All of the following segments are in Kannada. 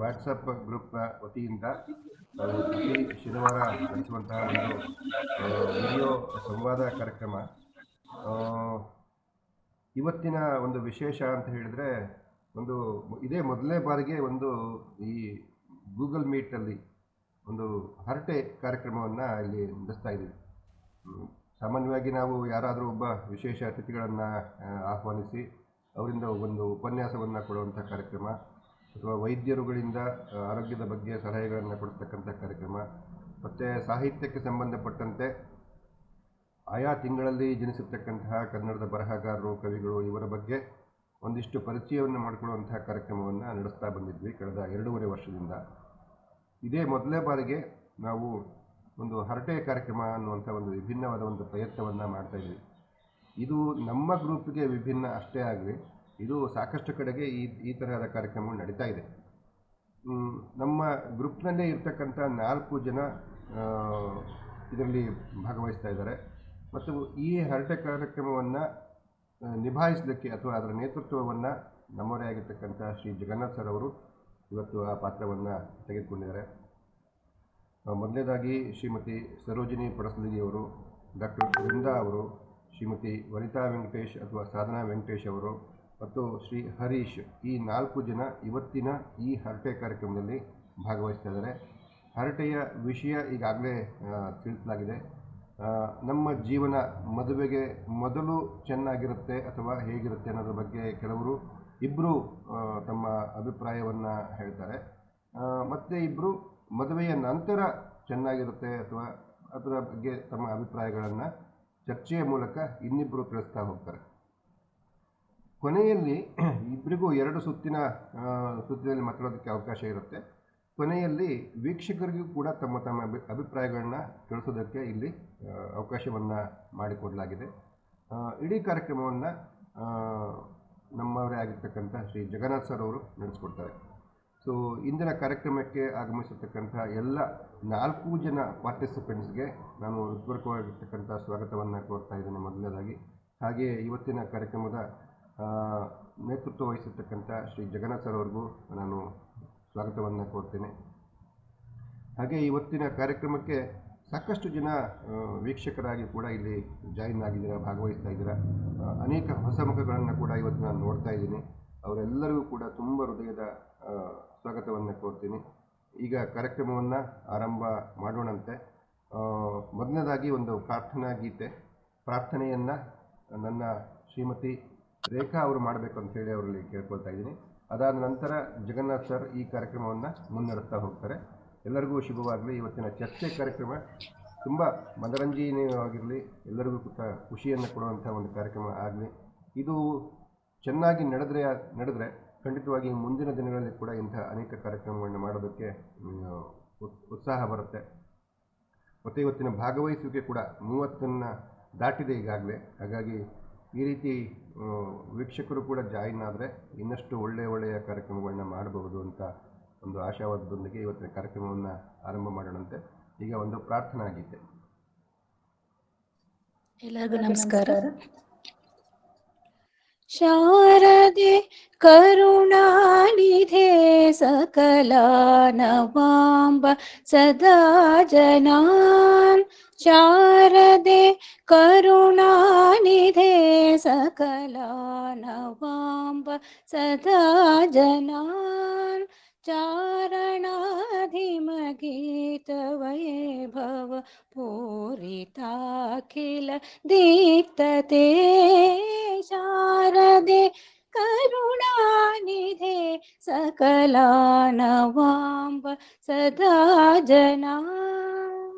ವಾಟ್ಸಪ್ ಗ್ರೂಪ್ ವತಿಯಿಂದ ನಾವು ಪ್ರತಿ ಶನಿವಾರ ನಡೆಸುವಂತಹ ಒಂದು ವಿಡಿಯೋ ಸಂವಾದ ಕಾರ್ಯಕ್ರಮ. ಇವತ್ತಿನ ಒಂದು ವಿಶೇಷ ಅಂತ ಹೇಳಿದರೆ, ಇದೇ ಮೊದಲನೇ ಬಾರಿಗೆ ಈ ಗೂಗಲ್ ಮೀಟಲ್ಲಿ ಒಂದು ಹರಟೆ ಕಾರ್ಯಕ್ರಮವನ್ನು ಇಲ್ಲಿ ನಡೆಸ್ತಾ ಇದ್ದೀವಿ. ಸಾಮಾನ್ಯವಾಗಿ ನಾವು ಯಾರಾದರೂ ಒಬ್ಬ ವಿಶೇಷ ಅತಿಥಿಗಳನ್ನು ಆಹ್ವಾನಿಸಿ ಅವರಿಂದ ಒಂದು ಉಪನ್ಯಾಸವನ್ನು ಕೊಡುವಂಥ ಕಾರ್ಯಕ್ರಮ, ಅಥವಾ ವೈದ್ಯರುಗಳಿಂದ ಆರೋಗ್ಯದ ಬಗ್ಗೆ ಸಲಹೆಗಳನ್ನು ಕೊಡ್ತಕ್ಕಂಥ ಕಾರ್ಯಕ್ರಮ, ಮತ್ತು ಸಾಹಿತ್ಯಕ್ಕೆ ಸಂಬಂಧಪಟ್ಟಂತೆ ಆಯಾ ತಿಂಗಳಲ್ಲಿ ಜನಿಸಿರ್ತಕ್ಕಂತಹ ಕನ್ನಡದ ಬರಹಗಾರರು, ಕವಿಗಳು ಇವರ ಬಗ್ಗೆ ಒಂದಿಷ್ಟು ಪರಿಚಯವನ್ನು ಮಾಡಿಕೊಳ್ಳುವಂತಹ ಕಾರ್ಯಕ್ರಮವನ್ನು ನಡೆಸ್ತಾ ಬಂದಿದ್ವಿ ಕಳೆದ 2.5 ವರ್ಷದಿಂದ. ಇದೇ ಮೊದಲನೇ ಬಾರಿಗೆ ನಾವು ಒಂದು ಹರಟೆ ಕಾರ್ಯಕ್ರಮ ಅನ್ನುವಂಥ ಒಂದು ವಿಭಿನ್ನವಾದ ಒಂದು ಪ್ರಯತ್ನವನ್ನು ಮಾಡ್ತಾಯಿದ್ವಿ. ಇದು ನಮ್ಮ ಗ್ರೂಪ್ಗೆ ವಿಭಿನ್ನ ಅಷ್ಟೇ ಆಗಲಿ, ಇದು ಸಾಕಷ್ಟು ಕಡೆಗೆ ಈ ತರಹದ ಕಾರ್ಯಕ್ರಮಗಳು ನಡೀತಾ ಇದೆ. ನಮ್ಮ ಗ್ರೂಪ್ನಲ್ಲೇ ಇರ್ತಕ್ಕಂಥ 4 ಜನ ಇದರಲ್ಲಿ ಭಾಗವಹಿಸ್ತಾ ಇದ್ದಾರೆ. ಮತ್ತು ಈ ಹರಟೆ ಕಾರ್ಯಕ್ರಮವನ್ನು ನಿಭಾಯಿಸಲಿಕ್ಕೆ ಅಥವಾ ಅದರ ನೇತೃತ್ವವನ್ನು ನಮ್ಮವರೇ ಆಗಿರ್ತಕ್ಕಂಥ ಶ್ರೀ ಜಗನ್ನಾಥ್ ಸರ್ ಅವರು ಇವತ್ತು ಆ ಪಾತ್ರವನ್ನು ತೆಗೆದುಕೊಂಡಿದ್ದಾರೆ. ಮೊದಲನೇದಾಗಿ ಶ್ರೀಮತಿ ಸರೋಜಿನಿ ಪಡಸಲಿಗಿಯವರು, ಡಾಕ್ಟರ್ ವೃಂದಾ ಅವರು, ಶ್ರೀಮತಿ ವನಿತಾ ವೆಂಕಟೇಶ್ ಅಥವಾ ಸಾಧನಾ ವೆಂಕಟೇಶ್ ಅವರು ಮತ್ತು ಶ್ರೀ ಹರೀಶ್, ಈ 4 ಜನ ಇವತ್ತಿನ ಈ ಹರಟೆ ಕಾರ್ಯಕ್ರಮದಲ್ಲಿ ಭಾಗವಹಿಸ್ತಾ ಇದ್ದಾರೆ. ಹರಟೆಯ ವಿಷಯ ಈಗಾಗಲೇ ತಿಳಿಸಲಾಗಿದೆ. ನಮ್ಮ ಜೀವನ ಮದುವೆಗೆ ಮೊದಲು ಚೆನ್ನಾಗಿರುತ್ತೆ ಅಥವಾ ಹೇಗಿರುತ್ತೆ ಅನ್ನೋದ್ರ ಬಗ್ಗೆ ಇಬ್ಬರು ತಮ್ಮ ಅಭಿಪ್ರಾಯವನ್ನು ಹೇಳ್ತಾರೆ. ಮತ್ತು ಇಬ್ಬರು ಮದುವೆಯ ನಂತರ ಚೆನ್ನಾಗಿರುತ್ತೆ ಅಥವಾ ಅದರ ಬಗ್ಗೆ ತಮ್ಮ ಅಭಿಪ್ರಾಯಗಳನ್ನು ಚರ್ಚೆಯ ಮೂಲಕ ಇನ್ನಿಬ್ಬರು ತಿಳಿಸ್ತಾ ಹೋಗ್ತಾರೆ. ಕೊನೆಯಲ್ಲಿ ಇಬ್ಬರಿಗೂ 2 ಸುತ್ತಿನಲ್ಲಿ ಮಾತಾಡೋದಕ್ಕೆ ಅವಕಾಶ ಇರುತ್ತೆ. ಕೊನೆಯಲ್ಲಿ ವೀಕ್ಷಕರಿಗೂ ಕೂಡ ತಮ್ಮ ಅಭಿಪ್ರಾಯಗಳನ್ನ ತಿಳಿಸೋದಕ್ಕೆ ಇಲ್ಲಿ ಅವಕಾಶವನ್ನು ಮಾಡಿಕೊಡಲಾಗಿದೆ. ಇಡೀ ಕಾರ್ಯಕ್ರಮವನ್ನು ನಮ್ಮವರೇ ಆಗಿರ್ತಕ್ಕಂಥ ಶ್ರೀ ಜಗನ್ನಾಥ್ ಸರ್ ಅವರು ನಡೆಸ್ಕೊಡ್ತಾರೆ. ಸೊ ಇಂದಿನ ಕಾರ್ಯಕ್ರಮಕ್ಕೆ ಆಗಮಿಸಿರ್ತಕ್ಕಂಥ ಎಲ್ಲ 4 ಜನ ಪಾರ್ಟಿಸಿಪೆಂಟ್ಸ್ಗೆ ನಾನು ಹೃತ್ಪೂರ್ವಕವಾಗಿರ್ತಕ್ಕಂಥ ಸ್ವಾಗತವನ್ನು ಕೋರ್ತಾ ಇದ್ದೇನೆ ಮೊದಲನೇದಾಗಿ. ಹಾಗೆಯೇ ಇವತ್ತಿನ ಕಾರ್ಯಕ್ರಮದ ನೇತೃತ್ವ ವಹಿಸಿರ್ತಕ್ಕಂಥ ಶ್ರೀ ಜಗನ್ನಾಥ್ ಸರ್ ಅವ್ರಿಗೂ ನಾನು ಸ್ವಾಗತವನ್ನು ಕೋರ್ತೇನೆ. ಹಾಗೆ ಇವತ್ತಿನ ಕಾರ್ಯಕ್ರಮಕ್ಕೆ ಸಾಕಷ್ಟು ಜನ ವೀಕ್ಷಕರಾಗಿ ಕೂಡ ಇಲ್ಲಿ ಜಾಯಿನ್ ಆಗಿದ್ದೀರಾ, ಭಾಗವಹಿಸ್ತಾ ಇದ್ದೀರಾ. ಅನೇಕ ಹೊಸ ಮುಖಗಳನ್ನು ಕೂಡ ಇವತ್ತು ನಾನು ನೋಡ್ತಾ ಇದ್ದೀನಿ. ಅವರೆಲ್ಲರಿಗೂ ಕೂಡ ತುಂಬ ಹೃದಯದ ಸ್ವಾಗತವನ್ನು ಕೋರ್ತೀನಿ. ಈಗ ಕಾರ್ಯಕ್ರಮವನ್ನು ಆರಂಭ ಮಾಡೋಣಂತೆ. ಮೊದಲನೇದಾಗಿ ಒಂದು ಪ್ರಾರ್ಥನಾ ಗೀತೆ, ಪ್ರಾರ್ಥನೆಯನ್ನು ನನ್ನ ಶ್ರೀಮತಿ ರೇಖಾ ಅವರು ಮಾಡಬೇಕು ಅಂತೇಳಿ ಅವರಲ್ಲಿ ಕೇಳ್ಕೊಳ್ತಾ ಇದ್ದೀನಿ. ಅದಾದ ನಂತರ ಜಗನ್ನಾಥ್ ಸರ್ ಈ ಕಾರ್ಯಕ್ರಮವನ್ನು ಮುನ್ನಡೆಸ್ತಾ ಹೋಗ್ತಾರೆ. ಎಲ್ಲರಿಗೂ ಶುಭವಾಗಲಿ. ಇವತ್ತಿನ ಚರ್ಚೆ ಕಾರ್ಯಕ್ರಮ ತುಂಬ ಮನರಂಜನೀಯವಾಗಿರಲಿ, ಎಲ್ಲರಿಗೂ ಕೂಡ ಖುಷಿಯನ್ನು ಕೊಡುವಂಥ ಒಂದು ಕಾರ್ಯಕ್ರಮ ಆಗಲಿ. ಇದು ಚೆನ್ನಾಗಿ ನಡೆದರೆ ಖಂಡಿತವಾಗಿ ಮುಂದಿನ ದಿನಗಳಲ್ಲಿ ಕೂಡ ಇಂಥ ಅನೇಕ ಕಾರ್ಯಕ್ರಮಗಳನ್ನು ಮಾಡೋದಕ್ಕೆ ಉತ್ಸಾಹ ಬರುತ್ತೆ. ಮತ್ತು ಇವತ್ತಿನ ಭಾಗವಹಿಸುವಿಕೆ ಕೂಡ 30 ದಾಟಿದೆ ಈಗಾಗಲೇ. ಹಾಗಾಗಿ ಈ ರೀತಿ ವೀಕ್ಷಕರು ಕೂಡ ಜಾಯಿನ್ ಆದರೆ ಇನ್ನಷ್ಟು ಒಳ್ಳೆಯ ಕಾರ್ಯಕ್ರಮಗಳನ್ನ ಮಾಡಬಹುದು ಅಂತ ಒಂದು ಆಶಾವಾದದೊಂದಿಗೆ ಇವತ್ತಿನ ಕಾರ್ಯಕ್ರಮವನ್ನು ಆರಂಭ ಮಾಡೋಣಂತೆ. ಈಗ ಒಂದು ಪ್ರಾರ್ಥನಾ ಗೀತೆ. ಎಲ್ಲರಿಗೂ ನಮಸ್ಕಾರ. ಶಾರದೆ ಕರುಣಾನಿಧೆ ಸಕಲ ನವಾಂಬ ಸದಾ ಜನಾನ್, ಶಾರದೆ ಕರುಣಾನಿಧೆ ಸಕಲ ನವಾಂಬ ಸದಾ ಜನಾನ್, ಚಾರಣಾಧಿಮಗೀತ ವೈಭವ ಪೂರಿತಾಖಿಲ ದೀಪ್ತತೆ, ಶಾರದೆ ಕರುಣಾನಿಧೆ ಸಕಲ ನವಾಂಬ ಸದಾ ಜನಾನ್,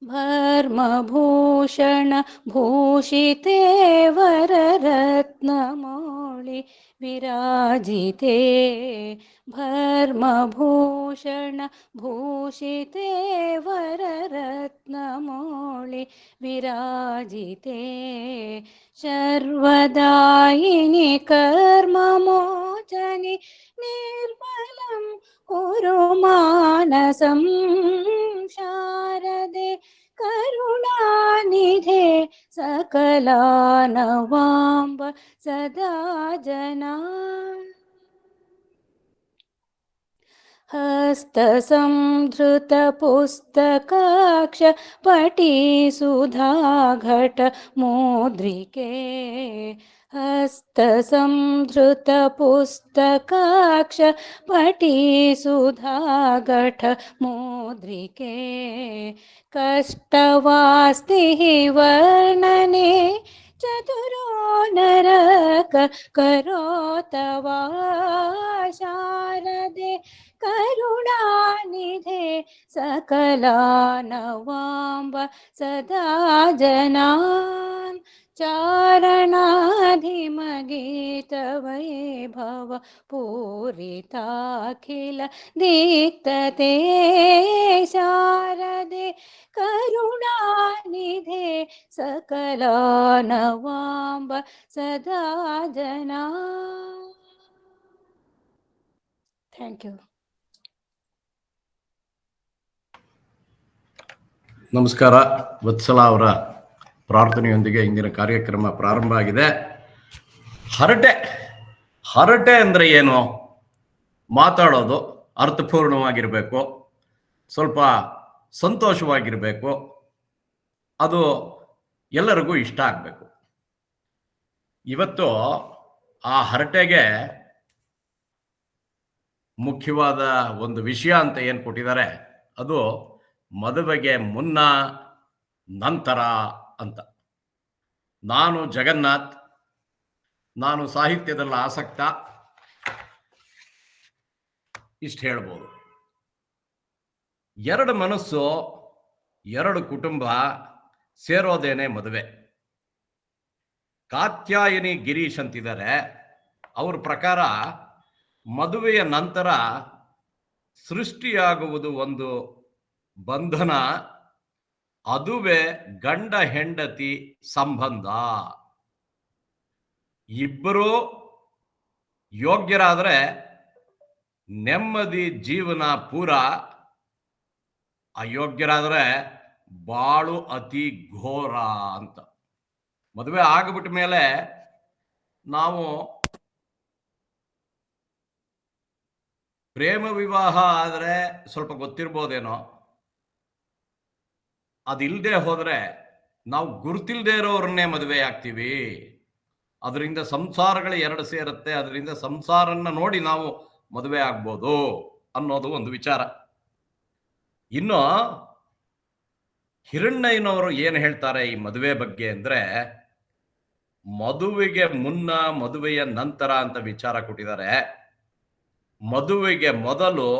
ಭರ್ಮಭೂಷಣ ಭೂಷಿತೆ ವರರತ್ನಮೌಳಿ ವಿರಾಜಿತೆ, ಭರ್ಮಭೂಷಣ ಭೂಷಿತೆ ವರರತ್ನಮೌಳಿ ವಿರಾಜಿತೆ, ಶರ್ವದಾಯಿನಿ ಕರ್ಮಮೋಚನಿ ನಿರ್ಮಲಂ ಕುರು ಮಾನಸಂ, ಶಾರದೆ ಕರುಣಾನಿಧೆ ಸಕಲ ನವಾಂಬ ಸದಾ ಜನಾನ್. हस्तसंधृतपुस्तकाक्ष पटीसुधाघट मुद्रिके हस्तसंधृतपुस्तकाक्ष पटीसुधाघट मुद्रिके कष्टवास्ति वर्णने चतुरो नरक करोतवा शारदे करुणानिधे सकलानवाम्ब सदा जनान् चारणाधिमगीतवैभव पूरिताखिल दीक्तते शारदे करुणानिधे सकलानवाम्ब सदा जना. Thank you. ನಮಸ್ಕಾರ. ವತ್ಸಲ ಅವರ ಪ್ರಾರ್ಥನೆಯೊಂದಿಗೆ ಇಂದಿನ ಕಾರ್ಯಕ್ರಮ ಪ್ರಾರಂಭ ಆಗಿದೆ. ಹರಟೆ ಅಂದ್ರೆ ಏನು? ಮಾತಾಡೋದು ಅರ್ಥಪೂರ್ಣವಾಗಿರಬೇಕು, ಸ್ವಲ್ಪ ಸಂತೋಷವಾಗಿರಬೇಕು, ಅದು ಎಲ್ಲರಿಗೂ ಇಷ್ಟ ಆಗಬೇಕು. ಇವತ್ತು ಆ ಹರಟೆಗೆ ಮುಖ್ಯವಾದ ಒಂದು ವಿಷಯ ಅಂತ ಏನು ಕೊಟ್ಟಿದ್ದಾರೆ, ಅದು ಮದುವೆಗೆ ಮುನ್ನ ನಂತರ ಅಂತ. ನಾನು ಜಗನ್ನಾಥ್, ನಾನು ಸಾಹಿತ್ಯದಲ್ಲಿ ಆಸಕ್ತ, ಇಷ್ಟು ಹೇಳ್ಬೋದು. ಎರಡು ಮನಸ್ಸು, ಎರಡು ಕುಟುಂಬ ಸೇರೋದೇನೆ ಮದುವೆ. ಕಾತ್ಯಾಯನಿ ಗಿರೀಶ್ ಅಂತಿದ್ದಾರೆ, ಅವ್ರ ಪ್ರಕಾರ ಮದುವೆಯ ನಂತರ ಸೃಷ್ಟಿಯಾಗುವುದು ಒಂದು ಬಂಧನ, ಅದುವೇ ಗಂಡ ಹೆಂಡತಿ ಸಂಬಂಧ. ಇಬ್ಬರು ಯೋಗ್ಯರಾದರೆ ನೆಮ್ಮದಿ ಜೀವನ ಪೂರ, ಅಯೋಗ್ಯರಾದರೆ ಬಾಳು ಅತಿ ಘೋರ ಅಂತ. ಮದುವೆ ಆಗಿಬಿಟ್ಟ ಮೇಲೆ ನಾವು ಪ್ರೇಮ ವಿವಾಹ ಆದರೆ ಸ್ವಲ್ಪ ಗೊತ್ತಿರ್ಬೋದೇನೋ, ಅದಿಲ್ಲದೆ ಹೋದ್ರೆ ನಾವು ಗುರುತಿಲ್ದೇ ಇರೋರನ್ನೇ ಮದುವೆ ಆಗ್ತೀವಿ. ಅದರಿಂದ ಸಂಸಾರಗಳು ಎರಡು ಸೇರುತ್ತೆ, ಅದರಿಂದ ಸಂಸಾರನ್ನ ನೋಡಿ ನಾವು ಮದುವೆ ಆಗ್ಬೋದು ಅನ್ನೋದು ಒಂದು ವಿಚಾರ. ಇನ್ನು ಹಿರಣ್ಣಯ್ಯನವರು ಏನು ಹೇಳ್ತಾರೆ ಈ ಮದುವೆ ಬಗ್ಗೆ ಅಂದ್ರೆ, ಮದುವೆಗೆ ಮುನ್ನ ಮದುವೆಯ ನಂತರ ಅಂತ ವಿಚಾರ ಕೊಟ್ಟಿದ್ದಾರೆ. ಮದುವೆಗೆ ಮೊದಲು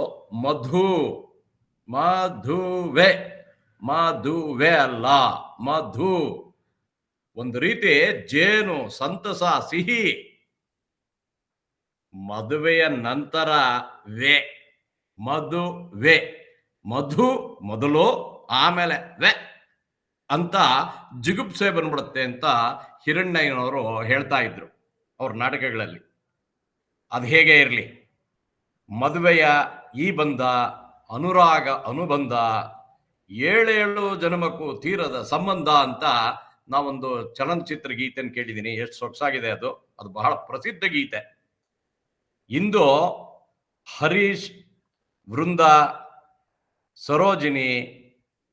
ಮದುವೆ ಅಲ್ಲ, ಮಧು. ಒಂದು ರೀತಿ ಜೇನು, ಸಂತಸ, ಸಿಹಿ. ಮದುವೆಯ ನಂತರ ಮದುವೆ, ಮಧು ಮೊದಲು, ಆಮೇಲೆ ಅಂತ ಜಿಗುಪ್ಸೆ ಬಂದ್ಬಿಡುತ್ತೆ ಅಂತ ಹಿರಣ್ಣಯ್ಯನವರು ಹೇಳ್ತಾ ಇದ್ರು ಅವ್ರ ನಾಟಕಗಳಲ್ಲಿ. ಅದು ಹೇಗೆ ಇರಲಿ, ಮದುವೆಯ ಈ ಬಂಧ ಅನುರಾಗ ಅನುಬಂಧ, ಏಳೇಳು ಜನ್ಮಕ್ಕೂ ತೀರದ ಸಂಬಂಧ ಅಂತ ನಾವೊಂದು ಚಲನಚಿತ್ರ ಗೀತೆಯನ್ನು ಕೇಳಿದ್ದೀನಿ. ಎಷ್ಟು ಸೊಗಸಾಗಿದೆ ಅದು. ಅದು ಬಹಳ ಪ್ರಸಿದ್ಧ ಗೀತೆ. ಇಂದು ಹರೀಶ್, ವೃಂದ, ಸರೋಜಿನಿ,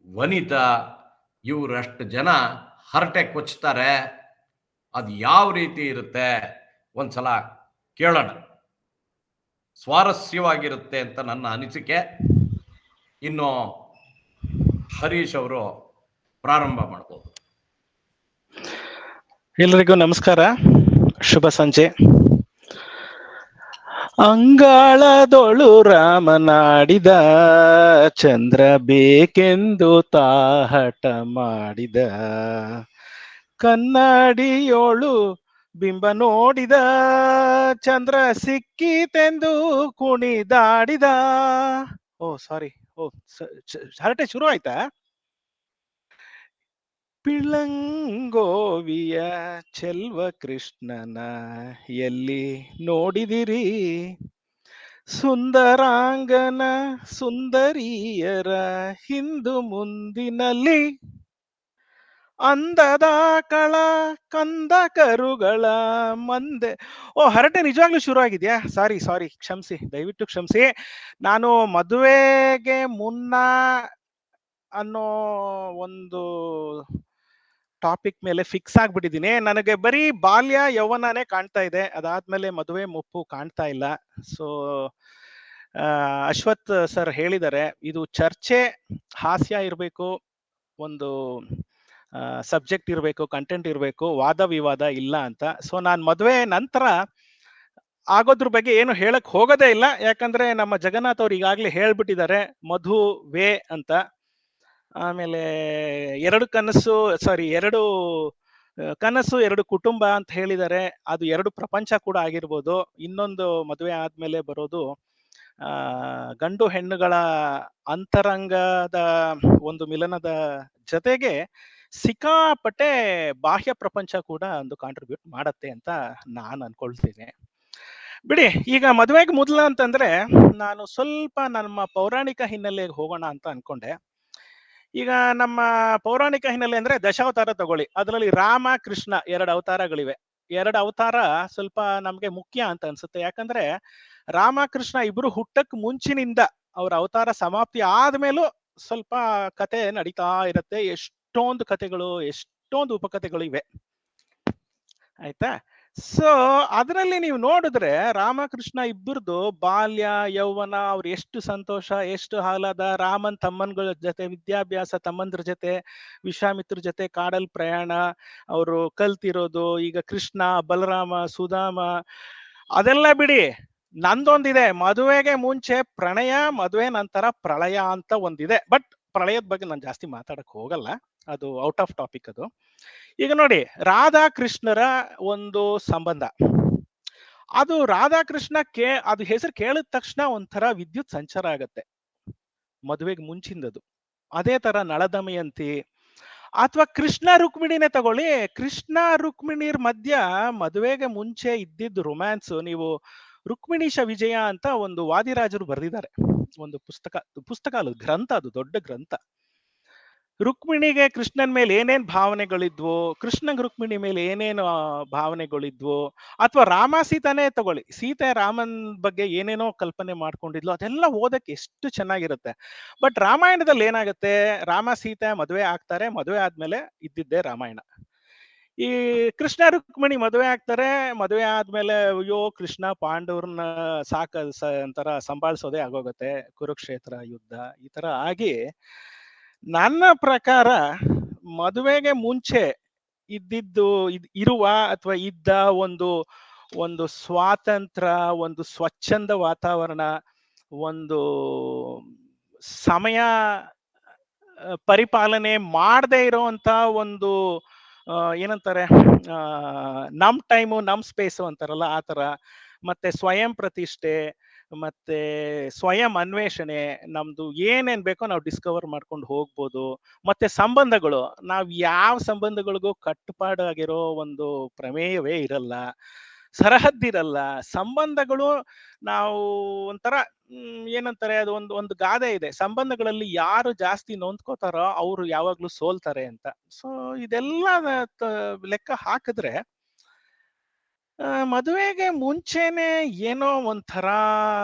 ವನಿತಾ ಇವರಷ್ಟು ಜನ ಹರಟೆ ಕೊಚ್ತಾರೆ. ಅದು ಯಾವ ರೀತಿ ಇರುತ್ತೆ ಒಂದ್ಸಲ ಕೇಳೋಣ. ಸ್ವಾರಸ್ಯವಾಗಿರುತ್ತೆ ಅಂತ ನನ್ನ ಅನಿಸಿಕೆ. ಇನ್ನು ಹರೀಶ್ ಅವರು ಪ್ರಾರಂಭ ಮಾಡ್ಬೋದು. ಎಲ್ಲರಿಗೂ ನಮಸ್ಕಾರ, ಶುಭ ಸಂಜೆ. ಅಂಗಾಳದೊಳು ರಾಮನಾಡಿದ, ಚಂದ್ರ ಬೇಕೆಂದು ತಾಹಟ ಮಾಡಿದ, ಕನ್ನಡಿಯೋಳು ಬಿಂಬ ನೋಡಿದ, ಚಂದ್ರ ಸಿಕ್ಕಿತೆಂದು ಕುಣಿದಾಡಿದ. ಸಾರಿ, ಹರಟೆ ಶುರು ಆಯ್ತಾ? ಪಿಳಂಗೋವಿಯ ಚೆಲ್ವ ಕೃಷ್ಣನ ಎಲ್ಲಿ ನೋಡಿದಿರಿ, ಸುಂದರಾಂಗನ ಸುಂದರಿಯರ ಹಿಂದು ಮುಂದಿನಲ್ಲಿ, ಅಂದದ ಕಳ ಕಂದ ಕರುಗಳ ಮಂದೆ. ಓ, ಹರಟೆ ನಿಜವಾಗ್ಲೂ ಶುರು ಆಗಿದ್ಯಾ? ಸಾರಿ ಕ್ಷಮಿಸಿ, ದಯವಿಟ್ಟು ಕ್ಷಮಿಸಿ. ನಾನು ಮದುವೆಗೆ ಮುನ್ನ ಅನ್ನೋ ಒಂದು ಟಾಪಿಕ್ ಮೇಲೆ ಫಿಕ್ಸ್ ಆಗ್ಬಿಟ್ಟಿದ್ದೀನಿ. ನನಗೆ ಬರೀ ಬಾಲ್ಯ ಯೌವನನೇ ಕಾಣ್ತಾ ಇದೆ, ಅದಾದ್ಮೇಲೆ ಮದುವೆ ಮುಪ್ಪು ಕಾಣ್ತಾ ಇಲ್ಲ. ಸೊ ಅಶ್ವಥ್ ಸರ್ ಹೇಳಿದ್ದಾರೆ, ಇದು ಚರ್ಚೆ, ಹಾಸ್ಯ ಇರಬೇಕು, ಒಂದು ಸಬ್ಜೆಕ್ಟ್ ಇರಬೇಕು, ಕಂಟೆಂಟ್ ಇರಬೇಕು, ವಾದ ವಿವಾದ ಇಲ್ಲ ಅಂತ. ಸೊ ನಾನು ಮದುವೆ ನಂತರ ಆಗೋದ್ರ ಬಗ್ಗೆ ಏನು ಹೇಳಕ್ ಹೋಗೋದೇ ಇಲ್ಲ, ಯಾಕಂದ್ರೆ ನಮ್ಮ ಜಗನ್ನಾಥ್ ಅವ್ರು ಈಗಾಗಲೇ ಹೇಳ್ಬಿಟ್ಟಿದ್ದಾರೆ ಮದುವೆ ಅಂತ. ಆಮೇಲೆ ಎರಡು ಕುಟುಂಬ ಅಂತ ಹೇಳಿದ್ದಾರೆ. ಅದು ಎರಡು ಪ್ರಪಂಚ ಕೂಡ ಆಗಿರ್ಬೋದು. ಇನ್ನೊಂದು ಮದುವೆ ಆದ್ಮೇಲೆ ಬರೋದು ಗಂಡು ಹೆಣ್ಣುಗಳ ಅಂತರಂಗದ ಒಂದು ಮಿಲನದ ಜೊತೆಗೆ ಸಿಕ್ಕಾಪಟ್ಟೆ ಬಾಹ್ಯ ಪ್ರಪಂಚ ಕೂಡ ಒಂದು ಕಾಂಟ್ರಿಬ್ಯೂಟ್ ಮಾಡತ್ತೆ ಅಂತ ನಾನು ಅನ್ಕೊಳ್ತೀನಿ. ಬಿಡಿ, ಈಗ ಮದುವೆಗೆ ಮೊದಲು ಅಂತಂದ್ರೆ ನಾನು ಸ್ವಲ್ಪ ನಮ್ಮ ಪೌರಾಣಿಕ ಹಿನ್ನೆಲೆಗೆ ಹೋಗೋಣ ಅಂತ ಅನ್ಕೊಂಡೆ. ಈಗ ನಮ್ಮ ಪೌರಾಣಿಕ ಹಿನ್ನೆಲೆ ಅಂದ್ರೆ ದಶಾವತಾರ ತಗೊಳ್ಳಿ, ಅದರಲ್ಲಿ ರಾಮ ಕೃಷ್ಣ ಎರಡು ಅವತಾರಗಳಿವೆ. ಎರಡು ಅವತಾರ ಸ್ವಲ್ಪ ನಮ್ಗೆ ಮುಖ್ಯ ಅಂತ ಅನ್ಸುತ್ತೆ, ಯಾಕಂದ್ರೆ ರಾಮ ಕೃಷ್ಣ ಇಬ್ರು ಹುಟ್ಟಕ್ ಮುಂಚಿನಿಂದ ಅವ್ರ ಅವತಾರ ಸಮಾಪ್ತಿ ಆದ್ಮೇಲೂ ಸ್ವಲ್ಪ ಕತೆ ನಡೀತಾ ಇರತ್ತೆ. ಎಷ್ಟೊಂದು ಕತೆಗಳು, ಎಷ್ಟೊಂದು ಉಪಕಥೆಗಳು ಇವೆ, ಆಯ್ತಾ. ಸೊ ಅದರಲ್ಲಿ ನೀವು ನೋಡಿದ್ರೆ ರಾಮಕೃಷ್ಣ ಇಬ್ಬರದು ಬಾಲ್ಯ ಯೌವನ, ಅವ್ರು ಎಷ್ಟು ಸಂತೋಷ, ಎಷ್ಟು ಆಹ್ಲಾದ, ರಾಮನ್ ತಮ್ಮನ್ಗಳ ಜೊತೆ ವಿದ್ಯಾಭ್ಯಾಸ, ತಮ್ಮಂದ್ರ ಜೊತೆ ವಿಶ್ವಾಮಿತ್ರ ಜೊತೆ ಕಾಡಲ್ ಪ್ರಯಾಣ, ಅವರು ಕಲ್ತಿರೋದು, ಈಗ ಕೃಷ್ಣ ಬಲರಾಮ ಸುಧಾಮ, ಅದೆಲ್ಲ ಬಿಡಿ. ನಂದೊಂದಿದೆ, ಮದುವೆಗೆ ಮುಂಚೆ ಪ್ರಣಯ, ಮದುವೆ ನಂತರ ಪ್ರಳಯ ಅಂತ ಒಂದಿದೆ. ಬಟ್ ಪ್ರಳಯದ ಬಗ್ಗೆ ನಾನು ಜಾಸ್ತಿ ಮಾತಾಡಕ್ ಹೋಗಲ್ಲ, ಅದು ಔಟ್ ಆಫ್ ಟಾಪಿಕ್ ಅದು. ಈಗ ನೋಡಿ, ರಾಧಾ ಕೃಷ್ಣರ ಒಂದು ಸಂಬಂಧ, ಅದು ರಾಧಾಕೃಷ್ಣಕ್ಕೆ ಅದು ಹೆಸರು ಕೇಳಿದ ತಕ್ಷಣ ಒಂಥರ ವಿದ್ಯುತ್ ಸಂಚಾರ ಆಗತ್ತೆ, ಮದುವೆಗೆ ಮುಂಚಿಂದದು. ಅದೇ ತರ ನಳದಮಯಂತಿ ಅಥವಾ ಕೃಷ್ಣ ರುಕ್ಮಿಣಿನೇ ತಗೊಳ್ಳಿ. ಕೃಷ್ಣ ರುಕ್ಮಿಣಿರ್ ಮಧ್ಯ ಮದುವೆಗೆ ಮುಂಚೆ ಇದ್ದಿದ್ದು ರೊಮ್ಯಾನ್ಸ್, ನೀವು ರುಕ್ಮಿಣೀಶ ವಿಜಯ ಅಂತ ಒಂದು ವಾದಿರಾಜರು ಬರೆದಿದ್ದಾರೆ ಒಂದು ಪುಸ್ತಕ ಅಲ್ಲ, ಗ್ರಂಥ, ಅದು ದೊಡ್ಡ ಗ್ರಂಥ. ರುಕ್ಮಿಣಿಗೆ ಕೃಷ್ಣನ್ ಮೇಲೆ ಏನೇನ್ ಭಾವನೆಗಳಿದ್ವು, ಕೃಷ್ಣಗ್ ರುಕ್ಮಿಣಿ ಮೇಲೆ ಏನೇನು ಭಾವನೆಗಳಿದ್ವು, ಅಥವಾ ರಾಮ ಸೀತಾನೇ ತಗೊಳ್ಳಿ, ಸೀತೆ ರಾಮನ್ ಬಗ್ಗೆ ಏನೇನೋ ಕಲ್ಪನೆ ಮಾಡ್ಕೊಂಡಿದ್ಲು, ಅದೆಲ್ಲ ಓದಕ್ಕೆ ಎಷ್ಟು ಚೆನ್ನಾಗಿರುತ್ತೆ. ಬಟ್ ರಾಮಾಯಣದಲ್ಲಿ ಏನಾಗುತ್ತೆ, ರಾಮ ಸೀತೆ ಮದುವೆ ಆಗ್ತಾರೆ, ಮದುವೆ ಆದ್ಮೇಲೆ ಇದ್ದಿದ್ದೇ ರಾಮಾಯಣ. ಈ ಕೃಷ್ಣ ರುಕ್ಮಿಣಿ ಮದುವೆ ಆಗ್ತಾರೆ, ಮದುವೆ ಆದ್ಮೇಲೆ ಅಯ್ಯೋ ಕೃಷ್ಣ ಪಾಂಡವ್ರನ್ನ ಒಂಥರ ಸಂಭಾಳಿಸೋದೇ ಆಗೋಗುತ್ತೆ, ಕುರುಕ್ಷೇತ್ರ ಯುದ್ಧ ಈ ತರ ಆಗಿ. ನನ್ನ ಪ್ರಕಾರ ಮದುವೆಗೆ ಮುಂಚೆ ಇದ್ದಿದ್ದು ಇರುವ ಅಥವಾ ಇದ್ದ ಒಂದು ಸ್ವಾತಂತ್ರ್ಯ, ಒಂದು ಸ್ವಚ್ಛಂದ ವಾತಾವರಣ, ಒಂದು ಸಮಯ ಪರಿಪಾಲನೆ ಮಾಡದೇ ಇರೋಂತ ಒಂದು ಏನಂತಾರೆ, ನಮ್ ಟೈಮು ನಮ್ ಸ್ಪೇಸು ಅಂತಾರಲ್ಲ ಆ ತರ, ಮತ್ತೆ ಸ್ವಯಂ ಪ್ರತಿಷ್ಠೆ, ಮತ್ತೆ ಸ್ವಯಂ ಅನ್ವೇಷಣೆ, ನಮ್ದು ಏನೇನ್ ಬೇಕೋ ನಾವು ಡಿಸ್ಕವರ್ ಮಾಡ್ಕೊಂಡು ಹೋಗ್ಬೋದು. ಮತ್ತೆ ಸಂಬಂಧಗಳು, ನಾವ್ ಯಾವ ಸಂಬಂಧಗಳಿಗೂ ಕಟ್ಟುಪಾಡಾಗಿರೋ ಒಂದು ಪ್ರಮೇಯವೇ ಇರಲ್ಲ, ಸರಹದ್ದಿರಲ್ಲ ಸಂಬಂಧಗಳು. ನಾವು ಒಂಥರ ಏನಂತಾರೆ, ಅದು ಒಂದು ಗಾದೆ ಇದೆ, ಸಂಬಂಧಗಳಲ್ಲಿ ಯಾರು ಜಾಸ್ತಿ ನೊಂದ್ಕೋತಾರೋ ಅವ್ರು ಯಾವಾಗ್ಲೂ ಸೋಲ್ತಾರೆ ಅಂತ. ಸೊ ಇದೆಲ್ಲ ಲೆಕ್ಕ ಹಾಕಿದ್ರೆ ಮದುವೆಗೆ ಮುಂಚೆನೆ ಏನೋ ಒಂಥರ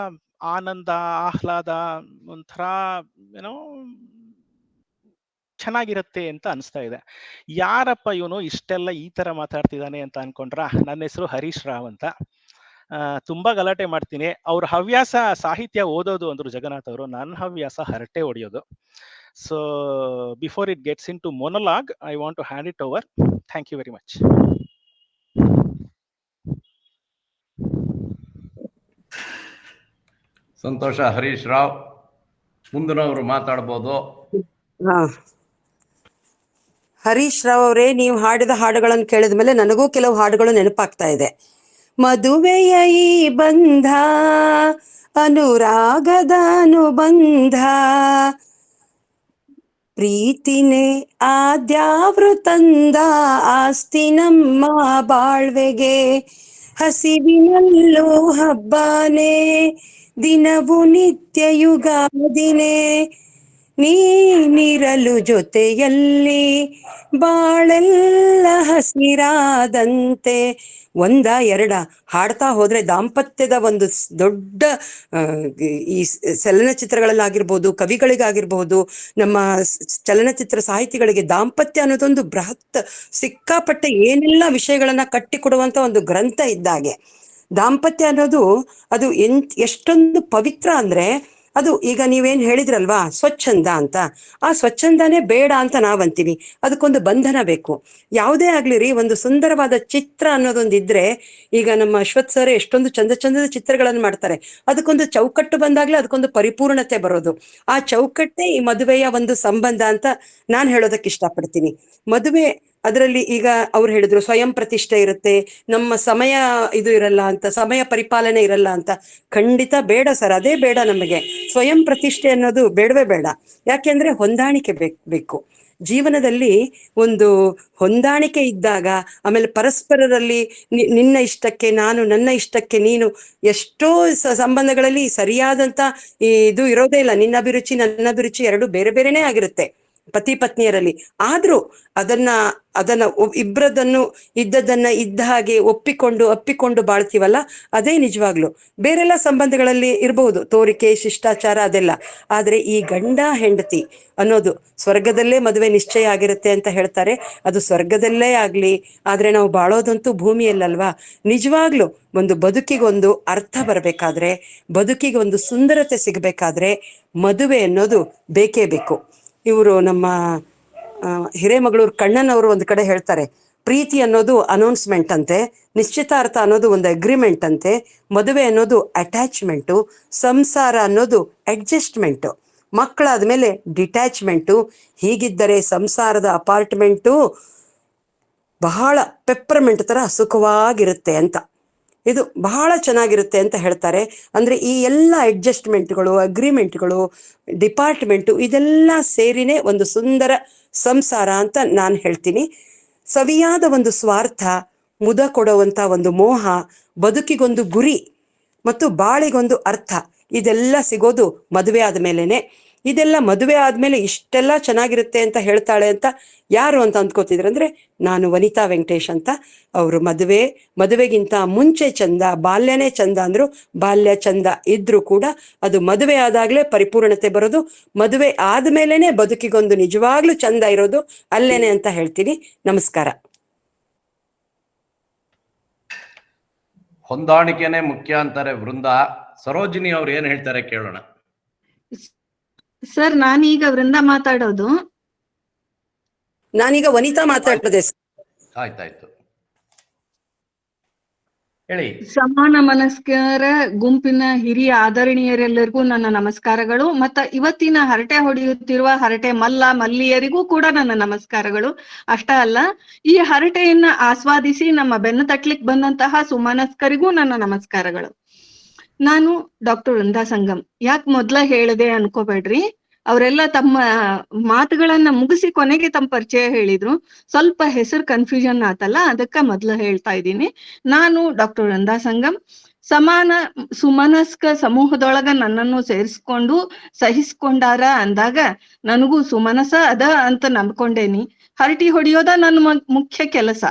ಆನಂದ, ಆಹ್ಲಾದ, ಒಂಥರ ಏನೋ ಚೆನ್ನಾಗಿರುತ್ತೆ ಅಂತ ಅನಿಸ್ತಾ ಇದೆ. ಯಾರಪ್ಪ ಇವನು ಇಷ್ಟೆಲ್ಲ ಈ ತರ ಮಾತಾಡ್ತಿದ್ದಾನೆ ಅಂತ ಅನ್ಕೊಂಡ್ರ, ನನ್ನ ಹೆಸರು ಹರೀಶ್ ರಾವ್ ಅಂತ. ತುಂಬಾ ಗಲಾಟೆ ಮಾಡ್ತೀನಿ. ಅವ್ರ ಹವ್ಯಾಸ ಸಾಹಿತ್ಯ ಓದೋದು ಅಂದ್ರು ಜಗನ್ನಾಥ್ ಅವರು, ನನ್ನ ಹವ್ಯಾಸ ಹರಟೆ ಹೊಡೆಯೋದು. So before it gets in to monologue, I want to hand it over. Thank you very much. ಸಂತೋಷ ಹರೀಶ್ ರಾವ್, ಮುಂದಿನವರು ಮಾತಾಡ್ಬೋದು. ಹರೀಶ್ ರಾವ್ ಅವರೇ, ನೀವು ಹಾಡಿದ ಹಾಡುಗಳನ್ನು ಕೇಳಿದ ಮೇಲೆ ನನಗೂ ಕೆಲವು ಹಾಡುಗಳು ನೆನಪಾಗ್ತಾ ಇದೆ. ಮದುವೆಯ ಈ ಬಂಧ ಅನುರಾಗದ ಅನುಬಂಧ, ಪ್ರೀತಿನೇ ಆದ್ಯಾವೃತಂದ ಆಸ್ತಿ ನಮ್ಮ ಬಾಳ್ವೆಗೆ, ಹಸಿವಿನಲ್ಲೂ ಹಬ್ಬನೇ ದಿನವು ನಿತ್ಯ ಯುಗಾದಿನೇ, ನೀನಿರಲು ಜೊತೆಯಲ್ಲಿ ಬಾಳೆಲ್ಲ ಹಸಿರಾದಂತೆ. ಒಂದ ಎರಡ ಹಾಡ್ತಾ ಹೋದ್ರೆ ದಾಂಪತ್ಯದ ಒಂದು ದೊಡ್ಡ ಈ ಚಲನಚಿತ್ರಗಳಲ್ಲಾಗಿರ್ಬೋದು, ಕವಿಗಳಿಗಾಗಿರ್ಬೋದು, ನಮ್ಮ ಚಲನಚಿತ್ರ ಸಾಹಿತಿಗಳಿಗೆ ದಾಂಪತ್ಯ ಅನ್ನೋದೊಂದು ಬೃಹತ್ ಸಿಕ್ಕಾಪಟ್ಟೆ ಏನೆಲ್ಲ ವಿಷಯಗಳನ್ನ ಕಟ್ಟಿಕೊಡುವಂತ ಒಂದು ಗ್ರಂಥ ಇದ್ದಾಗೆ. ದಾಂಪತ್ಯ ಅನ್ನೋದು ಅದು ಎಷ್ಟೊಂದು ಪವಿತ್ರ ಅಂದ್ರೆ, ಅದು ಈಗ ನೀವೇನ್ ಹೇಳಿದ್ರಲ್ವಾ ಸ್ವಚ್ಛಂದ ಅಂತ, ಆ ಸ್ವಚ್ಛಂದನೇ ಬೇಡ ಅಂತ ನಾವಂತೀವಿ. ಅದಕ್ಕೊಂದು ಬಂಧನ ಬೇಕು. ಯಾವುದೇ ಆಗ್ಲಿ ರೀ, ಒಂದು ಸುಂದರವಾದ ಚಿತ್ರ ಅನ್ನೋದೊಂದಿದ್ರೆ, ಈಗ ನಮ್ಮ ಅಶ್ವಥ್ ಸರ್ ಎಷ್ಟೊಂದು ಚಂದದ ಚಿತ್ರಗಳನ್ನು ಮಾಡ್ತಾರೆ. ಅದಕ್ಕೊಂದು ಚೌಕಟ್ಟು ಬಂದಾಗ್ಲೇ ಅದಕ್ಕೊಂದು ಪರಿಪೂರ್ಣತೆ ಬರೋದು. ಆ ಚೌಕಟ್ಟೆ ಈ ಮದುವೆಯ ಒಂದು ಸಂಬಂಧ ಅಂತ ನಾನು ಹೇಳೋದಕ್ಕೆ ಇಷ್ಟಪಡ್ತೀನಿ. ಮದುವೆ ಅದರಲ್ಲಿ ಈಗ ಅವ್ರು ಹೇಳಿದ್ರು ಸ್ವಯಂ ಪ್ರತಿಷ್ಠೆ ಇರುತ್ತೆ, ನಮ್ಮ ಸಮಯ ಇದು ಇರಲ್ಲ ಅಂತ, ಸಮಯ ಪರಿಪಾಲನೆ ಇರಲ್ಲ ಅಂತ. ಖಂಡಿತ ಬೇಡ ಸರ್, ಅದೇ ಬೇಡ ನಮಗೆ. ಸ್ವಯಂ ಪ್ರತಿಷ್ಠೆ ಅನ್ನೋದು ಬೇಡವೇ ಬೇಡ. ಯಾಕೆಂದ್ರೆ ಹೊಂದಾಣಿಕೆ ಬೇಕು ಜೀವನದಲ್ಲಿ. ಒಂದು ಹೊಂದಾಣಿಕೆ ಇದ್ದಾಗ, ಆಮೇಲೆ ಪರಸ್ಪರರಲ್ಲಿ ನಿನ್ನ ಇಷ್ಟಕ್ಕೆ ನಾನು, ನನ್ನ ಇಷ್ಟಕ್ಕೆ ನೀನು, ಎಷ್ಟೋ ಸಂಬಂಧಗಳಲ್ಲಿ ಸರಿಯಾದಂತ ಇದು ಇರೋದೇ ಇಲ್ಲ. ನಿನ್ನ ಅಭಿರುಚಿ ನನ್ನ ಅಭಿರುಚಿ ಎರಡು ಬೇರೆ ಬೇರೆನೇ ಆಗಿರುತ್ತೆ ಪತಿ ಪತ್ನಿಯರಲ್ಲಿ. ಆದ್ರೂ ಅದನ್ನ ಇಬ್ಬರದನ್ನು ಇದ್ದದನ್ನ ಇದ್ದ ಹಾಗೆ ಅಪ್ಪಿಕೊಂಡು ಬಾಳ್ತೀವಲ್ಲ, ಅದೇ ನಿಜವಾಗ್ಲು. ಬೇರೆಲ್ಲ ಸಂಬಂಧಗಳಲ್ಲಿ ಇರಬಹುದು ತೋರಿಕೆ, ಶಿಷ್ಟಾಚಾರ, ಅದೆಲ್ಲ. ಆದ್ರೆ ಈ ಗಂಡ ಹೆಂಡತಿ ಅನ್ನೋದು ಸ್ವರ್ಗದಲ್ಲೇ ಮದುವೆ ನಿಶ್ಚಯ ಆಗಿರುತ್ತೆ ಅಂತ ಹೇಳ್ತಾರೆ. ಅದು ಸ್ವರ್ಗದಲ್ಲೇ ಆಗ್ಲಿ, ಆದ್ರೆ ನಾವು ಬಾಳೋದಂತೂ ಭೂಮಿಯಲ್ಲಲ್ವಾ. ನಿಜವಾಗ್ಲು ಒಂದು ಬದುಕಿಗೊಂದು ಅರ್ಥ ಬರಬೇಕಾದ್ರೆ, ಬದುಕಿಗೆ ಒಂದು ಸುಂದರತೆ ಸಿಗಬೇಕಾದ್ರೆ ಮದುವೆ ಅನ್ನೋದು ಬೇಕೇ ಬೇಕು. ಇವರು ನಮ್ಮ ಹಿರೇಮಗಳೂರು ಕಣ್ಣನ್ ಅವರು ಒಂದು ಕಡೆ ಹೇಳ್ತಾರೆ, ಪ್ರೀತಿ ಅನ್ನೋದು ಅನೌನ್ಸ್ಮೆಂಟ್ ಅಂತೆ, ನಿಶ್ಚಿತಾರ್ಥ ಅನ್ನೋದು ಒಂದು ಅಗ್ರಿಮೆಂಟ್ ಅಂತೆ, ಮದುವೆ ಅನ್ನೋದು ಅಟ್ಯಾಚ್ಮೆಂಟು, ಸಂಸಾರ ಅನ್ನೋದು ಅಡ್ಜಸ್ಟ್ಮೆಂಟು, ಮಕ್ಕಳಾದ್ಮೇಲೆ ಡಿಟ್ಯಾಚ್ಮೆಂಟು. ಹೀಗಿದ್ದರೆ ಸಂಸಾರದ ಅಪಾರ್ಟ್ಮೆಂಟು ಬಹಳ ಪೆಪ್ಪರ್ಮೆಂಟ್ ತರ ಸುಖವಾಗಿರುತ್ತೆ ಅಂತ, ಇದು ಬಹಳ ಚೆನ್ನಾಗಿರುತ್ತೆ ಅಂತ ಹೇಳ್ತಾರೆ. ಅಂದ್ರೆ ಈ ಎಲ್ಲ ಅಡ್ಜಸ್ಟ್ಮೆಂಟ್ಗಳು, ಅಗ್ರಿಮೆಂಟ್ಗಳು, ಡಿಪಾರ್ಟ್ಮೆಂಟು, ಇದೆಲ್ಲ ಸೇರಿನೇ ಒಂದು ಸುಂದರ ಸಂಸಾರ ಅಂತ ನಾನು ಹೇಳ್ತೀನಿ. ಸವಿಯಾದ ಒಂದು ಸ್ವಾರ್ಥ, ಮುದ ಕೊಡುವಂತ ಒಂದು ಮೋಹ, ಬದುಕಿಗೊಂದು ಗುರಿ ಮತ್ತು ಬಾಳಿಗೊಂದು ಅರ್ಥ, ಇದೆಲ್ಲ ಸಿಗೋದು ಮದುವೆ ಆದ್ಮೇಲೆನೆ. ಇದೆಲ್ಲ ಮದುವೆ ಆದ್ಮೇಲೆ ಇಷ್ಟೆಲ್ಲ ಚೆನ್ನಾಗಿರುತ್ತೆ ಅಂತ ಹೇಳ್ತಾಳೆ ಅಂತ ಯಾರು ಅಂತ ಅಂದ್ಕೋತಿದ್ರು ಅಂದ್ರೆ, ನಾನು ವನಿತಾ ವೆಂಕಟೇಶ್ ಅಂತ. ಅವರು ಮದುವೆಗಿಂತ ಮುಂಚೆ ಚಂದ, ಬಾಲ್ಯನೇ ಚಂದ ಅಂದ್ರು. ಬಾಲ್ಯ ಚಂದ ಇದ್ರೂ ಕೂಡ ಅದು ಮದುವೆ ಆದಾಗ್ಲೇ ಪರಿಪೂರ್ಣತೆ ಬರೋದು. ಮದುವೆ ಆದ್ಮೇಲೆನೆ ಬದುಕಿಗೊಂದು ನಿಜವಾಗ್ಲೂ ಚಂದ ಇರೋದು ಅಲ್ಲೇನೆ ಅಂತ ಹೇಳ್ತೀನಿ. ನಮಸ್ಕಾರ. ಹೊಂದಾಣಿಕೆನೆ ಮುಖ್ಯ ಅಂತಾರೆ ವೃಂದ. ಸರೋಜಿನಿ ಅವ್ರು ಏನ್ ಹೇಳ್ತಾರೆ ಕೇಳೋಣ. ಸರ್, ನಾನೀಗ ವೃಂದ ಮಾತಾಡೋದು. ನಾನೀಗ ವನಿತಾ ಮಾತಾಡ್ತದೆ. ಆಯ್ತಾಯ್ತು, ಹೇಳಿ. ಸಮಾನ ಮನಸ್ಕರ ಗುಂಪಿನ ಹಿರಿಯ ಆದರಣೀಯರೆಲ್ಲರಿಗೂ ನನ್ನ ನಮಸ್ಕಾರಗಳು. ಇವತ್ತಿನ ಹರಟೆ ಹೊಡೆಯುತ್ತಿರುವ ಹರಟೆ ಮಲ್ಲಿಯರಿಗೂ ಕೂಡ ನನ್ನ ನಮಸ್ಕಾರಗಳು. ಅಷ್ಟ ಅಲ್ಲ, ಈ ಹರಟೆಯನ್ನ ಆಸ್ವಾದಿಸಿ ನಮ್ಮ ಬೆನ್ನು ತಟ್ಲಿಕ್ ಬಂದಂತಹ ಸುಮನಸ್ಕರಿಗೂ ನನ್ನ ನಮಸ್ಕಾರಗಳು. ನಾನು ಡಾಕ್ಟರ್ ವೃಂದಾ ಸಂಗಮ್. ಯಾಕೆ ಮೊದ್ಲ ಹೇಳಿದೆ ಅನ್ಕೋಬೇಡ್ರಿ, ಅವರೆಲ್ಲ ತಮ್ಮ ಮಾತುಗಳನ್ನ ಮುಗಿಸಿ ಕೊನೆಗೆ ತಮ್ಮ ಪರಿಚಯ ಹೇಳಿದ್ರು. ಸ್ವಲ್ಪ ಹೆಸರು ಕನ್ಫ್ಯೂಷನ್ ಆತಲ್ಲ, ಅದಕ್ಕ ಮೊದ್ಲು ಹೇಳ್ತಾ ಇದ್ದೀನಿ. ನಾನು ಡಾಕ್ಟರ್ ವೃಂದಾ ಸಂಗಮ್. ಸಮಾನ ಸುಮನಸ್ಕ ಸಮೂಹದೊಳಗ ನನ್ನನ್ನು ಸೇರಿಸ್ಕೊಂಡು ಸಹಿಸ್ಕೊಂಡಾರ ಅಂದಾಗ ನನಗೂ ಸುಮನಸ ಅದ ಅಂತ ನಂಬ್ಕೊಂಡೇನಿ. ಹರಟಿ ಹೊಡೆಯೋದ ನನ್ನ ಮುಖ್ಯ ಕೆಲಸ.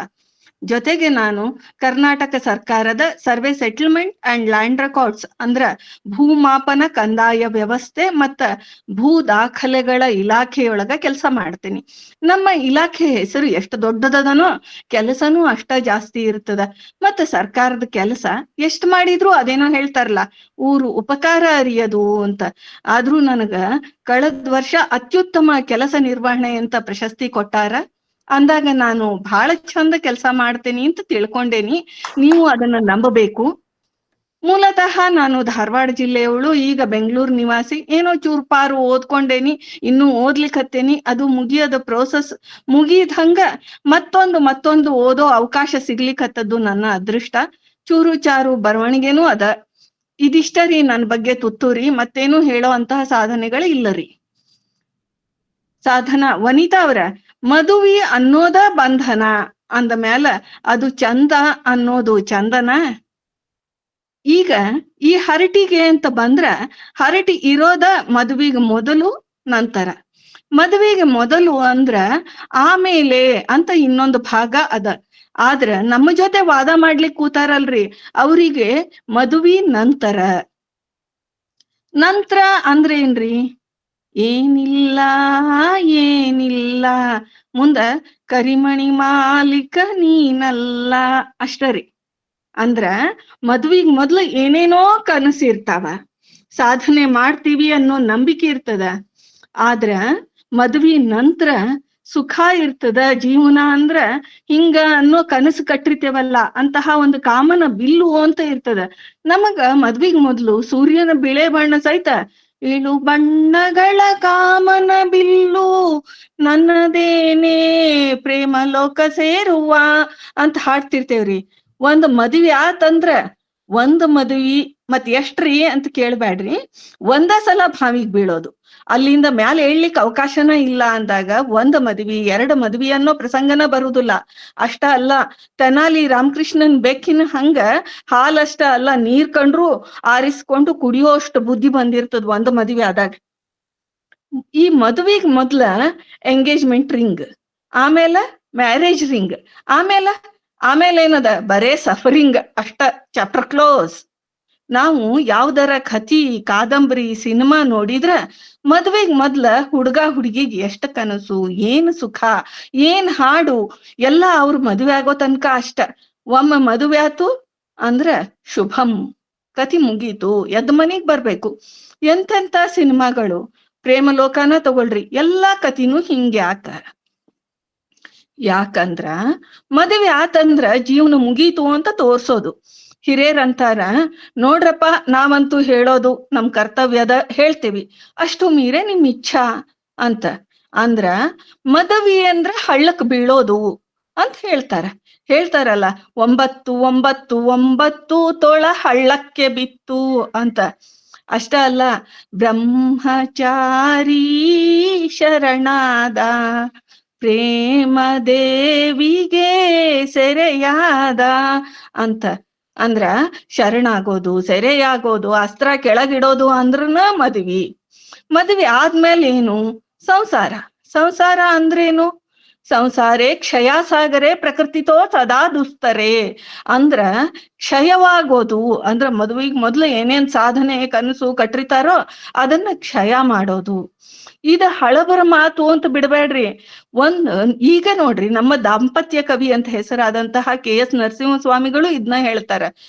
ಜೊತೆಗೆ ನಾನು ಕರ್ನಾಟಕ ಸರ್ಕಾರದ survey settlement and land records ಅಂದ್ರ ಭೂಮಾಪನ ಕಂದಾಯ ವ್ಯವಸ್ಥೆ ಮತ್ತ ಭೂ ದಾಖಲೆಗಳ ಇಲಾಖೆಯೊಳಗ ಕೆಲಸ ಮಾಡ್ತೀನಿ. ನಮ್ಮ ಇಲಾಖೆ ಹೆಸರು ಎಷ್ಟು ದೊಡ್ಡದನೋ ಕೆಲಸನೂ ಅಷ್ಟ ಜಾಸ್ತಿ ಇರ್ತದ. ಮತ್ತ ಸರ್ಕಾರದ ಕೆಲಸ ಎಷ್ಟ್ ಮಾಡಿದ್ರು ಅದೇನೋ ಹೇಳ್ತಾರಲ್ಲ, ಊರು ಉಪಕಾರ ಅರಿಯದು ಅಂತ. ಆದ್ರೂ ನನಗ ಕಳೆದ ವರ್ಷ ಅತ್ಯುತ್ತಮ ಕೆಲಸ ನಿರ್ವಹಣೆ ಅಂತ ಪ್ರಶಸ್ತಿ ಕೊಟ್ಟಾರ. ಅಂದಾಗ ನಾನು ಬಹಳ ಚಂದ ಕೆಲಸ ಮಾಡ್ತೇನಿ ಅಂತ ತಿಳ್ಕೊಂಡೇನಿ. ನೀವು ಅದನ್ನ ನಂಬಬೇಕು. ಮೂಲತಃ ನಾನು ಧಾರವಾಡ ಜಿಲ್ಲೆಯವಳು, ಈಗ ಬೆಂಗಳೂರು ನಿವಾಸಿ. ಏನೋ ಚೂರ್ಪಾರು ಓದ್ಕೊಂಡೇನಿ, ಇನ್ನೂ ಓದ್ಲಿಕ್ಕತ್ತೇನಿ. ಅದು ಮುಗಿಯೋದ ಪ್ರೋಸೆಸ್ ಮುಗಿದಂಗ ಮತ್ತೊಂದು ಓದೋ ಅವಕಾಶ ಸಿಗ್ಲಿಕ್ಕತ್ತದ್ದು ನನ್ನ ಅದೃಷ್ಟ. ಚೂರು ಚಾರು ಬರವಣಿಗೆನೂ ಅದ. ಇದಿಷ್ಟ ರೀ ನನ್ನ ಬಗ್ಗೆ ತುತ್ತೂರಿ. ಮತ್ತೇನು ಹೇಳೋ ಅಂತಹ ಸಾಧನೆಗಳು ಇಲ್ಲರಿ. ಸಾಧನ ವನಿತಾ ಅವರ ಮದುವೆ ಅನ್ನೋದ ಬಂಧನ ಅಂದ ಮ್ಯಾಲ ಅದು ಚಂದ ಅನ್ನೋದು ಚಂದನ. ಈಗ ಈ ಹರಟಿಗೆ ಅಂತ ಬಂದ್ರ, ಹರಟಿ ಇರೋದ ಮದುವೆಗೆ ಮೊದಲು, ನಂತರ. ಮದುವೆಗೆ ಮೊದಲು ಅಂದ್ರ ಆಮೇಲೆ ಅಂತ ಇನ್ನೊಂದು ಭಾಗ ಅದ. ಆದ್ರ ನಮ್ಮ ಜೊತೆ ವಾದ ಮಾಡ್ಲಿಕ್ಕೆ ಕೂತಾರಲ್ರಿ, ಅವರಿಗೆ ಮದುವೆ ನಂತರ. ನಂತರ ಅಂದ್ರೆ ಏನ್ರಿ? ಏನಿಲ್ಲ ಏನಿಲ್ಲ, ಮುಂದ ಕರಿಮಣಿ ಮಾಲೀಕ ನೀನಲ್ಲ ಅಷ್ಟರಿ. ಅಂದ್ರ ಮದ್ವಿಗ್ ಮೊದ್ಲು ಏನೇನೋ ಕನಸಿರ್ತಾವ, ಸಾಧನೆ ಮಾಡ್ತೀವಿ ಅನ್ನೋ ನಂಬಿಕೆ ಇರ್ತದ. ಆದ್ರ ಮದ್ವಿ ನಂತರ ಸುಖ ಇರ್ತದ. ಜೀವನ ಅಂದ್ರ ಹಿಂಗ ಅನ್ನೋ ಕನಸು ಕಟ್ಟಿರ್ತೇವಲ್ಲ, ಅಂತಹ ಒಂದು ಕಾಮನ ಬಿಲ್ಲು ಅಂತ ಇರ್ತದ. ನಮಗ ಮದ್ವಿಗ್ ಮೊದ್ಲು ಸೂರ್ಯನ ಬಿಳೆ ಬಣ್ಣ ಸಹಿತ ಏಳು ಬಣ್ಣಗಳ ಕಾಮನ ಬಿಲ್ಲು ನನ್ನದೇನೇ ಪ್ರೇಮ ಲೋಕ ಸೇರುವ ಅಂತ ಹಾಡ್ತಿರ್ತೇವ್ರಿ. ಒಂದ್ ಮದ್ವಿ ಆತಂದ್ರ, ಒಂದ್ ಮದ್ವಿ ಮತ್ ಎಷ್ಟ್ರಿ ಅಂತ ಕೇಳ್ಬ್ಯಾಡ್ರಿ, ಒಂದ ಸಲ ಬಾವಿಗ್ ಬೀಳೋದು, ಅಲ್ಲಿಂದ ಮ್ಯಾಲ ಏಳ್ಲಿಕ್ಕೆ ಅವಕಾಶನ ಇಲ್ಲ ಅಂದಾಗ ಒಂದ್ ಮದ್ವಿ, ಎರಡು ಮದ್ವಿ ಅನ್ನೋ ಪ್ರಸಂಗನ ಬರುದಿಲ್ಲ. ಅಷ್ಟ ಅಲ್ಲ, ತೆನಾಲಿ ರಾಮಕೃಷ್ಣನ್ ಬೆಕ್ಕಿನ ಹಂಗ ಹಾಲಷ್ಟ ಅಲ್ಲ, ನೀರ್ ಕಂಡ್ರು ಆರಿಸ್ಕೊಂಡು ಕುಡಿಯೋಷ್ಟು ಬುದ್ಧಿ ಬಂದಿರ್ತದ ಒಂದ್ ಮದ್ವಿ ಆದಾಗ. ಈ ಮದ್ವಿಗ್ ಮೊದ್ಲ ಎಂಗೇಜ್ಮೆಂಟ್ ರಿಂಗ್, ಆಮೇಲೆ ಮ್ಯಾರೇಜ್ ರಿಂಗ್, ಆಮೇಲೆ ಏನದ ಬರೇ ಸಫರಿಂಗ್ ಅಷ್ಟ, ಚಾಪ್ಟರ್ ಕ್ಲೋಸ್. ನಾವು ಯಾವ್ದರ ಕಥಿ, ಕಾದಂಬರಿ, ಸಿನಿಮಾ ನೋಡಿದ್ರ ಮದ್ವೆಗ್ ಮೊದ್ಲ ಹುಡುಗ ಹುಡುಗಿಗ್ ಎಷ್ಟ ಕನಸು, ಏನ್ ಸುಖ, ಏನ್ ಹಾಡು ಎಲ್ಲ ಅವ್ರ ಮದುವೆ ಆಗೋ ತನಕ ಅಷ್ಟ. ಒಮ್ಮೆ ಮದುವೆ ಆತು ಅಂದ್ರ ಶುಭಂ, ಕಥಿ ಮುಗೀತು, ಎದ್ ಮನಿಗ್ ಬರ್ಬೇಕು. ಎಂತೆಂತ ಸಿನಿಮಾಗಳು, ಪ್ರೇಮ ಲೋಕನ ತಗೊಳ್ರಿ, ಎಲ್ಲಾ ಕಥಿನೂ ಹಿಂಗ್ಯಾಕ? ಯಾಕಂದ್ರ ಮದುವೆ ಆತಂದ್ರ ಜೀವನ ಮುಗೀತು ಅಂತ ತೋರ್ಸೋದು. ಹಿರೇರಂತಾರ, ನೋಡ್ರಪ್ಪ ನಾವಂತೂ ಹೇಳೋದು ನಮ್ ಕರ್ತವ್ಯದ ಹೇಳ್ತೀವಿ, ಅಷ್ಟು ಮೀರೆ ನಿಮ್ ಇಚ್ಛಾ ಅಂತ. ಅಂದ್ರ ಮದುವೆ ಅಂದ್ರ ಹಳ್ಳಕ್ ಬೀಳೋದು ಅಂತ ಹೇಳ್ತಾರಲ್ಲ, 9 ತೊಳ ಹಳ್ಳಕ್ಕೆ ಬಿತ್ತು ಅಂತ. ಅಷ್ಟ ಅಲ್ಲ, ಬ್ರಹ್ಮಚಾರಿ ಶರಣಾದ ಪ್ರೇಮ ದೇವಿಗೆ ಸೆರೆಯಾದ ಅಂತ. ಅಂದ್ರ ಶರಣಾಗೋದು, ಸೆರೆಯಾಗೋದು, ಅಸ್ತ್ರ ಕೆಳಗಿಡೋದು ಅಂದ್ರನ ಮದ್ವಿ. ಮದ್ವಿ ಆದ್ಮೇಲೆ ಏನು? ಸಂಸಾರ ಅಂದ್ರೇನು? ಸಂಸಾರೇ ಕ್ಷಯಾಸಾಗರೇ ಪ್ರಕೃತಿತೋ ಸದಾ ದುಸ್ತರೇ. ಅಂದ್ರ ಕ್ಷಯವಾಗೋದು ಅಂದ್ರ ಮದುವೆಗ್ ಮೊದ್ಲು ಏನೇನ್ ಸಾಧನೆ ಕನಸು ಕಟ್ಟಿರ್ತಾರೋ ಅದನ್ನ ಕ್ಷಯ ಮಾಡೋದು. ಇದ ಹಳಬರ ಮಾತು ಅಂತ ಬಿಡಬೇಡ್ರಿ. ಈಗ ನೋಡ್ರಿ, ನಮ್ಮ ದಾಂಪತ್ಯ ಕವಿ ಅಂತ ಹೆಸರಾದಂತಹ KS ನರಸಿಂಹಸ್ವಾಮಿಗಳು ಇದನ್ನ ಹೇಳ್ತಾರ.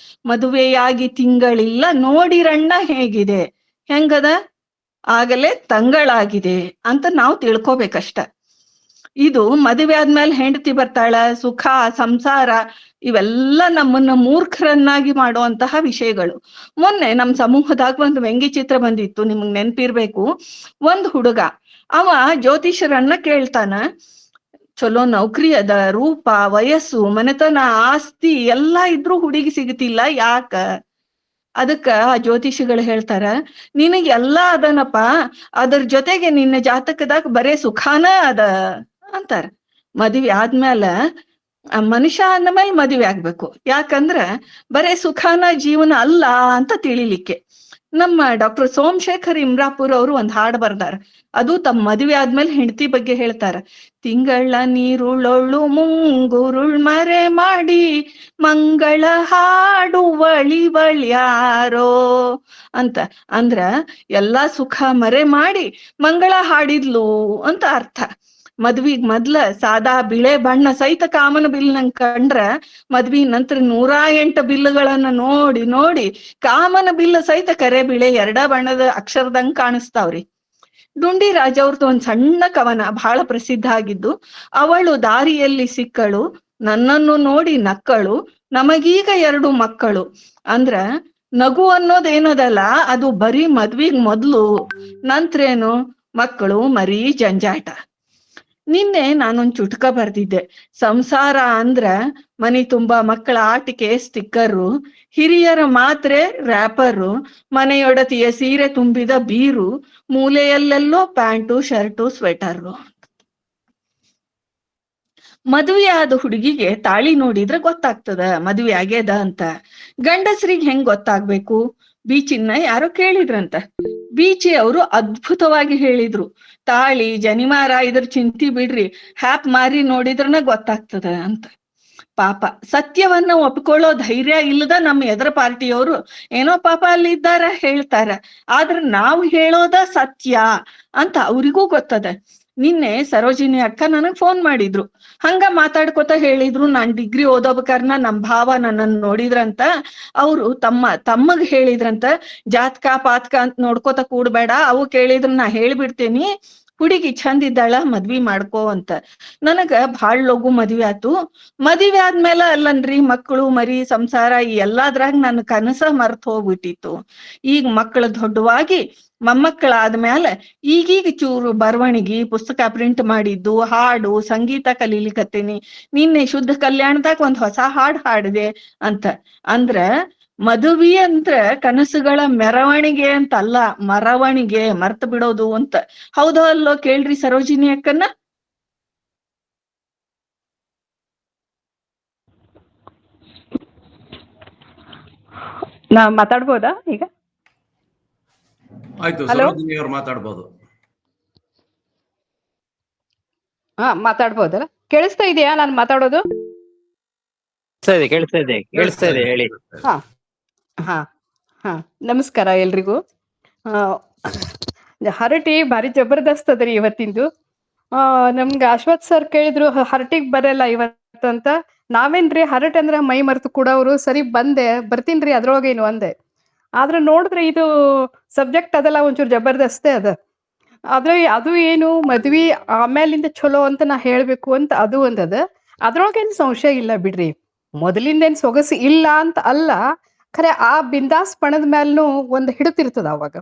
ಮದುವೆಯಾಗಿ ತಿಂಗಳಿಲ್ಲ ನೋಡಿರಣ್ಣ ಹೇಗಿದೆ, ಹೆಂಗದ ಆಗಲೇ ತಂಗಳಾಗಿದೆ ಅಂತ ನಾವು ತಿಳ್ಕೊಬೇಕಷ್ಟ. ಇದು ಮದುವೆ ಆದ್ಮೇಲೆ ಹೆಂಡತಿ ಬರ್ತಾಳ, ಸುಖ, ಸಂಸಾರ ಇವೆಲ್ಲ ನಮ್ಮನ್ನ ಮೂರ್ಖರನ್ನಾಗಿ ಮಾಡುವಂತಹ ವಿಷಯಗಳು. ಮೊನ್ನೆ ನಮ್ ಸಮೂಹದಾಗ ಒಂದು ವ್ಯಂಗ್ಯ ಚಿತ್ರ ಬಂದಿತ್ತು, ನಿಮಗ್ ನೆನ್ಪಿರ್ಬೇಕು. ಒಂದ್ ಹುಡುಗ, ಅವ ಜ್ಯೋತಿಷರನ್ನ ಕೇಳ್ತಾನ. ಚಲೋ ನೌಕರಿ ಅದ, ರೂಪ, ವಯಸ್ಸು, ಮನೆತನ, ಆಸ್ತಿ ಎಲ್ಲಾ ಇದ್ರೂ ಹುಡುಗಿ ಸಿಗತಿಲ್ಲ, ಯಾಕ? ಅದಕ್ಕ ಆ ಜ್ಯೋತಿಷಿಗಳು ಹೇಳ್ತಾರ, ನಿನಗೆ ಎಲ್ಲಾ ಅದನಪ್ಪ, ಅದ್ರ ಜೊತೆಗೆ ನಿನ್ನ ಜಾತಕದಾಗ ಬರೇ ಸುಖಾನ ಅದ ಅಂತಾರ. ಮದುವೆ ಆದ್ಮೇಲೆ ಮನುಷ್ಯ ಅಂದಮೇಲೆ ಮದುವೆ ಆಗ್ಬೇಕು. ಯಾಕಂದ್ರ ಬರೇ ಸುಖಾನ ಜೀವನ ಅಲ್ಲ ಅಂತ ತಿಳಿಲಿಕ್ಕೆ. ನಮ್ಮ ಡಾಕ್ಟರ್ ಸೋಮಶೇಖರ್ ಇಮ್ರಾಪುರ್ ಅವರು ಒಂದ್ ಹಾಡು ಬರ್ದಾರ. ಅದು ತಮ್ಮ ಮದುವೆ ಆದ್ಮೇಲೆ ಹೆಂಡತಿ ಬಗ್ಗೆ ಹೇಳ್ತಾರ. ತಿಂಗಳ ನೀರುಳೊಳ್ಳು ಮುಂಗುರುಳ್ ಮರೆ ಮಾಡಿ ಮಂಗಳ ಹಾಡುವಳಿವಳ್ಯಾರೋ ಅಂತ. ಅಂದ್ರ ಎಲ್ಲಾ ಸುಖ ಮರೆ ಮಾಡಿ ಮಂಗಳ ಹಾಡಿದ್ಲು ಅಂತ ಅರ್ಥ. ಮದ್ವಿಗ್ ಮೊದ್ಲ ಸಾದಾ ಬಿಳೆ ಬಣ್ಣ ಸಹಿತ ಕಾಮನ ಬಿಲ್ ನಂಗೆ ಕಂಡ್ರ, ಮದ್ವಿ ನಂತರ 108 ಬಿಲ್ಲುಗಳನ್ನ ನೋಡಿ ಕಾಮನ ಬಿಲ್ಲು ಸಹಿತ ಕರೆ ಬಿಳೆ ಎರಡ ಬಣ್ಣದ ಅಕ್ಷರದಂಗ್ ಕಾಣಿಸ್ತಾವ್ರಿ. ಡುಂಡಿ ರಾಜ ಅವ್ರದ್ದು ಒಂದ್ ಸಣ್ಣ ಕವನ ಬಹಳ ಪ್ರಸಿದ್ಧ ಆಗಿದ್ದು, ಅವಳು ದಾರಿಯಲ್ಲಿ ಸಿಕ್ಕಳು, ನನ್ನನ್ನು ನೋಡಿ ನಕ್ಕಳು, ನಮಗೀಗ 2 ಮಕ್ಕಳು. ಅಂದ್ರ ನಗು ಅನ್ನೋದೇನದಲ್ಲ, ಅದು ಬರೀ ಮದ್ವಿಗ್ ಮೊದ್ಲು, ನಂತ್ರೇನು ಮಕ್ಕಳು ಮರಿ ಜಂಜಾಟ. ನಿನ್ನೆ ನಾನೊಂದ್ ಚುಟ್ಕ ಬರ್ದಿದ್ದೆ. ಸಂಸಾರ ಅಂದ್ರ ಮನಿ ತುಂಬಾ ಮಕ್ಕಳ ಆಟಿಕೆ ಸ್ಟಿಕ್ಕರು, ಹಿರಿಯರ ಮಾತ್ರೆ ರ್ಯಾಪರು, ಮನೆಯೊಡತಿಯ ಸೀರೆ ತುಂಬಿದ ಬೀರು, ಮೂಲೆಯಲ್ಲೆಲ್ಲೋ ಪ್ಯಾಂಟು ಶರ್ಟು ಸ್ವೆಟರು. ಮದುವೆ ಆದ ಹುಡುಗಿಗೆ ತಾಳಿ ನೋಡಿದ್ರೆ ಗೊತ್ತಾಗ್ತದ ಮದುವೆ ಆಗ್ಯದ ಅಂತ. ಗಂಡಸ್ರಿಗೆ ಹೆಂಗ್ ಗೊತ್ತಾಗ್ಬೇಕು? ಬೀಚಿನ್ನ ಯಾರೋ ಕೇಳಿದ್ರಂತ. ಬೀಚಿ ಅವರು ಅದ್ಭುತವಾಗಿ ಹೇಳಿದ್ರು, ತಾಳಿ ಜನಿವಾರ ಇದ್ರ ಚಿಂತಿ ಬಿಡ್ರಿ, ಹ್ಯಾಪ್ ಮಾರಿ ನೋಡಿದ್ರನ ಗೊತ್ತಾಗ್ತದ ಅಂತ. ಪಾಪ ಸತ್ಯವನ್ನ ಒಪ್ಕೊಳ್ಳೋ ಧೈರ್ಯ ಇಲ್ಲದ ನಮ್ಮ ಎದುರ ಪಾರ್ಟಿಯವರು ಏನೋ ಪಾಪ ಅಲ್ಲಿ ಇದ್ದಾರ ಹೇಳ್ತಾರ, ಆದ್ರೆ ನಾವು ಹೇಳೋದ ಸತ್ಯ ಅಂತ ಅವರಿಗೂ ಗೊತ್ತದ. ನಿನ್ನೆ ಸರೋಜಿನಿ ಅಕ್ಕ ನನಗ್ ಫೋನ್ ಮಾಡಿದ್ರು, ಹಂಗ ಮಾತಾಡ್ಕೊತ ಹೇಳಿದ್ರು, ನಾನ್ ಡಿಗ್ರಿ ಓದೋಬೇಕಾರ್ನ ನಮ್ ಭಾವ ನನ್ನನ್ನು ನೋಡಿದ್ರಂತ, ಅವ್ರು ತಮ್ಮಗ್ ಹೇಳಿದ್ರಂತ, ಜಾತ್ಕ ಪಾತ್ಕ ಅಂತ ನೋಡ್ಕೋತ ಕೂಡ್ಬೇಡ, ಅವು ಕೇಳಿದ್ರ ನಾ ಹೇಳ್ಬಿಡ್ತೇನಿ, ಹುಡುಗಿ ಚಂದ ಇದ್ದಾಳ, ಮದ್ವಿ ಮಾಡ್ಕೋ ಅಂತ. ನನಗ ಭಾಳ ಲಘು ಮದ್ವಿ ಆತು. ಮದ್ವಿ ಆದ್ಮೇಲೆ ಅಲ್ಲನ್ರಿ ಮಕ್ಕಳು ಮರಿ ಸಂಸಾರ ಈ ಎಲ್ಲಾದ್ರಾಗ ನನ್ನ ಕನಸ ಮರ್ತ್ ಹೋಗ್ಬಿಟ್ಟಿತ್ತು. ಈಗ ಮಕ್ಕಳು ದೊಡ್ಡವಾಗಿ ಮೊಮ್ಮಕ್ಕಳಾದ್ಮೇಲೆ ಈಗೀಗ ಚೂರು ಬರವಣಿಗೆ ಪುಸ್ತಕ ಪ್ರಿಂಟ್ ಮಾಡಿದ್ದು, ಹಾಡು ಸಂಗೀತ ಕಲೀಲಿಕತ್ತೇನಿ. ನಿನ್ನೆ ಶುದ್ಧ ಕಲ್ಯಾಣದಾಗ ಒಂದ್ ಹೊಸ ಹಾಡ್ ಹಾಡಿದೆ ಅಂತ. ಅಂದ್ರ ಮದುವೆ ಅಂದ್ರ ಕನಸುಗಳ ಮೆರವಣಿಗೆ ಅಂತ ಅಲ್ಲ, ಮರವಣಿಗೆ, ಮರ್ತ ಬಿಡೋದು ಅಂತ. ಹೌದೋ ಅಲ್ಲೋ ಕೇಳ್ರಿ ಸರೋಜಿನಿ ಅಕ್ಕನ್ನ. ನಾ ಮಾತಾಡ್ಬೋದಾ ಈಗ? ಆಯ್ತು, ಹಲೋ, ಸರೋಜಿನಿ ಅವ್ರು ಮಾತಾಡ್ಬೋದು. ಮಾತಾಡ್ಬೋದಲ್ಲ? ಕೇಳಿಸ್ತಾ ಇದೆಯಾ ನಾನು ಮಾತಾಡೋದು? ಕೇಳಿಸ್ತಾ ಇದೆ ಹೇಳಿ. ಹಾ ಹಾ ಹಾ ನಮಸ್ಕಾರ ಎಲ್ರಿಗೂ. ಹರಟಿ ಭಾರಿ ಜಬರ್ದಸ್ತ್ ಅದ್ರಿ ಇವತ್ತಿಂದು. ನಮ್ಗೆ ಅಶ್ವಥ್ ಸರ್ ಕೇಳಿದ್ರು ಹರಟಿಗೆ ಬರಲ್ಲ ಇವತ್ತಂತ. ನಾವೇನ್ರಿ ಹರಟೆ ಅಂದ್ರೆ ಮೈ ಮರೆತು ಕೊಡೋರು, ಸರಿ ಬರ್ತೀನ್ರಿ ಅದ್ರೊಳಗೇನು ಅಂದೆ. ಆದ್ರೆ ನೋಡಿದ್ರೆ ಇದು ಸಬ್ಜೆಕ್ಟ್ ಅದಲ್ಲ, ಒಂಚೂರು ಜಬರ್ದಸ್ತೆ ಅದ. ಆದ್ರೆ ಅದು ಏನು ಮದ್ವಿ ಆಮೇಲಿಂದ ಚಲೋ ಅಂತ ನಾ ಹೇಳ್ಬೇಕು ಅಂತ ಅದು ಒಂದದ. ಅದ್ರೊಳಗೇನು ಸಂಶಯ ಇಲ್ಲ ಬಿಡ್ರಿ, ಮೊದಲಿಂದೇನು ಸೊಗಸು ಇಲ್ಲ ಅಂತ ಅಲ್ಲ, ಖರೆ ಆ ಬಿಂದಾಸ್ ಪಣದ ಮ್ಯಾಲೂ ಒಂದು ಹಿಡಿತಿರ್ತದ ಅವಾಗ.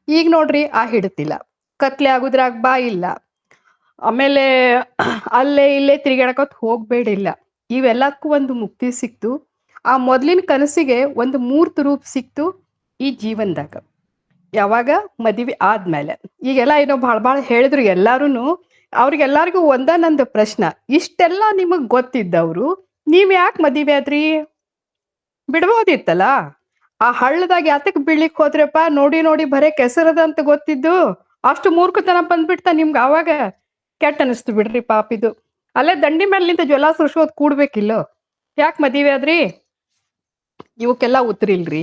ಈಗ ನೋಡ್ರಿ ಆ ಹಿಡಿತಿಲ್ಲ, ಕತ್ಲೆ ಆಗುದ್ರಾಗ ಬಾ ಇಲ್ಲ, ಆಮೇಲೆ ಅಲ್ಲೇ ಇಲ್ಲೇ ತಿರುಗಾಡಕೋತ್ ಹೋಗ್ಬೇಡಿಲ್ಲ. ಇವೆಲ್ಲಕ್ಕೂ ಒಂದು ಮುಕ್ತಿ ಸಿಕ್ತು. ಆ ಮೊದಲಿನ ಕನಸಿಗೆ ಒಂದು ಮೂರ್ತ ರೂಪ ಸಿಕ್ತು ಈ ಜೀವನದಾಗ, ಯಾವಾಗ ಮದುವೆ ಆದ್ಮೇಲೆ. ಈಗೆಲ್ಲ ಏನೋ ಭಾಳ ಹೇಳಿದ್ರು ಎಲ್ಲಾರು. ಅವ್ರಿಗೆಲ್ಲರಿಗೂ ನಂದು ಪ್ರಶ್ನೆ, ಇಷ್ಟೆಲ್ಲ ನಿಮಗ್ ಗೊತ್ತಿದ್ದವ್ರು ನೀವ್ ಯಾಕೆ ಮದುವೆ ಆದ್ರಿ? ಬಿಡ್ಬೋದಿತ್ತಲ್ಲ. ಆ ಹಳ್ಳದಾಗ ಯಾತಕ್ ಬೀಳಿಕ್ ಹೋದ್ರಪ್ಪ? ನೋಡಿ ಬರೇ ಕೆಸರದ ಅಂತ ಗೊತ್ತಿದ್ದು ಅಷ್ಟು ಮೂರ್ಖತನ ಬಂದ್ಬಿಡ್ತಾ ನಿಮ್ಗೆ. ಆವಾಗ ಕೆಟ್ಟ ಅನಿಸ್ತು ಬಿಡ್ರಿ ಪಾಪ. ಇದು ಅಲ್ಲೇ ದಂಡಿ ಮೇಲಿಂದ ಜ್ವಲ ಸುರ್ಸೋದ್ ಕೂಡ್ಬೇಕಿಲ್ಲೋ, ಯಾಕೆ ಮದುವೆ ಆದ್ರಿ? ಇವಕ್ಕೆಲ್ಲ ಉತ್ತರ ಇಲ್ರಿ.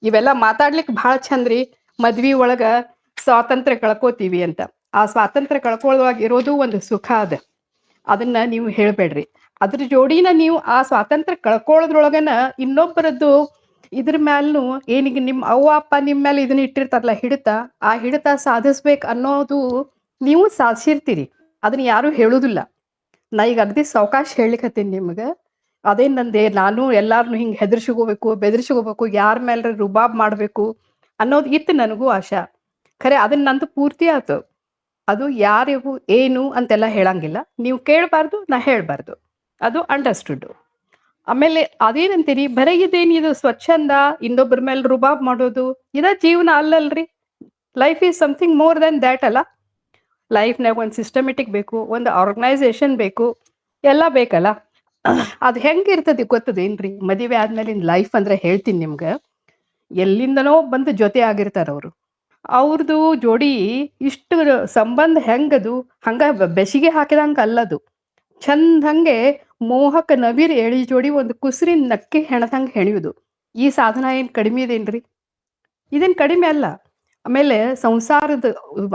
ಇವೆಲ್ಲ ಮಾತಾಡ್ಲಿಕ್ಕೆ ಭಾಳ ಚಂದ್ರಿ. ಮದ್ವಿ ಒಳಗ ಸ್ವಾತಂತ್ರ್ಯ ಕಳ್ಕೋತೀವಿ ಅಂತ. ಆ ಸ್ವಾತಂತ್ರ್ಯ ಕಳ್ಕೊಳ್ಳುವಾಗ ಇರೋದು ಒಂದು ಸುಖ ಅದ, ಅದನ್ನ ನೀವು ಹೇಳ್ಬೇಡ್ರಿ. ಅದ್ರ ಜೋಡಿನ ನೀವು ಆ ಸ್ವಾತಂತ್ರ್ಯ ಕಳ್ಕೊಳ್ಳೋದ್ರೊಳಗನ ಇನ್ನೊಬ್ಬರದ್ದು ಇದ್ರ ಮ್ಯಾಲೂ ಏನೀಗ ನಿಮ್ಮ ಅವ್ವ ಅಪ್ಪ ನಿಮ್ಮ ಮೇಲೆ ಇದನ್ನ ಇಟ್ಟಿರ್ತಾರಲ್ಲ ಹಿಡಿತ, ಆ ಹಿಡಿತ ಸಾಧಿಸ್ಬೇಕು ಅನ್ನೋದು ನೀವು ಸಾಧಿಸಿರ್ತೀರಿ, ಅದನ್ನ ಯಾರು ಹೇಳುದಿಲ್ಲ. ನಾ ಈಗ ಅಗದಿ ಸಾವಕಾಶ ಹೇಳಿಕತ್ತೀನಿ ನಿಮ್ಗೆ. ಅದೇನ್ ನಂದೆ ನಾನು ಎಲ್ಲಾರನು ಹಿಂಗೆ ಹೆದರ್ಸಿಗೋಬೇಕು ಬೆದರ್ಸಿಗೋಬೇಕು, ಯಾರ ಮೇಲೆ ರುಬಾಬ್ ಮಾಡಬೇಕು ಅನ್ನೋದು ಇತ್ತು ನನಗೂ ಆಶಾ. ಖರೆ ಅದನ್ನ ನಂದು ಪೂರ್ತಿ ಆಯ್ತು. ಅದು ಯಾರಿಗೂ ಏನು ಅಂತೆಲ್ಲ ಹೇಳಂಗಿಲ್ಲ, ನೀವು ಕೇಳಬಾರ್ದು, ನಾ ಹೇಳಬಾರ್ದು, ಅದು ಅಂಡರ್ಸ್ಟುಡ್. ಆಮೇಲೆ ಅದೇನಂತೀರಿ, ಬರೀ ಇದೇನಿದು ಸ್ವಚ್ಛಂದ ಇನ್ನೊಬ್ಬರ ಮೇಲೆ ರುಬಾಬ್ ಮಾಡೋದು ಇದ ಜೀವನ ಅಲ್ಲಲ್ರಿ. Life is something more then that ಅಲ್ಲ. ಲೈಫ್ನಾಗ ಒಂದು ಸಿಸ್ಟಮೆಟಿಕ್ ಬೇಕು, ಒಂದು ಆರ್ಗನೈಸೇಷನ್ ಬೇಕು, ಎಲ್ಲ ಬೇಕಲ್ಲ. ಅದು ಹೆಂಗಿರ್ತದೆ ಗೊತ್ತದೇನ್ರಿ? ಮದುವೆ ಆದ್ಮೇಲಿನ ಲೈಫ್ ಅಂದ್ರೆ ಹೇಳ್ತೀನಿ ನಿಮ್ಗೆ. ಎಲ್ಲಿಂದನೋ ಬಂದು ಜೊತೆ ಆಗಿರ್ತಾರ ಅವ್ರದ್ದು ಜೋಡಿ. ಇಷ್ಟು ಸಂಬಂಧ ಹೆಂಗದು, ಹಂಗ ಬೆಸಿಗೆ ಹಾಕಿದಂಗ ಅಲ್ಲದು. ಚಂದ ಹಂಗೆ ಮೋಹಕ ನವಿರ್ ಎಳಿ ಜೋಡಿ ಒಂದು ಕುಸ್ರಿನ ನಕ್ಕಿ ಹೆಣದಂಗೆ ಹೆಣಿಯುದು. ಈ ಸಾಧನ ಏನು ಕಡಿಮೆ ಇದೇನ್ರಿ? ಇದೇನು ಕಡಿಮೆ ಅಲ್ಲ. ಆಮೇಲೆ ಸಂಸಾರದ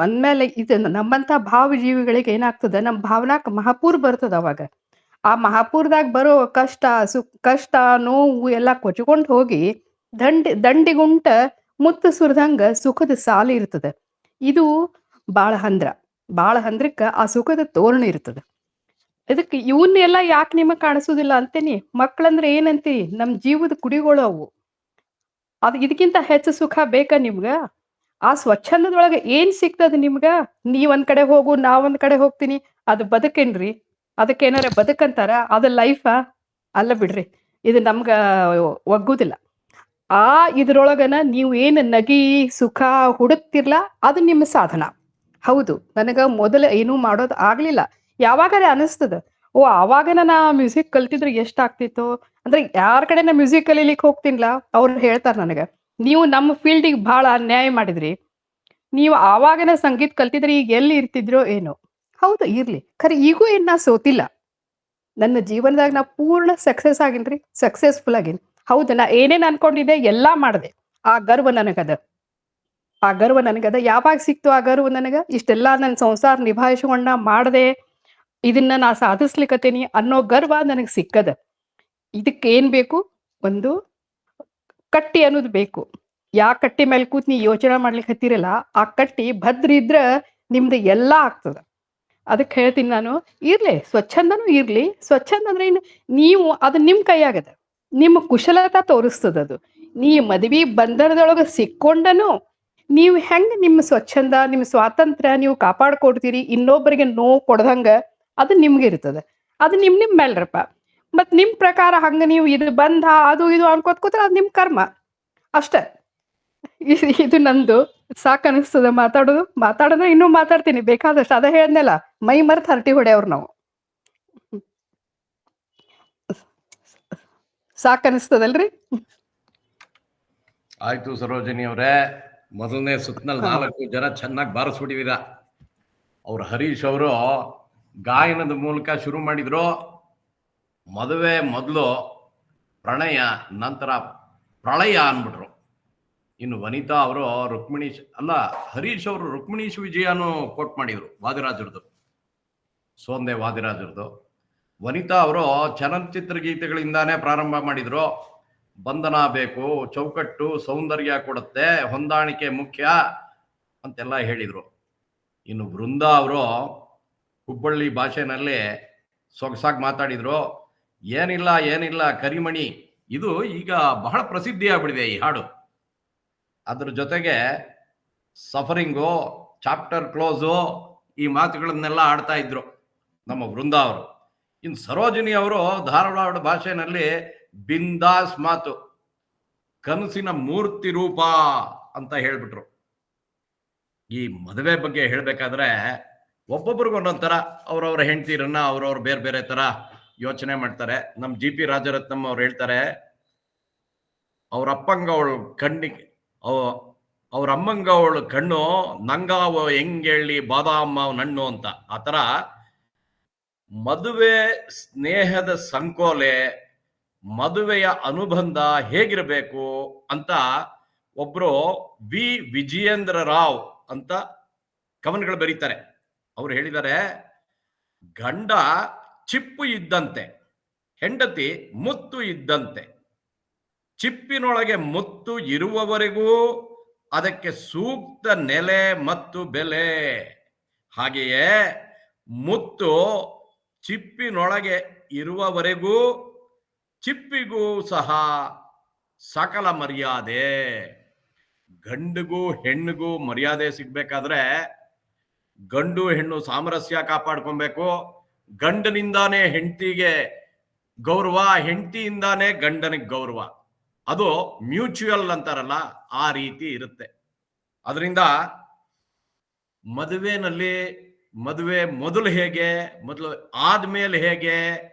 ಅಂದಮೇಲೆ ಇದು ನಮ್ಮಂಥ ಭಾವಜೀವಿಗಳಿಗೆ ಏನಾಗ್ತದೆ, ನಮ್ಮ ಭಾವನಾಕ್ ಮಹಾಪೂರ್ ಬರ್ತದ. ಅವಾಗ ಆ ಮಹಾಪೂರ್ದಾಗ ಬರೋ ಕಷ್ಟ ನೋವು ಎಲ್ಲ ಕೊಚ್ಕೊಂಡು ಹೋಗಿ ದಂಡಿಗುಂಟ ಮುತ್ತು ಸುರಿದಂಗ ಸುಖದ ಸಾಲು ಇರ್ತದೆ. ಇದು ಬಾಳ ಹಂದ್ರಕ್ಕ ಆ ಸುಖದ ತೋರಣ ಇರ್ತದೆ. ಇದಕ್ಕೆ ಇವನ್ನೆಲ್ಲ ಯಾಕೆ ನಿಮಗ್ ಕಾಣಿಸೋದಿಲ್ಲ ಅಂತೇನಿ. ಮಕ್ಕಳಂದ್ರೆ ಏನಂತೀರಿ? ನಮ್ ಜೀವದ ಕುಡಿಗಳು ಅವು. ಇದಕ್ಕಿಂತ ಹೆಚ್ಚು ಸುಖ ಬೇಕಾ ನಿಮ್ಗ? ಆ ಸ್ವಚ್ಛಂದದೊಳಗೆ ಏನ್ ಸಿಗ್ತದ ನಿಮ್ಗ? ನೀವ್ ಕಡೆ ಹೋಗು, ನಾವೊಂದ್ ಕಡೆ ಹೋಗ್ತೀನಿ, ಅದು ಬದುಕೇನ್ರಿ? ಅದಕ್ಕೇನಾರ ಬದುಕಂತಾರ? ಅದು ಲೈಫಾ? ಅಲ್ಲ ಬಿಡ್ರಿ, ಇದು ನಮ್ಗ ಒಗ್ಗುದಿಲ್ಲ. ಆ ಇದ್ರೊಳಗನ ನೀವು ಏನು ನಗಿ ಸುಖ ಹುಡುಕ್ತಿರ್ಲ, ಅದು ನಿಮ್ಮ ಸಾಧನ. ಹೌದು, ನನಗ ಮೊದಲು ಏನೂ ಮಾಡೋದು ಆಗ್ಲಿಲ್ಲ. ಯಾವಾಗಾರೆ ಅನಿಸ್ತದ, ಆವಾಗನ ನಾ ಮ್ಯೂಸಿಕ್ ಕಲ್ತಿದ್ರೆ ಎಷ್ಟಾಗ್ತಿತ್ತು ಅಂದ್ರೆ. ಯಾರ ಕಡೆ ನಾ ಮ್ಯೂಸಿಕ್ ಕಲೀಲಿಕ್ಕೆ ಹೋಗ್ತೀನಿಲ್ಲ, ಅವ್ರು ಹೇಳ್ತಾರ ನನಗ, ನೀವು ನಮ್ಮ ಫೀಲ್ಡಿಗೆ ಭಾಳ ಅನ್ಯಾಯ ಮಾಡಿದ್ರಿ, ನೀವು ಆವಾಗನೇ ಸಂಗೀತ ಕಲ್ತಿದ್ರೆ ಈಗ ಎಲ್ಲಿ ಇರ್ತಿದ್ರೋ ಏನೋ. ಹೌದು ಇರ್ಲಿ, ಖರೆ ಈಗೂ ಏನ್ ನಾ ಸೋತಿಲ್ಲ. ನನ್ನ ಜೀವನದಾಗ ನಾ ಪೂರ್ಣ ಸಕ್ಸಸ್ ಆಗಿನ್ರಿ, ಸಕ್ಸಸ್ಫುಲ್ ಆಗೀನಿ. ಹೌದು, ನಾ ಏನೇನ್ ಅನ್ಕೊಂಡಿದ್ದೆ ಎಲ್ಲಾ ಮಾಡಿದೆ. ಆ ಗರ್ವ ನನಗದ, ಆ ಗರ್ವ ನನಗದ. ಯಾವಾಗ ಸಿಕ್ತು ಆ ಗರ್ವ ನನಗ? ಇಷ್ಟೆಲ್ಲಾ ನನ್ನ ಸಂಸಾರ ನಿಭಾಯಿಸ್ಕೊಂಡ ಮಾಡದೆ, ಇದನ್ನ ನಾ ಸಾಧಿಸ್ಲಿಕ್ಕತ್ತೀನಿ ಅನ್ನೋ ಗರ್ವ ನನಗ್ ಸಿಕ್ಕದ. ಇದಕ್ಕೆ ಏನ್ ಬೇಕು? ಒಂದು ಕಟ್ಟಿ ಅನ್ನೋದು ಬೇಕು. ಯಾ ಕಟ್ಟಿ ಮೇಲೆ ಕೂತ್ ನೀ ಯೋಚನೆ ಮಾಡ್ಲಿಕ್ಕೆ ಹತ್ತಿರಲ್ಲ, ಆ ಕಟ್ಟಿ ಭದ್ರ ಇದ್ರ ನಿಮ್ದು ಎಲ್ಲಾ ಆಗ್ತದ. ಅದಕ್ಕೆ ಹೇಳ್ತೀನಿ ನಾನು, ಇರ್ಲಿ ಸ್ವಚ್ಛಂದನೂ ಇರ್ಲಿ. ಸ್ವಚ್ಛಂದ ಅಂದ್ರೆ ಏನು? ನೀವು ಅದು ನಿಮ್ ಕೈಯಾಗದ, ನಿಮ್ಮ ಕುಶಲತಾ ತೋರಿಸ್ತದದು. ನೀ ಮದ್ವಿ ಬಂಧನದೊಳಗೆ ಸಿಕ್ಕೊಂಡನು ನೀವು ಹೆಂಗ್ ನಿಮ್ಮ ಸ್ವಚ್ಛಂದ, ನಿಮ್ಮ ಸ್ವಾತಂತ್ರ್ಯ ನೀವು ಕಾಪಾಡ್ಕೊಡ್ತೀರಿ, ಇನ್ನೊಬ್ಬರಿಗೆ ನೋವು ಕೊಡ್ದಂಗ, ಅದು ನಿಮ್ಗೆ ಇರ್ತದೆ. ಅದು ನಿಮ್ ಮೇಲ್ರಪ್ಪ. ಮತ್ ನಿಮ್ ಪ್ರಕಾರ ಹಂಗ ನೀವು ಇದು ಬಂಧ ಅದು ಇದು ಅನ್ಕೋತ ಕೂತ್ರೆ ಅದು ನಿಮ್ ಕರ್ಮ ಅಷ್ಟೇ. ಇದು ನಂದು ಸಾಕ್ ಅನಿಸ್ತದ ಮಾತಾಡೋದು. ಮಾತಾಡಿದ್ರೆ ಇನ್ನೂ ಮಾತಾಡ್ತೀನಿ ಬೇಕಾದಷ್ಟು. ಅದ ಹೇಳ್ದಲ್ಲ, ಮೈ ಮರೆತು ಹರಟಿ ಹೊಡೆಯವ್ರು ನಾವು. ಸಾಕ್ ಅನಿಸ್ತದಲ್ರಿ? ಆಯ್ತು ಸರೋಜಿನಿ ಅವರೇ, ಮೊದಲನೇ ಸುತ್ತಿನಲ್ಲಿ 4 ಜನ ಚೆನ್ನಾಗಿ ಬಾರಿಸ್ಬಿಟ್ಟಿದ್ದೀರಾ. ಅವ್ರು ಹರೀಶ್ ಅವರು ಗಾಯನದ ಮೂಲಕ ಶುರು ಮಾಡಿದ್ರು. ಮದುವೆ ಮೊದಲು ಪ್ರಣಯ, ನಂತರ ಪ್ರಳಯ ಅಂದ್ಬಿಟ್ರು. ಇನ್ನು ವನಿತಾ ಅವರು ಹರೀಶ್ ಅವರು ರುಕ್ಮಿಣೀಶ್ ವಿಜಯನು ಕೋಟ್ ಮಾಡಿದ್ರು, ವಾದಿರಾಜರದು, ಸೋಂದೆ ವಾದಿರಾಜರದು. ವನಿತಾ ಅವರು ಚಲನಚಿತ್ರ ಗೀತೆಗಳಿಂದಾನೇ ಪ್ರಾರಂಭ ಮಾಡಿದ್ರು. ಬಂಧನ ಬೇಕು, ಚೌಕಟ್ಟು ಸೌಂದರ್ಯ ಕೊಡುತ್ತೆ, ಹೊಂದಾಣಿಕೆ ಮುಖ್ಯ ಅಂತೆಲ್ಲ ಹೇಳಿದ್ರು. ಇನ್ನು ಬೃಂದಾ ಅವರು ಹುಬ್ಬಳ್ಳಿ ಭಾಷೆನಲ್ಲಿ ಸೊಗಸಾಗಿ ಮಾತಾಡಿದ್ರು. ಏನಿಲ್ಲ ಕರಿಮಣಿ, ಇದು ಈಗ ಬಹಳ ಪ್ರಸಿದ್ಧಿ ಆಗ್ಬಿಟ್ಟಿದೆ ಈ ಹಾಡು. ಅದ್ರ ಜೊತೆಗೆ ಸಫರಿಂಗು, ಚಾಪ್ಟರ್ ಕ್ಲೋಸು, ಈ ಮಾತುಗಳನ್ನೆಲ್ಲ ಆಡ್ತಾ ಇದ್ರು ನಮ್ಮ ಬೃಂದಾ ಅವರು. ಇನ್ನು ಸರೋಜಿನಿ ಅವರು ಧಾರವಾಡ ಭಾಷೆನಲ್ಲಿ ಬಿಂದಾಸ್ ಮಾತು, ಕನಸಿನ ಮೂರ್ತಿ ರೂಪ ಅಂತ ಹೇಳ್ಬಿಟ್ರು. ಈ ಮದುವೆ ಬಗ್ಗೆ ಹೇಳ್ಬೇಕಾದ್ರೆ ಒಬ್ಬೊಬ್ರಿಗೆ ಒಂದೊಂಥರ ಅವ್ರವ್ರ ಹೆಂಡತಿರನ್ನ ಅವ್ರವ್ರು ಬೇರೆ ಬೇರೆ ತರ ಯೋಚನೆ ಮಾಡ್ತಾರೆ. ನಮ್ಮ ಜಿ ಪಿ ರಾಜರತ್ನಂ ಅವ್ರು ಹೇಳ್ತಾರೆ, ಅವ್ರ ಅಪ್ಪಂಗ ಅವಳು ಕಣ್ಣಿಗೆ ಅವ್ರ ಅಮ್ಮಂಗ ಅವಳು ಕಣ್ಣು, ನಂಗಾವ ಹೆಂಗೇಳಿ ಬಾದಾಮ ನಣ್ಣು ಅಂತ. ಆ ತರ ಮದುವೆ ಸ್ನೇಹದ ಸಂಕೋಲೆ, ಮದುವೆಯ ಅನುಬಂಧ ಹೇಗಿರಬೇಕು ಅಂತ ಒಬ್ರು ವಿ ವಿಜಯೇಂದ್ರ ರಾವ್ ಅಂತ ಕವನಗಳು ಬರೀತಾರೆ. ಅವ್ರು ಹೇಳಿದ್ದಾರೆ, ಗಂಡ ಚಿಪ್ಪು ಇದ್ದಂತೆ, ಹೆಂಡತಿ ಮುತ್ತು ಇದ್ದಂತೆ. ಚಿಪ್ಪಿನೊಳಗೆ ಮುತ್ತು ಇರುವವರೆಗೂ ಅದಕ್ಕೆ ಸೂಕ್ತ ನೆಲೆ ಮತ್ತು ಬೆಲೆ. ಹಾಗೆಯೇ ಮುತ್ತು ಚಿಪ್ಪಿನೊಳಗೆ ಇರುವವರೆಗೂ ಚಿಪ್ಪಿಗೂ ಸಹ ಸಕಲ ಮರ್ಯಾದೆ. ಗಂಡಿಗೂ ಹೆಣ್ಣಿಗೂ ಮರ್ಯಾದೆ ಸಿಗ್ಬೇಕಾದ್ರೆ ಗಂಡು ಹೆಣ್ಣು ಸಾಮರಸ್ಯ ಕಾಪಾಡ್ಕೊಬೇಕು. ಗಂಡನಿಂದಾನೇ ಹೆಂಡತಿಗೆ ಗೌರವ, ಹೆಂಡತಿಯಿಂದಾನೇ ಗಂಡನಿಗೆ ಗೌರವ. ಅದು ಮ್ಯೂಚುವಲ್ ಅಂತಾರಲ್ಲ, ಆ ರೀತಿ ಇರುತ್ತೆ. ಅದರಿಂದ ಮದುವೆ ಮೊದಲು ಹೇಗೆ, ಮೊದಲು ಆದ್ಮೇಲೆ ಹೇಗೆ,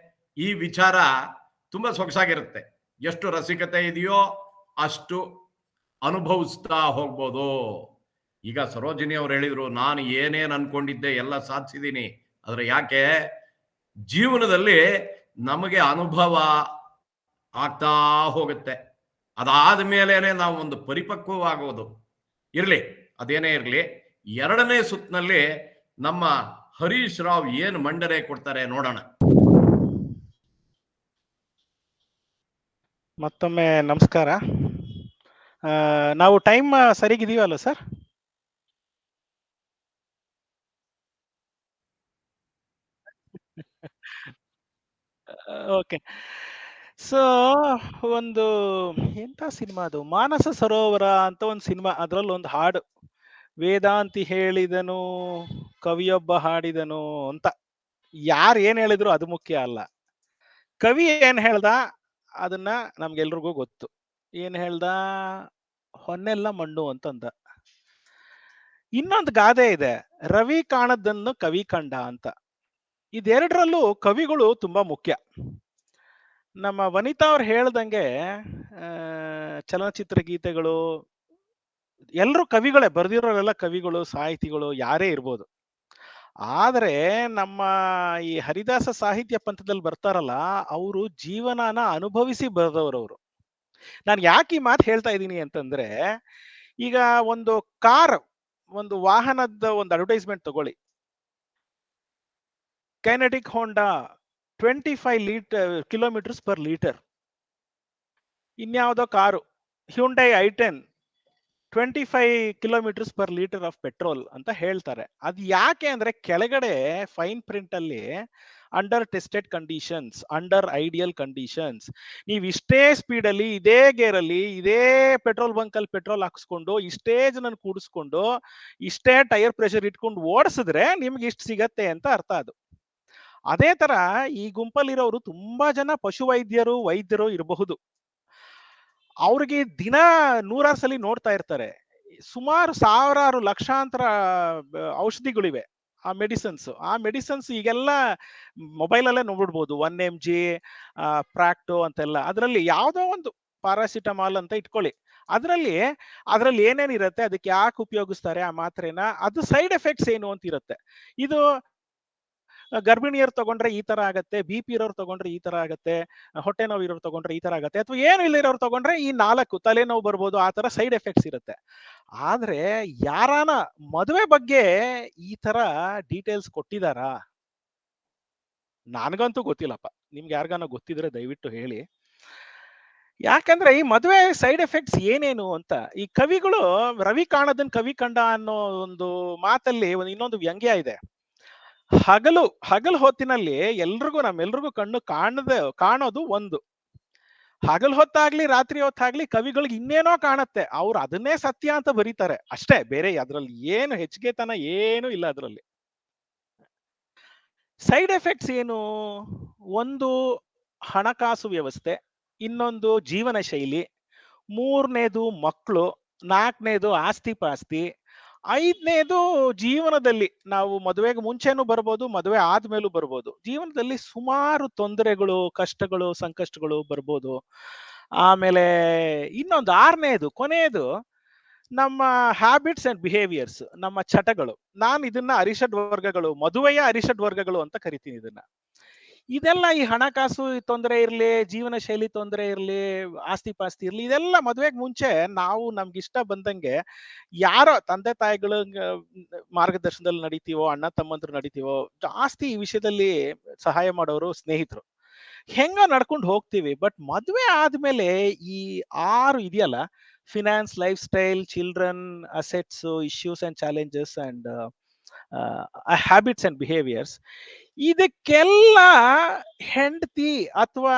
ಈ ವಿಚಾರ ತುಂಬಾ ಸೊಗಸಾಗಿರುತ್ತೆ. ಎಷ್ಟು ರಸಿಕತೆ ಇದೆಯೋ ಅಷ್ಟು ಅನುಭವಿಸ್ತಾ ಹೋಗ್ಬೋದು. ಈಗ ಸರೋಜಿನಿ ಅವ್ರು ಹೇಳಿದ್ರು, ನಾನು ಏನೇನು ಅನ್ಕೊಂಡಿದ್ದೆ ಎಲ್ಲ ಸಾಧಿಸಿದ್ದೀನಿ. ಆದ್ರೆ ಯಾಕೆ? ಜೀವನದಲ್ಲಿ ನಮಗೆ ಅನುಭವ ಆಗ್ತಾ ಹೋಗುತ್ತೆ. ಅದಾದ ಮೇಲೇನೆ ನಾವು ಒಂದು ಪರಿಪಕ್ವವಾಗೋದು. ಇರ್ಲಿ, ಅದೇನೇ ಇರ್ಲಿ, 2ನೇ ಸುತ್ತಿನಲ್ಲಿ ನಮ್ಮ ಹರೀಶ್ ರಾವ್ ಏನು ಮಂಡನೆ ಕೊಡ್ತಾರೆ ನೋಡೋಣ. ಮತ್ತೊಮ್ಮೆ ನಮಸ್ಕಾರ. ನಾವು ಟೈಮ್ ಸರಿಗಿದೀವಲ್ಲ ಸರ್? ಓಕೆ. ಸೊ ಒಂದು ಎಂತ ಸಿನಿಮಾ ಅದು, ಮಾನಸ ಸರೋವರ ಅಂತ ಒಂದು ಸಿನಿಮಾ. ಅದ್ರಲ್ಲಿ ಒಂದು ಹಾಡು, ವೇದಾಂತಿ ಹೇಳಿದನು ಕವಿಯೊಬ್ಬ ಹಾಡಿದನು ಅಂತ. ಯಾರು ಏನ್ ಹೇಳಿದ್ರು ಅದು ಮುಖ್ಯ ಅಲ್ಲ. ಕವಿ ಏನ್ ಹೇಳ್ದ ಅದನ್ನ ನಮ್ಗೆಲ್ರಿಗೂ ಗೊತ್ತು. ಏನ್ ಹೇಳ್ದ? ಹೊನ್ನೆಲ್ಲ ಮಣ್ಣು ಅಂತಂದ. ಇನ್ನೊಂದು ಗಾದೆ ಇದೆ, ರವಿ ಕಾಣದನ್ನು ಕವಿ ಕಂಡ ಅಂತ. ಇದೆರಡರಲ್ಲೂ ಕವಿಗಳು ತುಂಬಾ ಮುಖ್ಯ. ನಮ್ಮ ವನಿತಾ ಅವ್ರು ಹೇಳ್ದಂಗೆ ಚಲನಚಿತ್ರ ಗೀತೆಗಳು, ಎಲ್ಲರೂ ಕವಿಗಳೇ, ಬರೆದಿರೋರೆಲ್ಲ ಕವಿಗಳು, ಸಾಹಿತಿಗಳು, ಯಾರೇ ಇರ್ಬೋದು. ಆದ್ರೆ ನಮ್ಮ ಈ ಹರಿದಾಸ ಸಾಹಿತ್ಯ ಪಂಥದಲ್ಲಿ ಬರ್ತಾರಲ್ಲ, ಅವರು ಜೀವನನ ಅನುಭವಿಸಿ ಬರೆದವರು. ನಾನು ಯಾಕೆ ಈ ಮಾತು ಹೇಳ್ತಾ ಇದ್ದೀನಿ ಅಂತಂದ್ರೆ, ಈಗ ಒಂದು ಕಾರ್, ಒಂದು ವಾಹನದ ಒಂದು ಅಡ್ವರ್ಟೈಸ್ಮೆಂಟ್ ತಗೊಳ್ಳಿ. Kinetic Honda 25 kilometres per litre. ಇನ್ಯಾವುದೋ car Hyundai i10 25 kilometres per litre of petrol ಅಂತ ಹೇಳ್ತಾರೆ. ಅದು ಯಾಕೆ ಅಂದ್ರೆ ಕೆಳಗಡೆ ಫೈನ್ ಪ್ರಿಂಟ್ ಅಲ್ಲಿ under tested conditions, under ideal conditions. ನೀವು ಇಷ್ಟೇ ಸ್ಪೀಡ್ ಅಲ್ಲಿ, ಇದೇ ಗೇರ್ ಅಲ್ಲಿ, ಇದೇ ಪೆಟ್ರೋಲ್ ಬಂಕ್ ಅಲ್ಲಿ ಪೆಟ್ರೋಲ್ ಹಾಕ್ಸ್ಕೊಂಡು, ಇಷ್ಟೇ ಜನ ಕೂಡಿಸ್ಕೊಂಡು, ಇಷ್ಟೇ ಟೈರ್ ಪ್ರೆಷರ್ ಇಟ್ಕೊಂಡು ಓಡಿಸಿದ್ರೆ ನಿಮ್ಗೆ ಇಷ್ಟು ಸಿಗತ್ತೆ ಅಂತ ಅರ್ಥ. ಅದು ಅದೇ ತರ ಈ ಗುಂಪಲ್ಲಿರೋರು ತುಂಬಾ ಜನ ಪಶುವೈದ್ಯರು, ವೈದ್ಯರು ಇರಬಹುದು. ಅವ್ರಿಗೆ ದಿನ 100 ಸಲ ನೋಡ್ತಾ ಇರ್ತಾರೆ. ಸುಮಾರು ಸಾವಿರಾರು ಲಕ್ಷಾಂತರ ಔಷಧಿಗಳಿವೆ, ಆ ಮೆಡಿಸಿನ್ಸ್ ಈಗೆಲ್ಲ ಮೊಬೈಲ್ ಅಲ್ಲೇ ನೋಡ್ಬಿಡ್ಬೋದು. 1 mg ಪ್ರಾಕ್ಟೋ ಅಂತೆಲ್ಲ. ಅದರಲ್ಲಿ ಯಾವುದೋ ಒಂದು ಪ್ಯಾರಾಸಿಟಮಾಲ್ ಅಂತ ಇಟ್ಕೊಳ್ಳಿ, ಅದರಲ್ಲಿ ಏನೇನಿರುತ್ತೆ, ಅದಕ್ಕೆ ಯಾಕೆ ಉಪಯೋಗಿಸ್ತಾರೆ ಆ ಮಾತ್ರೆನ, ಅದು ಸೈಡ್ ಎಫೆಕ್ಟ್ಸ್ ಏನು ಅಂತ ಇರುತ್ತೆ. ಇದು ಗರ್ಭಿಣಿಯರು ತಗೊಂಡ್ರೆ ಈ ತರ ಆಗತ್ತೆ, BP ಇರೋರು ತಗೊಂಡ್ರೆ ಈ ತರ ಆಗತ್ತೆ, ಹೊಟ್ಟೆ ನೋವು ಇರೋರು ತಗೊಂಡ್ರೆ ಈ ತರ ಆಗತ್ತೆ, ಅಥವಾ ಏನು ಇಲ್ಲಿರೋರು ತಗೊಂಡ್ರೆ ಈ 4 ತಲೆನೋವು ಬರ್ಬೋದು, ಆ ತರ ಸೈಡ್ ಎಫೆಕ್ಟ್ಸ್ ಇರುತ್ತೆ. ಆದ್ರೆ ಯಾರಾನ ಮದುವೆ ಬಗ್ಗೆ ಈ ತರ ಡೀಟೇಲ್ಸ್ ಕೊಟ್ಟಿದಾರಾ? ನನಗಂತೂ ಗೊತ್ತಿಲ್ಲಪ್ಪ. ನಿಮ್ಗೆ ಯಾರಿಗಾನ ಗೊತ್ತಿದ್ರೆ ದಯವಿಟ್ಟು ಹೇಳಿ. ಯಾಕಂದ್ರೆ ಈ ಮದುವೆ ಸೈಡ್ ಎಫೆಕ್ಟ್ಸ್ ಏನೇನು ಅಂತ ಈ ಕವಿಗಳು, ರವಿ ಕಾಣದನ್ ಕವಿ ಕಂಡ ಅನ್ನೋ ಒಂದು ಮಾತಲ್ಲಿ ಇನ್ನೊಂದು ವ್ಯಂಗ್ಯ ಇದೆ. ಹಗಲು ಹೊತ್ತಿನಲ್ಲಿ ನಮ್ಮೆಲ್ರಿಗೂ ಕಣ್ಣು ಕಾಣೋದು ಒಂದು. ಹಗಲು ಹೊತ್ತಾಗ್ಲಿ ರಾತ್ರಿ ಹೊತ್ತಾಗ್ಲಿ ಕವಿಗಳಿಗೆ ಇನ್ನೇನೋ ಕಾಣತ್ತೆ, ಅವ್ರು ಅದನ್ನೇ ಸತ್ಯ ಅಂತ ಬರೀತಾರೆ ಅಷ್ಟೇ. ಬೇರೆ ಅದ್ರಲ್ಲಿ ಏನು ಹೆಚ್ಚಿಗೆತನ ಏನೂ ಇಲ್ಲ ಅದ್ರಲ್ಲಿ. ಸೈಡ್ ಎಫೆಕ್ಟ್ಸ್ ಏನು? ಒಂದು ಹಣಕಾಸು ವ್ಯವಸ್ಥೆ, ಇನ್ನೊಂದು ಜೀವನ ಶೈಲಿ, 3ನೇದು ಮಕ್ಕಳು, 4ನೇದು ಆಸ್ತಿ ಪಾಸ್ತಿ, 5ನೇದು ಜೀವನದಲ್ಲಿ ನಾವು ಮದುವೆಗೆ ಮುಂಚೆನೂ ಬರ್ಬೋದು, ಮದುವೆ ಆದ್ಮೇಲೂ ಬರ್ಬೋದು. ಜೀವನದಲ್ಲಿ ಸುಮಾರು ತೊಂದರೆಗಳು, ಕಷ್ಟಗಳು, ಸಂಕಷ್ಟಗಳು ಬರ್ಬೋದು. ಆಮೇಲೆ ಇನ್ನೊಂದು 6ನೇದು ಕೊನೆಯದು ನಮ್ಮ ಹ್ಯಾಬಿಟ್ಸ್ ಅಂಡ್ ಬಿಹೇವಿಯರ್ಸ್, ನಮ್ಮ ಚಟಗಳು. ನಾನು ಇದನ್ನ ಅರಿಷಡ್ ವರ್ಗಗಳು, ಮದುವೆಯ ಅರಿಷಡ್ ವರ್ಗಗಳು ಅಂತ ಕರಿತೀನಿ ಇದನ್ನ. ಇದೆಲ್ಲ ಈ ಹಣಕಾಸು ತೊಂದರೆ ಇರ್ಲಿ, ಜೀವನ ಶೈಲಿ ತೊಂದರೆ ಇರ್ಲಿ, ಆಸ್ತಿ ಪಾಸ್ತಿ ಇರ್ಲಿ, ಇದೆಲ್ಲ ಮದುವೆಗೆ ಮುಂಚೆ ನಾವು ನಮ್ಗಿಷ್ಟ ಬಂದಂಗೆ ಯಾರೋ ತಂದೆ ತಾಯಿಗಳ ಮಾರ್ಗದರ್ಶನದಲ್ಲಿ ನಡೀತೀವೋ, ಅಣ್ಣ ತಮ್ಮಂದ್ರು ನಡೀತೀವೋ, ಜಾಸ್ತಿ ಈ ವಿಷಯದಲ್ಲಿ ಸಹಾಯ ಮಾಡೋರು ಸ್ನೇಹಿತರು, ಹೆಂಗ ನಡ್ಕೊಂಡು ಹೋಗ್ತೀವಿ. ಬಟ್ ಮದುವೆ ಆದ್ಮೇಲೆ ಈ 6 ಇದೆಯಲ್ಲ, finance, life style, children, assets, issues and challenges and habits and behaviours, ಇದಕ್ಕೆಲ್ಲ ಹೆಂಡತಿ ಅಥವಾ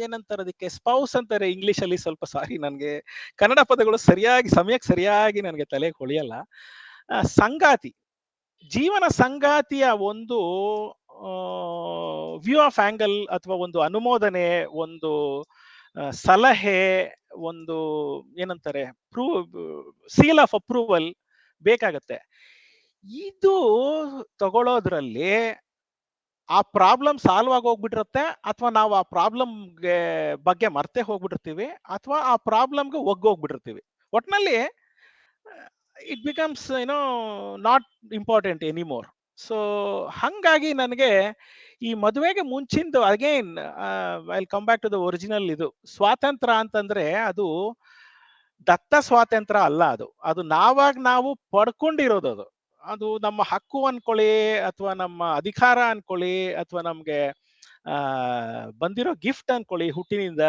ಏನಂತಾರೆ ಅದಕ್ಕೆ, ಸ್ಪೌಸ್ ಅಂತಾರೆ ಇಂಗ್ಲಿಷ್ ಅಲ್ಲಿ. ಸ್ವಲ್ಪ ಸಾರಿ, ನನಗೆ ಕನ್ನಡ ಪದಗಳು ಸಮಯಕ್ಕೆ ಸರಿಯಾಗಿ ನನಗೆ ತಲೆಗೆ ಹೊಳೆಯಲ್ಲ. ಸಂಗಾತಿ, ಜೀವನ ಸಂಗಾತಿಯ ಒಂದು ವ್ಯೂ ಆಫ್ ಆಂಗಲ್ ಅಥವಾ ಒಂದು ಅನುಮೋದನೆ, ಒಂದು ಸಲಹೆ, ಒಂದು ಏನಂತಾರೆ ಸೀಲ್ ಆಫ್ ಅಪ್ರೂವಲ್ ಬೇಕಾಗತ್ತೆ. ಇದು ತಗೊಳ್ಳೋದ್ರಲ್ಲಿ ಆ ಪ್ರಾಬ್ಲಮ್ ಸಾಲ್ವ್ ಆಗಿ ಹೋಗ್ಬಿಟ್ಟಿರುತ್ತೆ, ಅಥವಾ ನಾವು ಆ ಪ್ರಾಬ್ಲಮ್ಗೆ ಬಗ್ಗೆ ಮರ್ತೆ ಹೋಗ್ಬಿಟ್ಟಿರ್ತೀವಿ, ಅಥವಾ ಆ ಪ್ರಾಬ್ಲಮ್ಗೆ ಒಗ್ಗೋಗ್ಬಿಟ್ಟಿರ್ತೀವಿ. ಒಟ್ನಲ್ಲಿ it becomes not important anymore. So ಹಂಗಾಗಿ ನನಗೆ ಈ ಮದುವೆಗೆ ಮುಂಚಿಂದು again I come back to the original. ಇದು ಸ್ವಾತಂತ್ರ್ಯ ಅಂತಂದ್ರೆ ಅದು ದತ್ತ ಸ್ವಾತಂತ್ರ್ಯ ಅಲ್ಲ, ಅದು ನಾವು ಪಡ್ಕೊಂಡಿರೋದು. ಅದು ನಮ್ಮ ಹಕ್ಕು ಅನ್ಕೊಳ್ಳಿ, ಅಥವಾ ನಮ್ಮ ಅಧಿಕಾರ ಅನ್ಕೊಳ್ಳಿ, ಅಥವಾ ನಮ್ಗೆ ಬಂದಿರೋ ಗಿಫ್ಟ್ ಅನ್ಕೊಳ್ಳಿ ಹುಟ್ಟಿನಿಂದ.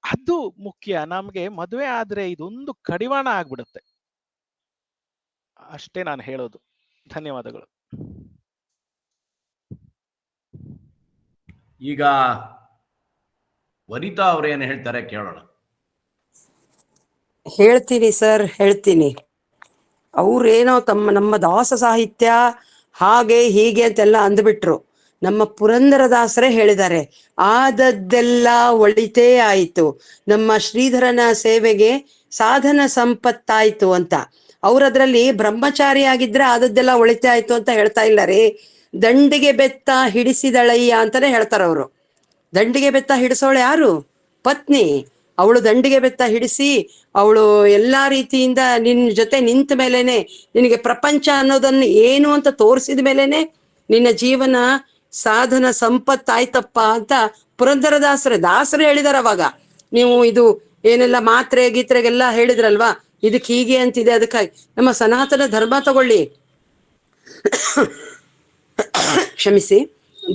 ಅದು ಮುಖ್ಯ. ನಮ್ಗೆ ಮದುವೆ ಆದ್ರೆ ಇದೊಂದು ಕಡಿವಾಣ ಆಗ್ಬಿಡುತ್ತೆ ಅಷ್ಟೇ ನಾನು ಹೇಳೋದು. ಧನ್ಯವಾದಗಳು. ಈಗ ವನಿತಾ ಅವ್ರೇನು ಹೇಳ್ತಾರೆ ಕೇಳೋಣ. ಹೇಳ್ತೀನಿ ಸರ್, ಹೇಳ್ತೀನಿ. ಅವ್ರೇನೋ ನಮ್ಮ ದಾಸ ಸಾಹಿತ್ಯ ಹಾಗೆ ಹೀಗೆ ಅಂತೆಲ್ಲ ಅಂದ್ಬಿಟ್ರು. ನಮ್ಮ ಪುರಂದರದಾಸರೇ ಹೇಳಿದ್ದಾರೆ, ಆದದ್ದೆಲ್ಲ ಒಳಿತೇ ಆಯಿತು, ನಮ್ಮ ಶ್ರೀಧರನ ಸೇವೆಗೆ ಸಾಧನ ಸಂಪತ್ತಾಯ್ತು ಅಂತ. ಅವ್ರದ್ರಲ್ಲಿ ಬ್ರಹ್ಮಚಾರಿ ಆಗಿದ್ರೆ ಆದದ್ದೆಲ್ಲ ಒಳಿತೇ ಆಯ್ತು ಅಂತ ಹೇಳ್ತಾ ಇಲ್ಲ ರೀ. ದಂಡಿಗೆ ಬೆತ್ತ ಹಿಡಿಸಿದಳಯ್ಯ ಅಂತಾನೆ ಹೇಳ್ತಾರ ಅವರು. ದಂಡಿಗೆ ಬೆತ್ತ ಹಿಡಿಸೋಳು ಯಾರು? ಪತ್ನಿ. ಅವಳು ದಂಡಿಗೆ ಬೆತ್ತ ಹಿಡಿಸಿ ಅವಳು ಎಲ್ಲಾ ರೀತಿಯಿಂದ ನಿನ್ನ ಜೊತೆ ನಿಂತ ಮೇಲೇನೆ, ನಿನಗೆ ಪ್ರಪಂಚ ಅನ್ನೋದನ್ನು ಏನು ಅಂತ ತೋರಿಸಿದ ಮೇಲೇನೆ ನಿನ್ನ ಜೀವನ ಸಾಧನ ಸಂಪತ್ತಾಯ್ತಪ್ಪ ಅಂತ ದಾಸರು ಹೇಳಿದಾರ. ಅವಾಗ ನೀವು ಇದು ಏನೆಲ್ಲ ಮಾತ್ರೆ ಗೀತ್ರೆಗೆಲ್ಲ ಹೇಳಿದ್ರಲ್ವಾ, ಇದಕ್ಕೆ ಹೀಗೆ ಅಂತಿದೆ. ಅದಕ್ಕಾಗಿ ನಮ್ಮ ಸನಾತನ ಧರ್ಮ ತಗೊಳ್ಳಿ, ಕ್ಷಮಿಸಿ,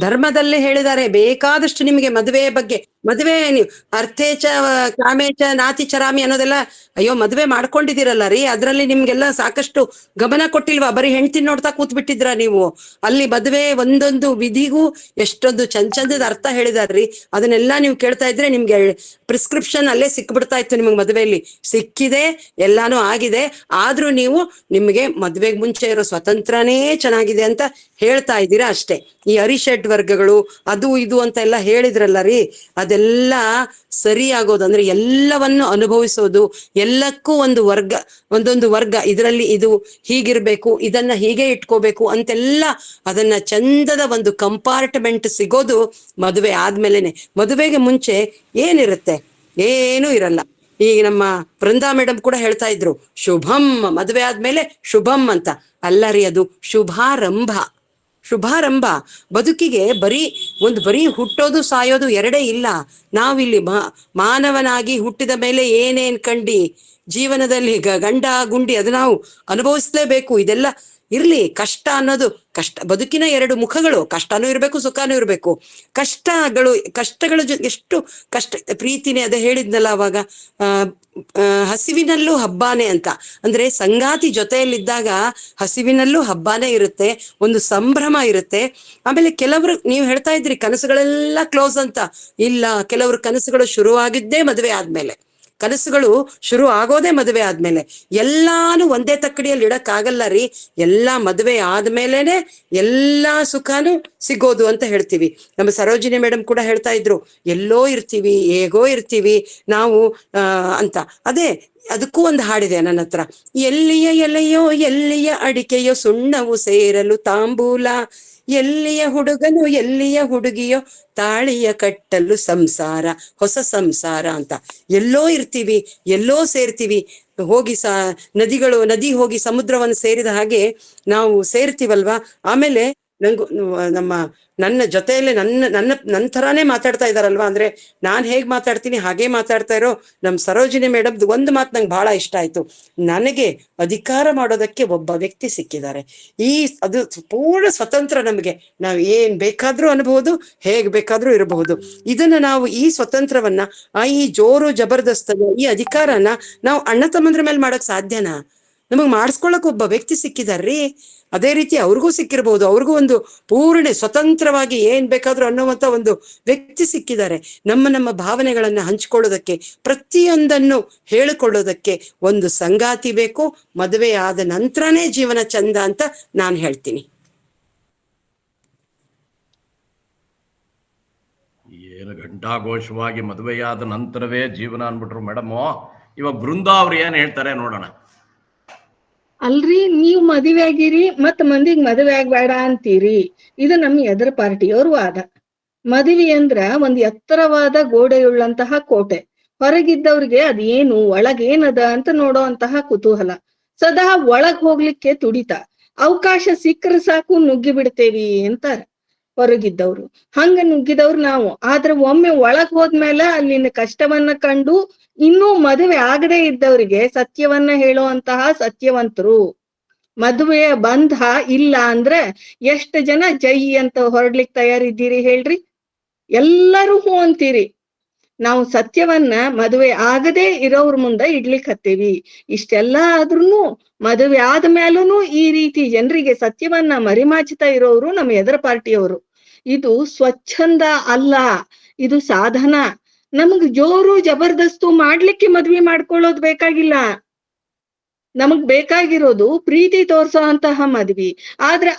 ಧರ್ಮದಲ್ಲೇ ಹೇಳಿದ್ದಾರೆ ಬೇಕಾದಷ್ಟು ನಿಮಗೆ ಮದುವೆಯ ಬಗ್ಗೆ. ಮದುವೆ ನೀವು ಅರ್ಥೇಚ ಕಾಮೇಚ ನಾತಿ ಚರಾಮಿ ಅನ್ನೋದೆಲ್ಲ, ಅಯ್ಯೋ ಮದುವೆ ಮಾಡ್ಕೊಂಡಿದ್ದೀರಲ್ಲ ರೀ, ಅದ್ರಲ್ಲಿ ನಿಮ್ಗೆಲ್ಲ ಸಾಕಷ್ಟು ಗಮನ ಕೊಟ್ಟಿಲ್ವಾ? ಬರೀ ಹೆಂಡ್ತಿ ನೋಡ್ತಾ ಕೂತ್ ಬಿಟ್ಟಿದ್ರ ನೀವು? ಅಲ್ಲಿ ಮದುವೆ ಒಂದೊಂದು ವಿಧಿಗೂ ಎಷ್ಟೊಂದು ಚಂದದ ಅರ್ಥ ಹೇಳಿದಾರ್ರಿ. ಅದನ್ನೆಲ್ಲ ನೀವು ಕೇಳ್ತಾ ಇದ್ರೆ ನಿಮ್ಗೆ ಪ್ರಿಸ್ಕ್ರಿಪ್ಷನ್ ಅಲ್ಲೇ ಸಿಕ್ಬಿಡ್ತಾ ಇತ್ತು. ನಿಮಗೆ ಮದುವೆಯಲ್ಲಿ ಸಿಕ್ಕಿದೆ, ಎಲ್ಲಾನು ಆಗಿದೆ. ಆದ್ರೂ ನೀವು ನಿಮಗೆ ಮದುವೆಗೆ ಮುಂಚೆ ಇರೋ ಸ್ವತಂತ್ರನೇ ಚೆನ್ನಾಗಿದೆ ಅಂತ ಹೇಳ್ತಾ ಇದ್ದೀರಾ ಅಷ್ಟೇ. ಈ ಅರಿಷಡ್ ವರ್ಗಗಳು ಅದು ಇದು ಅಂತ ಎಲ್ಲ ಹೇಳಿದ್ರಲ್ಲ ರೀ, ಅದೆಲ್ಲ ಸರಿ ಆಗೋದು. ಅಂದ್ರೆ ಎಲ್ಲವನ್ನು ಅನುಭವಿಸೋದು, ಎಲ್ಲಕ್ಕೂ ಒಂದೊಂದು ವರ್ಗ, ಇದರಲ್ಲಿ ಇದು ಹೀಗಿರ್ಬೇಕು, ಇದನ್ನ ಹೀಗೆ ಇಟ್ಕೋಬೇಕು ಅಂತೆಲ್ಲ ಅದನ್ನ ಚಂದದ ಒಂದು ಕಂಪಾರ್ಟ್ಮೆಂಟ್ ಸಿಗೋದು ಮದುವೆ ಆದ್ಮೇಲೆನೆ. ಮದುವೆಗೆ ಮುಂಚೆ ಏನಿರುತ್ತೆ? ಏನೂ ಇರಲ್ಲ. ಈಗ ನಮ್ಮ ವೃಂದಾ ಮೇಡಮ್ ಕೂಡ ಹೇಳ್ತಾ ಇದ್ರು, ಶುಭಂ, ಮದುವೆ ಆದ್ಮೇಲೆ ಶುಭಂ ಅಂತ. ಅಲ್ಲ ರೀ, ಅದು ಶುಭಾರಂಭ. ಬದುಕಿಗೆ ಬರೀ ಹುಟ್ಟೋದು ಸಾಯೋದು ಎರಡೇ ಇಲ್ಲ. ನಾವಿಲ್ಲಿ ಮಾನವನಾಗಿ ಹುಟ್ಟಿದ ಮೇಲೆ ಏನೇನ್ ಕಂಡಿ ಜೀವನದಲ್ಲಿ ಗಂಡ ಗುಂಡಿ ಅದು ನಾವು ಅನುಭವಿಸ್ಲೇಬೇಕು. ಇದೆಲ್ಲ ಇರ್ಲಿ. ಕಷ್ಟ ಅನ್ನೋದು ಬದುಕಿನ ಎರಡು ಮುಖಗಳು, ಕಷ್ಟನೂ ಇರ್ಬೇಕು, ಸುಖನೂ ಇರ್ಬೇಕು. ಕಷ್ಟಗಳು ಎಷ್ಟು ಕಷ್ಟ. ಪ್ರೀತಿನೇ ಅದೇ ಹೇಳಿದ್ನಲ್ಲ ಅವಾಗ, ಹಸಿವಿನಲ್ಲೂ ಹಬ್ಬಾನೆ ಅಂತ. ಅಂದ್ರೆ ಸಂಗಾತಿ ಜೊತೆಯಲ್ಲಿದ್ದಾಗ ಹಸಿವಿನಲ್ಲೂ ಹಬ್ಬಾನೆ ಇರುತ್ತೆ, ಒಂದು ಸಂಭ್ರಮ ಇರುತ್ತೆ. ಆಮೇಲೆ ಕೆಲವರು, ನೀವು ಹೇಳ್ತಾ ಇದ್ರಿ ಕನಸುಗಳೆಲ್ಲ ಕ್ಲೋಸ್ ಅಂತ. ಇಲ್ಲ, ಕೆಲವರು ಕನಸುಗಳು ಶುರುವಾಗಿದ್ದೇ ಮದುವೆ ಆದ್ಮೇಲೆ. ಕನಸುಗಳು ಶುರು ಆಗೋದೇ ಮದುವೆ ಆದ್ಮೇಲೆ. ಎಲ್ಲಾನು ಒಂದೇ ತಕ್ಕಡಿಯಲ್ಲಿ ಇಡಕ್ಕಾಗಲ್ಲ ರೀ. ಎಲ್ಲಾ ಮದುವೆ ಆದ್ಮೇಲೆನೆ ಎಲ್ಲಾ ಸುಖಾನು ಸಿಗೋದು ಅಂತ ಹೇಳ್ತೀವಿ. ನಮ್ಮ ಸರೋಜಿನಿ ಮೇಡಮ್ ಕೂಡ ಹೇಳ್ತಾ ಇದ್ರು, ಎಲ್ಲೋ ಇರ್ತೀವಿ, ಹೇಗೋ ಇರ್ತೀವಿ ನಾವು ಅಂತ. ಅದೇ ಅದಕ್ಕೂ ಒಂದು ಹಾಡಿದೆ ನನ್ನ ಹತ್ರ. ಎಲ್ಲಿಯ ಎಲೆಯೋ ಎಲ್ಲಿಯ ಅಡಿಕೆಯೋ ಸುಣ್ಣವು ಸೇರಲು ತಾಂಬೂಲ, ಎಲ್ಲಿಯ ಹುಡುಗನು ಎಲ್ಲಿಯ ಹುಡುಗಿಯೋ ತಾಳಿಯ ಕಟ್ಟಲು ಸಂಸಾರ, ಹೊಸ ಸಂಸಾರ ಅಂತ. ಎಲ್ಲೋ ಇರ್ತೀವಿ, ಎಲ್ಲೋ ಸೇರ್ತೀವಿ. ಹೋಗಿ ನದಿ ಹೋಗಿ ಸಮುದ್ರವನ್ನು ಸೇರಿದ ಹಾಗೆ ನಾವು ಸೇರ್ತೀವಲ್ವಾ. ಆಮೇಲೆ ನನ್ನ ಜೊತೆಯಲ್ಲೇ ನನ್ನ ಥರಾನೇ ಮಾತಾಡ್ತಾ ಇದ್ದಾರಲ್ವಾ. ಅಂದ್ರೆ ನಾನ್ ಹೇಗ್ ಮಾತಾಡ್ತೀನಿ ಹಾಗೇ ಮಾತಾಡ್ತಾ ಇರೋ ನಮ್ ಸರೋಜಿನಿ ಮೇಡಮ್ದು ಒಂದು ಮಾತು ನಂಗೆ ಬಹಳ ಇಷ್ಟ ಆಯ್ತು. ನನಗೆ ಅಧಿಕಾರ ಮಾಡೋದಕ್ಕೆ ಒಬ್ಬ ವ್ಯಕ್ತಿ ಸಿಕ್ಕಿದ್ದಾರೆ. ಅದು ಪೂರ್ಣ ಸ್ವತಂತ್ರ. ನಮಗೆ ನಾವು ಏನ್ ಬೇಕಾದ್ರೂ ಅನ್ಬಹುದು, ಹೇಗ್ ಬೇಕಾದ್ರೂ ಇರಬಹುದು. ಇದನ್ನ ನಾವು ಈ ಸ್ವತಂತ್ರವನ್ನ, ಈ ಜೋರು ಜಬರ್ದಸ್ತದ ಈ ಅಧಿಕಾರನ ನಾವು ಅಣ್ಣ ತಮ್ಮಂದ್ರ ಮೇಲೆ ಮಾಡಕ್ ಸಾಧ್ಯನಾ? ನಮಗ್ ಮಾಡಿಸ್ಕೊಳಕ್ ಒಬ್ಬ ವ್ಯಕ್ತಿ ಸಿಕ್ಕಿದಾರ್ರಿ. ಅದೇ ರೀತಿ ಅವ್ರಿಗೂ ಸಿಕ್ಕಿರ್ಬಹುದು. ಅವ್ರಿಗೂ ಒಂದು ಪೂರ್ಣ ಸ್ವತಂತ್ರವಾಗಿ ಏನ್ ಬೇಕಾದ್ರೂ ಅನ್ನುವಂತ ಒಂದು ವ್ಯಕ್ತಿ ಸಿಕ್ಕಿದ್ದಾರೆ. ನಮ್ಮ ಭಾವನೆಗಳನ್ನ ಹಂಚಿಕೊಳ್ಳೋದಕ್ಕೆ, ಪ್ರತಿಯೊಂದನ್ನು ಹೇಳಿಕೊಳ್ಳೋದಕ್ಕೆ ಒಂದು ಸಂಗಾತಿ ಬೇಕು. ಮದುವೆ ಆದ ನಂತರನೇ ಜೀವನ ಚಂದ ಅಂತ ನಾನು ಹೇಳ್ತೀನಿ. ಏನು ಘಂಟಾಘೋಷವಾಗಿ ಮದುವೆಯಾದ ನಂತರವೇ ಜೀವನ ಅನ್ಬಿಟ್ರು ಮೇಡಮು. ಇವಾಗ ಬೃಂದಾ ಅವ್ರು ಏನ್ ಹೇಳ್ತಾರೆ ನೋಡೋಣ. ಅಲ್ರಿ, ನೀವ್ ಮದುವೆ ಆಗಿರಿ ಮತ್ ಮಂದಿಗ್ ಮದುವೆ ಆಗ್ಬೇಡ ಅಂತೀರಿ. ಇದು ನಮ್ ಎದುರ ಪಾರ್ಟಿಯವ್ರ ವಾದ. ಮದುವೆ ಅಂದ್ರ ಒಂದ್ ಎತ್ತರವಾದ ಗೋಡೆಯುಳ್ಳಂತಹ ಕೋಟೆ. ಹೊರಗಿದ್ದವ್ರಿಗೆ ಅದೇನು ಒಳಗೇನದ ಅಂತ ನೋಡೋ ಅಂತಹ ಕುತೂಹಲ. ಸದಾ ಒಳಗ್ ಹೋಗ್ಲಿಕ್ಕೆ ತುಡಿತ. ಅವಕಾಶ ಸಿಕ್ಕರೆ ಸಾಕು ನುಗ್ಗಿ ಬಿಡ್ತೇವಿ ಅಂತಾರ ಹೊರಗಿದ್ದವ್ರು. ಹಂಗ ನುಗ್ಗಿದವ್ರು ನಾವು. ಆದ್ರೆ ಒಮ್ಮೆ ಒಳಗ್ ಹೋದ್ಮೇಲೆ ಅಲ್ಲಿನ ಕಷ್ಟವನ್ನ ಕಂಡು ಇನ್ನೂ ಮದುವೆ ಆಗದೆ ಇದ್ದವರಿಗೆ ಸತ್ಯವನ್ನ ಹೇಳುವಂತಹ ಸತ್ಯವಂತರು. ಮದುವೆಯ ಬಂಧ ಇಲ್ಲ ಅಂದ್ರೆ ಎಷ್ಟು ಜನ ಜೈ ಅಂತ ಹೊರಡ್ಲಿಕ್ ತಯಾರಿದ್ದೀರಿ ಹೇಳ್ರಿ? ಎಲ್ಲರೂ ಹೂ ಅಂತೀರಿ. ನಾವು ಸತ್ಯವನ್ನ ಮದುವೆ ಆಗದೆ ಇರೋವ್ರ ಮುಂದೆ ಇಡ್ಲಿಕ್ ಹತ್ತೀವಿ. ಇಷ್ಟೆಲ್ಲ ಆದ್ರೂನು ಮದುವೆ ಆದ ಮೇಲೂ ಈ ರೀತಿ ಜನರಿಗೆ ಸತ್ಯವನ್ನ ಮರಿಮಾಚ್ತಾ ಇರೋರು ನಮ್ಮ ಎದುರ ಪಾರ್ಟಿಯವರು. ಇದು ಸ್ವಚ್ಛಂದ ಅಲ್ಲ, ಇದು ಸಾಧನ. ನಮಗ್ ಜೋರು ಜಬರ್ದಸ್ತು ಮಾಡ್ಲಿಕ್ಕೆ ಮದ್ವೆ ಮಾಡ್ಕೊಳ್ಳೋದು ಬೇಕಾಗಿಲ್ಲ. ನಮಗ್ ಬೇಕಾಗಿರೋದು ಪ್ರೀತಿ ತೋರ್ಸೋ ಅಂತಹ ಮದ್ವಿ. ಆದ್ರೆ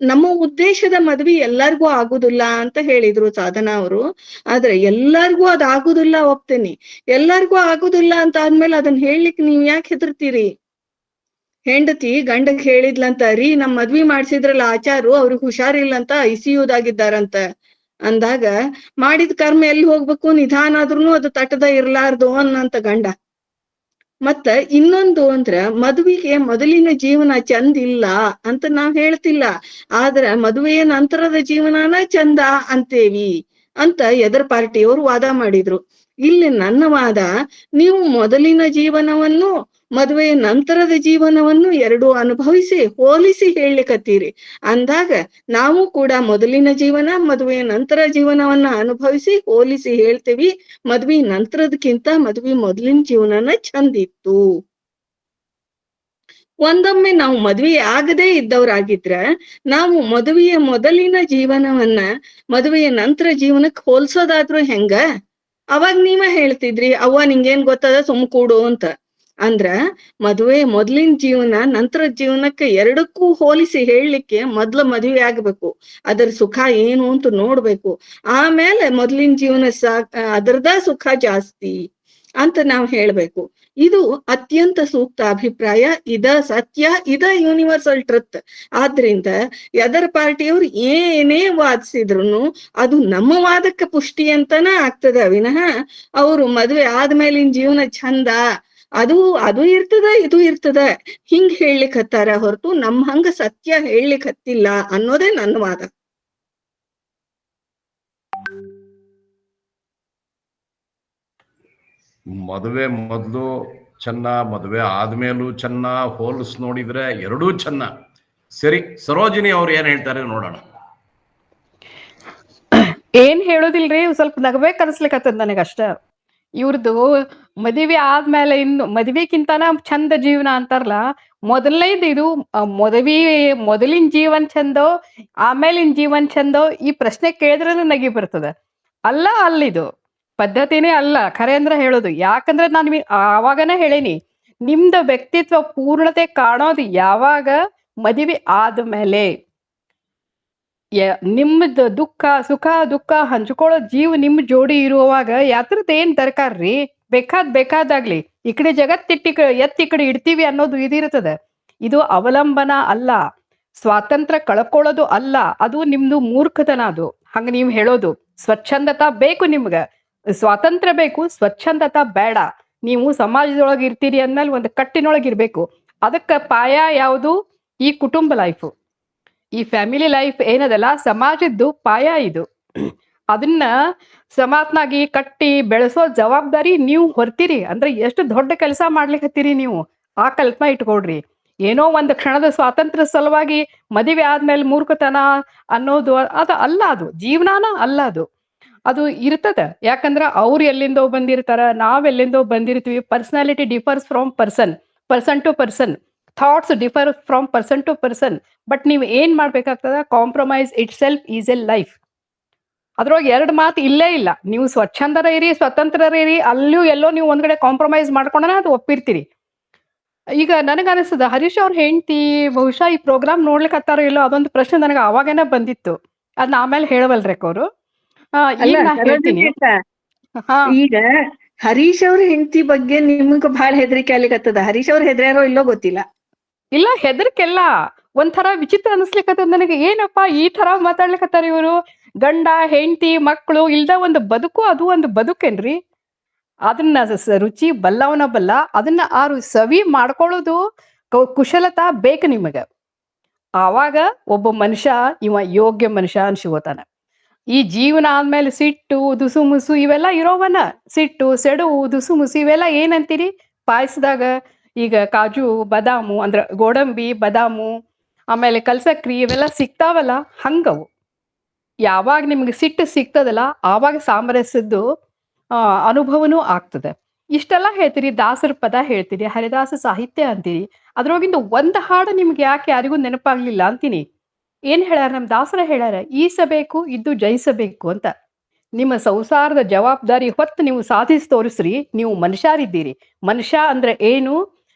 ನಮ್ಮ ಉದ್ದೇಶದ ಮದ್ವಿ ಎಲ್ಲರಿಗೂ ಆಗುದಿಲ್ಲ ಅಂತ ಹೇಳಿದ್ರು ಸಾಧನಾ ಅವರು. ಆದ್ರೆ ಎಲ್ಲರಿಗೂ ಅದ್ ಆಗುದಿಲ್ಲ ಒಪ್ತೇನಿ. ಎಲ್ಲರಿಗೂ ಆಗುದಿಲ್ಲ ಅಂತ ಆದ್ಮೇಲೆ ಅದನ್ನ ಹೇಳ್ಲಿಕ್ಕೆ ನೀವ್ ಯಾಕೆ ಹೆದರ್ತೀರಿ? ಹೆಂಡತಿ ಗಂಡಗ್ ಹೇಳಿದ್ಲಂತ, ರೀ ನಮ್ ಮದ್ವಿ ಮಾಡ್ಸಿದ್ರಲ್ಲ ಆಚಾರು, ಅವ್ರಿಗೆ ಹುಷಾರಿಲ್ಲಂತ ICUದಾಗಿದ್ದಾರಂತ. ಅಂದಾಗ ಮಾಡಿದ ಕರ್ಮ ಎಲ್ಲಿ ಹೋಗ್ಬೇಕು, ನಿಧಾನ ಆದ್ರೂ ಅದು ತಟ್ಟದ ಇರ್ಲಾರ್ದು ಅನ್ನಂತ ಗಂಡ. ಮತ್ತ ಇನ್ನೊಂದು ಅಂದ್ರ ಮದುವೆಗೆ ಮೊದಲಿನ ಜೀವನ ಚಂದ ಇಲ್ಲ ಅಂತ ನಾವ್ ಹೇಳ್ತಿಲ್ಲ, ಆದ್ರ ಮದುವೆಯ ನಂತರದ ಜೀವನನ ಚಂದ ಅಂತೇವಿ ಅಂತ ಎದರ್ ಪಾರ್ಟಿಯವರು ವಾದ ಮಾಡಿದ್ರು. ಇಲ್ಲಿ ನನ್ನ ವಾದ, ನೀವು ಮೊದಲಿನ ಜೀವನವನ್ನು ಮದುವೆಯ ನಂತರದ ಜೀವನವನ್ನು ಎರಡೂ ಅನುಭವಿಸಿ ಹೋಲಿಸಿ ಹೇಳಲಿಕತ್ತೀರಿ. ಅಂದಾಗ ನಾವು ಕೂಡ ಮೊದಲಿನ ಜೀವನ ಮದುವೆಯ ನಂತರ ಜೀವನವನ್ನ ಅನುಭವಿಸಿ ಹೋಲಿಸಿ ಹೇಳ್ತೀವಿ. ಮದ್ವಿ ನಂತರದಕ್ಕಿಂತ ಮದ್ವಿ ಮೊದಲಿನ ಜೀವನನ ಚಂದಿತ್ತು. ಒಂದೊಮ್ಮೆ ನಾವು ಮದ್ವೆ ಆಗದೇ ಇದ್ದವರಾಗಿದ್ರ ನಾವು ಮದುವೆಯ ಮೊದಲಿನ ಜೀವನವನ್ನ ಮದುವೆಯ ನಂತರ ಜೀವನಕ್ಕೆ ಹೋಲ್ಸೋದಾದ್ರೂ ಹೆಂಗ? ಅವಾಗ ನೀವ ಹೇಳ್ತಿದ್ರಿ, ಅವ್ವ ನಿಂಗೇನ್ ಗೊತ್ತದ ಸುಮ್ ಕೂಡು ಅಂತ. ಅಂದ್ರ ಮದುವೆ ಮೊದ್ಲಿನ ಜೀವನ ನಂತರದ ಜೀವನಕ್ಕೆ ಎರಡಕ್ಕೂ ಹೋಲಿಸಿ ಹೇಳಲಿಕ್ಕೆ ಮೊದ್ಲು ಮದುವೆ ಆಗ್ಬೇಕು, ಅದರ ಸುಖ ಏನು ಅಂತ ನೋಡ್ಬೇಕು. ಆಮೇಲೆ ಮೊದ್ಲಿನ ಜೀವನ ಅದರದ ಸುಖ ಜಾಸ್ತಿ ಅಂತ ನಾವ್ ಹೇಳ್ಬೇಕು. ಇದು ಅತ್ಯಂತ ಸೂಕ್ತ ಅಭಿಪ್ರಾಯ, ಇದ ಸತ್ಯ, ಇದ ಯೂನಿವರ್ಸಲ್ ಟ್ರುತ್. ಆದ್ರಿಂದ ಎದರ್ ಪಾರ್ಟಿಯವ್ರು ಏನೇ ವಾದಿಸಿದ್ರು ಅದು ನಮ್ಮ ವಾದಕ್ಕೆ ಪುಷ್ಟಿ ಅಂತನ ಆಗ್ತದ ವಿನಃ ಅವರು ಮದ್ವೆ ಆದ್ಮೇಲಿನ ಜೀವನ ಚಂದ ಅದು ಇರ್ತದ ಇದು ಇರ್ತದ ಹಿಂಗ್ ಹೇಳಲಿಕ್ ಹತ್ತಾರ ಹೊರತು ನಮ್ ಹಂಗ ಸತ್ಯ ಹೇಳಲಿಕ್ ಹತ್ತಿಲ್ಲ ಅನ್ನೋದೇ ನನ್ನ ವಾದ. ಮದುವೆ ಮೊದಲು ಚೆನ್ನ, ಮದುವೆ ಆದ್ಮೇಲೂ ಚೆನ್ನ, ಹೋಲ್ಸ್ ನೋಡಿದ್ರೆ ಎರಡೂ ಚೆನ್ನ. ಸರಿ, ಸರೋಜಿನಿ ಅವ್ರು ಏನ್ ಹೇಳ್ತಾರೆ ನೋಡೋಣ. ಏನ್ ಹೇಳೋದಿಲ್ರಿ, ಸ್ವಲ್ಪ ನಗಬೇಕ್ ಅನ್ಸ್ಲಿಕ್ಕತ್ತದ ನನಗಷ್ಟ. ಇವ್ರದ್ದು ಮದುವೆ ಆದ್ಮೇಲೆ ಇನ್ನು ಮದ್ವಿಕ್ಕಿಂತನ ಚಂದ ಜೀವನ ಅಂತಾರಲ್ಲ, ಮೊದಲನೇದು ಇದು ಮೊದಲಿನ ಜೀವನ್ ಚಂದೋ ಆಮೇಲಿನ ಜೀವನ್ ಚಂದೋ ಈ ಪ್ರಶ್ನೆ ಕೇಳಿದ್ರೆ ನಗಿ ಬರ್ತದ. ಅಲ್ಲಿದು ಪದ್ಧತಿನೇ ಅಲ್ಲ ಖರೆ ಅಂದ್ರೆ ಹೇಳೋದು. ಯಾಕಂದ್ರೆ ನಾನು ಆವಾಗನೇ ಹೇಳೀನಿ, ನಿಮ್ದ ವ್ಯಕ್ತಿತ್ವ ಪೂರ್ಣತೆ ಕಾಣೋದು ಯಾವಾಗ? ಮದುವೆ ಆದ್ಮೇಲೆ. ನಿಮ್ದ ಸುಖ ದುಃಖ ಹಂಚ್ಕೊಳ್ಳೋ ನಿಮ್ ಜೋಡಿ ಇರುವಾಗ ಯಾತ್ರದ್ ಏನ್ ದರ್ಕಾರ್ರಿ? ಬೇಕಾದಾಗ್ಲಿ ಈ ಕಡೆ ಎತ್ತಿ ಕಡೆ ಇಡ್ತೀವಿ ಅನ್ನೋದು ಇದಿರ್ತದ. ಇದು ಅವಲಂಬನ ಅಲ್ಲ, ಸ್ವಾತಂತ್ರ್ಯ ಕಳ್ಕೊಳ್ಳೋದು ಅಲ್ಲ, ಅದು ನಿಮ್ದು ಮೂರ್ಖತನ. ಅದು ಹಂಗ ನೀವ್ ಹೇಳೋದು. ಸ್ವಚ್ಛಂದತಾ ಬೇಕು ನಿಮ್ಗ, ಸ್ವಾತಂತ್ರ್ಯ ಬೇಕು, ಸ್ವಚ್ಛಂದತಾ ಬೇಡ. ನೀವು ಸಮಾಜದೊಳಗೆ ಇರ್ತೀರಿ ಅಂದ್ಮೇಲೆ ಒಂದು ಕಟ್ಟಿನೊಳಗೆ ಇರ್ಬೇಕು. ಅದಕ್ಕ ಪಾಯ ಯಾವುದು? ಈ ಕುಟುಂಬ ಲೈಫ್, ಈ ಫ್ಯಾಮಿಲಿ ಲೈಫ್ ಏನದಲ್ಲ, ಸಮಾಜದ್ದು ಪಾಯ ಇದು. ಅದನ್ನ ಸಮಾತ್ನಾಗಿ ಕಟ್ಟಿ ಬೆಳೆಸೋ ಜವಾಬ್ದಾರಿ ನೀವು ಹೊರ್ತೀರಿ. ಅಂದ್ರೆ ಎಷ್ಟು ದೊಡ್ಡ ಕೆಲಸ ಮಾಡ್ಲಿಕ್ಕೆ ಹತ್ತೀರಿ ನೀವು, ಆ ಕಲ್ಪನಾ ಇಟ್ಕೊಡ್ರಿ. ಏನೋ ಒಂದು ಕ್ಷಣದ ಸ್ವಾತಂತ್ರ್ಯ ಸಲುವಾಗಿ ಮದುವೆ ಆದ್ಮೇಲೆ ಮೂರ್ಖತನ ಅನ್ನೋದು ಅದು ಅಲ್ಲ, ಅದು ಜೀವನಾನ ಅಲ್ಲ. ಅದು ಇರ್ತದ. ಯಾಕಂದ್ರ ಅವ್ರು ಎಲ್ಲಿಂದೋ ಬಂದಿರ್ತಾರ, ನಾವ್ ಎಲ್ಲಿಂದೋ ಬಂದಿರ್ತೀವಿ. Personality differs from person to person, thoughts differ from person to person. But ನೀವು ಏನ್ ಮಾಡ್ಬೇಕಾಗ್ತದ? Compromise itself is a life. ಅದ್ರೊಳಗೆ ಎರಡು ಮಾತು ಇಲ್ಲೇ ಇಲ್ಲ. ನೀವು ಸ್ವಚ್ಛಂದರ ಇರಿ, ಸ್ವತಂತ್ರರ ಇರಿ, ಅಲ್ಲೂ ಎಲ್ಲೋ ನೀವು ಒಂದ್ ಕಡೆ ಕಾಂಪ್ರಮೈಸ್ ಮಾಡ್ಕೊಂಡನ ಅದು ಒಪ್ಪಿರ್ತೀರಿ. ಈಗ ನನಗನಿಸ್ತದ, ಹರೀಶ್ ಅವ್ರ ಹೆಂಡತಿ ಬಹುಶಃ ಈ ಪ್ರೋಗ್ರಾಮ್ ನೋಡ್ಲಿಕ್ಕೆ ಹತ್ತಾರೋ ಇಲ್ಲೋ ಅದೊಂದು ಪ್ರಶ್ನೆ ನನಗೆ ಅವಾಗೇನೆ ಬಂದಿತ್ತು. ಅದನ್ನ ಆಮೇಲೆ ಹೇಳವಲ್ರೇಕ್ ಅವರು. ಈಗ ನಾ ಹೇಳ್ತೀನಿ. ಈಗ ಹರೀಶ್ ಅವ್ರ ಹೆಂಡತಿ ಬಗ್ಗೆ ನಿಮ್ಗ ಬಹಳ ಹೆದರಿಕೆ ಆಗ್ಲಿಕತ್ತದ. ಹರೀಶ್ ಅವ್ರ ಹೆದ್ರ್ಯಾರೋ ಇಲ್ಲೋ ಗೊತ್ತಿಲ್ಲ. ಇಲ್ಲ, ಹೆದರಿಕೆಲ್ಲ ಒಂಥರ ವಿಚಿತ್ರ ಅನಿಸ್ಲಿಕ್ಕತ್ತದ ನನಗೆ. ಏನಪ್ಪಾ ಈ ತರ ಮಾತಾಡ್ಲಿಕ್ಕತ್ತಾರ ಇವರು? ಗಂಡ ಹೆಂಡತಿ ಮಕ್ಕಳು ಇಲ್ದ ಒಂದು ಬದುಕು, ಅದು ಒಂದು ಬದುಕೇನ್ರಿ? ಅದನ್ನ ರುಚಿ ಬಲ್ಲವನ ಬಲ್ಲ, ಅದನ್ನ ಸವಿ ಮಾಡ್ಕೊಳ್ಳೋದು ಕುಶಲತಾ ಬೇಕು ನಿಮಗ. ಆವಾಗ ಒಬ್ಬ ಮನುಷ್ಯ ಇವ ಯೋಗ್ಯ ಮನುಷ್ಯ ಅನ್ಸಿಗೋತಾನ. ಈ ಜೀವನ ಆದ್ಮೇಲೆ ಸಿಟ್ಟು ದುಸುಮುಸು ಇವೆಲ್ಲ ಇರೋವನ. ಸಿಟ್ಟು ಸೆಡುವು ದುಸುಮುಸು ಇವೆಲ್ಲ ಏನಂತೀರಿ? ಪಾಯಸದಾಗ ಈಗ ಕಾಜು ಬಾದಾಮು ಅಂದ್ರ ಗೋಡಂಬಿ ಬಾದಾಮು ಆಮೇಲೆ ಕಲ್ಸಕ್ರಿ ಇವೆಲ್ಲ ಸಿಗ್ತಾವಲ್ಲ, ಹಂಗವು. ಯಾವಾಗ ನಿಮ್ಗೆ ಸಿಟ್ಟು ಸಿಗ್ತದಲ್ಲ ಆವಾಗ ಸಾಮರಸ್ಯದ್ದು ಅನುಭವನೂ ಆಗ್ತದೆ. ಇಷ್ಟೆಲ್ಲ ಹೇಳ್ತೀರಿ, ದಾಸರ ಪದ ಹೇಳ್ತೀರಿ, ಹರಿದಾಸ ಸಾಹಿತ್ಯ ಅಂತೀರಿ. ಅದ್ರೊಳಗಿಂದ ಒಂದು ಹಾಡು ನಿಮ್ಗೆ ಯಾಕೆ ಯಾರಿಗೂ ನೆನಪಾಗ್ಲಿಲ್ಲ ಅಂತೀನಿ. ಏನ್ ಹೇಳ್ಯಾರ? ನಮ್ ದಾಸರ ಹೇಳ್ಯಾರ, ಈಸಬೇಕು ಇದ್ದು ಜಯಿಸಬೇಕು ಅಂತ. ನಿಮ್ಮ ಸಂಸಾರದ ಜವಾಬ್ದಾರಿ ಹೊತ್ತು ನೀವು ಸಾಧಿಸಿ ತೋರಿಸ್ರಿ, ನೀವು ಮನುಷ್ಯರಿದ್ದೀರಿ. ಮನುಷ್ಯ ಅಂದ್ರೆ ಏನು?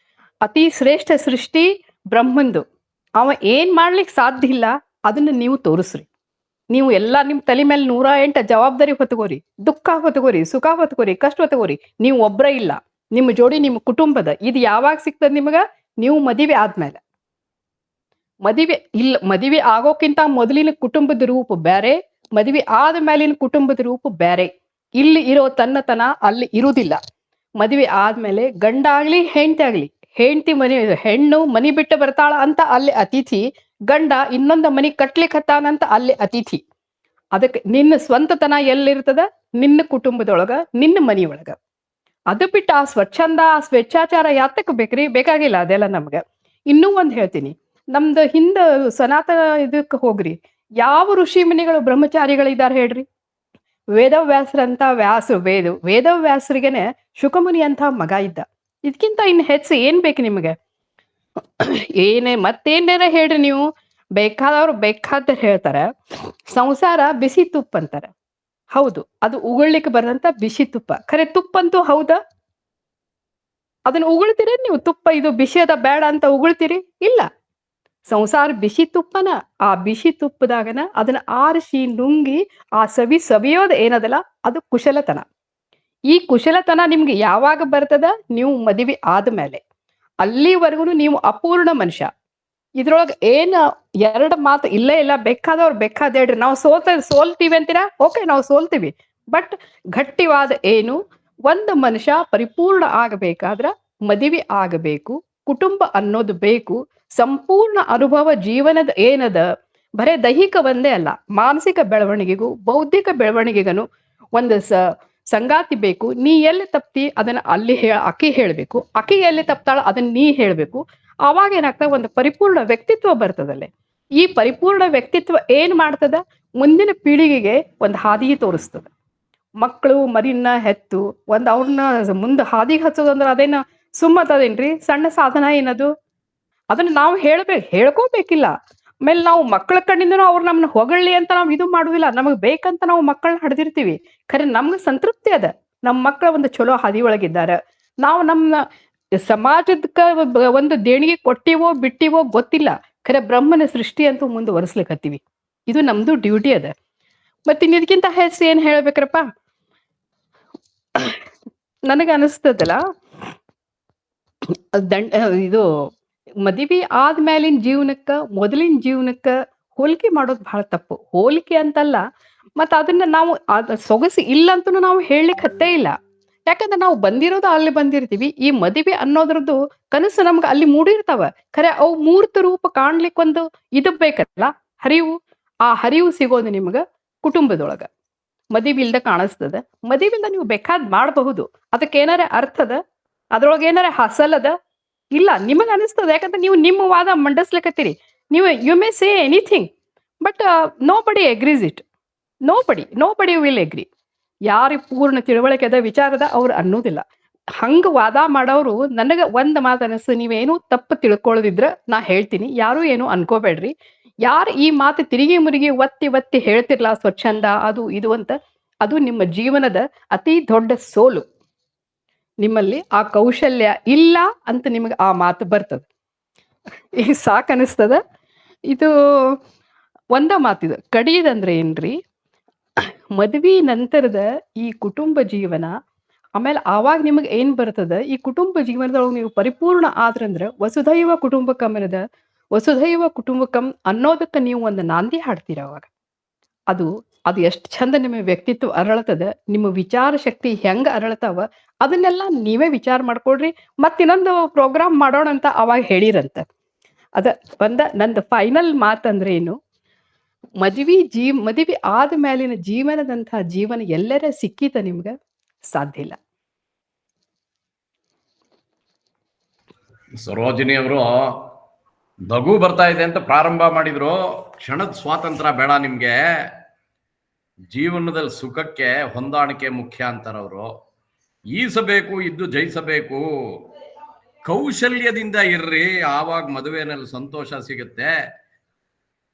ಅತಿ ಶ್ರೇಷ್ಠ ಸೃಷ್ಟಿ ಬ್ರಹ್ಮಂದು. ಅವ ಏನ್ ಮಾಡ್ಲಿಕ್ಕೆ ಸಾಧ್ಯ ಇಲ್ಲ ಅದನ್ನ ನೀವು ತೋರಿಸ್ರಿ. ನೀವು ಎಲ್ಲ ನಿಮ್ ತಲೆ ಮೇಲೆ 108 ಜವಾಬ್ದಾರಿ ಹೊತ್ಕೋರಿ, ದುಃಖ ಹೊತ್ಕೋರಿ, ಸುಖ ಹೊತ್ಕೋರಿ, ಕಷ್ಟ ಹೊತ್ಕೋರಿ. ನೀವು ಒಬ್ರ ಇಲ್ಲ, ನಿಮ್ಮ ಜೋಡಿ ನಿಮ್ಮ ಕುಟುಂಬದ. ಇದು ಯಾವಾಗ ಸಿಗ್ತದ ನಿಮಗ? ನೀವು ಮದುವೆ ಆದ್ಮೇಲೆ. ಮದುವೆ ಆಗೋಕ್ಕಿಂತ ಮೊದಲಿನ ಕುಟುಂಬದ ರೂಪ ಬೇರೆ, ಮದುವೆ ಆದ ಮೇಲಿನ ಕುಟುಂಬದ ರೂಪ ಬೇರೆ. ಇಲ್ಲಿ ಇರೋ ತನ್ನತನ ಅಲ್ಲಿ ಇರುವುದಿಲ್ಲ. ಮದುವೆ ಆದ್ಮೇಲೆ ಗಂಡ ಆಗ್ಲಿ ಹೆಂಡತಿ ಆಗ್ಲಿ, ಹೆಣ್ಣು ಮನಿ ಬಿಟ್ಟು ಬರ್ತಾಳ ಅಂತ ಅಲ್ಲಿ ಅತಿಥಿ, ಗಂಡ ಇನ್ನೊಂದು ಮನಿ ಕಟ್ಲಿಕ್ಕೆ ಹತ್ತಾನಂತ ಅಲ್ಲಿ ಅತಿಥಿ. ಅದಕ್ಕೆ ನಿನ್ನ ಸ್ವಂತತನ ಎಲ್ಲಿರ್ತದ? ನಿನ್ನ ಕುಟುಂಬದೊಳಗ, ನಿನ್ನ ಮನಿಯೊಳಗ. ಅದು ಬಿಟ್ಟು ಆ ಸ್ವಚ್ಛಂದ, ಆ ಸ್ವೇಚ್ಛಾಚಾರ ಯಾತಕ್ಕೆ ಬೇಕ್ರಿ? ಬೇಕಾಗಿಲ್ಲ ಅದೆಲ್ಲ ನಮ್ಗೆ. ಇನ್ನೂ ಒಂದ್ ಹೇಳ್ತೀನಿ, ನಮ್ದು ಹಿಂದ ಸನಾತನ ಇದಕ್ಕೆ ಹೋಗ್ರಿ, ಯಾವ ಋಷಿ ಮುನಿಗಳು ಬ್ರಹ್ಮಚಾರಿಗಳಿದ್ದಾರೆ ಹೇಳ್ರಿ? ವೇದವ್ಯಾಸರಂತ ವೇದವ್ಯಾಸರಿಗೆನೆ ಶುಕಮುನಿ ಅಂತ ಮಗ ಇದ್ದ. ಇದಕ್ಕಿಂತ ಇನ್ನು ಹೆಚ್ಚು ಏನ್ ಬೇಕು ನಿಮಗೆ? ಮತ್ತೇನಾರ ಹೇಳ್ರಿ ನೀವು. ಬೇಕಾದವ್ರು ಬೇಕಾದ ಹೇಳ್ತಾರ, ಸಂಸಾರ ಬಿಸಿ ತುಪ್ಪ ಅಂತಾರ. ಹೌದು, ಅದು ಉಗುಳ್ಲಿಕ್ಕೆ ಬರಂತ ಬಿಸಿ ತುಪ್ಪ. ಖರೆ ತುಪ್ಪ ಅಂತೂ ಹೌದಾ? ಅದನ್ನ ಉಗುಳ್ತೀರಿ ನೀವು? ತುಪ್ಪ ಇದು ಬಿಸಿ ಅದ ಬೇಡ ಅಂತ ಉಗುಳ್ತೀರಿ? ಇಲ್ಲ. ಸಂಸಾರ ಬಿಸಿ ತುಪ್ಪನ, ಆ ಬಿಸಿ ತುಪ್ಪದಾಗನ ಅದನ್ನ ಆರಿಸಿ ನುಂಗಿ ಆ ಸವಿಯೋದು ಏನದಲ್ಲ, ಅದು ಕುಶಲತನ. ಈ ಕುಶಲತನ ನಿಮ್ಗೆ ಯಾವಾಗ ಬರ್ತದ? ನೀವು ಮದುವೆ ಆದ್ಮೇಲೆ. ಅಲ್ಲಿವರೆಗೂ ನೀವು ಅಪೂರ್ಣ ಮನುಷ್ಯ. ಇದ್ರೊಳಗೆ ಏನು ಎರಡು ಮಾತು ಇಲ್ಲೇ ಇಲ್ಲ. ಬೇಕಾದವ್ರು ಬೇಕಾದ ಹೇಳ್ರಿ, ನಾವು ಸೋಲ್ತೀವಿ ಅಂತೀರಾ? ಓಕೆ, ನಾವು ಸೋಲ್ತೀವಿ. ಬಟ್ ಗಟ್ಟಿವಾದ ಏನು? ಒಂದು ಮನುಷ್ಯ ಪರಿಪೂರ್ಣ ಆಗಬೇಕಾದ್ರ ಮದುವೆ ಆಗಬೇಕು, ಕುಟುಂಬ ಅನ್ನೋದು ಬೇಕು. ಸಂಪೂರ್ಣ ಅನುಭವ ಜೀವನದ ಏನದ, ಬರೇ ದೈಹಿಕ ಒಂದೇ ಅಲ್ಲ, ಮಾನಸಿಕ ಬೆಳವಣಿಗೆಗೂ ಬೌದ್ಧಿಕ ಬೆಳವಣಿಗೆಗನು ಒಂದು ಸಂಗಾತಿ ಬೇಕು. ನೀ ಎಲ್ಲಿ ತಪ್ತಿ ಅದನ್ನ ಅಲ್ಲಿ ಆಕಿ ಹೇಳ್ಬೇಕು, ಆಕಿ ಎಲ್ಲಿ ತಪ್ತಾಳ ಅದನ್ನ ನೀ ಹೇಳ್ಬೇಕು. ಆವಾಗ ಏನಾಗ್ತದೆ? ಒಂದು ಪರಿಪೂರ್ಣ ವ್ಯಕ್ತಿತ್ವ ಬರ್ತದಲ್ಲೇ. ಈ ಪರಿಪೂರ್ಣ ವ್ಯಕ್ತಿತ್ವ ಏನ್ ಮಾಡ್ತದ? ಮುಂದಿನ ಪೀಳಿಗೆಗೆ ಒಂದು ಹಾದಿ ತೋರಿಸ್ತದ. ಮಕ್ಕಳು ಮರಿನ ಹೆತ್ತು ಅವ್ರನ್ನ ಮುಂದೆ ಹಾದಿಗೆ ಹಚ್ಚೋದಂದ್ರೆ ಅದೇನ ಸುಮ್ಮತದೇನ್ರಿ? ಸಣ್ಣ ಸಾಧನ ಏನದು? ಅದನ್ನ ನಾವು ಹೇಳ್ಕೋಬೇಕಿಲ್ಲ. ಆಮೇಲೆ ನಾವು ಮಕ್ಕಳ ಕಣ್ಣಿಂದನೂ ಅವ್ರು ನಮ್ಮನ್ನ ಹೊಗಳ್ಳಿ ಅಂತ ನಾವು ಇದು ಮಾಡುವಿಲ್ಲ. ನಮಗ್ ಬೇಕಂತ ನಾವು ಮಕ್ಕಳನ್ನ ಹಡ್ದಿರ್ತೀವಿ. ಖರೆ ನಮ್ಗೆ ಸಂತೃಪ್ತಿ ಅದ, ನಮ್ಮ ಮಕ್ಕಳ ಒಂದು ಚಲೋ ಹಾದಿ ಒಳಗಿದ್ದಾರೆ. ನಾವು ನಮ್ಮ ಸಮಾಜದಕ್ಕ ಒಂದು ದೇಣಿಗೆ ಕೊಟ್ಟಿವೋ ಬಿಟ್ಟಿವೋ ಗೊತ್ತಿಲ್ಲ, ಖರೆ ಬ್ರಹ್ಮನ ಸೃಷ್ಟಿ ಅಂತೂ ಮುಂದುವರಿಸ್ಲಿಕ್ಕತ್ತೀವಿ. ಇದು ನಮ್ದು ಡ್ಯೂಟಿ ಅದ. ಮತ್ತೆ ಇದಕ್ಕಿಂತ ಹೆಚ್ಚು ಏನ್ ಹೇಳ್ಬೇಕ್ರಪ್ಪ? ನನಗ ಅನಿಸ್ತದಲ್ಲ, ಇದು ಮದುವೆ ಆದ್ಮೇಲಿನ ಜೀವನಕ್ಕ ಮೊದಲಿನ ಜೀವನಕ್ಕ ಹೋಲಿಕೆ ಮಾಡೋದು ಬಹಳ ತಪ್ಪು. ಹೋಲಿಕೆ ಅಂತಲ್ಲ, ಮತ್ತ ಅದನ್ನ ನಾವು ಸೊಗಸು ಇಲ್ಲಂತೂ ನಾವು ಹೇಳಲಿಕ್ಕೆ ಹತ್ತೇ ಇಲ್ಲ. ಯಾಕಂದ್ರೆ ನಾವು ಬಂದಿರೋದು ಅಲ್ಲಿ ಬಂದಿರ್ತೀವಿ. ಈ ಮದುವೆ ಅನ್ನೋದ್ರದ್ದು ಕನಸು ನಮ್ಗೆ ಅಲ್ಲಿ ಮೂಡಿರ್ತಾವ. ಖರೆ ಅವು ಮೂರ್ತ ರೂಪ ಕಾಣ್ಲಿಕ್ಕೆ ಒಂದು ಇದು ಬೇಕಲ್ಲ, ಹರಿವು. ಆ ಹರಿವು ಸಿಗೋದು ನಿಮ್ಗ ಕುಟುಂಬದೊಳಗ. ಮದುವೆ ಇಲ್ದ ಕಾಣಿಸ್ತದ. ಮದುವೆಯಿಂದ ನೀವು ಬೇಕಾದ್ ಮಾಡಬಹುದು. ಅದಕ್ಕೆ ಏನಾರ ಅರ್ಥದ? ಅದ್ರೊಳಗೆ ಏನಾರ ಹಸಲದ? ಇಲ್ಲ. ನಿಮಗ ಅನಿಸ್ತದ, ಯಾಕಂದ್ರೆ ನೀವು ನಿಮ್ಮ ವಾದ ಮಂಡಿಸ್ಲಿಕ್ಕತ್ತೀರಿ. ನೀವು you may say anything, but nobody agrees it. Nobody will agree. ಯಾರಿಗೆ ಪೂರ್ಣ ತಿಳುವಳಿಕೆ ಅದ ವಿಚಾರದ ಅವ್ರು ಅನ್ನೋದಿಲ್ಲ. ಹಂಗ ವಾದ ಮಾಡೋರು ನನಗ ಒಂದ್ ಮಾತು ಅನಿಸ್ತು, ನೀವೇನು ತಪ್ಪು ತಿಳ್ಕೊಳ್ಳೋದಿದ್ರ ನಾ ಹೇಳ್ತೀನಿ, ಯಾರು ಏನು ಅನ್ಕೋಬೇಡ್ರಿ. ಯಾರು ಈ ಮಾತು ತಿರುಗಿ ಮುರುಗಿ ಒತ್ತಿ ಹೇಳ್ತಿರ್ಲಾ ಸ್ವಚ್ಛಂದ ಅದು ಇದು ಅಂತ, ಅದು ನಿಮ್ಮ ಜೀವನದ ಅತಿ ದೊಡ್ಡ ಸೋಲು. ನಿಮ್ಮಲ್ಲಿ ಆ ಕೌಶಲ್ಯ ಇಲ್ಲ ಅಂತ ನಿಮಗೆ ಆ ಮಾತು ಬರ್ತದ. ಈಗ ಸಾಕನಿಸ್ತದ. ಇದು ಒಂದ ಮಾತಿದು ಕಡಿಯದಂದ್ರೆ ಏನ್ರಿ? ಮದ್ವಿ ನಂತರದ ಈ ಕುಟುಂಬ ಜೀವನ, ಆಮೇಲೆ ಆವಾಗ ನಿಮಗೆ ಏನ್ ಬರ್ತದ? ಈ ಕುಟುಂಬ ಜೀವನದೊಳಗೆ ನೀವು ಪರಿಪೂರ್ಣ ಆದ್ರಂದ್ರ ವಸುಧೈವ ಕುಟುಂಬಕಂ ಅನ್ನದ, ವಸುಧೈವ ಕುಟುಂಬಕಂ ಅನ್ನೋದಕ್ಕೆ ನೀವು ಒಂದು ನಾಂದಿ ಹಾಡ್ತೀರ. ಅವಾಗ ಅದು ಎಷ್ಟು ಚಂದ ನಿಮ್ಮ ವ್ಯಕ್ತಿತ್ವ ಅರಳತದ, ನಿಮ್ಮ ವಿಚಾರ ಶಕ್ತಿ ಹೆಂಗ ಅರಳತಾವ, ಅದನ್ನೆಲ್ಲ ನೀವೇ ವಿಚಾರ ಮಾಡ್ಕೊಡ್ರಿ. ಮತ್ತಿನ್ನೊಂದು ಪ್ರೋಗ್ರಾಮ್ ಮಾಡೋಣ ಅಂತ ಅವಾಗ ಹೇಳಿರಂತ. ನಂದು ಫೈನಲ್ ಮಾತಂದ್ರೆ ಏನು? ಮದುವೆ ಆದ ಮೇಲಿನ ಜೀವನದಂತಹ ಜೀವನ ಎಲ್ಲರ ಸಿಕ್ಕಿತ ನಿಮ್ಗ? ಸಾಧ್ಯ ಇಲ್ಲ. ಸರೋಜಿನಿ ಅವರು ನಗು ಬರ್ತಾ ಇದೆ ಅಂತ ಪ್ರಾರಂಭ ಮಾಡಿದ್ರು. ಕ್ಷಣದ ಸ್ವಾತಂತ್ರ್ಯ ಬೇಡ ನಿಮ್ಗೆ, ಜೀವನದಲ್ಲಿ ಸುಖಕ್ಕೆ ಹೊಂದಾಣಿಕೆ ಮುಖ್ಯ ಅಂತಾರವರು. ಈಸಬೇಕು, ಇದ್ದು ಜಯಿಸಬೇಕು, ಕೌಶಲ್ಯದಿಂದ ಇರ್ರಿ, ಆವಾಗ ಮದುವೆನಲ್ಲಿ ಸಂತೋಷ ಸಿಗುತ್ತೆ.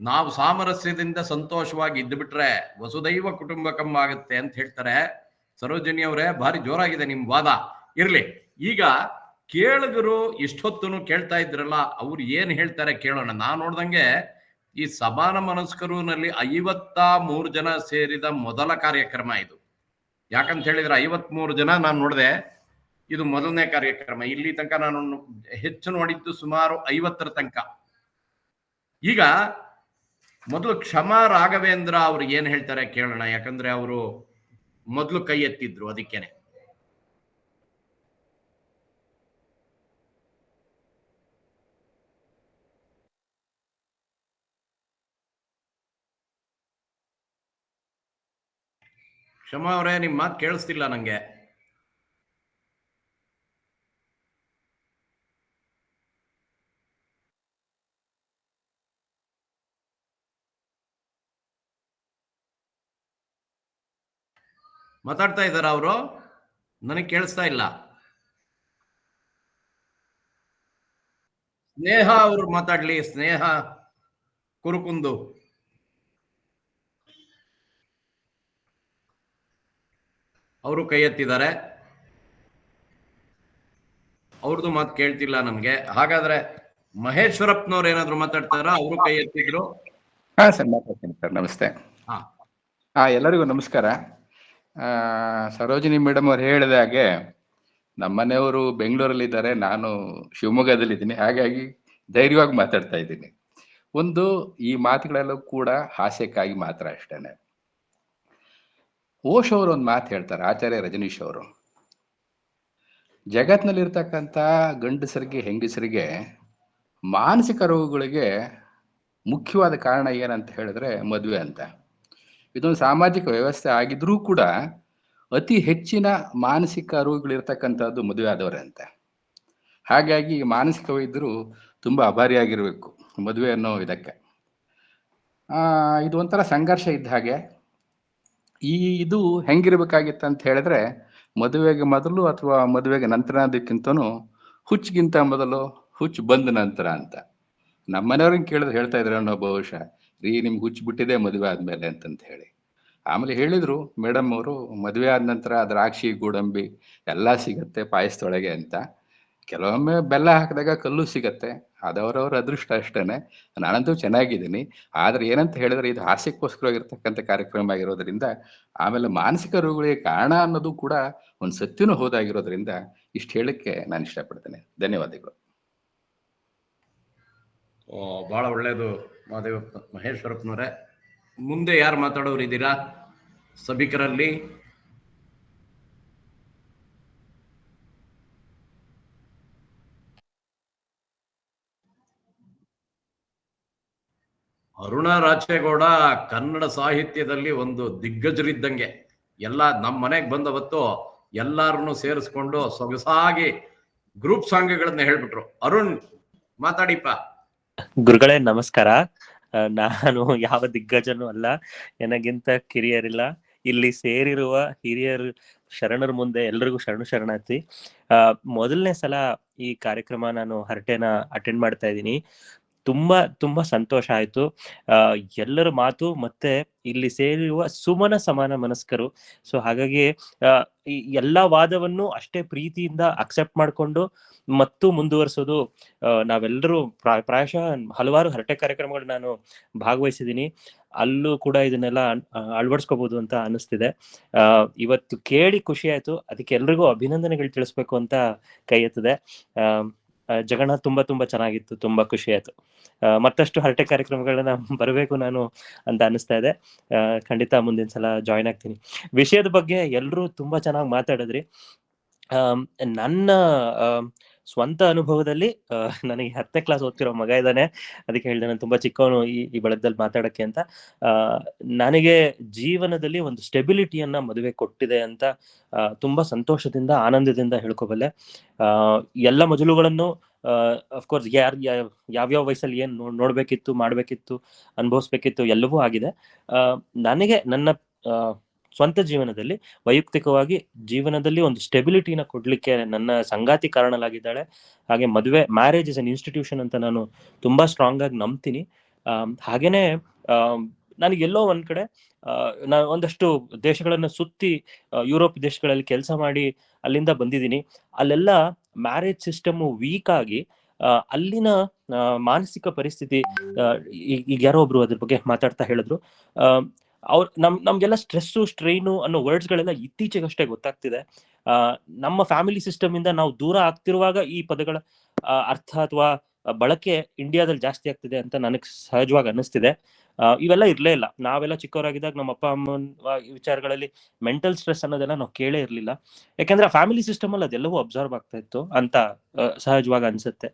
ನಾವು ಸಾಮರಸ್ಯದಿಂದ ಸಂತೋಷವಾಗಿ ಇದ್ದು ಬಿಟ್ರೆ ವಸುದೈವ ಕುಟುಂಬಕಂ ಆಗುತ್ತೆ ಅಂತ ಹೇಳ್ತಾರೆ. ಸರೋಜಿನಿ ಅವರೇ, ಭಾರಿ ಜೋರಾಗಿದೆ ನಿಮ್ ವಾದ. ಇರ್ಲಿ, ಈಗ ಕೇಳಿದ್ರು ಇಷ್ಟೊತ್ತನು ಕೇಳ್ತಾ ಇದ್ರಲ್ಲ, ಅವ್ರು ಏನ್ ಹೇಳ್ತಾರೆ ಕೇಳೋಣ. ನಾನ್ ನೋಡ್ದಂಗೆ ಈ ಸಮಾನ ಮನಸ್ಕರುನಲ್ಲಿ 53 ಜನ ಸೇರಿದ ಮೊದಲ ಕಾರ್ಯಕ್ರಮ ಇದು. ಯಾಕಂತ ಹೇಳಿದ್ರೆ 53 ಜನ ನಾನು ನೋಡಿದೆ, ಇದು ಮೊದಲನೇ ಕಾರ್ಯಕ್ರಮ. ಇಲ್ಲಿ ತನಕ ನಾನು ಹೆಚ್ಚು ನೋಡಿದ್ದು ಸುಮಾರು 50ರ ತನಕ. ಈಗ ಮೊದಲು ಕ್ಷಮಾ ರಾಘವೇಂದ್ರ ಅವ್ರು ಏನ್ ಹೇಳ್ತಾರೆ ಕೇಳೋಣ, ಯಾಕಂದ್ರೆ ಅವರು ಮೊದಲು ಕೈ ಎತ್ತಿದ್ರು ಅದಕ್ಕೇನೆ. ಕ್ಷಮಾ ಅವರೇ, ನಿಮ್ ಮಾತು ಕೇಳಿಸ್ತಿಲ್ಲ ನಂಗೆ. ಮಾತಾಡ್ತಾ ಇದ್ದಾರ ಅವರು? ನನಗೆ ಕೇಳಿಸ್ತಾ ಇಲ್ಲ. ಸ್ನೇಹ ಅವ್ರು ಮಾತಾಡ್ಲಿ. ಸ್ನೇಹ ಕುರುಕುಂದು. ಅವರು ಕೈ ಎತ್ತಿದ್ದಾರೆ, ಅವ್ರದ್ದು ಮಾತು ಕೇಳ್ತಿಲ್ಲ ನಮ್ಗೆ. ಹಾಗಾದ್ರೆ ಮಹೇಶ್ವರಪ್ಪನವ್ರು ಏನಾದ್ರು ಮಾತಾಡ್ತಾರ? ಅವರು ಕೈ ಎತ್ತಿದ್ರು. ಹಾ ಸರ್, ಮಾತಾಡ್ತೀನಿ ಸರ್. ನಮಸ್ತೆ. ಎಲ್ಲರಿಗೂ ನಮಸ್ಕಾರ. ಸರೋಜಿನಿ ಮೇಡಮ್ ಅವ್ರು ಹೇಳಿದ ಹಾಗೆ ನಮ್ಮನೆಯವರು ಬೆಂಗಳೂರಲ್ಲಿ ಇದ್ದಾರೆ, ನಾನು ಶಿವಮೊಗ್ಗದಲ್ಲಿದ್ದೀನಿ. ಹಾಗಾಗಿ ಧೈರ್ಯವಾಗಿ ಮಾತಾಡ್ತಾ ಇದ್ದೀನಿ. ಒಂದು, ಈ ಮಾತುಗಳೆಲ್ಲೂ ಕೂಡ ಹಾಸ್ಯಕ್ಕಾಗಿ ಮಾತ್ರ ಅಷ್ಟೇನೆ. ಓಶ್ ಅವರು ಒಂದು ಮಾತು ಹೇಳ್ತಾರೆ, ಆಚಾರ್ಯ ರಜನೀಶ್ ಅವರು. ಜಗತ್ನಲ್ಲಿರ್ತಕ್ಕಂಥ ಗಂಡಸರಿಗೆ ಹೆಂಗಸರಿಗೆ ಮಾನಸಿಕ ರೋಗಗಳಿಗೆ ಮುಖ್ಯವಾದ ಕಾರಣ ಏನಂತ ಹೇಳಿದ್ರೆ ಮದುವೆ ಅಂತ. ಇದೊಂದು ಸಾಮಾಜಿಕ ವ್ಯವಸ್ಥೆ ಆಗಿದ್ರೂ ಕೂಡ ಅತಿ ಹೆಚ್ಚಿನ ಮಾನಸಿಕ ರೋಗಗಳಿರ್ತಕ್ಕಂಥದ್ದು ಮದುವೆ ಆದವರೇ ಅಂತ. ಹಾಗಾಗಿ ಮಾನಸಿಕ ವೈದ್ಯರು ತುಂಬಾ ಅಭಾರಿಯಾಗಿರ್ಬೇಕು ಮದುವೆ ಅನ್ನೋ ಇದಕ್ಕೆ. ಇದು ಒಂಥರ ಸಂಘರ್ಷ ಇದ್ದ ಹಾಗೆ. ಇದು ಹೆಂಗಿರ್ಬೇಕಾಗಿತ್ತು ಅಂತ ಹೇಳಿದ್ರೆ, ಮದುವೆಗೆ ಮೊದಲು ಅಥವಾ ಮದುವೆಗೆ ನಂತರ ಅದಕ್ಕಿಂತನೂ ಹುಚ್ಚಿಗಿಂತ ಮೊದಲು, ಹುಚ್ಚು ಬಂದ ನಂತರ ಅಂತ. ನಮ್ಮನೆಯವ್ರನ್ನ ಕೇಳಿದ್ರೆ ಹೇಳ್ತಾ ಇದ್ರು ಅನ್ನೋ ಬಹುಶಃ, ನಿಮ್ಗೆ ಹುಚ್ಚು ಬಿಟ್ಟಿದೆ ಮದುವೆ ಆದ್ಮೇಲೆ ಅಂತಂತ ಹೇಳಿ. ಆಮೇಲೆ ಹೇಳಿದ್ರು ಮೇಡಮ್ ಅವರು, ಮದುವೆ ಆದ ನಂತರ ದ್ರಾಕ್ಷಿ ಗೋಡಂಬಿ ಎಲ್ಲ ಸಿಗತ್ತೆ ಪಾಯಸದೊಳಗೆ ಅಂತ. ಕೆಲವೊಮ್ಮೆ ಬೆಲ್ಲ ಹಾಕಿದಾಗ ಕಲ್ಲು ಸಿಗತ್ತೆ, ಅದವರವ್ರ ಅದೃಷ್ಟ ಅಷ್ಟೇನೆ. ನಾನಂತೂ ಚೆನ್ನಾಗಿದ್ದೀನಿ. ಆದ್ರೆ ಏನಂತ ಹೇಳಿದ್ರೆ, ಇದು ಹಾಸ್ಯಕ್ಕೋಸ್ಕರವಾಗಿರ್ತಕ್ಕಂಥ ಕಾರ್ಯಕ್ರಮ ಆಗಿರೋದ್ರಿಂದ, ಆಮೇಲೆ ಮಾನಸಿಕ ರೋಗಗಳಿಗೆ ಕಾರಣ ಅನ್ನೋದು ಕೂಡ ಒಂದು ಸತ್ಯನೂ ಹೋದಾಗಿರೋದ್ರಿಂದ ಇಷ್ಟು ಹೇಳಕ್ಕೆ ನಾನು ಇಷ್ಟಪಡ್ತೇನೆ. ಧನ್ಯವಾದಗಳು. ಬಹಳ ಒಳ್ಳೇದು ಮಹೇಶ್ವರಪ್ಪನವರೇ. ಮುಂದೆ ಯಾರು ಮಾತಾಡೋರು ಇದ್ದೀರಾ ಸಭಿಕರಲ್ಲಿ? ಅರುಣಾ ರಾಚೇಗೌಡ ಕನ್ನಡ ಸಾಹಿತ್ಯದಲ್ಲಿ ಒಂದು ದಿಗ್ಗಜರಿದ್ದಂಗೆ. ಎಲ್ಲ ನಮ್ಮ ಮನೆಗೆ ಬಂದವತ್ತು ಎಲ್ಲಾರನ್ನು ಸೇರಿಸ್ಕೊಂಡು ಸೊಗಸಾಗಿ ಗ್ರೂಪ್ ಸಾಂಗ್ಗಳನ್ನ ಹೇಳ್ಬಿಟ್ರು. ಅರುಣ್ ಮಾತಾಡಿಪ್ಪ. ಗುರುಗಳೇ ನಮಸ್ಕಾರ. ನಾನು ಯಾವ ದಿಗ್ಗಜನೂ ಅಲ್ಲ, ನನಗಿಂತ ಕಿರಿಯರಿಲ್ಲ. ಇಲ್ಲಿ ಸೇರಿರುವ ಹಿರಿಯರು ಶರಣರ ಮುಂದೆ ಎಲ್ರಿಗೂ ಶರಣಾರ್ಥಿ. ಮೊದಲನೇ ಸಲ ಈ ಕಾರ್ಯಕ್ರಮ ನಾನು ಹರಟೆನ ಅಟೆಂಡ್ ಮಾಡ್ತಾ ಇದ್ದೀನಿ. ತುಂಬಾ ಸಂತೋಷ ಆಯ್ತು. ಎಲ್ಲರ ಮಾತು ಮತ್ತೆ ಇಲ್ಲಿ ಸೇರಿರುವ ಸುಮನ ಸಮಾನ ಮನಸ್ಕರು. ಸೊ ಹಾಗಾಗಿ ಈ ಎಲ್ಲಾ ವಾದವನ್ನು ಅಷ್ಟೇ ಪ್ರೀತಿಯಿಂದ ಅಕ್ಸೆಪ್ಟ್ ಮಾಡ್ಕೊಂಡು ಮತ್ತು ಮುಂದುವರಿಸೋದು. ನಾವೆಲ್ಲರೂ ಪ್ರಾಯಶಃ ಹಲವಾರು ಹರಟೆ ಕಾರ್ಯಕ್ರಮಗಳು ನಾನು ಭಾಗವಹಿಸಿದ್ದೀನಿ, ಅಲ್ಲೂ ಕೂಡ ಇದನ್ನೆಲ್ಲ ಅಳವಡಿಸ್ಕೋಬಹುದು ಅಂತ ಅನಿಸ್ತಿದೆ. ಇವತ್ತು ಕೇಳಿ ಖುಷಿ ಆಯ್ತು, ಅದಕ್ಕೆ ಎಲ್ರಿಗೂ ಅಭಿನಂದನೆಗಳು ತಿಳಿಸ್ಬೇಕು ಅಂತ ಕೈ ಎತ್ತದೆ. ಜಗಣ ತುಂಬಾ ಚೆನ್ನಾಗಿತ್ತು, ತುಂಬಾ ಖುಷಿ ಆಯ್ತು. ಮತ್ತಷ್ಟು ಹರಟೆ ಕಾರ್ಯಕ್ರಮಗಳನ್ನ ಬರಬೇಕು ನಾನು ಅಂತ ಅನಿಸ್ತಾ ಇದೆ. ಖಂಡಿತ ಮುಂದಿನ ಸಲ ಜಾಯಿನ್ ಆಗ್ತೀನಿ. ವಿಷಯದ ಬಗ್ಗೆ ಎಲ್ರೂ ತುಂಬಾ ಚೆನ್ನಾಗಿ ಮಾತಾಡಿದ್ರಿ. ನನ್ನ ಸ್ವಂತ ಅನುಭವದಲ್ಲಿ ನನಗೆ 10ನೇ ಕ್ಲಾಸ್ ಓದ್ತಿರೋ ಮಗ ಇದ್ದಾನೆ. ಅದಕ್ಕೆ ಹೇಳಿದೆ ನಾನು ತುಂಬಾ ಚಿಕ್ಕವನು ಈ ಬಳಗದಲ್ಲಿ ಮಾತಾಡಕ್ಕೆ ಅಂತ. ನನಗೆ ಜೀವನದಲ್ಲಿ ಒಂದು ಸ್ಟೆಬಿಲಿಟಿಯನ್ನ ಮದುವೆ ಕೊಟ್ಟಿದೆ ಅಂತ ತುಂಬಾ ಸಂತೋಷದಿಂದ ಆನಂದದಿಂದ ಹೇಳ್ಕೋಬಲ್ಲೆ. ಎಲ್ಲ ಮಜಲುಗಳನ್ನು ಅಫ್ಕೋರ್ಸ್ ಯಾವ್ಯಾವ ವಯಸ್ಸಲ್ಲಿ ಏನ್ ನೋಡ್ಬೇಕಿತ್ತು, ಮಾಡ್ಬೇಕಿತ್ತು, ಅನುಭವಿಸ್ಬೇಕಿತ್ತು ಎಲ್ಲವೂ ಆಗಿದೆ. ನನಗೆ ನನ್ನ ಸ್ವಂತ ಜೀವನದಲ್ಲಿ ವೈಯಕ್ತಿಕವಾಗಿ ಜೀವನದಲ್ಲಿ ಒಂದು ಸ್ಟೆಬಿಲಿಟಿನ ಕೊಡ್ಲಿಕ್ಕೆ ನನ್ನ ಸಂಗಾತಿ ಕಾರಣಲಾಗಿದ್ದಾಳೆ. ಹಾಗೆ ಮ್ಯಾರೇಜ್ ಇಸ್ ಅನ್ ಇನ್ಸ್ಟಿಟ್ಯೂಷನ್ ಅಂತ ನಾನು ತುಂಬಾ ಸ್ಟ್ರಾಂಗ್ ಆಗಿ ನಂಬ್ತೀನಿ. ಹಾಗೇನೆ ನನಗೆಲ್ಲೋ ಒಂದ್ ಕಡೆ ನಾನು ಒಂದಷ್ಟು ದೇಶಗಳನ್ನ ಸುತ್ತಿ ಯುರೋಪ್ ದೇಶಗಳಲ್ಲಿ ಕೆಲಸ ಮಾಡಿ ಅಲ್ಲಿಂದ ಬಂದಿದ್ದೀನಿ. ಅಲ್ಲೆಲ್ಲ ಮ್ಯಾರೇಜ್ ಸಿಸ್ಟಮ್ ವೀಕ್ ಆಗಿ ಅಲ್ಲಿನ ಮಾನಸಿಕ ಪರಿಸ್ಥಿತಿ, ಈಗ ಯಾರೋ ಒಬ್ರು ಅದ್ರ ಬಗ್ಗೆ ಮಾತಾಡ್ತಾ ಹೇಳಿದ್ರು, ನಮ್ಗೆಲ್ಲ ಸ್ಟ್ರೆಸ್ಸು ಸ್ಟ್ರೈನು ಅನ್ನೋ ವರ್ಡ್ಸ್ ಗಳೆಲ್ಲ ಇತ್ತೀಚೆಗಷ್ಟೇ ಗೊತ್ತಾಗ್ತಿದೆ. ನಮ್ಮ ಫ್ಯಾಮಿಲಿ ಸಿಸ್ಟಮ್ ಇಂದ ನಾವು ದೂರ ಆಗ್ತಿರುವಾಗ ಈ ಪದಗಳ ಅರ್ಥ ಅಥವಾ ಬಳಕೆ ಇಂಡಿಯಾದಲ್ಲಿ ಜಾಸ್ತಿ ಆಗ್ತಿದೆ ಅಂತ ನನಗೆ ಸಹಜವಾಗಿ ಅನ್ನಿಸ್ತಿದೆ. ಇವೆಲ್ಲ ಇರ್ಲೇ ಇಲ್ಲ. ನಾವೆಲ್ಲ ಚಿಕ್ಕವರಾಗಿದ್ದಾಗ ನಮ್ಮ ಅಪ್ಪ ಅಮ್ಮನ ವಿಚಾರಗಳಲ್ಲಿ ಮೆಂಟಲ್ ಸ್ಟ್ರೆಸ್ ಅನ್ನೋದೆಲ್ಲ ನಾವು ಕೇಳೇ ಇರ್ಲಿಲ್ಲ. ಯಾಕಂದ್ರೆ ಆ ಫ್ಯಾಮಿಲಿ ಸಿಸ್ಟಮ್ ಅಲ್ಲಿ ಅದೆಲ್ಲವೂ ಅಬ್ಸರ್ವ್ ಆಗ್ತಾ ಇತ್ತು ಅಂತ ಸಹಜವಾಗಿ ಅನ್ಸುತ್ತೆ.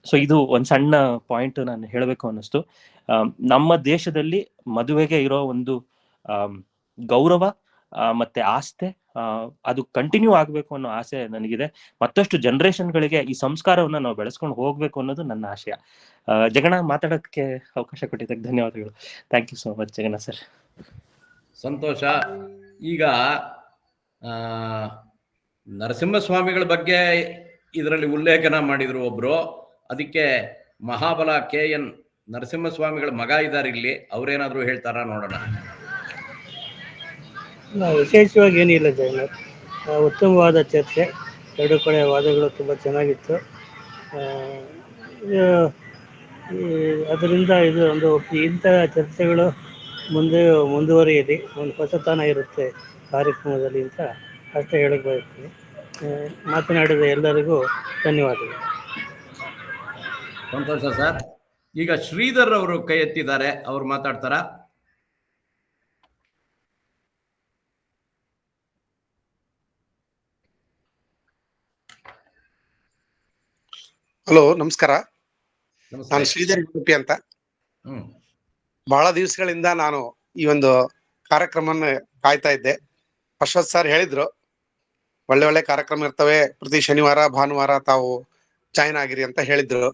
ಸೊ ಇದು ಒಂದ್ ಸಣ್ಣ ಪಾಯಿಂಟ್ ನಾನು ಹೇಳಬೇಕು ಅನ್ನಿಸ್ತು. ನಮ್ಮ ದೇಶದಲ್ಲಿ ಮದುವೆಗೆ ಇರೋ ಒಂದು ಗೌರವ ಮತ್ತೆ ಆಸ್ತೆ ಅದು ಕಂಟಿನ್ಯೂ ಆಗ್ಬೇಕು ಅನ್ನೋ ಆಸೆ ನನಗಿದೆ. ಮತ್ತಷ್ಟು ಜನರೇಷನ್ಗಳಿಗೆ ಈ ಸಂಸ್ಕಾರವನ್ನ ನಾವು ಬೆಳೆಸ್ಕೊಂಡು ಹೋಗ್ಬೇಕು ಅನ್ನೋದು ನನ್ನ ಆಶಯ. ಜಗಣ, ಮಾತಾಡೋದಕ್ಕೆ ಅವಕಾಶ ಕೊಟ್ಟಿದ್ದಕ್ಕೆ ಧನ್ಯವಾದಗಳು. Thank you so much Jagana sir. ಸಂತೋಷ. ಈಗ ನರಸಿಂಹಸ್ವಾಮಿಗಳ ಬಗ್ಗೆ ಇದರಲ್ಲಿ ಉಲ್ಲೇಖನ ಮಾಡಿದ್ರು ಒಬ್ರು. ಅದಕ್ಕೆ ಮಹಾಬಲ KN ನರಸಿಂಹಸ್ವಾಮಿಗಳ ಮಗ ಇದ್ದಾರೆ ಇಲ್ಲಿ, ಅವ್ರೇನಾದ್ರು ಹೇಳ್ತಾರ ನೋಡೋಣ. ವಿಶೇಷವಾಗಿ ಏನಿಲ್ಲ ಜಗನ್ನಾಥ್, ಉತ್ತಮವಾದ ಚರ್ಚೆ, ಎರಡು ಕಡೆ ವಾದಗಳು ತುಂಬ ಚೆನ್ನಾಗಿತ್ತು. ಅದರಿಂದ ಇದು ಒಂದು ಇಂಥ ಚರ್ಚೆಗಳು ಮುಂದುವರಿಯಲಿ, ಒಂದು ಹೊಸತನ ಇರುತ್ತೆ ಕಾರ್ಯಕ್ರಮದಲ್ಲಿ ಅಂತ ಅಷ್ಟೇ ಹೇಳಕ್ಕೆ ಬಯಸ್ತೀನಿ. ಮಾತನಾಡಿದ ಎಲ್ಲರಿಗೂ ಧನ್ಯವಾದಗಳು. ಸಂತೋಷ ಸರ್. ಈಗ ಶ್ರೀಧರ್ ಅವರು ಕೈ ಎತ್ತಿದ್ದಾರೆ, ಅವ್ರು ಮಾತಾಡ್ತಾರ? ಹಲೋ, ನಮಸ್ಕಾರ. ನಾನು ಶ್ರೀಧರ್ ಉಡುಪಿ ಅಂತ. ಬಹಳ ದಿವಸಗಳಿಂದ ನಾನು ಈ ಒಂದು ಕಾರ್ಯಕ್ರಮವನ್ನು ಕಾಯ್ತಾ ಇದ್ದೆ. ಅಶ್ವಥ್ ಸರ್ ಹೇಳಿದ್ರು ಒಳ್ಳೆ ಒಳ್ಳೆ ಕಾರ್ಯಕ್ರಮ ಇರ್ತವೆ, ಪ್ರತಿ ಶನಿವಾರ ಭಾನುವಾರ ತಾವು ಜಾಯ್ನ್ ಆಗಿರಿ ಅಂತ ಹೇಳಿದ್ರು.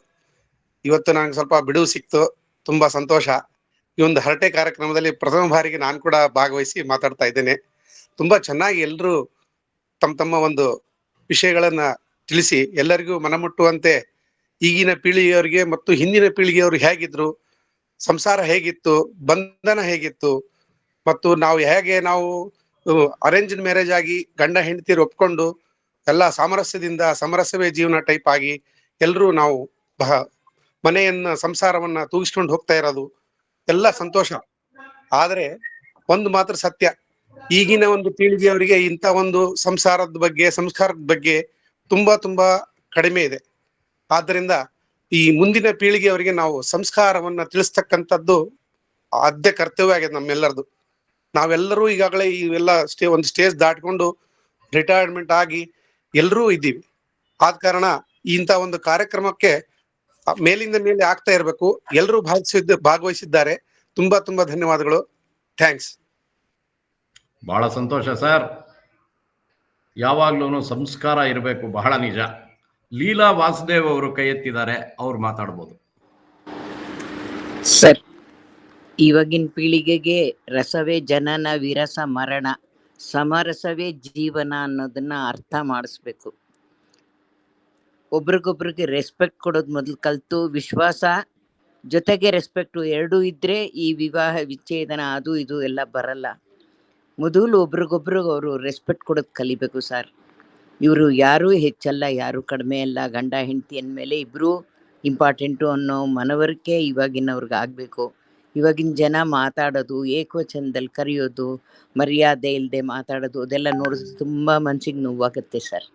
ಇವತ್ತು ನನಗೆ ಸ್ವಲ್ಪ ಬಿಡುವು ಸಿಕ್ತು, ತುಂಬಾ ಸಂತೋಷ. ಈ ಒಂದು ಹರಟೆ ಕಾರ್ಯಕ್ರಮದಲ್ಲಿ ಪ್ರಥಮ ಬಾರಿಗೆ ನಾನು ಕೂಡ ಭಾಗವಹಿಸಿ ಮಾತಾಡ್ತಾ ಇದ್ದೇನೆ. ತುಂಬಾ ಚೆನ್ನಾಗಿ ಎಲ್ಲರೂ ತಮ್ಮ ಒಂದು ವಿಷಯಗಳನ್ನ ತಿಳಿಸಿ ಎಲ್ಲರಿಗೂ ಮನಮುಟ್ಟುವಂತೆ ಈಗಿನ ಪೀಳಿಗೆಯವರಿಗೆ ಮತ್ತು ಹಿಂದಿನ ಪೀಳಿಗೆಯವರು ಹೇಗಿದ್ರು, ಸಂಸಾರ ಹೇಗಿತ್ತು, ಬಂಧನ ಹೇಗಿತ್ತು, ಮತ್ತು ನಾವು ಅರೇಂಜ್ಡ್ ಮ್ಯಾರೇಜ್ ಆಗಿ ಗಂಡ ಹೆಂಡತಿಯರು ಒಪ್ಕೊಂಡು ಎಲ್ಲ ಸಾಮರಸ್ಯದಿಂದ ಸಮರಸವೇ ಜೀವನ ಟೈಪ್ ಆಗಿ ಎಲ್ಲರೂ ನಾವು ಮನೆಯನ್ನ ಸಂಸಾರವನ್ನ ತೂಗಿಸ್ಕೊಂಡು ಹೋಗ್ತಾ ಇರೋದು ಎಲ್ಲ ಸಂತೋಷ. ಆದ್ರೆ ಒಂದು ಮಾತ್ರ ಸತ್ಯ, ಈಗಿನ ಒಂದು ಪೀಳಿಗೆಯವರಿಗೆ ಇಂಥ ಒಂದು ಸಂಸಾರದ ಬಗ್ಗೆ, ಸಂಸ್ಕಾರದ ಬಗ್ಗೆ ತುಂಬಾ ಕಡಿಮೆ ಇದೆ. ಆದ್ದರಿಂದ ಈ ಮುಂದಿನ ಪೀಳಿಗೆಯವರಿಗೆ ನಾವು ಸಂಸ್ಕಾರವನ್ನ ತಿಳಿಸ್ತಕ್ಕಂಥದ್ದು ಆದ್ಯ ಕರ್ತವ್ಯ ಆಗಿದೆ ನಮ್ಮೆಲ್ಲರದು. ನಾವೆಲ್ಲರೂ ಈಗಾಗಲೇ ಇವೆಲ್ಲ ಒಂದು ಸ್ಟೇಜ್ ದಾಟ್ಕೊಂಡು ರಿಟೈರ್ಮೆಂಟ್ ಆಗಿ ಎಲ್ಲರೂ ಇದ್ದೀವಿ. ಆದ ಕಾರಣ ಇಂಥ ಒಂದು ಕಾರ್ಯಕ್ರಮಕ್ಕೆ ಮೇಲಿಂದ ಮೇಲೆ ಆಗ್ತಾ ಇರಬೇಕು. ಎಲ್ಲರೂ ಭಾಗವಹಿಸಿದ್ದಾರೆ. ತುಂಬಾ ಧನ್ಯವಾದಗಳು. ಥ್ಯಾಂಕ್ಸ್. ಬಹಳ ಸಂತೋಷ ಸರ್. ಯಾವಾಗ್ಲೂ ಸಂಸ್ಕಾರ ಇರಬೇಕು, ಬಹಳ ನಿಜ. ಲೀಲಾ ವಾಸುದೇವ್ ಅವರು ಕೈ ಎತ್ತಿದ್ದಾರೆ, ಅವ್ರು ಮಾತಾಡ್ಬೋದು. ಸರ್, ಇವಾಗಿನ ಪೀಳಿಗೆಗೆ ರಸವೇ ಜನನ, ವಿರಸ ಮರಣ, ಸಮರಸವೇ ಜೀವನ ಅನ್ನೋದನ್ನ ಅರ್ಥ ಮಾಡಿಸ್ಬೇಕು. ಒಬ್ರಿಗೊಬ್ರಿಗೆ ರೆಸ್ಪೆಕ್ಟ್ ಕೊಡೋದು ಮೊದಲು ಕಲ್ತು, ವಿಶ್ವಾಸ ಜೊತೆಗೆ ರೆಸ್ಪೆಕ್ಟು ಎರಡೂ ಇದ್ರೆ ಈ ವಿವಾಹ ವಿಚ್ಛೇದನ ಅದು ಇದು ಎಲ್ಲ ಬರಲ್ಲ. ಮೊದಲು ಒಬ್ರಿಗೊಬ್ರು ಅವರು ರೆಸ್ಪೆಕ್ಟ್ ಕೊಡೋದು ಕಲಿಬೇಕು ಸರ್. ಇವರು ಯಾರೂ ಹೆಚ್ಚಲ್ಲ, ಯಾರೂ ಕಡಿಮೆ ಅಲ್ಲ. ಗಂಡ ಹೆಂಡತಿ ಅಂದಮೇಲೆ ಇಬ್ಬರೂ ಇಂಪಾರ್ಟೆಂಟು ಅನ್ನೋ ಮನವರಿಕೆ ಇವಾಗಿನವ್ರಿಗೆ ಆಗಬೇಕು. ಇವಾಗಿನ ಜನ ಮಾತಾಡೋದು, ಏಕವಚನದಲ್ಲಿ ಕರೆಯೋದು, ಮರ್ಯಾದೆ ಇಲ್ಲದೆ ಮಾತಾಡೋದು, ಅದೆಲ್ಲ ನೋಡಿದ್ರೆ ತುಂಬ ಮನಸ್ಸಿಗೆ ನೋವಾಗುತ್ತೆ ಸರ್.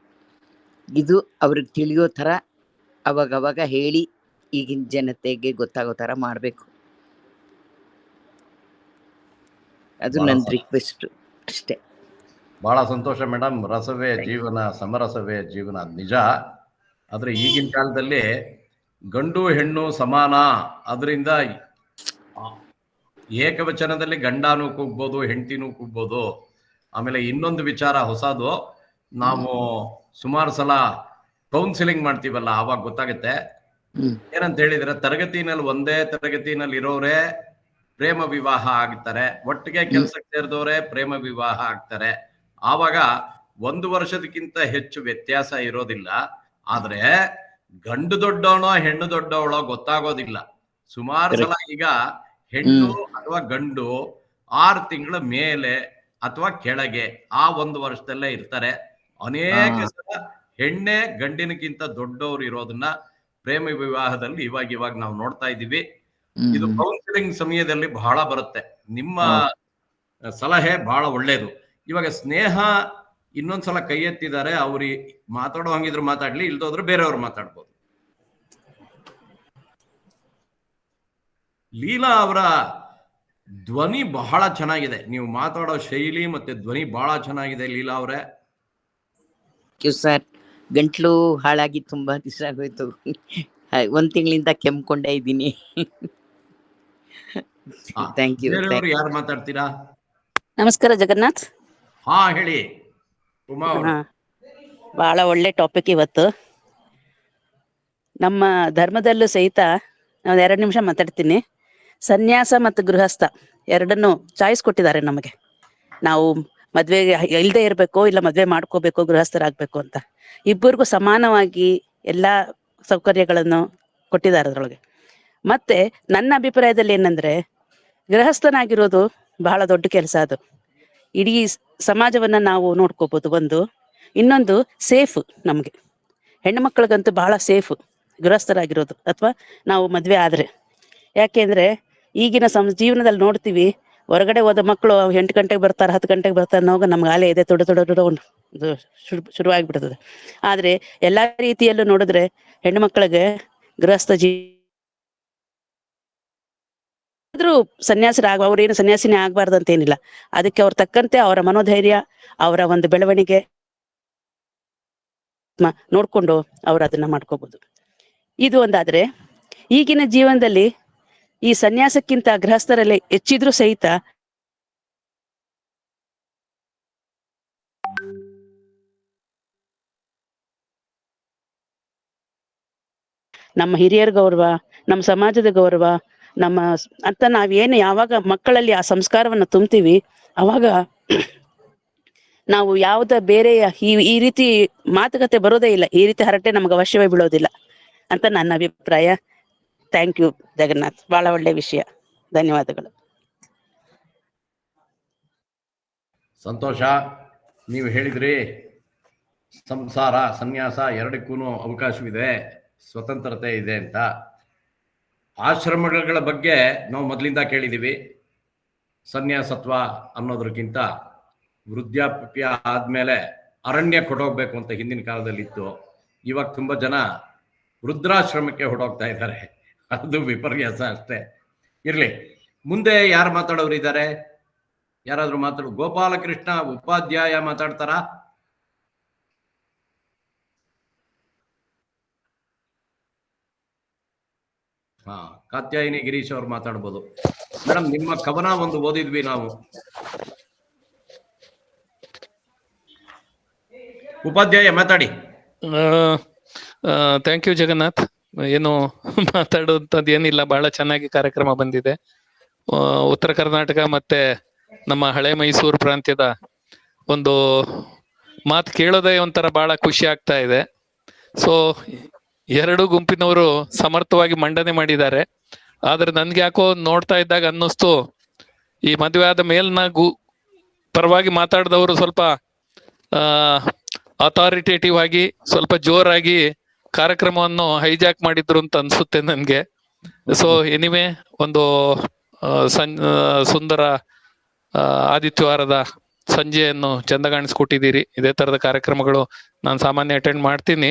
ಇದು ಅವ್ರಿಗೆ ತಿಳಿಯೋ ಥರ ಅವಾಗವಾಗ ಹೇಳಿ ಈಗಿನ ಜನತೆಗೆ ಗೊತ್ತಾಗೋ ಥರ ಮಾಡಬೇಕು. ಅದು ನನ್ನ ರಿಕ್ವೆಸ್ಟ್ ಅಷ್ಟೇ. ಬಹಳ ಸಂತೋಷ ಮೇಡಮ್. ರಸವೇ ಜೀವನ, ಸಮರಸವೇ ಜೀವನ, ನಿಜ. ಆದರೆ ಈಗಿನ ಕಾಲದಲ್ಲಿ ಗಂಡು ಹೆಣ್ಣು ಸಮಾನ, ಅದರಿಂದ ಏಕವಚನದಲ್ಲಿ ಗಂಡನೂ ಕೂಗ್ಬೋದು, ಹೆಂಡತಿನೂ ಕೂಗ್ಬೋದು. ಆಮೇಲೆ ಇನ್ನೊಂದು ವಿಚಾರ ಹೊಸದು, ನಾವು ಸುಮಾರು ಸಲ ಕೌನ್ಸಿಲಿಂಗ್ ಮಾಡ್ತೀವಲ್ಲ, ಆವಾಗ ಗೊತ್ತಾಗುತ್ತೆ. ಏನಂತ ಹೇಳಿದ್ರೆ, ತರಗತಿನಲ್ಲಿ ಒಂದೇ ತರಗತಿನಲ್ಲಿ ಇರೋರೇ ಪ್ರೇಮ ವಿವಾಹ ಆಗ್ತಾರೆ, ಒಟ್ಟಿಗೆ ಕೆಲಸಕ್ಕೆ ಸೇರಿದವರೇ ಪ್ರೇಮ ವಿವಾಹ ಆಗ್ತಾರೆ. ಆವಾಗ 1 ವರ್ಷದಕ್ಕಿಂತ ಹೆಚ್ಚು ವ್ಯತ್ಯಾಸ ಇರೋದಿಲ್ಲ. ಆದ್ರೆ ಗಂಡು ದೊಡ್ಡವನೋ ಹೆಣ್ಣು ದೊಡ್ಡವಳೋ ಗೊತ್ತಾಗೋದಿಲ್ಲ. ಸುಮಾರು ಸಲ ಈಗ ಹೆಣ್ಣು ಅಥವಾ ಗಂಡು 6 ತಿಂಗಳ ಮೇಲೆ ಅಥವಾ ಕೆಳಗೆ ಆ 1 ವರ್ಷದಲ್ಲೇ ಇರ್ತಾರೆ. ಅನೇಕ ಸಲ ಹೆಣ್ಣೆ ಗಂಡಿನಕ್ಕಿಂತ ದೊಡ್ಡವರು ಇರೋದನ್ನ ಪ್ರೇಮ ವಿವಾಹದಲ್ಲಿ ಇವಾಗ ನಾವು ನೋಡ್ತಾ ಇದ್ದೀವಿ. ಇದು ಕೌನ್ಸಿಲಿಂಗ್ ಸಮಯದಲ್ಲಿ ಬಹಳ ಬರುತ್ತೆ. ನಿಮ್ಮ ಸಲಹೆ ಬಹಳ ಒಳ್ಳೇದು. ಇವಾಗ ಸ್ನೇಹ ಇನ್ನೊಂದ್ಸಲ ಕೈ ಎತ್ತಿದ್ದಾರೆ, ಅವ್ರಿಗೆ ಮಾತಾಡೋ ಹಂಗಿದ್ರು ಮಾತಾಡ್ಲಿ, ಇಲ್ದೋದ್ರೆ ಬೇರೆಯವ್ರು ಮಾತಾಡ್ಬೋದು. ಲೀಲಾ ಅವರ ಧ್ವನಿ ಬಹಳ ಚೆನ್ನಾಗಿದೆ. ನೀವು ಮಾತಾಡೋ ಶೈಲಿ ಮತ್ತೆ ಧ್ವನಿ ಬಹಳ ಚೆನ್ನಾಗಿದೆ ಲೀಲಾ ಅವರೇ. ಸರ್, ಗಂಟ್ಲು ಹಾಳಾಗಿ ತುಂಬಾ ದಿವಸ ಆಗೋಯ್ತು. 1 ತಿಂಗಳಿಂದ ಕೆಮ್ಕೊಂಡೇ ಇದ್ದೀನಿ. Thank you. ಬೇರೆಯವರು ಯಾರು ಮಾತಾಡ್ತೀರಾ? ನಮಸ್ಕಾರ ಜಗನ್ನಾಥ್. ಹಾ ಹೇಳಿ ಉಮಾ ಅವರು. ಬಹಳ ಒಳ್ಳೆ ಟಾಪಿಕ್ ಇವತ್ತು. ನಮ್ಮ ಧರ್ಮದಲ್ಲೂ ಸಹಿತ ನಾನು 2 ನಿಮಿಷ ಮಾತಾಡ್ತೀನಿ. ಸನ್ಯಾಸ ಮತ್ತು ಗೃಹಸ್ಥ ಎರಡನ್ನು ಚಾಯ್ಸ್ ಕೊಟ್ಟಿದ್ದಾರೆ ನಮಗೆ. ನಾವು ಮದ್ವೆಗೆ ಇಲ್ದೇ ಇರಬೇಕು, ಇಲ್ಲ ಮದ್ವೆ ಮಾಡ್ಕೋಬೇಕು, ಗೃಹಸ್ಥರಾಗಬೇಕು ಅಂತ. ಇಬ್ಬರಿಗೂ ಸಮಾನವಾಗಿ ಎಲ್ಲ ಸೌಕರ್ಯಗಳನ್ನು ಕೊಟ್ಟಿದ್ದಾರೆ ಅದರೊಳಗೆ. ಮತ್ತೆ ನನ್ನ ಅಭಿಪ್ರಾಯದಲ್ಲಿ ಏನಂದ್ರೆ, ಗೃಹಸ್ಥನಾಗಿರೋದು ಬಹಳ ದೊಡ್ಡ ಕೆಲಸ. ಅದು ಇಡೀ ಸಮಾಜವನ್ನ ನಾವು ನೋಡ್ಕೋಬಹುದು. ಒಂದು ಇನ್ನೊಂದು ಸೇಫ್, ನಮಗೆ ಹೆಣ್ಣು ಮಕ್ಕಳಿಗಂತೂ ಬಹಳ ಸೇಫ್ ಗೃಹಸ್ಥರಾಗಿರೋದು, ಅಥವಾ ನಾವು ಮದ್ವೆ ಆದ್ರೆ. ಯಾಕೆಂದ್ರೆ ಈಗಿನ ಜೀವನದಲ್ಲಿ ನೋಡ್ತೀವಿ, ಹೊರಗಡೆ ಹೋದ ಮಕ್ಕಳು 8 ಗಂಟೆಗೆ ಬರ್ತಾರೆ, 10 ಗಂಟೆಗೆ ಬರ್ತಾರೆ ಅನ್ನೋವಾಗ ನಮ್ಗೆ ಆಲೆ ಇದೆ ತೊಡ ಶುರುವಾಗಿಬಿಡ್ತದೆ. ಆದ್ರೆ ಎಲ್ಲಾ ರೀತಿಯಲ್ಲೂ ನೋಡಿದ್ರೆ ಹೆಣ್ಣು ಮಕ್ಕಳಿಗೆ ಗೃಹಸ್ಥ ಆದ್ರೂ ಅವ್ರೇನು ಸನ್ಯಾಸಿನೇ ಆಗ್ಬಾರ್ದು ಅಂತ ಏನಿಲ್ಲ. ಅದಕ್ಕೆ ಅವ್ರ ತಕ್ಕಂತೆ ಅವರ ಮನೋಧೈರ್ಯ, ಅವರ ಒಂದು ಬೆಳವಣಿಗೆ ನೋಡ್ಕೊಂಡು ಅವ್ರು ಅದನ್ನ ಮಾಡ್ಕೋಬಹುದು. ಇದು ಒಂದಾದ್ರೆ, ಈಗಿನ ಜೀವನದಲ್ಲಿ ಈ ಸನ್ಯಾಸಕ್ಕಿಂತ ಗೃಹಸ್ಥರಲ್ಲಿ ಹೆಚ್ಚಿದ್ರೂ ಸಹಿತ ನಮ್ಮ ಹಿರಿಯರ ಗೌರವ, ನಮ್ಮ ಸಮಾಜದ ಗೌರವ, ನಮ್ಮ ಅಂತ ನಾವೇನು ಯಾವಾಗ ಮಕ್ಕಳಲ್ಲಿ ಆ ಸಂಸ್ಕಾರವನ್ನು ತುಂಬ್ತೀವಿ, ಅವಾಗ ನಾವು ಯಾವುದ ಬೇರೆ ಈ ರೀತಿ ಮಾತುಕತೆ ಬರೋದೇ ಇಲ್ಲ. ಈ ರೀತಿ ಹರಟೆ ನಮ್ಗೆ ಅವಶ್ಯವೇ ಬೀಳೋದಿಲ್ಲ ಅಂತ ನನ್ನ ಅಭಿಪ್ರಾಯ. ಥ್ಯಾಂಕ್ ಯು ಜಗನ್ನಾಥ್, ಬಹಳ ಒಳ್ಳೆ ವಿಷಯ. ಧನ್ಯವಾದಗಳು. ಸಂತೋಷ. ನೀವು ಹೇಳಿದ್ರಿ ಸಂಸಾರ ಸನ್ಯಾಸ ಎರಡಕ್ಕೂ ಅವಕಾಶವಿದೆ, ಸ್ವತಂತ್ರತೆ ಇದೆ ಅಂತ. ಆಶ್ರಮಗಳ ಬಗ್ಗೆ ನಾವು ಮೊದಲಿಂದ ಕೇಳಿದ್ದೀವಿ. ಸನ್ಯಾಸತ್ವ ಅನ್ನೋದಕ್ಕಿಂತ ವೃದ್ಧಾಪ್ಯ ಆದಮೇಲೆ ಅರಣ್ಯ ಹೊಡೋಗ್ಬೇಕು ಅಂತ ಹಿಂದಿನ ಕಾಲದಲ್ಲಿ ಇತ್ತು. ಇವಾಗ ತುಂಬ ಜನ ವೃದ್ಧಾಶ್ರಮಕ್ಕೆ ಹೊಡೋಗ್ತಾ ಇದ್ದಾರೆ. ಅದು ವಿಪರ್ಯಾಸ ಅಷ್ಟೇ. ಇರಲಿ, ಮುಂದೆ ಯಾರು ಮಾತಾಡೋರು ಇದ್ದಾರೆ? ಯಾರಾದರೂ ಮಾತಾಡೋ? ಗೋಪಾಲಕೃಷ್ಣ ಉಪಾಧ್ಯಾಯ ಮಾತಾಡ್ತಾರಾ? ಹಾ, ಕಾತ್ಯಾಯಿನಿ ಗಿರೀಶ್ ಅವ್ರು ಮಾತಾಡ್ಬೋದು. ಮೇಡಮ್, ನಿಮ್ಮ ಕವನ ಒಂದು ಓದಿದ್ವಿ ನಾವು. ಉಪಾಧ್ಯಾಯ ಮಾತಾಡಿ. Thank you Jagannath. ಏನು ಮಾತಾಡುವಂಥದ್ದು ಏನಿಲ್ಲ, ಬಹಳ ಚೆನ್ನಾಗಿ ಕಾರ್ಯಕ್ರಮ ಬಂದಿದೆ. ಉತ್ತರ ಕರ್ನಾಟಕ ಮತ್ತೆ ನಮ್ಮ ಹಳೆ ಮೈಸೂರು ಪ್ರಾಂತ್ಯದ ಒಂದು ಮಾತು ಕೇಳೋದೇ ಒಂಥರ ಬಹಳ ಖುಷಿ ಆಗ್ತಾ ಇದೆ. ಸೊ ಎರಡು ಗುಂಪಿನವರು ಸಮರ್ಥವಾಗಿ ಮಂಡನೆ ಮಾಡಿದ್ದಾರೆ. ಆದ್ರೆ ನನ್ಗೆ ಯಾಕೋ ನೋಡ್ತಾ ಇದ್ದಾಗ ಅನ್ನಿಸ್ತು, ಈ ಮದುವೆ ಆದ ಮೇಲ್ನ ಪರವಾಗಿ ಮಾತಾಡಿದವರು ಸ್ವಲ್ಪ ಅಥಾರಿಟೇಟಿವ್ ಆಗಿ, ಸ್ವಲ್ಪ ಜೋರಾಗಿ ಕಾರ್ಯಕ್ರಮವನ್ನು ಹೈಜಾಕ್ ಮಾಡಿದ್ರು ಅಂತ ಅನ್ಸುತ್ತೆ ನನ್ಗೆ. ಸೊ ಎನಿವೆ, ಒಂದು ಸುಂದರ ಆದಿತ್ಯವಾರದ ಸಂಜೆಯನ್ನು ಚಂದ ಕಾಣಿಸ್ಕೊಟ್ಟಿದ್ದೀರಿ. ಇದೇ ತರದ ಕಾರ್ಯಕ್ರಮಗಳು ನಾನು ಸಾಮಾನ್ಯ ಅಟೆಂಡ್ ಮಾಡ್ತೀನಿ,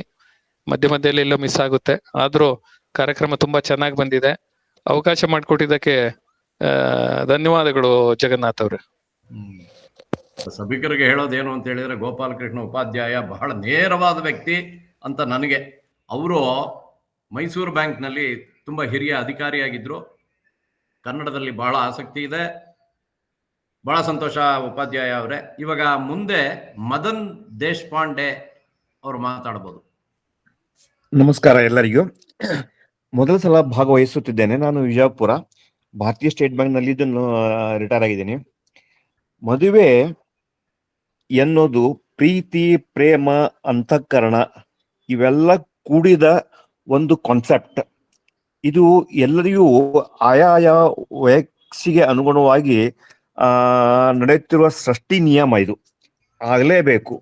ಮಧ್ಯ ಮಧ್ಯದಲ್ಲಿ ಎಲ್ಲೋ ಮಿಸ್ ಆಗುತ್ತೆ. ಆದ್ರೂ ಕಾರ್ಯಕ್ರಮ ತುಂಬಾ ಚೆನ್ನಾಗಿ ಬಂದಿದೆ. ಅವಕಾಶ ಮಾಡಿಕೊಟ್ಟಿದ್ದಕ್ಕೆ ಧನ್ಯವಾದಗಳು ಜಗನ್ನಾಥ್ ಅವ್ರೆ. ಸಭಿಕರಿಗೆ ಹೇಳೋದೇನು ಅಂತ ಹೇಳಿದ್ರೆ, ಗೋಪಾಲಕೃಷ್ಣ ಉಪಾಧ್ಯಾಯ ಬಹಳ ನೇರವಾದ ವ್ಯಕ್ತಿ ಅಂತ ನನಗೆ. ಅವರು ಮೈಸೂರು ಬ್ಯಾಂಕ್ನಲ್ಲಿ ತುಂಬ ಹಿರಿಯ ಅಧಿಕಾರಿಯಾಗಿದ್ದರು. ಕನ್ನಡದಲ್ಲಿ ಬಹಳ ಆಸಕ್ತಿ ಇದೆ. ಬಹಳ ಸಂತೋಷ ಉಪಾಧ್ಯಾಯ ಅವರೇ. ಇವಾಗ ಮುಂದೆ ಮದನ್ ದೇಶಪಾಂಡೆ ಅವರು ಮಾತಾಡ್ಬೋದು. ನಮಸ್ಕಾರ ಎಲ್ಲರಿಗೂ. ಮೊದಲ ಸಲ ಭಾಗವಹಿಸುತ್ತಿದ್ದೇನೆ. ನಾನು ವಿಜಯಪುರ ಭಾರತೀಯ ಸ್ಟೇಟ್ ಬ್ಯಾಂಕ್ನಲ್ಲಿ ರಿಟೈರ್ ಆಗಿದ್ದೀನಿ. ಮದುವೆ ಎನ್ನುವುದು ಪ್ರೀತಿ, ಪ್ರೇಮ, ಅಂತಃಕರಣ ಇವೆಲ್ಲ ಕೂಡಿದ ಒಂದು ಕಾನ್ಸೆಪ್ಟ್. ಇದು ಎಲ್ಲರಿಗೂ ಆಯಾಯ ವಯಸ್ಸಿಗೆ ಅನುಗುಣವಾಗಿ ನಡೆಯುತ್ತಿರುವ ಸೃಷ್ಟಿ ನಿಯಮ. ಇದು ಆಗಲೇಬೇಕು.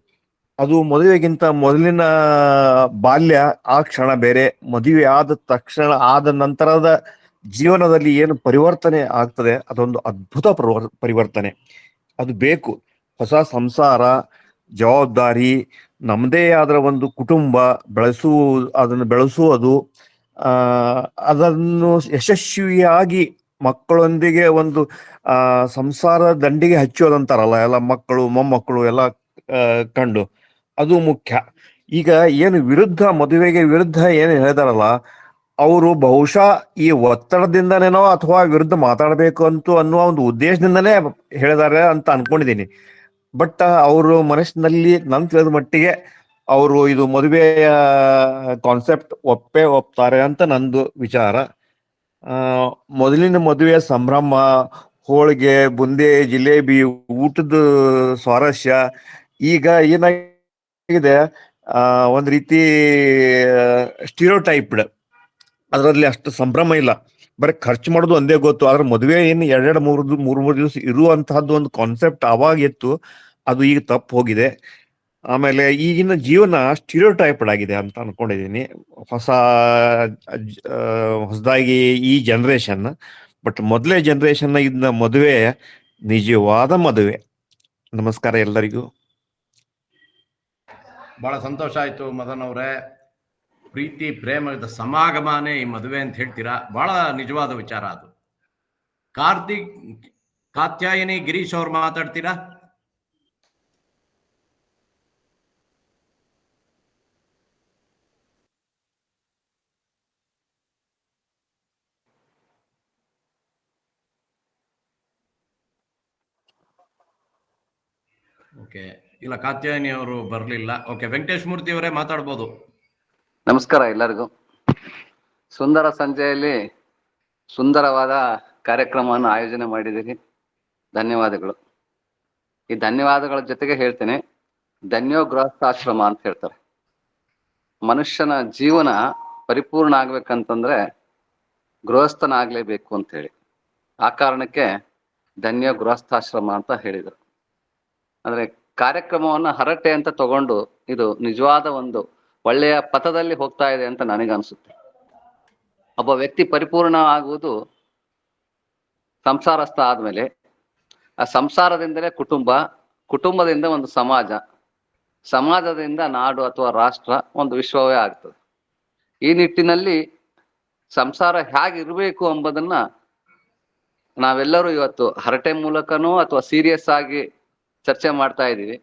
ಅದು ಮದುವೆಗಿಂತ ಮೊದಲಿನ ಬಾಲ್ಯ, ಆ ಕ್ಷಣ ಬೇರೆ. ಮದುವೆ ಆದ ತಕ್ಷಣ, ಆದ ನಂತರದ ಜೀವನದಲ್ಲಿ ಏನು ಪರಿವರ್ತನೆ ಆಗ್ತದೆ, ಅದೊಂದು ಅದ್ಭುತ ಪರಿವರ್ತನೆ. ಅದು ಬೇಕು. ಹೊಸ ಸಂಸಾರ, ಜವಾಬ್ದಾರಿ, ನಮ್ಮದೇ ಆದ ಒಂದು ಕುಟುಂಬ ಅದನ್ನು ಬೆಳೆಸುವುದು, ಅದನ್ನು ಯಶಸ್ವಿಯಾಗಿ ಮಕ್ಕಳೊಂದಿಗೆ ಒಂದು ಸಂಸಾರ ದಂಡಿಗೆ ಹಚ್ಚೋದಂತಾರಲ್ಲ, ಎಲ್ಲ ಮಕ್ಕಳು ಮೊಮ್ಮಕ್ಕಳು ಎಲ್ಲ ಕಂಡು ಅದು ಮುಖ್ಯ. ಈಗ ಏನು ವಿರುದ್ಧ, ಮದುವೆಗೆ ವಿರುದ್ಧ ಏನು ಹೇಳಿದಾರಲ್ಲ, ಅವರು ಬಹುಶಃ ಈ ಒತ್ತಡದಿಂದನೇನೋ ಅಥವಾ ವಿರುದ್ಧ ಮಾತಾಡಬೇಕು ಅನ್ನುವ ಒಂದು ಉದ್ದೇಶದಿಂದನೇ ಹೇಳಿದ್ದಾರೆ ಅಂತ ಅನ್ಕೊಂಡಿದ್ದೀನಿ. ಬಟ್ ಅವರು ಮನಸ್ಸಿನಲ್ಲಿ ನನ್ ತಿಳಿದ ಮಟ್ಟಿಗೆ ಅವರು ಇದು ಮದುವೆಯ ಕಾನ್ಸೆಪ್ಟ್ ಒಪ್ತಾರೆ ಅಂತ ನಂದು ವಿಚಾರ. ಮೊದಲಿನ ಮದುವೆಯ ಸಂಭ್ರಮ, ಹೋಳಿಗೆ, ಬುಂದೆ, ಜಿಲೇಬಿ, ಊಟದ ಸ್ವಾರಸ್ಯ ಈಗ ಏನಾಗಿದೆ, ಒಂದ್ ರೀತಿ ಸ್ಟಿರಿಯೋಟೈಪ್ಡ್. ಅದರಲ್ಲಿ ಅಷ್ಟು ಸಂಭ್ರಮ ಇಲ್ಲ, ಬರೀ ಖರ್ಚು ಮಾಡೋದು ಒಂದೇ ಗೊತ್ತು. ಆದ್ರೆ ಮದುವೆ ಏನು 2-3 ದಿವಸ ಇರುವಂತಹದ್ದು ಒಂದು ಕಾನ್ಸೆಪ್ಟ್ ಅವಾಗ ಇತ್ತು, ಅದು ಈಗ ತಪ್ಪು ಹೋಗಿದೆ. ಆಮೇಲೆ ಈಗಿನ ಜೀವನ ಸ್ಟಿರಿಯೋಟೈಪ್ಡ್ ಆಗಿದೆ ಅಂತ ಅನ್ಕೊಂಡಿದ್ದೀನಿ, ಹೊಸದಾಗಿ ಈ ಜನರೇಷನ್. ಬಟ್ ಮೊದಲೇ ಜನರೇಷನ್ ಇದ್ದ ಮದುವೆ ನಿಜವಾದ ಮದುವೆ. ನಮಸ್ಕಾರ ಎಲ್ಲರಿಗೂ. ಬಹಳ ಸಂತೋಷ ಆಯ್ತು ಮದನ್ ಅವರೇ. ಪ್ರೀತಿ ಪ್ರೇಮದ ಸಮಾಗಮನೇ ಈ ಮದುವೆ ಅಂತ ಹೇಳ್ತೀರಾ, ಬಹಳ ನಿಜವಾದ ವಿಚಾರ ಅದು. ಕಾತ್ಯಾಯಿನಿ ಗಿರೀಶ್ ಅವ್ರು ಮಾತಾಡ್ತೀರಾ? ಓಕೆ, ಇಲ್ಲ ಕಾತ್ಯಾಯಿನಿ ಅವರು ಬರಲಿಲ್ಲ. ಓಕೆ, ವೆಂಕಟೇಶ್ ಮೂರ್ತಿ ಅವರೇ ಮಾತಾಡ್ಬೋದು. ನಮಸ್ಕಾರ ಎಲ್ಲರಿಗೂ. ಸುಂದರ ಸಂಜೆಯಲ್ಲಿ ಸುಂದರವಾದ ಕಾರ್ಯಕ್ರಮವನ್ನು ಆಯೋಜನೆ ಮಾಡಿದ್ದೀರಿ, ಧನ್ಯವಾದಗಳು. ಈ ಧನ್ಯವಾದಗಳ ಜೊತೆಗೆ ಹೇಳ್ತೇನೆ, ಧನ್ಯೋ ಗೃಹಸ್ಥಾಶ್ರಮ ಅಂತ ಹೇಳ್ತಾರೆ. ಮನುಷ್ಯನ ಜೀವನ ಪರಿಪೂರ್ಣ ಆಗ್ಬೇಕಂತಂದ್ರೆ ಗೃಹಸ್ಥನಾಗ್ಲೇಬೇಕು ಅಂತ ಹೇಳಿ, ಆ ಕಾರಣಕ್ಕೆ ಧನ್ಯೋ ಗೃಹಸ್ಥಾಶ್ರಮ ಅಂತ ಹೇಳಿದರು. ಅಂದ್ರೆ ಕಾರ್ಯಕ್ರಮವನ್ನ ಹರಟೆ ಅಂತ ತಗೊಂಡು ಇದು ನಿಜವಾದ ಒಂದು ಒಳ್ಳೆಯ ಪಥದಲ್ಲಿ ಹೋಗ್ತಾ ಇದೆ ಅಂತ ನನಗನ್ಸುತ್ತೆ. ಒಬ್ಬ ವ್ಯಕ್ತಿ ಪರಿಪೂರ್ಣ ಆಗುವುದು ಸಂಸಾರಸ್ಥ ಆದ್ಮೇಲೆ, ಆ ಸಂಸಾರದಿಂದಲೇ ಕುಟುಂಬ, ಕುಟುಂಬದಿಂದ ಒಂದು ಸಮಾಜ, ಸಮಾಜದಿಂದ ನಾಡು ಅಥವಾ ರಾಷ್ಟ್ರ, ಒಂದು ವಿಶ್ವವೇ ಆಗ್ತದೆ. ಈ ನಿಟ್ಟಿನಲ್ಲಿ ಸಂಸಾರ ಹೇಗಿರ್ಬೇಕು ಎಂಬುದನ್ನ ನಾವೆಲ್ಲರೂ ಇವತ್ತು ಹರಟೆ ಮೂಲಕನೋ ಅಥವಾ ಸೀರಿಯಸ್ ಆಗಿ ಚರ್ಚೆ ಮಾಡ್ತಾ ಇದ್ದೀವಿ.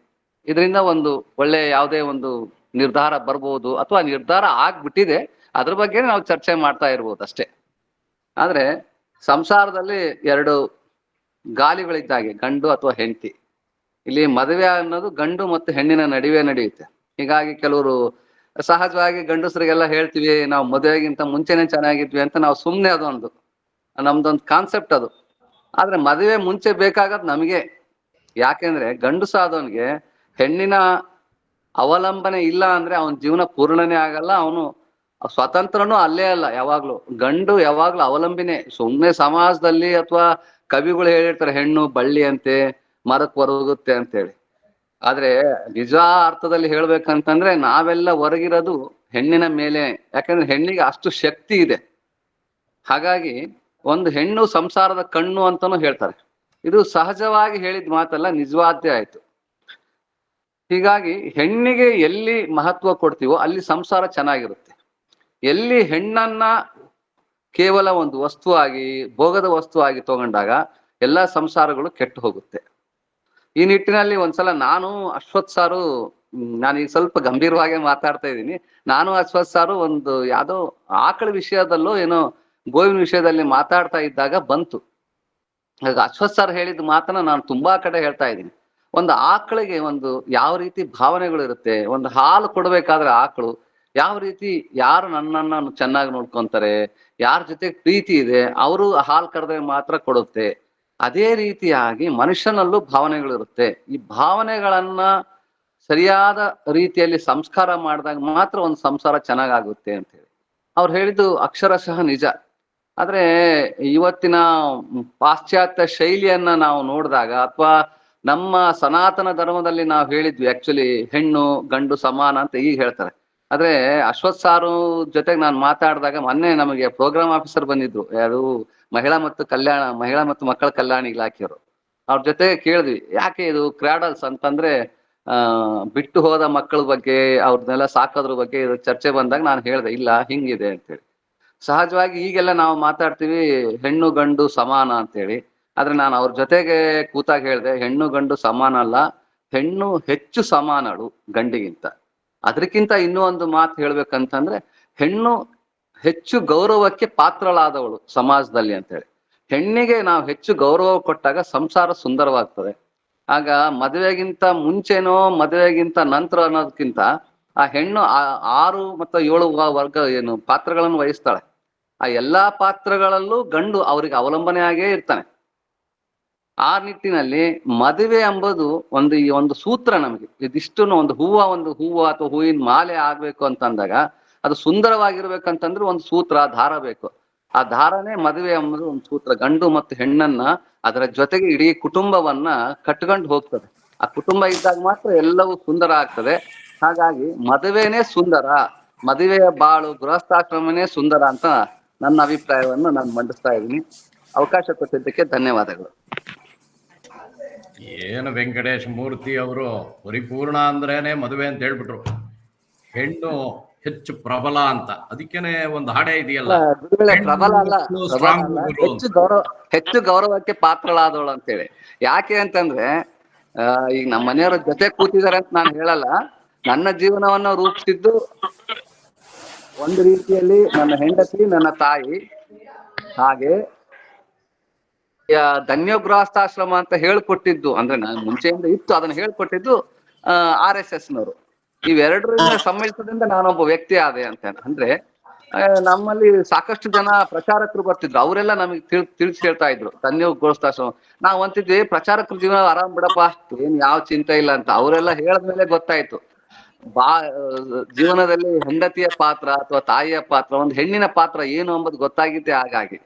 ಇದರಿಂದ ಒಂದು ಒಳ್ಳೆ ಯಾವುದೇ ಒಂದು ನಿರ್ಧಾರ ಬರ್ಬೋದು, ಅಥವಾ ನಿರ್ಧಾರ ಆಗ್ಬಿಟ್ಟಿದೆ, ಅದ್ರ ಬಗ್ಗೆ ನಾವು ಚರ್ಚೆ ಮಾಡ್ತಾ ಇರ್ಬೋದು ಅಷ್ಟೇ. ಆದ್ರೆ ಸಂಸಾರದಲ್ಲಿ 2 ಗಾಲಿಗಳಿದ್ದಾಗೆ, ಗಂಡು ಅಥವಾ ಹೆಂಡತಿ. ಇಲ್ಲಿ ಮದುವೆ ಅನ್ನೋದು ಗಂಡು ಮತ್ತು ಹೆಣ್ಣಿನ ನಡುವೆ ನಡೆಯುತ್ತೆ. ಹೀಗಾಗಿ ಕೆಲವರು ಸಹಜವಾಗಿ ಗಂಡಸರಿಗೆಲ್ಲ ಹೇಳ್ತೀವಿ ನಾವು ಮದುವೆಗಿಂತ ಮುಂಚೆನೆ ಚೆನ್ನಾಗಿದ್ವಿ ಅಂತ, ನಾವು ಸುಮ್ಮನೆ ಅದೊಂದು ನಮ್ದೊಂದು ಕಾನ್ಸೆಪ್ಟ್ ಅದು. ಆದ್ರೆ ಮದುವೆ ಮುಂಚೆ ಬೇಕಾಗದ್ ನಮಗೆ. ಯಾಕೆಂದ್ರೆ ಗಂಡುಸಾದವನ್ಗೆ ಹೆಣ್ಣಿನ ಅವಲಂಬನೆ ಇಲ್ಲ ಅಂದ್ರೆ ಅವನ ಜೀವನ ಪೂರ್ಣನೇ ಆಗಲ್ಲ, ಅವನು ಸ್ವತಂತ್ರನೂ ಅಲ್ಲೇ ಅಲ್ಲ. ಯಾವಾಗ್ಲೂ ಗಂಡು ಯಾವಾಗ್ಲೂ ಅವಲಂಬನೆ. ಸುಮ್ಮನೆ ಸಮಾಜದಲ್ಲಿ ಅಥವಾ ಕವಿಗಳು ಹೇಳಿರ್ತಾರೆ ಹೆಣ್ಣು ಬಳ್ಳಿ ಅಂತೆ, ಮರಕ್ ಹೊರಗುತ್ತೆ ಅಂತೇಳಿ. ಆದ್ರೆ ನಿಜ ಅರ್ಥದಲ್ಲಿ ಹೇಳ್ಬೇಕಂತಂದ್ರೆ ನಾವೆಲ್ಲ ಹೊರಗಿರೋದು ಹೆಣ್ಣಿನ ಮೇಲೆ. ಯಾಕಂದ್ರೆ ಹೆಣ್ಣಿಗೆ ಅಷ್ಟು ಶಕ್ತಿ ಇದೆ. ಹಾಗಾಗಿ ಒಂದು ಹೆಣ್ಣು ಸಂಸಾರದ ಕಣ್ಣು ಅಂತಾನೂ ಹೇಳ್ತಾರೆ. ಇದು ಸಹಜವಾಗಿ ಹೇಳಿದ ಮಾತಲ್ಲ, ನಿಜವಾದ್ದೇ ಆಯ್ತು. ಹೀಗಾಗಿ ಹೆಣ್ಣಿಗೆ ಎಲ್ಲಿ ಮಹತ್ವ ಕೊಡ್ತೀವೋ ಅಲ್ಲಿ ಸಂಸಾರ ಚೆನ್ನಾಗಿರುತ್ತೆ. ಎಲ್ಲಿ ಹೆಣ್ಣನ್ನ ಕೇವಲ ಒಂದು ವಸ್ತು ಆಗಿ, ಭೋಗದ ವಸ್ತು ಆಗಿ ತಗೊಂಡಾಗ ಎಲ್ಲಾ ಸಂಸಾರಗಳು ಕೆಟ್ಟು ಹೋಗುತ್ತೆ. ಈ ನಿಟ್ಟಿನಲ್ಲಿ ಒಂದ್ಸಲ ನಾನು ಅಶ್ವಥ್ ಸಾರು, ನಾನು ಈಗ ಸ್ವಲ್ಪ ಗಂಭೀರವಾಗಿ ಮಾತಾಡ್ತಾ ಇದ್ದೀನಿ, ನಾನು ಅಶ್ವಥ್ ಸಾರು ಒಂದು ಯಾವ್ದೋ ಆಕಳ ವಿಷಯದಲ್ಲೋ ಏನೋ ಗೋವಿನ ವಿಷಯದಲ್ಲಿ ಮಾತಾಡ್ತಾ ಇದ್ದಾಗ ಬಂತು. ಆಗ ಅಶ್ವಥ್ ಸರ್ ಹೇಳಿದ ಮಾತನ್ನ ನಾನು ತುಂಬಾ ಕಡೆ ಹೇಳ್ತಾ ಇದ್ದೀನಿ. ಒಂದು ಆಕಳಿಗೆ ಒಂದು ಯಾವ ರೀತಿ ಭಾವನೆಗಳು ಇರುತ್ತೆ, ಒಂದು ಹಾಲು ಕೊಡ್ಬೇಕಾದ್ರೆ ಆಕಳು ಯಾವ ರೀತಿ, ಯಾರು ನನ್ನನ್ನು ಚೆನ್ನಾಗಿ ನೋಡ್ಕೊಂತಾರೆ, ಯಾರ ಜೊತೆ ಪ್ರೀತಿ ಇದೆ, ಅವರು ಹಾಲು ಕರೆದ್ರೆ ಮಾತ್ರ ಕೊಡುತ್ತೆ. ಅದೇ ರೀತಿಯಾಗಿ ಮನುಷ್ಯನಲ್ಲೂ ಭಾವನೆಗಳಿರುತ್ತೆ. ಈ ಭಾವನೆಗಳನ್ನ ಸರಿಯಾದ ರೀತಿಯಲ್ಲಿ ಸಂಸ್ಕಾರ ಮಾಡಿದಾಗ ಮಾತ್ರ ಒಂದು ಸಂಸಾರ ಚೆನ್ನಾಗಾಗುತ್ತೆ ಅಂತ ಹೇಳಿ ಅವ್ರು ಹೇಳಿದ್ದು ಅಕ್ಷರಶಃ ನಿಜ. ಆದ್ರೆ ಇವತ್ತಿನ ಪಾಶ್ಚಾತ್ಯ ಶೈಲಿಯನ್ನ ನಾವು ನೋಡಿದಾಗ, ಅಥವಾ ನಮ್ಮ ಸನಾತನ ಧರ್ಮದಲ್ಲಿ ನಾವು ಹೇಳಿದ್ವಿ ಆಕ್ಚುಲಿ ಹೆಣ್ಣು ಗಂಡು ಸಮಾನ ಅಂತ ಈಗ ಹೇಳ್ತಾರೆ. ಆದ್ರೆ ಅಶ್ವಥ್ ಸಾರು ಜೊತೆಗೆ ನಾನು ಮಾತಾಡಿದಾಗ, ಮೊನ್ನೆ ನಮಗೆ ಪ್ರೋಗ್ರಾಮ್ ಆಫೀಸರ್ ಬಂದಿದ್ರು, ಯಾರು ಮಹಿಳಾ ಮತ್ತು ಮಕ್ಕಳ ಕಲ್ಯಾಣ ಇಲಾಖೆಯವರು. ಅವ್ರ ಜೊತೆಗೆ ಕೇಳಿದ್ವಿ ಯಾಕೆ ಇದು ಕ್ರಾಡಲ್ಸ್ ಅಂತಂದ್ರೆ ಬಿಟ್ಟು ಹೋದ ಮಕ್ಕಳ ಬಗ್ಗೆ, ಅವ್ರನ್ನೆಲ್ಲ ಸಾಕೋದ್ರ ಬಗ್ಗೆ ಚರ್ಚೆ ಬಂದಾಗ ನಾನು ಹೇಳ್ದೆ ಇಲ್ಲ ಹಿಂಗಿದೆ ಅಂತೇಳಿ. ಸಹಜವಾಗಿ ಈಗೆಲ್ಲ ನಾವು ಮಾತಾಡ್ತೀವಿ ಹೆಣ್ಣು ಗಂಡು ಸಮಾನ ಅಂತೇಳಿ. ಆದ್ರೆ ನಾನು ಅವ್ರ ಜೊತೆಗೆ ಕೂತಾಗ ಹೇಳ್ದೆ, ಹೆಣ್ಣು ಗಂಡು ಸಮಾನ ಅಲ್ಲ, ಹೆಣ್ಣು ಹೆಚ್ಚು ಸಮಾನಳು ಗಂಡಿಗಿಂತ. ಅದಕ್ಕಿಂತ ಇನ್ನೂ ಒಂದು ಮಾತು ಹೇಳ್ಬೇಕಂತಂದ್ರೆ, ಹೆಣ್ಣು ಹೆಚ್ಚು ಗೌರವಕ್ಕೆ ಪಾತ್ರಳಾದವಳು ಸಮಾಜದಲ್ಲಿ ಅಂತೇಳಿ. ಹೆಣ್ಣಿಗೆ ನಾವು ಹೆಚ್ಚು ಗೌರವ ಕೊಟ್ಟಾಗ ಸಂಸಾರ ಸುಂದರವಾಗ್ತದೆ. ಆಗ ಮದುವೆಗಿಂತ ಮುಂಚೆನೋ ಮದುವೆಗಿಂತ ನಂತರ ಅನ್ನೋದಕ್ಕಿಂತ ಆ ಹೆಣ್ಣು 6 ಮತ್ತು 7 ವರ್ಗ ಏನು ಪಾತ್ರಗಳನ್ನು ವಹಿಸ್ತಾಳೆ. ಆ ಎಲ್ಲಾ ಪಾತ್ರಗಳಲ್ಲೂ ಗಂಡು ಅವ್ರಿಗೆ ಅವಲಂಬನೆಯಾಗೇ ಇರ್ತಾನೆ. ಆ ನಿಟ್ಟಿನಲ್ಲಿ ಮದುವೆ ಎಂಬುದು ಈ ಒಂದು ಸೂತ್ರ ನಮಗೆ. ಇದಿಷ್ಟು ಒಂದು ಹೂವು ಅಥವಾ ಹೂವಿನ ಮಾಲೆ ಆಗ್ಬೇಕು ಅಂತಂದಾಗ ಅದು ಸುಂದರವಾಗಿರ್ಬೇಕಂತಂದ್ರೆ ಒಂದು ಸೂತ್ರ, ದಾರ ಬೇಕು. ಆ ದಾರನೇ ಮದುವೆ ಎಂಬುದು ಒಂದು ಸೂತ್ರ. ಗಂಡು ಮತ್ತು ಹೆಣ್ಣನ್ನ, ಅದರ ಜೊತೆಗೆ ಇಡೀ ಕುಟುಂಬವನ್ನ ಕಟ್ಕೊಂಡು ಹೋಗ್ತದೆ. ಆ ಕುಟುಂಬ ಇದ್ದಾಗ ಮಾತ್ರ ಎಲ್ಲವೂ ಸುಂದರ ಆಗ್ತದೆ. ಹಾಗಾಗಿ ಮದುವೆನೇ ಸುಂದರ, ಮದುವೆಯ ಬಾಳು ಗೃಹಸ್ಥಾಶ್ರಮನೇ ಸುಂದರ ಅಂತ ನನ್ನ ಅಭಿಪ್ರಾಯವನ್ನು ನಾನು ಮಂಡಿಸ್ತಾ ಇದ್ದೀನಿ. ಅವಕಾಶ ಕೊಟ್ಟಿದ್ದಕ್ಕೆ ಧನ್ಯವಾದಗಳು. ಏನು ವೆಂಕಟೇಶ್ ಮೂರ್ತಿ ಅವರು ಪರಿಪೂರ್ಣ ಅಂದ್ರೇನೆ ಮದುವೆ ಅಂತ ಹೇಳ್ಬಿಟ್ರು. ಹೆಣ್ಣು ಹೆಚ್ಚು ಪ್ರಬಲ ಅಂತ, ಅದಕ್ಕೇನೆ ಒಂದು ಹಾಡೇ ಇದೆಯಲ್ಲ, ಗುರುಗಳೇ, ಪ್ರಬಲ ಅಲ್ಲ, ಹೆಚ್ಚು ಗೌರವಕ್ಕೆ ಪಾತ್ರಳಾದವಳು ಅಂತೇಳಿ. ಯಾಕೆ ಅಂತಂದ್ರೆ ಈಗ ನಮ್ಮ ಮನೆಯವರ ಜೊತೆ ಕೂತಿದ್ದಾರೆ ಅಂತ ನಾನು ಹೇಳಲ್ಲ. ನನ್ನ ಜೀವನವನ್ನ ರೂಪಿಸಿದ್ದು ಒಂದು ರೀತಿಯಲ್ಲಿ ನನ್ನ ಹೆಂಡತಿ, ನನ್ನ ತಾಯಿ. ಹಾಗೆ ಧನ್ಯ ಗೃಹಸ್ಥಾಶ್ರಮ ಅಂತ ಹೇಳ್ಕೊಟ್ಟಿದ್ದು, ಅಂದ್ರೆ ನಾನು ಮುಂಚೆಯಿಂದ ಇತ್ತು, ಅದನ್ನ ಹೇಳ್ಕೊಟ್ಟಿದ್ದು RSS ನವರು. ಇವೆರಡರಿಂದ ಸಮ್ಮಿಳಿಸೋದ್ರಿಂದ ನಾನೊಬ್ಬ ವ್ಯಕ್ತಿ ಆದೆ ಅಂತ. ಅಂದ್ರೆ ನಮ್ಮಲ್ಲಿ ಸಾಕಷ್ಟು ಜನ ಪ್ರಚಾರಕರು ಬರ್ತಿದ್ರು, ಅವರೆಲ್ಲ ನಮಗೆ ತಿಳಿಸಿ ಹೇಳ್ತಾ ಇದ್ರು ಧನ್ಯ ಗೃಹಸ್ಥಾಶ್ರಮ. ನಾವ್ ಅಂತಿದ್ವಿ ಪ್ರಚಾರಕರ ಜೀವನ ಆರಾಮ್ ಬಿಡಪ್ಪ, ಏನ್ ಯಾವ ಚಿಂತೆ ಇಲ್ಲ ಅಂತ. ಅವರೆಲ್ಲ ಹೇಳದ್ಮೇಲೆ ಗೊತ್ತಾಯ್ತು ಜೀವನದಲ್ಲಿ ಹೆಂಡತಿಯ ಪಾತ್ರ ಅಥವಾ ತಾಯಿಯ ಪಾತ್ರ, ಒಂದು ಹೆಣ್ಣಿನ ಪಾತ್ರ ಏನು ಎಂಬುದು ಗೊತ್ತಾಗಿದ್ದೆ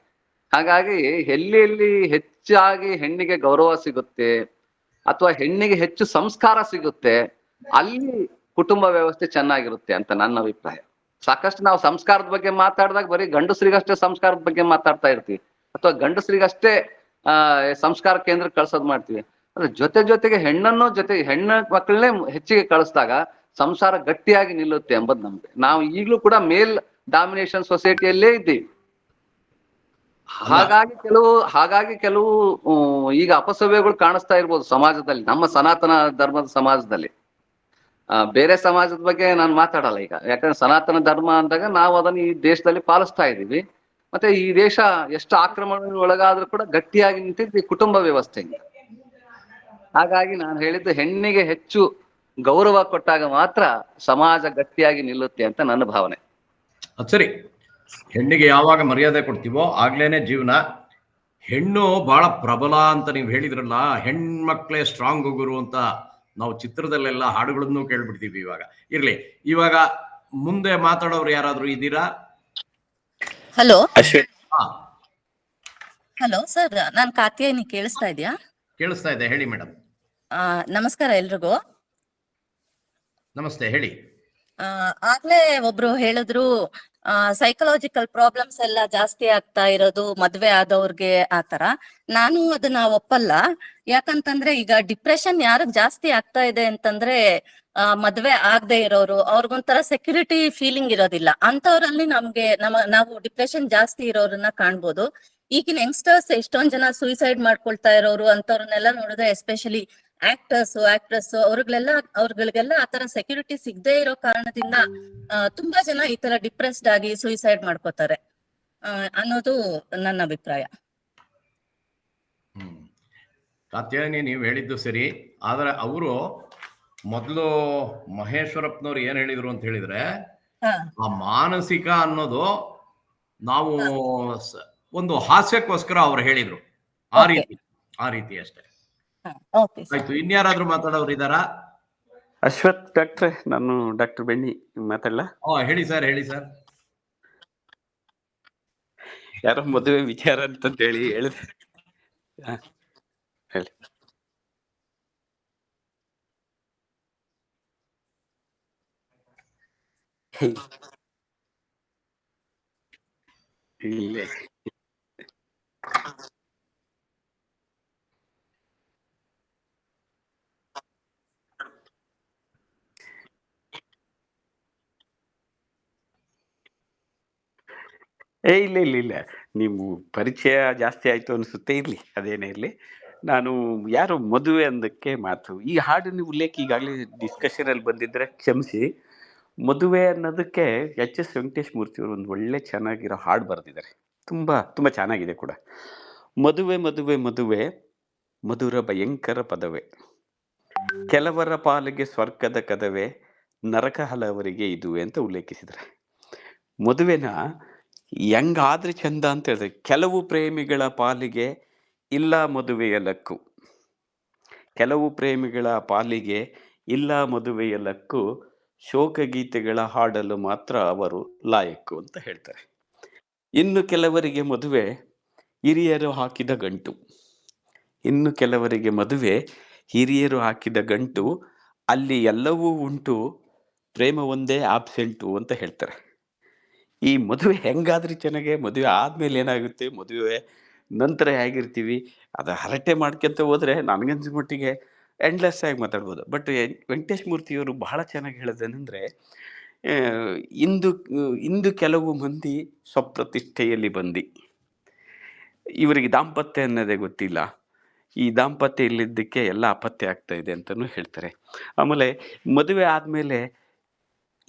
ಹಾಗಾಗಿ ಎಲ್ಲಿ ಹೆಚ್ಚಾಗಿ ಹೆಣ್ಣಿಗೆ ಗೌರವ ಸಿಗುತ್ತೆ ಅಥವಾ ಹೆಣ್ಣಿಗೆ ಹೆಚ್ಚು ಸಂಸ್ಕಾರ ಸಿಗುತ್ತೆ, ಅಲ್ಲಿ ಕುಟುಂಬ ವ್ಯವಸ್ಥೆ ಚೆನ್ನಾಗಿರುತ್ತೆ ಅಂತ ನನ್ನ ಅಭಿಪ್ರಾಯ. ಸಾಕಷ್ಟು ನಾವು ಸಂಸ್ಕಾರದ ಬಗ್ಗೆ ಮಾತಾಡಿದಾಗ ಬರೀ ಗಂಡಸರಿಗಷ್ಟೇ ಸಂಸ್ಕಾರದ ಬಗ್ಗೆ ಮಾತಾಡ್ತಾ ಇರ್ತೀವಿ, ಅಥವಾ ಗಂಡಸರಿಗಷ್ಟೇ ಸಂಸ್ಕಾರ ಕೇಂದ್ರಕ್ಕೆ ಕಳ್ಸೋದ್ ಮಾಡ್ತೀವಿ. ಅದ್ರ ಜೊತೆಗೆ ಹೆಣ್ಣ ಮಕ್ಕಳನ್ನೇ ಹೆಚ್ಚಿಗೆ ಕಳಿಸಿದಾಗ ಸಂಸಾರ ಗಟ್ಟಿಯಾಗಿ ನಿಲ್ಲುತ್ತೆ ಎಂಬುದು ನಮ್ಗೆ. ನಾವು ಈಗಲೂ ಕೂಡ ಮೇಲ್ ಡಾಮಿನೇಷನ್ ಸೊಸೈಟಿಯಲ್ಲೇ ಇದ್ದೀವಿ. ಹಾಗಾಗಿ ಕೆಲವು ಈಗ ಅಪಸವ್ಯಗಳು ಕಾಣಿಸ್ತಾ ಇರ್ಬೋದು ಸಮಾಜದಲ್ಲಿ, ನಮ್ಮ ಸನಾತನ ಧರ್ಮದ ಸಮಾಜದಲ್ಲಿ. ಬೇರೆ ಸಮಾಜದ ಬಗ್ಗೆ ನಾನು ಮಾತಾಡಲ್ಲ ಈಗ, ಯಾಕಂದ್ರೆ ಸನಾತನ ಧರ್ಮ ಅಂದಾಗ ನಾವು ಅದನ್ನು ಈ ದೇಶದಲ್ಲಿ ಪಾಲಿಸ್ತಾ ಇದ್ದೀವಿ. ಮತ್ತೆ ಈ ದೇಶ ಎಷ್ಟು ಆಕ್ರಮಣ ಒಳಗಾದ್ರೂ ಕೂಡ ಗಟ್ಟಿಯಾಗಿ ನಿಂತಿದ್ದು ಈ ಕುಟುಂಬ ವ್ಯವಸ್ಥೆಯಿಂದ. ಹಾಗಾಗಿ ನಾನು ಹೇಳಿದ್ದು ಹೆಣ್ಣಿಗೆ ಹೆಚ್ಚು ಗೌರವ ಕೊಟ್ಟಾಗ ಮಾತ್ರ ಸಮಾಜ ಗಟ್ಟಿಯಾಗಿ ನಿಲ್ಲುತ್ತೆ ಅಂತ ನನ್ನ ಭಾವನೆ. ಸರಿ, ಹೆಣ್ಣಿಗೆ ಯಾವಾಗ ಮರ್ಯಾದೆ ಕೊಡ್ತೀವೋ ಆಗ್ಲೇನೆ ಜೀವನ. ಹೆಣ್ಣು ಬಹಳ ಪ್ರಬಲ ಅಂತ ನೀವು ಹೇಳಿದ್ರಲ್ಲ, ಹೆಣ್ಮಕ್ಳೇ ಸ್ಟ್ರಾಂಗ್ ಗುರು ಅಂತ ನಾವು ಚಿತ್ರದಲ್ಲೆಲ್ಲ ಹಾಡುಗಳನ್ನು ಕೇಳ್ಬಿಡ್ತೀವಿ. ಇವಾಗ ಮುಂದೆ ಮಾತಾಡೋರು ಯಾರಾದ್ರೂ ಇದ್ದೀರಾ? ಹಲೋ ಹಲೋ ಸರ್, ನಾನ್ ಕಾತ್ಯಾಯಿನಿ, ಕೇಳಿಸ್ತಾ ಇದೆಯಾ? ಕೇಳಿಸ್ತಾ ಇದೆ, ಹೇಳಿ ಮೇಡಮ್. ನಮಸ್ಕಾರ ಎಲ್ರಿಗೂ. ನಮಸ್ತೆ, ಹೇಳಿ. ಆಗ್ಲೇ ಒಬ್ರು ಹೇಳಿದ್ರು ಸೈಕಲಾಜಿಕಲ್ ಪ್ರಾಬ್ಲಮ್ಸ್ ಎಲ್ಲ ಜಾಸ್ತಿ ಆಗ್ತಾ ಇರೋದು ಮದ್ವೆ ಆದವ್ರಿಗೆ ಆತರ. ನಾನು ಅದನ್ನ ಒಪ್ಪಲ್ಲ. ಯಾಕಂತಂದ್ರೆ ಈಗ ಡಿಪ್ರೆಷನ್ ಯಾರಿಗ್ ಜಾಸ್ತಿ ಆಗ್ತಾ ಇದೆ ಅಂತಂದ್ರೆ ಮದ್ವೆ ಆಗದೆ ಇರೋರು, ಅವ್ರಿಗೊಂಥರ ಸೆಕ್ಯೂರಿಟಿ ಫೀಲಿಂಗ್ ಇರೋದಿಲ್ಲ. ಅಂತವ್ರಲ್ಲಿ ನಾವು ಡಿಪ್ರೆಷನ್ ಜಾಸ್ತಿ ಇರೋರನ್ನ ಕಾಣ್ಬೋದು. ಈಗಿನ ಯಂಗ್ಸ್ಟರ್ಸ್ ಎಷ್ಟೊಂದ್ ಜನ ಸೂಸೈಡ್ ಮಾಡ್ಕೊಳ್ತಾ ಇರೋರು ಅಂತವ್ರನ್ನೆಲ್ಲ ನೋಡಿದ್ರೆ, ಎಸ್ಪೆಷಲಿ ಆಕ್ಟ್ರೆಸ್ ಅವ್ರಿಗೆಲ್ಲ ಆತರ ಸೆಕ್ಯೂರಿಟಿ ಸಿಗದೆ ಇರೋ ಕಾರಣದಿಂದ ತುಂಬಾ ಜನ ಈ ತರ ಡಿಪ್ರೆಸ್ಡ್ ಆಗಿ ಸೂಸೈಡ್ ಮಾಡ್ಕೋತಾರೆ ಅನ್ನೋದು ನನ್ನ ಅಭಿಪ್ರಾಯ. ಕಾತ್ಯಾಯಿನಿ, ನೀವು ಹೇಳಿದ್ದು ಸರಿ. ಆದ್ರೆ ಅವರು ಮೊದಲು ಮಹೇಶ್ವರಪ್ಪನವ್ರು ಏನ್ ಹೇಳಿದ್ರು ಅಂತ ಹೇಳಿದ್ರೆ, ಆ ಮಾನಸಿಕ ಅನ್ನೋದು ನಾವು ಒಂದು ಹಾಸ್ಯಕ್ಕೋಸ್ಕರ ಅವ್ರು ಹೇಳಿದ್ರು. ಆ ರೀತಿ ಅಷ್ಟೇ. ಆಯ್ತು, ಇನ್ಯಾರಾದ್ರೂ ಮಾತಾಡೋರು ಇದ್ದಾರಾ? ಅಶ್ವಥ್ ಡಾಕ್ಟ್ರೆ, ನಾನು ಡಾಕ್ಟರ್ ಬೆನ್ನಿ ಮಾತಾಡಲ್ಲ? ಹೇಳಿ ಸರ್. ಯಾರೋ ಮದುವೆ ವಿಚಾರ ಅಂತ ಹೇಳಿ ಹೇಳಿದೆ. ಹೇಳಿ. ಇಲ್ಲೇ ಇಲ್ಲ ಇಲ್ಲ ಇಲ್ಲ, ನೀವು ಪರಿಚಯ ಜಾಸ್ತಿ ಆಯಿತು ಅನಿಸುತ್ತೆ. ಇರಲಿ, ಅದೇನೇ ಇರಲಿ. ನಾನು ಯಾರು ಮದುವೆ ಅಂದಕ್ಕೆ ಮಾತು, ಈ ಹಾಡಿನ ಉಲ್ಲೇಖ ಈಗಾಗಲೇ ಡಿಸ್ಕಷನಲ್ಲಿ ಬಂದಿದ್ದರೆ ಕ್ಷಮಿಸಿ. ಮದುವೆ ಅನ್ನೋದಕ್ಕೆ ಎಚ್ ವೆಂಕಟೇಶ್ ಮೂರ್ತಿಯವರು ಒಂದು ಒಳ್ಳೆ ಚೆನ್ನಾಗಿರೋ ಹಾಡು ಬರೆದಿದ್ದಾರೆ. ತುಂಬ ತುಂಬ ಚೆನ್ನಾಗಿದೆ ಕೂಡ. ಮದುವೆ ಮದುವೆ ಮದುವೆ ಮಧುರ ಭಯಂಕರ ಪದವೇ, ಕೆಲವರ ಪಾಲಿಗೆ ಸ್ವರ್ಗದ ಕದವೇ, ನರಕ ಹಲವರಿಗೆ ಇದುವೆ ಅಂತ ಉಲ್ಲೇಖಿಸಿದ್ದಾರೆ. ಮದುವೆನ ಹೆಂಗಾದ್ರೆ ಚಂದ ಅಂತ ಹೇಳಿದ್ರೆ, ಕೆಲವು ಪ್ರೇಮಿಗಳ ಪಾಲಿಗೆ ಇಲ್ಲ ಮದುವೆಯ ಲಕ್ಕು, ಕೆಲವು ಪ್ರೇಮಿಗಳ ಪಾಲಿಗೆ ಇಲ್ಲ ಮದುವೆಯ ಲಕ್ಕು, ಶೋಕಗೀತೆಗಳ ಹಾಡಲು ಮಾತ್ರ ಅವರು ಲಾಯಕ್ಕು ಅಂತ ಹೇಳ್ತಾರೆ. ಇನ್ನು ಕೆಲವರಿಗೆ ಮದುವೆ ಹಿರಿಯರು ಹಾಕಿದ ಗಂಟು, ಇನ್ನು ಕೆಲವರಿಗೆ ಮದುವೆ ಹಿರಿಯರು ಹಾಕಿದ ಗಂಟು, ಅಲ್ಲಿ ಎಲ್ಲವೂ ಉಂಟು, ಪ್ರೇಮ ಒಂದೇ ಆಬ್ಸೆಂಟು ಅಂತ ಹೇಳ್ತಾರೆ. ಈ ಮದುವೆ ಹೆಂಗಾದ್ರೂ ಚೆನ್ನಾಗೆ, ಮದುವೆ ಆದಮೇಲೆ ಏನಾಗುತ್ತೆ, ಮದುವೆ ನಂತರ ಹೇಗಿರ್ತೀವಿ, ಅದು ಹರಟೆ ಮಾಡ್ಕೊಂತ ಹೋದರೆ ನನಗನ್ಸಿದ ಮಟ್ಟಿಗೆ ಎಂಡ್ಲೆಸ್ ಆಗಿ ಮಾತಾಡ್ಬೋದು. ಬಟ್ ವೆಂಕಟೇಶ್ ಮೂರ್ತಿಯವರು ಬಹಳ ಚೆನ್ನಾಗಿ ಹೇಳೋದೇನೆಂದರೆ, ಇಂದು ಕೆಲವು ಮಂದಿ ಸ್ವಪ್ರತಿಷ್ಠೆಯಲ್ಲಿ ಬಂದು ಇವರಿಗೆ ದಾಂಪತ್ಯ ಅನ್ನೋದೇ ಗೊತ್ತಿಲ್ಲ, ಈ ದಾಂಪತ್ಯ ಇಲ್ಲಿದ್ದಕ್ಕೆ ಎಲ್ಲ ಅಪತ್ಯ ಆಗ್ತಾ ಇದೆ ಅಂತಲೂ ಹೇಳ್ತಾರೆ. ಆಮೇಲೆ ಮದುವೆ ಆದಮೇಲೆ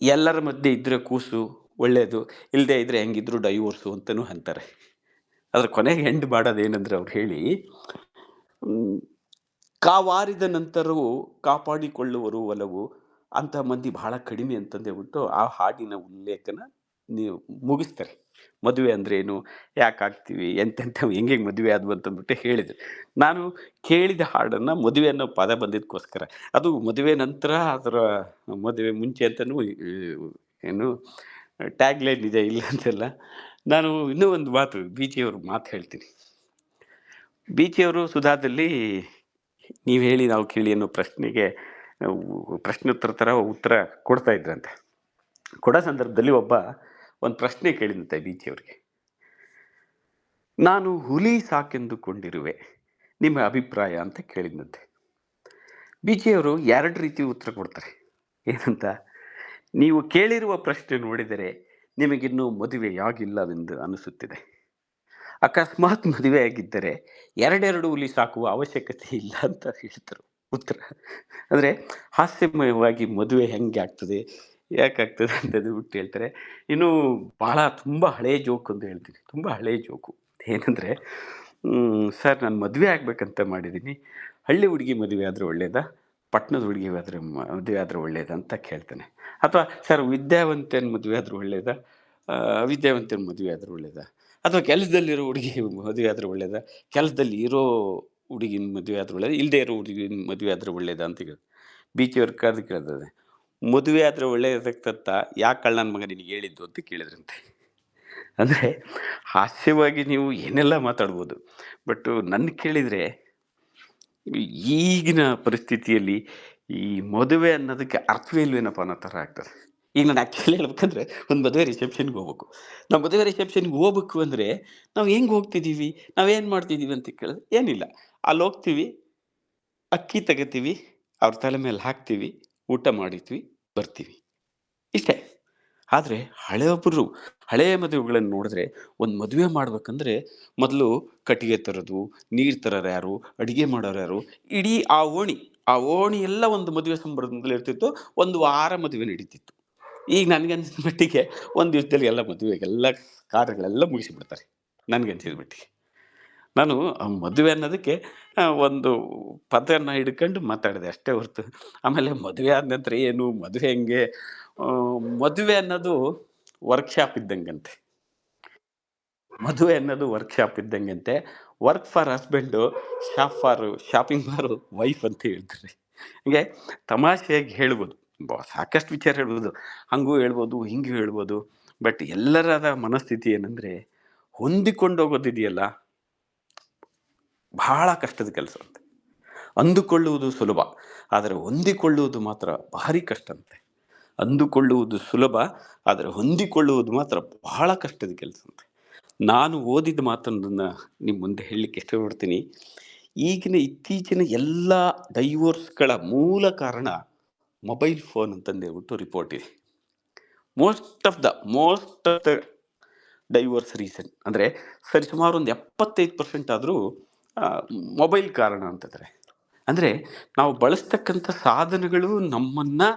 ಎಲ್ಲರ ಮಧ್ಯೆ ಇದ್ದರೆ ಕೂಸು ಒಳ್ಳೆಯದು, ಇಲ್ಲದೆ ಇದ್ದರೆ ಹೆಂಗಿದ್ರು ಡೈವೋರ್ಸು ಅಂತಲೂ ಅಂತಾರೆ. ಅದರ ಕೊನೆಗೆ ಎಂಡ್ ಮಾಡೋದೇನೆಂದ್ರೆ ಅವ್ರು ಹೇಳಿ, ಕಾವಾರಿದ ನಂತರವೂ ಕಾಪಾಡಿಕೊಳ್ಳುವರು ಒಲವು ಅಂಥ ಮಂದಿ ಬಹಳ ಕಡಿಮೆ ಅಂತಂದೇ ಬಿಟ್ಟು ಆ ಹಾಡಿನ ಉಲ್ಲೇಖನ ನೀವು ಮುಗಿಸ್ತಾರೆ. ಮದುವೆ ಅಂದ್ರೇನು, ಯಾಕೆ ಆಗ್ತೀವಿ, ಎಂತೆಂಥ ಹೆಂಗೆ ಮದುವೆ ಆದ್ವು ಅಂತಂದ್ಬಿಟ್ಟು ಹೇಳಿದ್ರು. ನಾನು ಕೇಳಿದ ಹಾಡನ್ನು ಮದುವೆ ಅನ್ನೋ ಪದ ಬಂದಿದ್ದಕ್ಕೋಸ್ಕರ, ಅದು ಮದುವೆ ನಂತರ ಅದರ ಮದುವೆ ಮುಂಚೆ ಅಂತಲೂ ಏನು ಟ್ಯಾಗ್ಲೈನ್ ಇದೆ, ಇಲ್ಲ ಅಂತೆಲ್ಲ. ನಾನು ಇನ್ನೂ ಒಂದು ಮಾತು, ಬೀಚಿಯವ್ರ ಮಾತು ಹೇಳ್ತೀನಿ. ಬೀಚಿಯವರು ಸುಧಾದಲ್ಲಿ ನೀವು ಹೇಳಿ ನಾವು ಕೇಳಿ ಅನ್ನೋ ಪ್ರಶ್ನೆಗೆ ಪ್ರಶ್ನೋತ್ತರ ಥರ ಉತ್ತರ ಕೊಡ್ತಾ ಇದ್ರಂತೆ. ಕೊಡೋ ಸಂದರ್ಭದಲ್ಲಿ ಒಂದು ಪ್ರಶ್ನೆ ಕೇಳಿದಂತೆ ಬೀಚಿಯವ್ರಿಗೆ, ನಾನು ಹುಲಿ ಸಾಕೆಂದುಕೊಂಡಿರುವೆ, ನಿಮ್ಮ ಅಭಿಪ್ರಾಯ ಅಂತ ಕೇಳಿದಂತೆ. ಬೀಚಿಯವರು 2 ರೀತಿ ಉತ್ತರ ಕೊಡ್ತಾರೆ. ಏನಂತ, ನೀವು ಕೇಳಿರುವ ಪ್ರಶ್ನೆ ನೋಡಿದರೆ ನಿಮಗಿನ್ನೂ ಮದುವೆಯಾಗಿಲ್ಲವೆಂದು ಅನಿಸುತ್ತಿದೆ. ಅಕಸ್ಮಾತ್ ಮದುವೆ ಆಗಿದ್ದರೆ 2 ಹುಲಿ ಸಾಕುವ ಅವಶ್ಯಕತೆ ಇಲ್ಲ ಅಂತ ಹೇಳ್ತಾರೆ ಉತ್ತರ. ಅಂದರೆ ಹಾಸ್ಯಮಯವಾಗಿ ಮದುವೆ ಹೆಂಗೆ ಆಗ್ತದೆ, ಯಾಕಾಗ್ತದೆ ಅಂತದ್ದು ಬಿಟ್ಟು ಹೇಳ್ತಾರೆ. ಇನ್ನು ತುಂಬ ಹಳೆಯ ಜೋಕ್ ಅಂತ ಹೇಳ್ತೀನಿ, ತುಂಬ ಹಳೆಯ ಜೋಕು. ಏನಂದರೆ, ಸರ್ ನಾನು ಮದುವೆ ಆಗಬೇಕಂತ ಮಾಡಿದ್ದೀನಿ, ಹಳ್ಳಿ ಹುಡುಗಿ ಮದುವೆ ಆದರೆ ಒಳ್ಳೇದಾ, ಪಟ್ಟಣದ ಹುಡುಗಿ ಮದುವೆ ಆದರೆ ಒಳ್ಳೇದಾ ಅಂತ ಕೇಳ್ತಾನೆ. ಅಥವಾ ಸರ್ ವಿದ್ಯಾವಂತನ ಮದುವೆ ಆದರೂ ಒಳ್ಳೇದಾ, ಅವಿದ್ಯಾವಂತನ ಮದುವೆ ಆದರೂ ಒಳ್ಳೇದಾ, ಅಥವಾ ಕೆಲಸದಲ್ಲಿರೋ ಹುಡುಗಿ ಮದುವೆ ಆದರೆ ಒಳ್ಳೇದಾ, ಕೆಲಸದಲ್ಲಿ ಇರೋ ಹುಡುಗಿನ ಮದುವೆ ಆದರೂ ಒಳ್ಳೇದು, ಇಲ್ಲದೆ ಇರೋ ಹುಡುಗಿನ ಮದುವೆ ಆದರೆ ಒಳ್ಳೇದಾ ಅಂತ ಕೇಳಿ ಬೀಚಿಯವ್ರ ಕರೆದು ಕೇಳಿದ್ರೆ, ಮದುವೆ ಆದರೆ ಒಳ್ಳೆಯದಕ್ಕಂತ ಯಾಕೆ ಕಳ್ಳನ ಮಗ ನಿನಗೆ ಹೇಳಿದ್ದು ಅಂತ ಕೇಳಿದ್ರಂತೆ. ಅಂದರೆ ಹಾಸ್ಯವಾಗಿ ನೀವು ಏನೆಲ್ಲ ಮಾತಾಡ್ಬೋದು, ಬಟ್ ನನ್ನ ಕೇಳಿದರೆ ಈಗಿನ ಪರಿಸ್ಥಿತಿಯಲ್ಲಿ ಈ ಮದುವೆ ಅನ್ನೋದಕ್ಕೆ ಅರ್ಥವೇ ಇಲ್ವೇನಪ್ಪ ಅನ್ನೋ ಥರ ಆಗ್ತದೆ. ಈಗ ನಾನು ಆ್ಯಕ್ಚುಲಿ ಹೇಳ್ಬೇಕಂದ್ರೆ ಒಂದು ಮದುವೆ ರಿಸೆಪ್ಷನ್ಗೆ ಹೋಗ್ಬೇಕು. ನಾವು ಮದುವೆ ರಿಸೆಪ್ಷನ್ಗೆ ಹೋಗ್ಬೇಕು ಅಂದರೆ ನಾವು ಹೆಂಗೆ ಹೋಗ್ತಿದ್ದೀವಿ, ನಾವೇನು ಮಾಡ್ತಿದ್ದೀವಿ ಅಂತ ಕೇಳಿದ್ರೆ ಏನಿಲ್ಲ, ಅಲ್ಲಿ ಹೋಗ್ತೀವಿ, ಅಕ್ಕಿ ತಗೋತೀವಿ, ಅವ್ರ ತಲೆ ಮೇಲೆ ಹಾಕ್ತೀವಿ, ಊಟ ಮಾಡಿದ್ವಿ, ಬರ್ತೀವಿ, ಇಷ್ಟೇ. ಆದರೆ ಹಳೆಯ ಮದುವೆಗಳನ್ನು ನೋಡಿದ್ರೆ, ಒಂದು ಮದುವೆ ಮಾಡ್ಬೇಕಂದ್ರೆ ಮೊದಲು ಕಟ್ಟಿಗೆ ತರೋದು, ನೀರು ತರೋರು ಯಾರು, ಅಡುಗೆ ಮಾಡೋರು ಯಾರು, ಇಡೀ ಆ ಓಣಿ ಎಲ್ಲ ಒಂದು ಮದುವೆ ಸಂಭ್ರಮದಲ್ಲಿ ಇರ್ತಿತ್ತು. 1 ವಾರ ಮದುವೆ ನಡೀತಿತ್ತು. ಈಗ ನನಗನ್ಸಿದ ಮಟ್ಟಿಗೆ ಒಂದು ದಿವಸದಲ್ಲಿ ಎಲ್ಲ ಮದುವೆಗೆಲ್ಲ ಕಾರ್ಯಗಳೆಲ್ಲ ಮುಗಿಸಿಬಿಡ್ತಾರೆ ನನಗನ್ಸಿದ ಮಟ್ಟಿಗೆ. ನಾನು ಮದುವೆ ಅನ್ನೋದಕ್ಕೆ ಒಂದು ಪದನ ಹಿಡ್ಕೊಂಡು ಮಾತಾಡಿದೆ ಅಷ್ಟೇ ಹೊರತು, ಆಮೇಲೆ ಮದುವೆ ಆದ ನಂತರ ಏನು, ಮದುವೆ ಹೆಂಗೆ, ಮದುವೆ ಅನ್ನೋದು ವರ್ಕ್ಶಾಪ್ ಇದ್ದಂಗಂತೆ. ಮದುವೆ ಅನ್ನೋದು ವರ್ಕ್ಶಾಪ್ ಇದ್ದಂಗಂತೆ. Work for husband, shopping for wife ಅಂತ ಹೇಳ್ತಾರೆ. ಹೀಗೆ ತಮಾಷೆಯಾಗಿ ಹೇಳ್ಬೋದು, ಸಾಕಷ್ಟು ವಿಚಾರ ಹೇಳ್ಬೋದು, ಹಂಗೂ ಹೇಳ್ಬೋದು, ಹಿಂಗೂ ಹೇಳ್ಬೋದು. ಬಟ್ ಎಲ್ಲರದ ಮನಸ್ಥಿತಿ ಏನಂದರೆ, ಹೊಂದಿಕೊಂಡು ಹೋಗೋದಿದೆಯಲ್ಲ ಬಹಳ ಕಷ್ಟದ ಕೆಲಸ ಅಂತೆ. ಅಂದುಕೊಳ್ಳುವುದು ಸುಲಭ, ಆದರೆ ಹೊಂದಿಕೊಳ್ಳುವುದು ಮಾತ್ರ ಭಾರಿ ಕಷ್ಟ ಅಂತೆ. ಅಂದುಕೊಳ್ಳುವುದು ಸುಲಭ, ಆದರೆ ಹೊಂದಿಕೊಳ್ಳುವುದು ಮಾತ್ರ ಬಹಳ ಕಷ್ಟದ ಕೆಲಸ ಅಂತೆ. ನಾನು ಓದಿದ ಮಾತನ್ನು ನಿಮ್ಮ ಮುಂದೆ ಹೇಳಲಿಕ್ಕೆ ಇಷ್ಟಪಡ್ತೀನಿ. ಇತ್ತೀಚಿನ ಎಲ್ಲ ಡೈವೋರ್ಸ್ಗಳ ಮೂಲ ಕಾರಣ ಮೊಬೈಲ್ ಫೋನ್ ಅಂತಂದೇಳ್ಬಿಟ್ಟು ರಿಪೋರ್ಟ್ ಇದೆ. Most of the divorce reason. ಅಂದರೆ ಸರಿಸುಮಾರು ಒಂದು 75% ಆದರೂ ಮೊಬೈಲ್ ಕಾರಣ ಅಂತಿದ್ದಾರೆ. ಅಂದರೆ ನಾವು ಬಳಸ್ತಕ್ಕಂಥ ಸಾಧನಗಳು ನಮ್ಮನ್ನು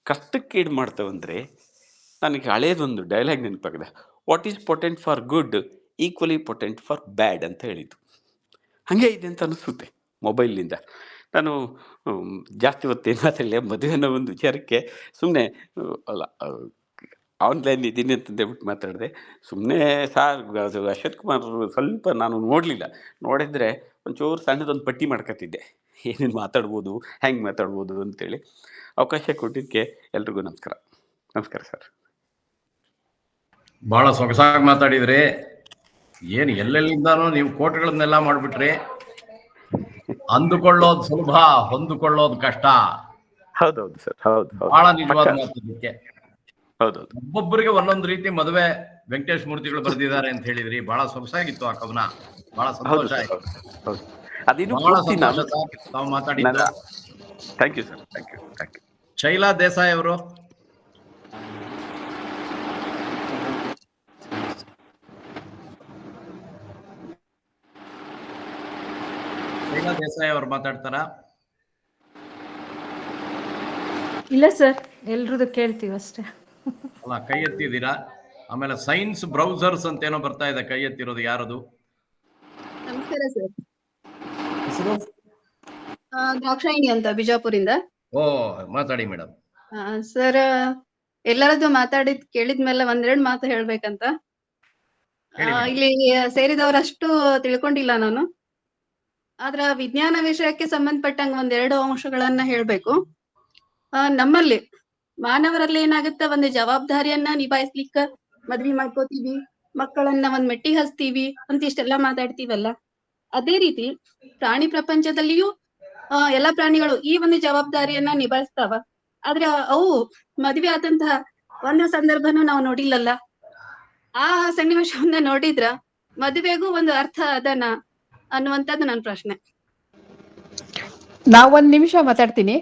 ಕಷ್ಟಕ್ಕೀಡು ಮಾಡ್ತವಂದರೆ, ನನಗೆ ಹಳೇದೊಂದು ಡೈಲಾಗ್ ನೆನಪಾಗಿದೆ, what is potent for good equally potent for bad ಅಂತ ಹೇಳಿದ್ದು. ಹಾಗೆ ಇದೆ ಅಂತ ಅನಿಸುತ್ತೆ ಮೊಬೈಲ್ನಿಂದ. ನಾನು ಜಾಸ್ತಿ ಹೊತ್ತೇನು ಮಾತಾಡಲಿಲ್ಲ, ಮದುವೆ ಅನ್ನೋ ಒಂದು ವಿಚಾರಕ್ಕೆ ಸುಮ್ಮನೆ ಅಲ್ಲ ಆನ್ಲೈನ್ ಇದ್ದೀನಿ ಅಂತಂದೇಳ್ಬಿಟ್ಟು ಮಾತಾಡಿದೆ. ಸುಮ್ಮನೆ ಅದು ಅಶ್ವಥ್ ಕುಮಾರ್ ಸ್ವಲ್ಪ ನಾನು ನೋಡಲಿಲ್ಲ, ನೋಡಿದರೆ ಒಂಚೂರು ಸಣ್ಣದೊಂದು ಪಟ್ಟಿ ಮಾಡ್ಕೊತಿದ್ದೆ, ಏನೇನು ಮಾತಾಡ್ಬೋದು, ಹೆಂಗೆ ಮಾತಾಡ್ಬೋದು ಅಂತೇಳಿ. ಅವಕಾಶ ಕೊಟ್ಟಿದ್ದಕ್ಕೆ ಎಲ್ರಿಗೂ ನಮಸ್ಕಾರ. ನಮಸ್ಕಾರ ಸರ್. ಬಹಳ ಸೊಗಸಾಗಿ ಮಾತಾಡಿದ್ರಿ. ಏನು ಎಲ್ಲೆಲ್ಲಿಂದಾನು ನೀವು ಕೋಟ್ಗಳನ್ನೆಲ್ಲ ಮಾಡಿಬಿಟ್ರಿ. ಅಂದುಕೊಳ್ಳೋದು ಸುಲಭ, ಹೊಂದಿಕೊಳ್ಳೋದು ಕಷ್ಟ. ಹೌದೌದು ಸರ್, ಹೌದು ಬಹಳ ನಿಜವಾದ ಮಾತಾಡಲಿಕ್ಕೆ. ಹೌದೌದು. ಒಬ್ಬೊಬ್ಬರಿಗೆ ಒಂದೊಂದು ರೀತಿ ಮದುವೆ ವೆಂಕಟೇಶ್ ಮೂರ್ತಿಗಳು ಬರೆದಿದ್ದಾರೆ ಅಂತ ಹೇಳಿದ್ರಿ. ಬಹಳ ಸೊಗಸಾಗಿತ್ತು ಆ ಕವನ. ಬಹಳ ಸಂತೋಷ ಆಯ್ತು. ಅದೇನು ಬಹಳ ಸಂತೋಷ ಸರ್ ತಾವು ಮಾತಾಡಿದ್ದು. Thank you sir, thank you. Shaila Desai ಅವರು. ಶೈಲಾ ದೇಸಾಯಿ ಅವರು ಮಾತಾಡ್ತಾರಾ? ಇಲ್ಲ ಸರ್, ಎಲ್ರದ್ದು ಕೇಳ್ತೀವಿ ಅಷ್ಟೇ. ಅಲ್ಲ, ಕೈ ಎತ್ತಿದ್ದೀರಾ. ಆಮೇಲೆ ಸೈನ್ಸ್ ಬ್ರೌಸರ್ಸ್ ಅಂತ ಏನೋ ಬರ್ತಾ ಇದೆ, ಕೈ ಎತ್ತಿರೋದು ಯಾರದು? ನಮಸ್ಕಾರ ಸರ್. ದಾಕ್ಷಾಯಿಣಿ ಅಂತ ಬಿಜಾಪುರಿಂದ. ಓ, ಮಾತಾಡಿ ಮೇಡಮ್. ಸರ್, ಎಲ್ಲರದ್ದು ಕೇಳಿದ್ಮೇಲೆ ಒಂದೆರಡು ಮಾತು ಹೇಳ್ಬೇಕಂತ. ಇಲ್ಲಿ ಸೇರಿದವರಷ್ಟು ತಿಳ್ಕೊಂಡಿಲ್ಲ ನಾನು. ಆದ್ರ ವಿಜ್ಞಾನ ವಿಷಯಕ್ಕೆ ಸಂಬಂಧಪಟ್ಟಂಗ ಒಂದೆರಡು ಅಂಶಗಳನ್ನ ಹೇಳ್ಬೇಕು. ನಮ್ಮಲ್ಲಿ ಮಾನವರಲ್ಲಿ ಏನಾಗುತ್ತೆ, ಒಂದು ಜವಾಬ್ದಾರಿಯನ್ನ ನಿಭಾಯಿಸ್ಲಿಕ್ಕ ಮದ್ವಿ ಮಾಡ್ಕೋತೀವಿ, ಮಕ್ಕಳನ್ನ ಒಂದ್ ಮೆಟ್ಟಿಗೆ ಹಚ್ತೀವಿ ಅಂತ ಇಷ್ಟೆಲ್ಲಾ ಮಾತಾಡ್ತೀವಲ್ಲ, ಅದೇ ರೀತಿ ಪ್ರಾಣಿ ಪ್ರಪಂಚದಲ್ಲಿಯೂ ಎಲ್ಲಾ ಪ್ರಾಣಿಗಳು ಈ ಒಂದು ಜವಾಬ್ದಾರಿಯನ್ನ ನಿಭಾಯಿಸ್ತಾವ. ಆದ್ರೆ ಅವು ಮದ್ವೆ ಆದಂತಹ ಒಂದು ಸಂದರ್ಭನೂ ನಾವು ನೋಡಿಲ್ಲಲ್ಲ. ಆ ಸನ್ನಿವೇಶವನ್ನ ನೋಡಿದ್ರ ಮದುವೆಗೂ ಒಂದು ಅರ್ಥ ಅದನ ಅನ್ನುವಂಥದ್ದು ನನ್ನ ಪ್ರಶ್ನೆ. ಒಂದ್ ನಿಮಿಷ ಮಾತಾಡ್ತೀನಿ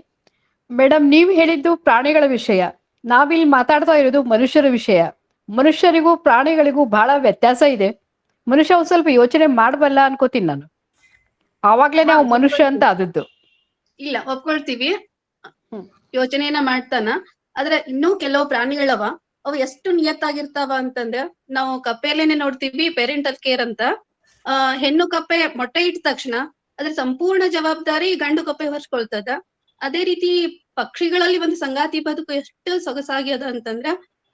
ಮೇಡಮ್. ನೀವು ಹೇಳಿದ್ದು ಪ್ರಾಣಿಗಳ ವಿಷಯ, ನಾವಿಲ್ಲಿ ಮಾತಾಡ್ತಾ ಇರೋದು ಮನುಷ್ಯರ ವಿಷಯ. ಮನುಷ್ಯರಿಗೂ ಪ್ರಾಣಿಗಳಿಗೂ ಬಹಳ ವ್ಯತ್ಯಾಸ ಇದೆ. ಮನುಷ್ಯ ಒಂದ್ ಸ್ವಲ್ಪ ಯೋಚನೆ ಮಾಡಬಲ್ಲ ಅನ್ಕೋತೀನಿ ನಾನು. ಆವಾಗ್ಲೇ ನಾವು ಮನುಷ್ಯ ಅಂತ ಆದದ್ದು. ಇಲ್ಲ, ಒಪ್ಕೊಳ್ತೀವಿ, ಯೋಚನೆಯನ್ನ ಮಾಡ್ತಾನ. ಆದ್ರೆ ಇನ್ನೂ ಕೆಲವು ಪ್ರಾಣಿಗಳವ, ಅವು ಎಷ್ಟು ನಿಯತ್ತಾಗಿರ್ತಾವ ಅಂತಂದ್ರೆ, ನಾವು ಕಪ್ಪೆಯಲ್ಲೇನೆ ನೋಡ್ತೀವಿ ಪೇರೆಂಟಲ್ ಕೇರ್ ಅಂತ. ಹೆಣ್ಣು ಕಪ್ಪೆ ಮೊಟ್ಟೆ ಇಟ್ಟ ತಕ್ಷಣ ಅದ್ರ ಸಂಪೂರ್ಣ ಜವಾಬ್ದಾರಿ ಗಂಡು ಕಪ್ಪೆ ಹೊರ್ಸ್ಕೊಳ್ತದ. ಅದೇ ರೀತಿ ಪಕ್ಷಿಗಳಲ್ಲಿ ಒಂದು ಸಂಗಾತಿ ಬದುಕು ಎಷ್ಟು ಸೊಗಸಾಗ್ಯದ ಅಂತಂದ್ರ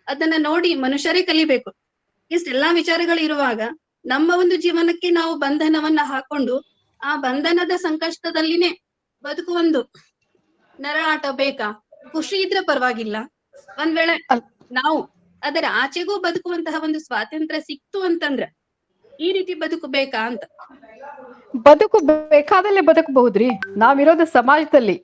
ಅದನ್ನ ನೋಡಿ ಮನುಷ್ಯರೇ ಕಲಿಬೇಕು. ಇಷ್ಟೆಲ್ಲಾ ವಿಚಾರಗಳು ಇರುವಾಗ ನಮ್ಮ ಒಂದು ಜೀವನಕ್ಕೆ ನಾವು ಬಂಧನವನ್ನ ಹಾಕೊಂಡು ಆ ಬಂಧನದ ಸಂಕಷ್ಟದಲ್ಲಿನೇ ಬದುಕು ಒಂದು ನರಳಾಟ ಬೇಕಾ? ಖುಷಿ ಇದ್ರೆ ಪರವಾಗಿಲ್ಲ, ಒಂದ್ ವೇಳೆ ನಾವು ಅದರ ಆಚೆಗೂ ಬದುಕುವಂತಹ ಒಂದು ಸ್ವಾತಂತ್ರ್ಯ ಸಿಕ್ತು ಅಂತಂದ್ರ ಈ ರೀತಿ ಬದುಕು ಬೇಕಾ ಅಂತ. ಬದುಕು ಬೇಕಾದಲ್ಲೇ ಬದುಕಬಹುದ್ರಿ. ನಾವಿರೋದು ಸಮಾಜದಲ್ಲಿ.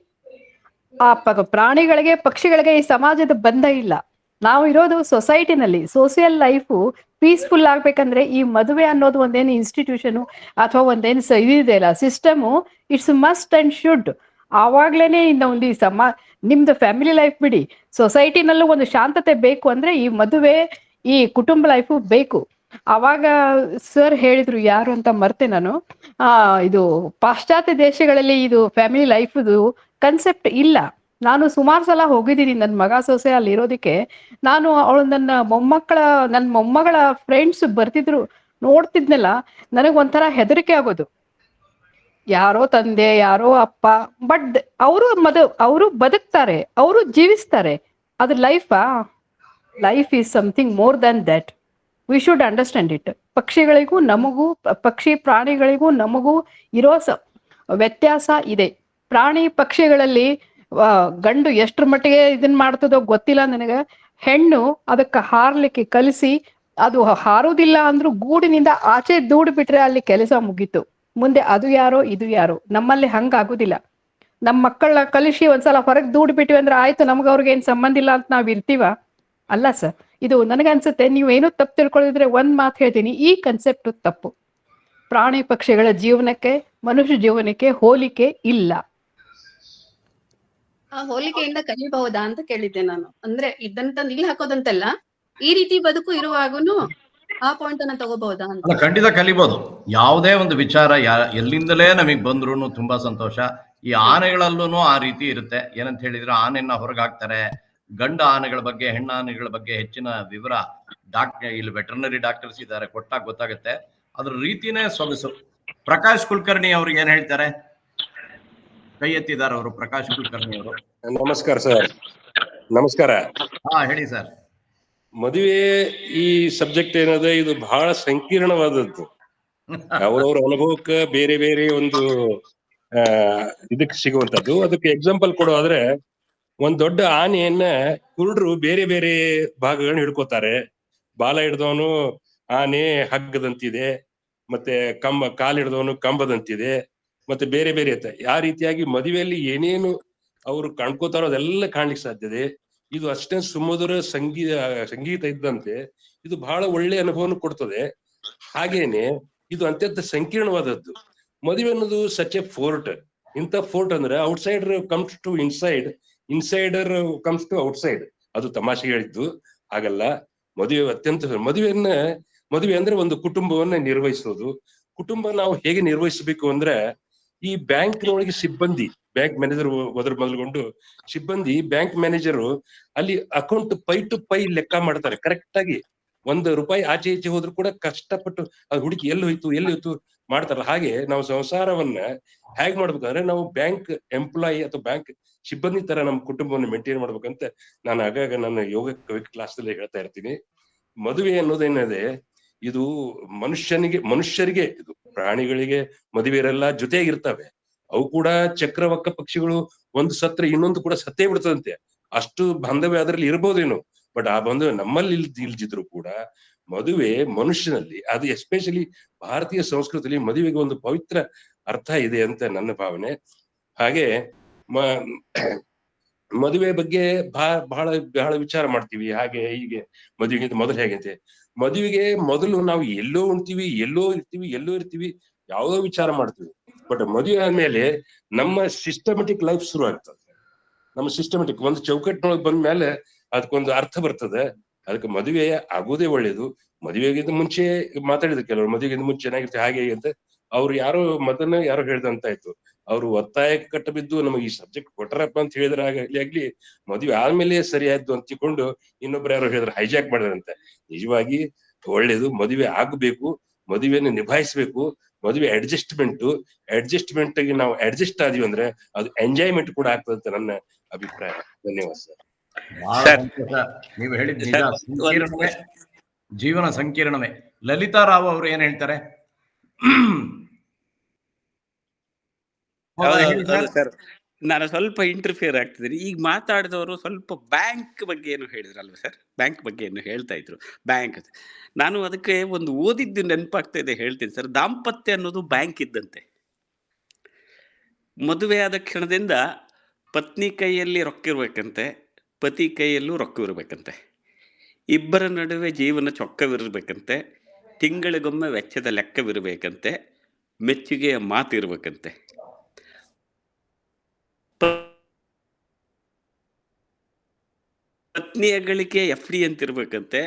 ಆ ಪ್ರಾಣಿಗಳಿಗೆ ಪಕ್ಷಿಗಳಿಗೆ ಈ ಸಮಾಜದ ಬಂಧ ಇಲ್ಲ. ನಾವು ಇರೋದು ಸೊಸೈಟಿನಲ್ಲಿ. ಸೋಷಿಯಲ್ ಲೈಫು ಪೀಸ್ಫುಲ್ ಆಗ್ಬೇಕಂದ್ರೆ ಈ ಮದುವೆ ಅನ್ನೋದು ಒಂದೇನು ಇನ್ಸ್ಟಿಟ್ಯೂಷನ್ ಅಥವಾ ಒಂದೇನು ಇದಿದೆ ಅಲ್ಲ, system, it's must and should. ಆವಾಗ್ಲೇನೆ ಇನ್ನು ಒಂದು ಈ ನಿಮ್ದು ಫ್ಯಾಮಿಲಿ ಲೈಫ್ ಬಿಡಿ, ಸೊಸೈಟಿನಲ್ಲೂ ಒಂದು ಶಾಂತತೆ ಬೇಕು ಅಂದ್ರೆ ಈ ಮದುವೆ, ಈ ಕುಟುಂಬ ಲೈಫು ಬೇಕು. ಅವಾಗ ಸರ್ ಹೇಳಿದ್ರು, ಯಾರು ಅಂತ ಮರ್ತೆ ನಾನು, ಇದು ಪಾಶ್ಚಾತ್ಯ ದೇಶಗಳಲ್ಲಿ ಇದು ಫ್ಯಾಮಿಲಿ ಲೈಫ್ದು ಕನ್ಸೆಪ್ಟ್ ಇಲ್ಲ. ನಾನು ಸುಮಾರು ಸಲ ಹೋಗಿದ್ದೀನಿ ನನ್ನ ಮಗ ಸೊಸೆ ಅಲ್ಲಿ ಇರೋದಕ್ಕೆ. ನಾನು ಅವಳು ನನ್ನ ಮೊಮ್ಮಗಳ ಫ್ರೆಂಡ್ಸ್ ಬರ್ತಿದ್ರು, ನೋಡ್ತಿದ್ನಲ್ಲ, ನನಗ್ ಒಂಥರ ಹೆದರಿಕೆ ಆಗೋದು. ಯಾರೋ ತಂದೆ, ಯಾರೋ ಅಪ್ಪ, ಬಟ್ ಅವರು ಬದುಕ್ತಾರೆ, ಅವರು ಜೀವಿಸ್ತಾರೆ. ಅದು life is something more than that. We should understand it. ಪಕ್ಷಿಗಳಿಗೂ ನಮಗೂ, ಪಕ್ಷಿ ಪ್ರಾಣಿಗಳಿಗೂ ನಮಗೂ ಇರೋ ವ್ಯತ್ಯಾಸ ಇದೆ. ಪ್ರಾಣಿ ಪಕ್ಷಿಗಳಲ್ಲಿ ಗಂಡು ಎಷ್ಟ್ರ ಮಟ್ಟಿಗೆ ಇದನ್ ಮಾಡ್ತದೋ ಗೊತ್ತಿಲ್ಲ ನನಗೆ. ಹೆಣ್ಣು ಅದಕ್ಕೆ ಹಾರ್ಲಿಕ್ಕೆ ಕಲಿಸಿ, ಅದು ಹಾರೋದಿಲ್ಲ ಅಂದ್ರೂ ಗೂಡಿನಿಂದ ಆಚೆ ದೂಡ್ ಬಿಟ್ರೆ ಅಲ್ಲಿ ಕೆಲಸ ಮುಗೀತು. ಮುಂದೆ ಅದು ಯಾರೋ ಇದು ಯಾರೋ. ನಮ್ಮಲ್ಲಿ ಹಂಗಾಗುದಿಲ್ಲ. ನಮ್ಮ ಮಕ್ಕಳನ್ನ ಕಲಿಸಿ ಒಂದ್ಸಲ ಹೊರಗೆ ದೂಡ್ ಬಿಟ್ಟಿವಿ ಅಂದ್ರೆ ಆಯ್ತು, ನಮ್ಗೆ ಅವ್ರಿಗೆ ಏನ್ ಸಂಬಂಧ ಇಲ್ಲ ಅಂತ ನಾವ್ ಇರ್ತೀವ? ಅಲ್ಲ ಸರ್, ಇದು ನನಗನ್ಸುತ್ತೆ ನೀವು ಏನೋ ತಪ್ಪು ತಿಳ್ಕೊಳ್ಳಿದ್ರೆ ಒಂದ್ ಮಾತು ಹೇಳ್ತೀನಿ, ಈ ಕನ್ಸೆಪ್ಟ್ ತಪ್ಪು. ಪ್ರಾಣಿ ಪಕ್ಷಿಗಳ ಜೀವನಕ್ಕೆ ಮನುಷ್ಯ ಜೀವನಕ್ಕೆ ಹೋಲಿಕೆ ಇಲ್ಲ. ಆ ಹೋಲಿಕೆಯಿಂದ ಕಲಿಬಹುದಾ ಅಂತ ಕೇಳಿದ್ದೆ ನಾನು. ಅಂದ್ರೆ ಇದ್ದಂತ ಇಲ್ಲಿ ಹಾಕೋದಂತಲ್ಲ, ಈ ರೀತಿ ಬದುಕು ಇರುವಾಗನು ಆ ಪಾಯಿಂಟ್ ಅನ್ನ ತಗೋಬಹುದಾ ಅಂತ. ಅಲ್ಲ, ಖಂಡಿತ ಕಲಿಬಹುದು. ಯಾವುದೇ ಒಂದು ವಿಚಾರ ಎಲ್ಲಿಂದಲೇ ನಮಗೆ ಬಂದ್ರು ತುಂಬಾ ಸಂತೋಷ. ಈ ಆನೆಗಳಲ್ಲೂ ಆ ರೀತಿ ಇರುತ್ತೆ. ಏನಂತ ಹೇಳಿದ್ರೆ, ಆನೆಯನ್ನ ಹೊರಗೆ ಹಾಕ್ತಾರೆ. ಗಂಡು ಆನೆಗಳ ಬಗ್ಗೆ, ಹೆಣ್ಣು ಆನೆಗಳ ಬಗ್ಗೆ ಹೆಚ್ಚಿನ ವಿವರ ಇಲ್ಲಿ ವೆಟರ್ನರಿ ಡಾಕ್ಟರ್ಸ್ ಇದ್ದಾರೆ, ಕೊಟ್ಟಾಗ ಗೊತ್ತಾಗುತ್ತೆ. ಅದ್ರ ರೀತಿನೇ ಸೊಗಸು. ಪ್ರಕಾಶ್ ಕುಲಕರ್ಣಿ ಅವ್ರಿಗೆ ಏನ್ ಹೇಳ್ತಾರೆ? ಕೈ ಎತ್ತಿದ್ದಾರೆ ಅವರು, ಪ್ರಕಾಶ್ ಕುಲಕರ್ಣಿ ಅವರು. ನಮಸ್ಕಾರ ಸರ್. ನಮಸ್ಕಾರ. ಹೇಳಿ ಸರ್. ಮದುವೆ ಈ ಸಬ್ಜೆಕ್ಟ್ ಏನದ, ಇದು ಬಹಳ ಸಂಕೀರ್ಣವಾದದ್ದು. ಅವ್ರವ್ರ ಅನುಭವಕ್ಕೆ ಬೇರೆ ಬೇರೆ ಒಂದು ಇದಕ್ಕೆ ಸಿಗುವಂತದ್ದು. ಅದಕ್ಕೆ ಎಕ್ಸಾಂಪಲ್ ಕೊಡೋದಾದ್ರೆ, ಒಂದ್ ದೊಡ್ಡ ಆನೆಯನ್ನ ಕುರುಡರು ಬೇರೆ ಬೇರೆ ಭಾಗಗಳನ್ನ ಹಿಡ್ಕೋತಾರೆ. ಬಾಲ ಹಿಡ್ದವನು ಆನೆ ಹಗ್ಗದಂತಿದೆ, ಮತ್ತೆ ಕಾಲ್ ಹಿಡ್ದವನು ಕಂಬದಂತಿದೆ, ಮತ್ತೆ ಬೇರೆ ಬೇರೆ ಇರುತ್ತೆ. ಆ ರೀತಿಯಾಗಿ ಮದುವೆಯಲ್ಲಿ ಏನೇನು ಅವ್ರು ಕಾಣ್ಕೋತಾರೋ ಅದೆಲ್ಲ ಕಾಣ್ಲಿಕ್ಕೆ ಸಾಧ್ಯತೆ. ಇದು ಅಷ್ಟೇ ಸುಮಧುರ ಸಂಗೀತ ಇದ್ದಂತೆ ಇದು ಬಹಳ ಒಳ್ಳೆ ಅನುಭವವನ್ನು ಕೊಡ್ತದೆ. ಹಾಗೇನೆ ಇದು ಅತ್ಯಂತ ಸಂಕೀರ್ಣವಾದದ್ದು. ಮದುವೆ ಅನ್ನೋದು ಸಚ್ ಎ ಫೋರ್ಟ್. ಇಂಥ ಫೋರ್ಟ್ ಅಂದ್ರೆ outsider comes to inside, insider comes to outside. ಅದು ತಮಾಷೆಗೆ ಹೇಳಿದ್ದು, ಹಾಗಲ್ಲ. ಮದುವೆ ಅತ್ಯಂತ ಮದುವೆ ಅಂದ್ರೆ ಒಂದು ಕುಟುಂಬವನ್ನ ನಿರ್ವಹಿಸೋದು. ಕುಟುಂಬ ನಾವು ಹೇಗೆ ನಿರ್ವಹಿಸಬೇಕು ಅಂದ್ರೆ, ಈ ಬ್ಯಾಂಕ್ನೊಳಗೆ ಸಿಬ್ಬಂದಿ, ಬ್ಯಾಂಕ್ ಮ್ಯಾನೇಜರ್ ಮೊದಲುಗೊಂಡು ಸಿಬ್ಬಂದಿ, ಬ್ಯಾಂಕ್ ಮ್ಯಾನೇಜರು ಅಲ್ಲಿ ಅಕೌಂಟ್ ಪೈ ಟು ಪೈ ಲೆಕ್ಕ ಮಾಡ್ತಾರೆ ಕರೆಕ್ಟ್ ಆಗಿ. ₹1 ಆಚೆ ಈಚೆ ಹೋದ್ರು ಕೂಡ ಕಷ್ಟಪಟ್ಟು ಅದು ಹುಡುಕಿ ಎಲ್ಲಿ ಹೋಯ್ತು ಮಾಡ್ತಾರಲ್ಲ. ಹಾಗೆ ನಾವು ಸಂಸಾರವನ್ನ ಹೇಗ್ ಮಾಡ್ಬೇಕಂದ್ರೆ, ನಾವು ಬ್ಯಾಂಕ್ ಎಂಪ್ಲಾಯಿ ಅಥವಾ ಬ್ಯಾಂಕ್ ಸಿಬ್ಬಂದಿ ತರ ನಮ್ಮ ಕುಟುಂಬವನ್ನು ಮೇಂಟೈನ್ ಮಾಡ್ಬೇಕಂತ ನಾನು ಆಗಾಗ ನನ್ನ ಯೋಗ ಕ್ಲಾಸ್ ನಲ್ಲಿ ಹೇಳ್ತಾ ಇರ್ತೀನಿ. ಮದುವೆ ಅನ್ನೋದೇನಿದೆ, ಇದು ಮನುಷ್ಯರಿಗೆ ಇದು, ಪ್ರಾಣಿಗಳಿಗೆ ಮದುವೆ ಇರಲ್ಲ, ಜೊತೆಗಿರ್ತವೆ. ಅವು ಕೂಡ ಚಕ್ರವಕ್ಕ ಪಕ್ಷಿಗಳು ಒಂದು ಸತ್ರ ಇನ್ನೊಂದು ಕೂಡ ಸತ್ತೇ ಬಿಡ್ತದಂತೆ. ಅಷ್ಟು ಬಾಂಧವ್ಯ ಅದರಲ್ಲಿ ಇರ್ಬೋದೇನೋ, ಬಟ್ ಆ ಬಾಂಧವ್ಯ ನಮ್ಮಲ್ಲಿ ಇಲ್ದಿದ್ರು ಕೂಡ ಮದುವೆ ಮನುಷ್ಯನಲ್ಲಿ, ಅದು ಎಸ್ಪೆಷಲಿ ಭಾರತೀಯ ಸಂಸ್ಕೃತಿಯಲ್ಲಿ ಮದುವೆಗೆ ಒಂದು ಪವಿತ್ರ ಅರ್ಥ ಇದೆ ಅಂತ ನನ್ನ ಭಾವನೆ. ಹಾಗೆ ಮದುವೆ ಬಗ್ಗೆ ಬಹಳ ಬಹಳ ವಿಚಾರ ಮಾಡ್ತೀವಿ. ಹಾಗೆ ಹೀಗೆ ಮದುವೆಗೆ ಮೊದಲು ಹೇಗಂತೆ, ಮದುವೆಗೆ ಮೊದಲು ನಾವು ಎಲ್ಲೋ ಉಣ್ತೀವಿ, ಎಲ್ಲೋ ಇರ್ತೀವಿ, ಯಾವುದೋ ವಿಚಾರ ಮಾಡ್ತೀವಿ. ಬಟ್ ಮದುವೆ ಆದ್ಮೇಲೆ ನಮ್ಮ ಸಿಸ್ಟಮೆಟಿಕ್ ಲೈಫ್ ಶುರು ಆಗ್ತದೆ. ನಮ್ಮ ಸಿಸ್ಟಮೆಟಿಕ್ ಒಂದು ಚೌಕಟ್ಟಿನೊಳಗೆ ಬಂದ ಮೇಲೆ ಅದಕ್ಕೊಂದು ಅರ್ಥ ಬರ್ತದೆ. ಅದಕ್ಕೆ ಮದುವೆ ಆಗೋದೇ ಒಳ್ಳೇದು. ಮದುವೆಗಿಂತ ಮುಂಚೆ ಮಾತಾಡಿದ್ರು ಕೆಲವರು, ಮದುವೆಗಿಂತ ಮುಂಚೆ ಚೆನ್ನಾಗಿರ್ತದೆ ಹಾಗೆ ಅಂತ. ಅವ್ರು ಯಾರೋ ಹೇಳ್ದಂತ ಆಯ್ತು, ಅವ್ರು ಒತ್ತಾಯಕ್ಕೆ ಕಟ್ಟ ಬಿದ್ದು ನಮಗೆ ಈ ಸಬ್ಜೆಕ್ಟ್ ಕೊಟ್ಟರಪ್ಪ ಅಂತ ಹೇಳಿದ್ರೆ ಆಗ್ಲಿ, ಮದುವೆ ಆದ್ಮೇಲೆ ಸರಿ ಆಯ್ತು ಅಂತ ತಿಳ್ಕೊಂಡು ಇನ್ನೊಬ್ರು ಯಾರೋ ಹೇಳಿದ್ರೆ ಹೈಜಾಕ್ ಮಾಡಿದ್ರಂತೆ. ನಿಜವಾಗಿ ಒಳ್ಳೇದು, ಮದುವೆ ಆಗ್ಬೇಕು, ಮದುವೆಯನ್ನು ನಿಭಾಯಿಸ್ಬೇಕು. ಮದುವೆ ಅಡ್ಜಸ್ಟ್ಮೆಂಟ್ ಗೆ ನಾವು ಅಡ್ಜಸ್ಟ್ ಆದ್ವಿ ಅಂದ್ರೆ ಅದು ಎಂಜಾಯ್ಮೆಂಟ್ ಕೂಡ ಆಗ್ತದೆ ಅಂತ ನನ್ನ ಅಭಿಪ್ರಾಯ. ಧನ್ಯವಾದ ಸರ್. ನೀವು ಹೇಳಿದ ನಿಜ, ಸಂಕೀರ್ಣವೇ ಜೀವನ, ಸಂಕೀರ್ಣವೇ. ಲಲಿತಾ ರಾವ್ ಅವರು ಏನ್ ಹೇಳ್ತಾರೆ? ಸರ್, ನಾನು ಸ್ವಲ್ಪ ಇಂಟರ್ಫಿಯರ್ ಆಗ್ತಿದ್ದೀನಿ. ಈಗ ಮಾತಾಡಿದವರು ಸ್ವಲ್ಪ ಬ್ಯಾಂಕ್ ಬಗ್ಗೆ ಏನು ಹೇಳಿದ್ರಲ್ವ ಸರ್, ಬ್ಯಾಂಕ್ ಬಗ್ಗೆ ಏನು ಹೇಳ್ತಾ ಇದ್ರು. ಬ್ಯಾಂಕ್, ನಾನು ಅದಕ್ಕೆ ಒಂದು ಓದಿದ್ದು ನೆನಪಾಗ್ತಾ ಇದೆ, ಹೇಳ್ತೀನಿ ಸರ್. ದಾಂಪತ್ಯ ಅನ್ನೋದು ಬ್ಯಾಂಕ್ ಇದ್ದಂತೆ. ಮದುವೆ ಆದ ಕ್ಷಣದಿಂದ ಪತ್ನಿ ಕೈಯಲ್ಲಿ ರೊಕ್ಕ ಇರ್ಬೇಕಂತೆ, ಪತಿ ಕೈಯಲ್ಲೂ ರೊಕ್ಕ ಇರ್ಬೇಕಂತೆ. ಇಬ್ಬರ ನಡುವೆ ಜೀವನ ಚೊಕ್ಕವಿರ್ಬೇಕಂತೆ, ತಿಂಗಳಿಗೊಮ್ಮೆ ವೆಚ್ಚದ ಲೆಕ್ಕವಿರ್ಬೇಕಂತೆ, ಮೆಚ್ಚುಗೆಯ ಮಾತು ಇರ್ಬೇಕಂತೆ. ಪತ್ನಿಯ ಗಳಿಕೆ FD ಅಂತಿರ್ಬೇಕಂತೆ,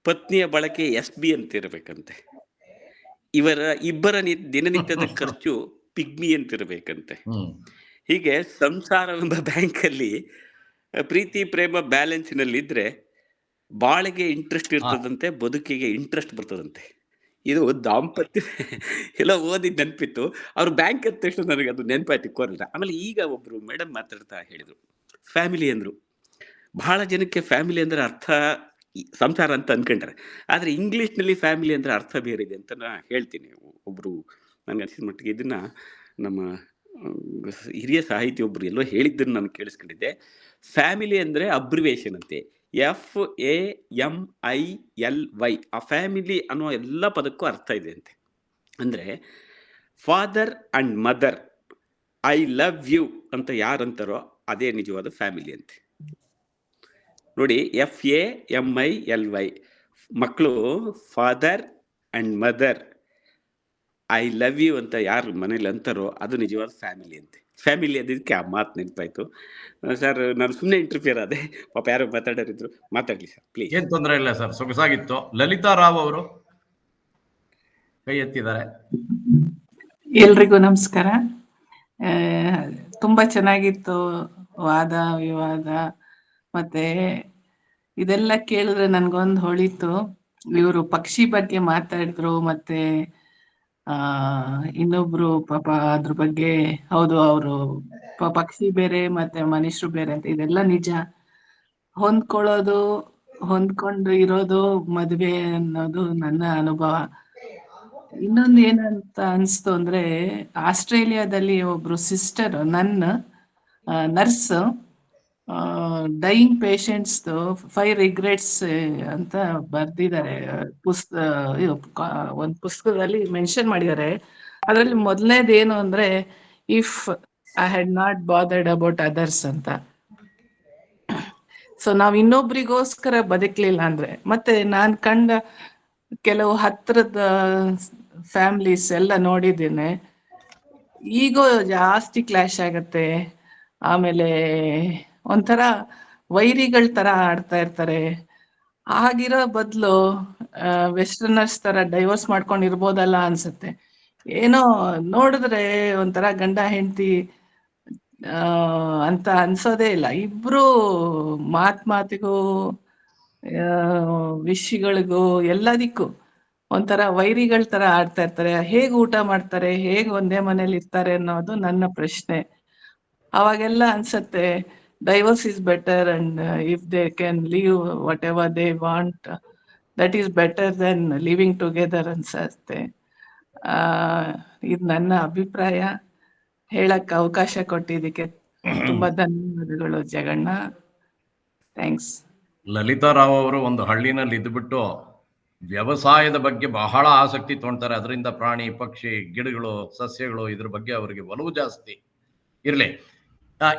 ಪತ್ನಿಯ ಬಳಕೆ SB ಅಂತಿರ್ಬೇಕಂತೆ. ಇಬ್ಬರ ದಿನನಿತ್ಯದ ಖರ್ಚು ಪಿಗ್ಮಿ ಅಂತಿರ್ಬೇಕಂತೆ. ಹೀಗೆ ಸಂಸಾರವೆಂಬ ಬ್ಯಾಂಕಲ್ಲಿ ಪ್ರೀತಿ ಪ್ರೇಮ ಬ್ಯಾಲೆನ್ಸ್ನಲ್ಲಿದ್ರೆ ಬಾಳಿಗೆ ಇಂಟ್ರೆಸ್ಟ್ ಇರ್ತದಂತೆ, ಬದುಕಿಗೆ ಇಂಟ್ರೆಸ್ಟ್ ಬರ್ತದಂತೆ. ಇದು ದಾಂಪತ್ಯ ಎಲ್ಲ ಓದಿದ್ ನೆನಪಿತ್ತು. ಅವ್ರು ಬ್ಯಾಂಕ್ ಅಂದ ತಕ್ಷಣ ನನಗೆ ಅದು ನೆನಪಾಯ್ತು ಕೋರಿಲ್ಲ. ಆಮೇಲೆ ಈಗ ಒಬ್ರು ಮೇಡಮ್ ಮಾತಾಡ್ತಾ ಹೇಳಿದ್ರು, ಫ್ಯಾಮಿಲಿ ಅಂದ್ರು. ಬಹಳ ಜನಕ್ಕೆ ಫ್ಯಾಮಿಲಿ ಅಂದ್ರೆ ಅರ್ಥ ಸಂಸಾರ ಅಂತ ಅನ್ಕೊಂಡ್ರೆ, ಆದ್ರೆ ಇಂಗ್ಲಿಷ್ನಲ್ಲಿ ಫ್ಯಾಮಿಲಿ ಅಂದ್ರೆ ಅರ್ಥ ಬೇರೆ ಇದೆ ಅಂತ ನಾ ಹೇಳ್ತೀನಿ. ಒಬ್ರು ನನ್ಗೆ ಅನಿಸಿದ ಮಟ್ಟಿಗೆ ಇದನ್ನ ನಮ್ಮ ಹಿರಿಯ ಸಾಹಿತಿ ಒಬ್ರು ಎಲ್ಲೋ ಹೇಳಿದ್ದನ್ನು ನಾನು ಕೇಳಿಸ್ಕೊಂಡಿದ್ದೆ. ಫ್ಯಾಮಿಲಿ ಅಂದ್ರೆ ಅಬ್ರಿವೇಷನ್ ಅಂತೆ, FAMILY. ಆ ಫ್ಯಾಮಿಲಿ ಅನ್ನೋ ಎಲ್ಲ ಪದಕ್ಕೂ ಅರ್ಥ ಇದೆ ಅಂತೆ. ಅಂದ್ರೆ father and mother, I love you ಅಂತ ಯಾರಂತಾರೋ ಅದೇ ನಿಜವಾದ ಫ್ಯಾಮಿಲಿ ಅಂತೆ. ನೋಡಿ, FAMILY, ಮಕ್ಕಳು father and mother I love you ಅಂತ ಯಾರು ಮನೇಲಿ ಅಂತಾರೋ ಅದು ನಿಜವಾದ ಫ್ಯಾಮಿಲಿ ಅಂತೆ. ಫ್ಯಾಮಿಲಿ ಅದಕ್ಕೆ ಆ ಮಾತು ನೆನಪಾಯ್ತು. ಸರ್ ನಾನು ಸುಮ್ಮನೆ ಇಂಟರ್ಫಿಯರ್ ಆದೆ, ಪಾಪ ಯಾರೋ ಮಾತಾಡೋರಿದ್ರು, ಮಾತಾಡಲಿ ಸರ್ ಪ್ಲೀಸ್. ಏನ್ ತೊಂದರೆ ಇಲ್ಲ ಸರ್, ಸೊಗಸಾಗಿತ್ತು. ಲಲಿತಾ ರಾವ್ ಅವರು ಕೈ ಎತ್ತಿದ್ದಾರೆ. ಎಲ್ರಿಗೂ ನಮಸ್ಕಾರ. ತುಂಬಾ ಚೆನ್ನಾಗಿತ್ತು ವಾದ ವಿವಾದ. ಮತ್ತೆ ಇದೆಲ್ಲ ಕೇಳಿದ್ರೆ ನನ್ಗೊಂದು ಹೊಳಿತು, ಇವರು ಪಕ್ಷಿ ಬಗ್ಗೆ ಮಾತಾಡಿದ್ರು, ಮತ್ತೆ ಇನ್ನೊಬ್ರು ಪಾಪ ಅದ್ರ ಬಗ್ಗೆ, ಹೌದು ಅವರು ಪಕ್ಷಿ ಬೇರೆ ಮತ್ತೆ ಮನುಷ್ಯರು ಬೇರೆ ಅಂತ, ಇದೆಲ್ಲ ನಿಜ. ಹೊಂದ್ಕೊಂಡು ಇರೋದು ಮದುವೆ ಅನ್ನೋದು ನನ್ನ ಅನುಭವ. ಇನ್ನೊಂದು ಏನಂತ ಅನ್ಸ್ತು ಅಂದ್ರೆ, ಆಸ್ಟ್ರೇಲಿಯಾದಲ್ಲಿ ಒಬ್ರು sister, nurse, dying patients 5 regrets ಅಂತ ಬರ್ದಿದ್ದಾರೆ. ಒಂದು ಪುಸ್ತಕದಲ್ಲಿ ಮೆನ್ಷನ್ ಮಾಡಿದ್ದಾರೆ. ಅದರಲ್ಲಿ ಮೊದಲನೇದು ಏನು ಅಂದ್ರೆ, if I had not bothered about others ಅಂತ. ಸೊ ನಾವ್ ಇನ್ನೊಬ್ರಿಗೋಸ್ಕರ ಬದುಕ್ಲಿಲ್ಲ ಅಂದ್ರೆ, ಮತ್ತೆ ನಾನ್ ಕಂಡ ಕೆಲವು ಹತ್ರದ ಫ್ಯಾಮಿಲೀಸ್ ಎಲ್ಲ ನೋಡಿದ್ದೇನೆ, ಈಗೋ ಜಾಸ್ತಿ ಕ್ಲಾಶ್ ಆಗತ್ತೆ. ಆಮೇಲೆ ಒಂಥರ ವೈರಿಗಳ ತರ ಆಡ್ತಾ ಇರ್ತಾರೆ. ಆಗಿರೋ ಬದಲು ವೆಸ್ಟರ್ನರ್ಸ್ ತರ ಡೈವರ್ಸ್ ಮಾಡ್ಕೊಂಡಿರ್ಬೋದಲ್ಲ ಅನ್ಸುತ್ತೆ. ಏನೋ ನೋಡಿದ್ರೆ ಒಂಥರ ಗಂಡ ಹೆಂಡತಿ ಅಂತ ಅನ್ಸೋದೇ ಇಲ್ಲ. ಇಬ್ರು ಮಾತಿಗೂ ವಿಷಯಗಳಿಗೂ ಎಲ್ಲದಕ್ಕೂ ಒಂಥರ ವೈರಿಗಳ ತರ ಆಡ್ತಾ ಇರ್ತಾರೆ. ಹೇಗ್ ಊಟ ಮಾಡ್ತಾರೆ, ಹೇಗ್ ಒಂದೇ ಮನೇಲಿ ಇರ್ತಾರೆ ಅನ್ನೋದು ನನ್ನ ಪ್ರಶ್ನೆ. ಅವಾಗೆಲ್ಲ ಅನ್ಸತ್ತೆ divorce is better, and if they can leave whatever they want, that is better than living together ಅನ್ಸತ್ತೆ. ಇದು ನನ್ನ ಅಭಿಪ್ರಾಯ. ಹೇಳಕ್ ಅವಕಾಶ ಕೊಟ್ಟಿದ್ದಕ್ಕೆ ತುಂಬಾ ಧನ್ಯವಾದಗಳು ಜಗಣ್ಣ. ಥ್ಯಾಂಕ್ಸ್. ಲಲಿತಾ ರಾವ್ ಅವರು ಒಂದು ಹಳ್ಳಿನಲ್ಲಿ ಇದ್ದುಬಿಟ್ಟು ವ್ಯವಸಾಯದ ಬಗ್ಗೆ ಬಹಳ ಆಸಕ್ತಿ ತೊಗೊಳ್ತಾರೆ. ಅದರಿಂದ ಪ್ರಾಣಿ ಪಕ್ಷಿ ಗಿಡಗಳು ಸಸ್ಯಗಳು ಇದ್ರ ಬಗ್ಗೆ ಅವರಿಗೆ ಒಲವು ಜಾಸ್ತಿ. ಇರ್ಲಿ,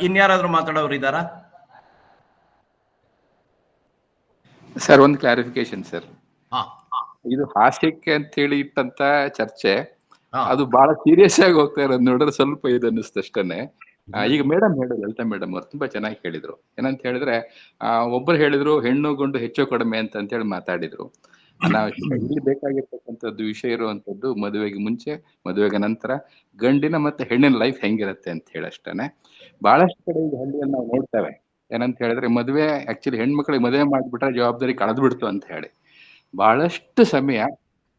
ಇನ್ಯಾರಾದ್ರೂ ಮಾತಾಡೋರು ಇದ್ದಾರಾ? ಸರ್ ಒಂದು ಕ್ಲಾರಿಫಿಕೇಶನ್ ಸರ್. ಇದು ಹಾಸ್ಯಕ್ಕೆ ಅಂತ ಹೇಳಿ ಇಟ್ಟಂತ ಚರ್ಚೆ, ಅದು ಬಹಳ ಸೀರಿಯಸ್ ಆಗಿ ಹೋಗ್ತಾ ಇರೋದು ನೋಡಿದ್ರೆ ಸ್ವಲ್ಪ ಇದು ಅನ್ನಿಸ್ತು ಅಷ್ಟೇನೆ. ಈಗ ಮೇಡಮ್ ಹೇಳಿದ್ರು, ಲಲಿತಾ ಮೇಡಮ್ ಅವ್ರು ತುಂಬಾ ಚೆನ್ನಾಗಿ ಹೇಳಿದ್ರು. ಏನಂತ ಹೇಳಿದ್ರೆ, ಒಬ್ಬರು ಹೇಳಿದ್ರು ಹೆಣ್ಣು ಗಂಡು ಹೆಚ್ಚು ಕಡಿಮೆ ಅಂತ ಹೇಳಿ ಮಾತಾಡಿದ್ರು. ಇಲ್ಲಿ ಬೇಕಾಗಿರ್ತಕ್ಕಂಥದ್ದು ವಿಷಯ ಇರುವಂತದ್ದು ಮದುವೆಗೆ ಮುಂಚೆ, ಮದುವೆಗೆ ನಂತರ ಗಂಡಿನ ಮತ್ತೆ ಹೆಣ್ಣಿನ ಲೈಫ್ ಹೆಂಗಿರುತ್ತೆ ಅಂತ ಹೇಳಿ ಅಷ್ಟೇನೆ. ಬಹಳಷ್ಟು ಕಡೆ ಈಗ ಹಳ್ಳಿಯಲ್ಲಿ ನಾವು ನೋಡ್ತೇವೆ, ಏನಂತ ಹೇಳಿದ್ರೆ ಮದುವೆ ಆಕ್ಚುಲಿ ಹೆಣ್ಮಕ್ಳಿಗೆ ಮದುವೆ ಮಾಡ್ಬಿಟ್ರೆ ಜವಾಬ್ದಾರಿ ಕಳೆದು ಬಿಡ್ತು ಅಂತ ಹೇಳಿ. ಬಹಳಷ್ಟು ಸಮಯ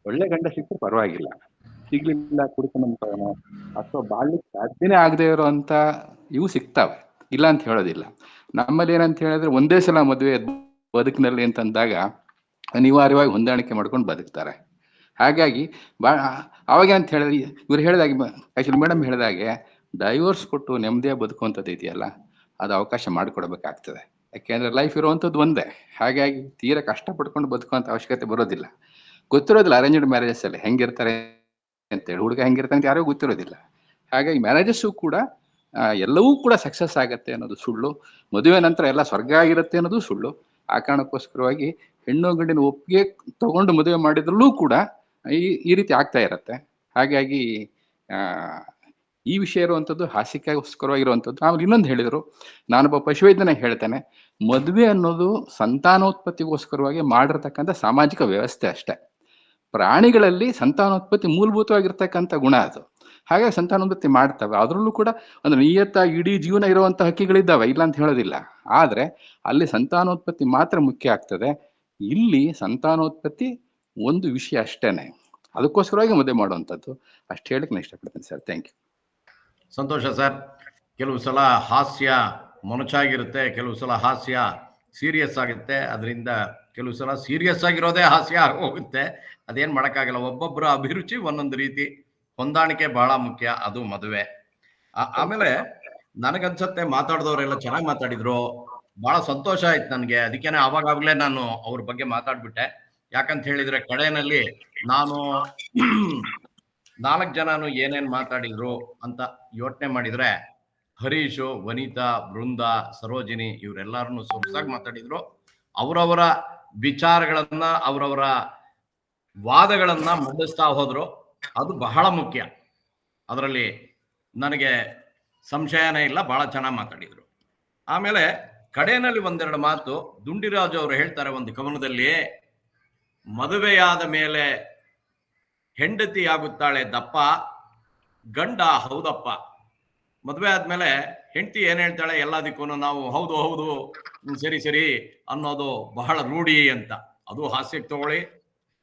ಒಳ್ಳೆ ಗಂಡ ಸಿಕ್ಕರು ಪರವಾಗಿಲ್ಲ, ಸಿಗ್ಲಿಲ್ಲ ಕುಡ್ಕೊಂಡಂತವನು ಅಥವಾ ಬಾಳ್ಲಿಕ್ಕೆ ಸಾಧ್ಯನೇ ಆಗದೆ ಇರುವಂತ ಇವು ಸಿಗ್ತಾವೆ, ಇಲ್ಲ ಅಂತ ಹೇಳೋದಿಲ್ಲ. ನಮ್ಮಲ್ಲಿ ಏನಂತ ಹೇಳಿದ್ರೆ ಒಂದೇ ಸಲ ಮದುವೆ ಬದುಕಿನಲ್ಲಿ ಅಂತಂದಾಗ ಅನಿವಾರ್ಯವಾಗಿ ಹೊಂದಾಣಿಕೆ ಮಾಡ್ಕೊಂಡು ಬದುಕ್ತಾರೆ. ಹಾಗಾಗಿ ಅವಾಗ ಅಂತ ಹೇಳಿದ್ರೆ ಇವ್ರು ಹೇಳಿದಾಗೆ, ಆಕ್ಚುಲಿ ಮೇಡಮ್ ಹೇಳಿದಾಗೆ, ಡೈವೋರ್ಸ್ ಕೊಟ್ಟು ನೆಮ್ಮದಿಯಾಗಿ ಬದುಕುವಂಥದ್ದು ಇದೆಯಲ್ಲ, ಅದು ಅವಕಾಶ ಮಾಡಿಕೊಡ್ಬೇಕಾಗ್ತದೆ. ಯಾಕೆಂದ್ರೆ ಲೈಫ್ ಇರುವಂಥದ್ದು ಒಂದೇ. ಹಾಗಾಗಿ ತೀರ ಕಷ್ಟ ಪಡ್ಕೊಂಡು ಬದುಕುವಂತ ಅವಶ್ಯಕತೆ ಬರೋದಿಲ್ಲ. ಗೊತ್ತಿರೋದಿಲ್ಲ ಅರೇಂಜ್ಡ್ ಮ್ಯಾರೇಜಸ್ ಅಲ್ಲಿ ಹೆಂಗಿರ್ತಾರೆ ಅಂತೇಳಿ, ಹುಡುಗ ಹೆಂಗಿರ್ತಾನೆ ಅಂತ ಯಾರಿಗೂ ಗೊತ್ತಿರೋದಿಲ್ಲ. ಹಾಗಾಗಿ ಮ್ಯಾರೇಜಸ್ಸು ಕೂಡ ಎಲ್ಲವೂ ಕೂಡ ಸಕ್ಸಸ್ ಆಗತ್ತೆ ಅನ್ನೋದು ಸುಳ್ಳು, ಮದುವೆ ನಂತರ ಎಲ್ಲ ಸ್ವರ್ಗ ಆಗಿರುತ್ತೆ ಅನ್ನೋದು ಸುಳ್ಳು. ಆ ಕಾರಣಕ್ಕೋಸ್ಕರವಾಗಿ ಹೆಣ್ಣು ಗಂಡಿನ ಒಪ್ಪಿಗೆ ತಗೊಂಡು ಮದುವೆ ಮಾಡಿದ್ರಲ್ಲೂ ಕೂಡ ಈ ರೀತಿ ಆಗ್ತಾ ಇರತ್ತೆ. ಹಾಗಾಗಿ ಈ ವಿಷಯ ಇರುವಂಥದ್ದು ಹಾಸ್ಯಕ್ಕೋಸ್ಕರವಾಗಿರುವಂಥದ್ದು. ಆಮೇಲೆ ಇನ್ನೊಂದು ಹೇಳಿದ್ರು, ನಾನೊಬ್ಬ ಪಶುವೈದ್ಯನ ಹೇಳ್ತೇನೆ, ಮದುವೆ ಅನ್ನೋದು ಸಂತಾನೋತ್ಪತ್ತಿಗೋಸ್ಕರವಾಗಿ ಮಾಡಿರ್ತಕ್ಕಂಥ ಸಾಮಾಜಿಕ ವ್ಯವಸ್ಥೆ ಅಷ್ಟೇ. ಪ್ರಾಣಿಗಳಲ್ಲಿ ಸಂತಾನೋತ್ಪತ್ತಿ ಮೂಲಭೂತವಾಗಿರ್ತಕ್ಕಂಥ ಗುಣ ಅದು. ಹಾಗಾಗಿ ಸಂತಾನೋತ್ಪತ್ತಿ ಮಾಡ್ತವೆ. ಅದರಲ್ಲೂ ಕೂಡ ಒಂದು ನಿಯತ್ತಾಗಿ ಇಡೀ ಜೀವನ ಇರುವಂತ ಹಕ್ಕಿಗಳಿದ್ದಾವೆ, ಇಲ್ಲ ಅಂತ ಹೇಳೋದಿಲ್ಲ. ಆದ್ರೆ ಅಲ್ಲಿ ಸಂತಾನೋತ್ಪತ್ತಿ ಮಾತ್ರ ಮುಖ್ಯ ಆಗ್ತದೆ. ಇಲ್ಲಿ ಸಂತಾನೋತ್ಪತ್ತಿ ಒಂದು ವಿಷಯ ಅಷ್ಟೇನೆ, ಅದಕ್ಕೋಸ್ಕರವಾಗಿ ಮದುವೆ ಮಾಡುವಂಥದ್ದು. ಅಷ್ಟು ಹೇಳಕ್ಕೆ ನಾನು ಇಷ್ಟಪಡ್ತೇನೆ ಸರ್. Thank you. ಸಂತೋಷ ಸರ್. ಕೆಲವು ಸಲ ಹಾಸ್ಯ ಮೊನಚಾಗಿರುತ್ತೆ, ಕೆಲವು ಸಲ ಹಾಸ್ಯ ಸೀರಿಯಸ್ ಆಗುತ್ತೆ. ಅದರಿಂದ ಕೆಲವು ಸಲ ಸೀರಿಯಸ್ ಆಗಿರೋದೇ ಹಾಸ್ಯ ಹೋಗುತ್ತೆ. ಅದೇನು ಮಾಡೋಕ್ಕಾಗಲ್ಲ. ಒಬ್ಬೊಬ್ಬರ ಅಭಿರುಚಿ ಒಂದೊಂದು ರೀತಿ. ಹೊಂದಾಣಿಕೆ ಬಹಳ ಮುಖ್ಯ, ಅದು ಮದುವೆ. ಆಮೇಲೆ ನನಗನ್ಸತ್ತೆ ಮಾತಾಡಿದವರೆಲ್ಲ ಚೆನ್ನಾಗಿ ಮಾತಾಡಿದ್ರು, ಬಹಳ ಸಂತೋಷ ಆಯ್ತು ನನಗೆ. ಅದಕ್ಕೇನೆ ಆವಾಗಲೇ ನಾನು ಅವ್ರ ಬಗ್ಗೆ ಮಾತಾಡ್ಬಿಟ್ಟೆ. ಯಾಕಂತ ಹೇಳಿದ್ರೆ ಕಡೆಯಲ್ಲಿ ನಾನು 4 ಜನನು ಏನೇನ್ ಮಾತಾಡಿದ್ರು ಅಂತ ಯೋಚನೆ ಮಾಡಿದ್ರೆ, ಹರೀಶು, ವನಿತಾ, ಬೃಂದಾ, ಸರೋಜಿನಿ ಇವರೆಲ್ಲರನ್ನು ಸೊಗಸಾಗಿ ಮಾತಾಡಿದ್ರು. ಅವರವರ ವಿಚಾರಗಳನ್ನ ಅವರವರ ವಾದಗಳನ್ನ ಮಂಡಿಸ್ತಾ ಹೋದ್ರು. ಅದು ಬಹಳ ಮುಖ್ಯ. ಅದರಲ್ಲಿ ನನಗೆ ಸಂಶಯನೇ ಇಲ್ಲ, ಬಹಳ ಚೆನ್ನಾಗಿ ಮಾತಾಡಿದರು. ಆಮೇಲೆ ಕಡೆಯಲ್ಲಿ ಒಂದೆರಡು ಮಾತು ದುಂಡಿರಾಜು ಅವರು ಹೇಳ್ತಾರೆ ಒಂದು ಕವನದಲ್ಲಿ, ಮದುವೆಯಾದ ಮೇಲೆ ಹೆಂಡತಿ ಆಗುತ್ತಾಳೆ ದಪ್ಪ, ಗಂಡ ಹೌದಪ್ಪ. ಮದುವೆ ಆದ್ಮೇಲೆ ಹೆಂಡತಿ ಏನ್ ಹೇಳ್ತಾಳೆ ಎಲ್ಲದಕ್ಕೂ ನಾವು ಹೌದು ಹೌದು ಸರಿ ಸರಿ ಅನ್ನೋದು ಬಹಳ ರೂಢಿ ಅಂತ. ಅದು ಹಾಸ್ಯಕ್ಕೆ ತಗೊಳ್ಳಿ.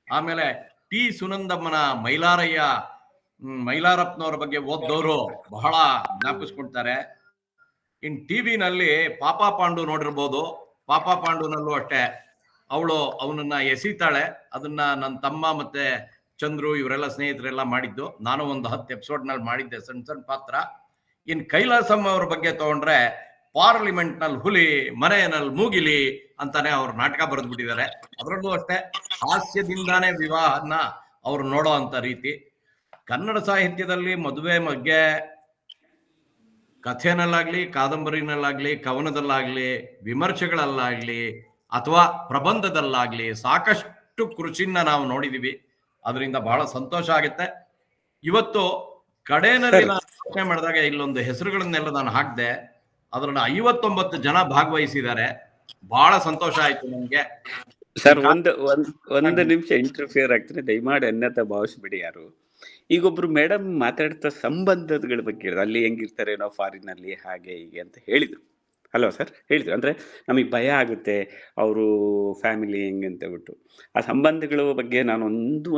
ಆಮೇಲೆ ಟಿ ಸುನಂದಮ್ಮನ ಮೈಲಾರಪ್ಪನವ್ರ ಬಗ್ಗೆ ಓದ್ದವರು ಬಹಳ ಜ್ಞಾಪಿಸ್ಕೊಳ್ತಾರೆ. ಇನ್ ಟಿವಿನಲ್ಲಿ ಪಾಪಾ ಪಾಂಡು ನೋಡಿರ್ಬೋದು. ಪಾಪಾ ಪಾಂಡುನಲ್ಲೂ ಅಷ್ಟೇ ಅವನನ್ನ ಎಸಿತಾಳೆ. ಅದನ್ನ ನನ್ನ ತಮ್ಮ ಮತ್ತೆ ಚಂದ್ರು ಇವರೆಲ್ಲ ಸ್ನೇಹಿತರೆಲ್ಲ ಮಾಡಿದ್ದು. ನಾನು ಒಂದು 10 ಎಪಿಸೋಡ್ನಲ್ಲಿ ಮಾಡಿದ್ದೆ, ಸಣ್ಣ ಸಣ್ಣ ಪಾತ್ರ. ಇನ್ ಕೈಲಾಸಮ್ಮ ಅವ್ರ ಬಗ್ಗೆ ತಗೊಂಡ್ರೆ ಪಾರ್ಲಿಮೆಂಟ್ ನಲ್ಲಿ ಹುಲಿ, ಮನೆಯಲ್ಲಿ ಮೂಗಿಲಿ ಅಂತಾನೆ ಅವ್ರ ನಾಟಕ ಬರೆದ್ಬಿಟ್ಟಿದ್ದಾರೆ. ಅದರಲ್ಲೂ ಅಷ್ಟೇ ಹಾಸ್ಯದಿಂದಾನೇ ವಿವಾಹನ ಅವ್ರು ನೋಡೋ ಅಂತ ರೀತಿ. ಕನ್ನಡ ಸಾಹಿತ್ಯದಲ್ಲಿ ಮದುವೆ ಬಗ್ಗೆ ಕಥೆನಲ್ಲಾಗ್ಲಿ, ಕಾದಂಬರಿನಲ್ಲಾಗ್ಲಿ, ಕವನದಲ್ಲಾಗ್ಲಿ, ವಿಮರ್ಶೆಗಳಲ್ಲಾಗ್ಲಿ ಅಥವಾ ಪ್ರಬಂಧದಲ್ಲಾಗ್ಲಿ ಸಾಕಷ್ಟು ಕೃಷಿನ ನಾವು ನೋಡಿದೀವಿ. ಅದರಿಂದ ಬಹಳ ಸಂತೋಷ ಆಗುತ್ತೆ. ಇವತ್ತು ಕಡೆಯಲ್ಲಿ ನಾನು ಯೋಚನೆ ಮಾಡಿದಾಗ ಇಲ್ಲೊಂದು ಹೆಸರುಗಳನ್ನೆಲ್ಲ ನಾನು ಹಾಕಿದೆ. ಅದರಲ್ಲಿ 59 ಜನ ಭಾಗವಹಿಸಿದ್ದಾರೆ. ಬಹಳ ಸಂತೋಷ ಆಯ್ತು ನನಗೆ. ಸರ್, ಒಂದು ನಿಮಿಷ ಇಂಟರ್ಫಿಯರ್ ಆಗ್ತದೆ, ದಯಮಾಡಿ ಅನ್ಯತಾ ಭಾವಿಸ್ಬಿಡಿ ಯಾರು. ಈಗ ಒಬ್ರು ಮೇಡಮ್ ಮಾತಾಡ್ತಾ ಸಂಬಂಧಗಳ ಬಗ್ಗೆ ಹೇಳಿದ್ರು, ಅಲ್ಲಿ ಹೆಂಗಿರ್ತಾರೆ ನಾವು ಫಾರಿನ್ ಅಲ್ಲಿ ಹಾಗೆ ಹೀಗೆ ಅಂತ ಹೇಳಿದ್ರು. ಅಲ್ವಾ ಸರ್? ಹೇಳಿದ್ರು. ಅಂದ್ರೆ ನಮಗೆ ಭಯ ಆಗುತ್ತೆ ಅವರು ಫ್ಯಾಮಿಲಿ ಹೆಂಗಂತ ಬಿಟ್ಟು. ಆ ಸಂಬಂಧಗಳ ಬಗ್ಗೆ ನಾನು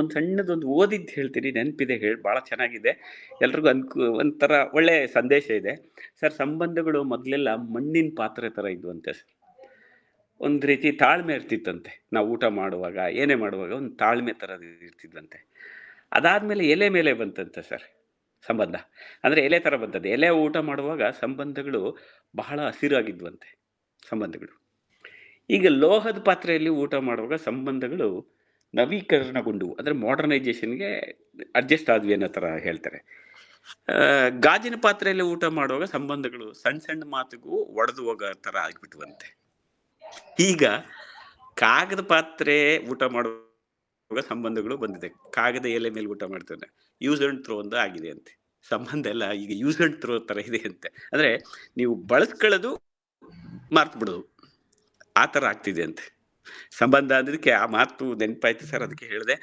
ಒಂದು ಸಣ್ಣದೊಂದು ಓದಿದ್ದು ಹೇಳ್ತೀನಿ, ನೆನಪಿದೆ, ಭಾಳ ಚೆನ್ನಾಗಿದೆ, ಎಲ್ರಿಗೂ ಒಂಥರ ಒಳ್ಳೆ ಸಂದೇಶ ಇದೆ ಸರ್. ಸಂಬಂಧಗಳು ಮೊದಲೆಲ್ಲ ಮಣ್ಣಿನ ಪಾತ್ರೆ ಥರ ಇದ್ವಂತೆ ಸರ್. ಒಂದು ರೀತಿ ತಾಳ್ಮೆ ಇರ್ತಿತ್ತಂತೆ. ನಾವು ಊಟ ಮಾಡುವಾಗ ಏನೇ ಮಾಡುವಾಗ ಒಂದು ತಾಳ್ಮೆ ಥರ ಇರ್ತಿದ್ವಂತೆ. ಅದಾದ್ಮೇಲೆ ಎಲೆ ಮೇಲೆ ಬಂತಂತೆ ಸರ್ ಸಂಬಂಧ. ಅಂದರೆ ಎಲೆ ಥರ ಬಂತದ್ದು. ಎಲೆ ಊಟ ಮಾಡುವಾಗ ಸಂಬಂಧಗಳು ಬಹಳ ಹಸಿರಾಗಿದ್ವಂತೆ ಸಂಬಂಧಗಳು. ಈಗ ಲೋಹದ ಪಾತ್ರೆಯಲ್ಲಿ ಊಟ ಮಾಡುವಾಗ ಸಂಬಂಧಗಳು ನವೀಕರಣಗೊಂಡವು, ಅಂದರೆ ಮಾಡರ್ನೈಜೇಷನ್ಗೆ ಅಡ್ಜಸ್ಟ್ ಆದ್ವಿ ಅನ್ನೋ ಥರ ಹೇಳ್ತಾರೆ. ಗಾಜಿನ ಪಾತ್ರೆಯಲ್ಲಿ ಊಟ ಮಾಡುವಾಗ ಸಂಬಂಧಗಳು ಸಣ್ಣ ಸಣ್ಣ ಮಾತಿಗೂ ಒಡೆದು ಹೋಗೋ ಥರ ಆಗಿಬಿಟ್ವಂತೆ. ಈಗ ಕಾಗದ ಪಾತ್ರೆ ಊಟ ಮಾಡುವಾಗ ಸಂಬಂಧಗಳು ಬಂದಿದೆ. ಕಾಗದ ಎಲೆ ಮೇಲೆ ಊಟ ಮಾಡ್ತಾನೆ, ಯೂಸ್ ಅಂಡ್ ಥ್ರೋ ಒಂದು ಆಗಿದೆ ಅಂತೆ. ಸಂಬಂಧ ಎಲ್ಲ ಈಗ ಯೂಸ್ ಅಂಡ್ ಥ್ರೋ ಥರ ಇದೆ ಅಂತೆ. ಅಂದರೆ ನೀವು ಬಳಸ್ಕೊಳ್ಳೋದು ಮರ್ತು ಬಿಡೋದು ಆ ಥರ ಆಗ್ತಿದೆ ಅಂತೆ ಸಂಬಂಧ. ಅನ್ನೋದಕ್ಕೆ ಆ ಮಾತು ನೆನಪಾಯ್ತು ಸರ್, ಅದಕ್ಕೆ ಹೇಳಿದೆ.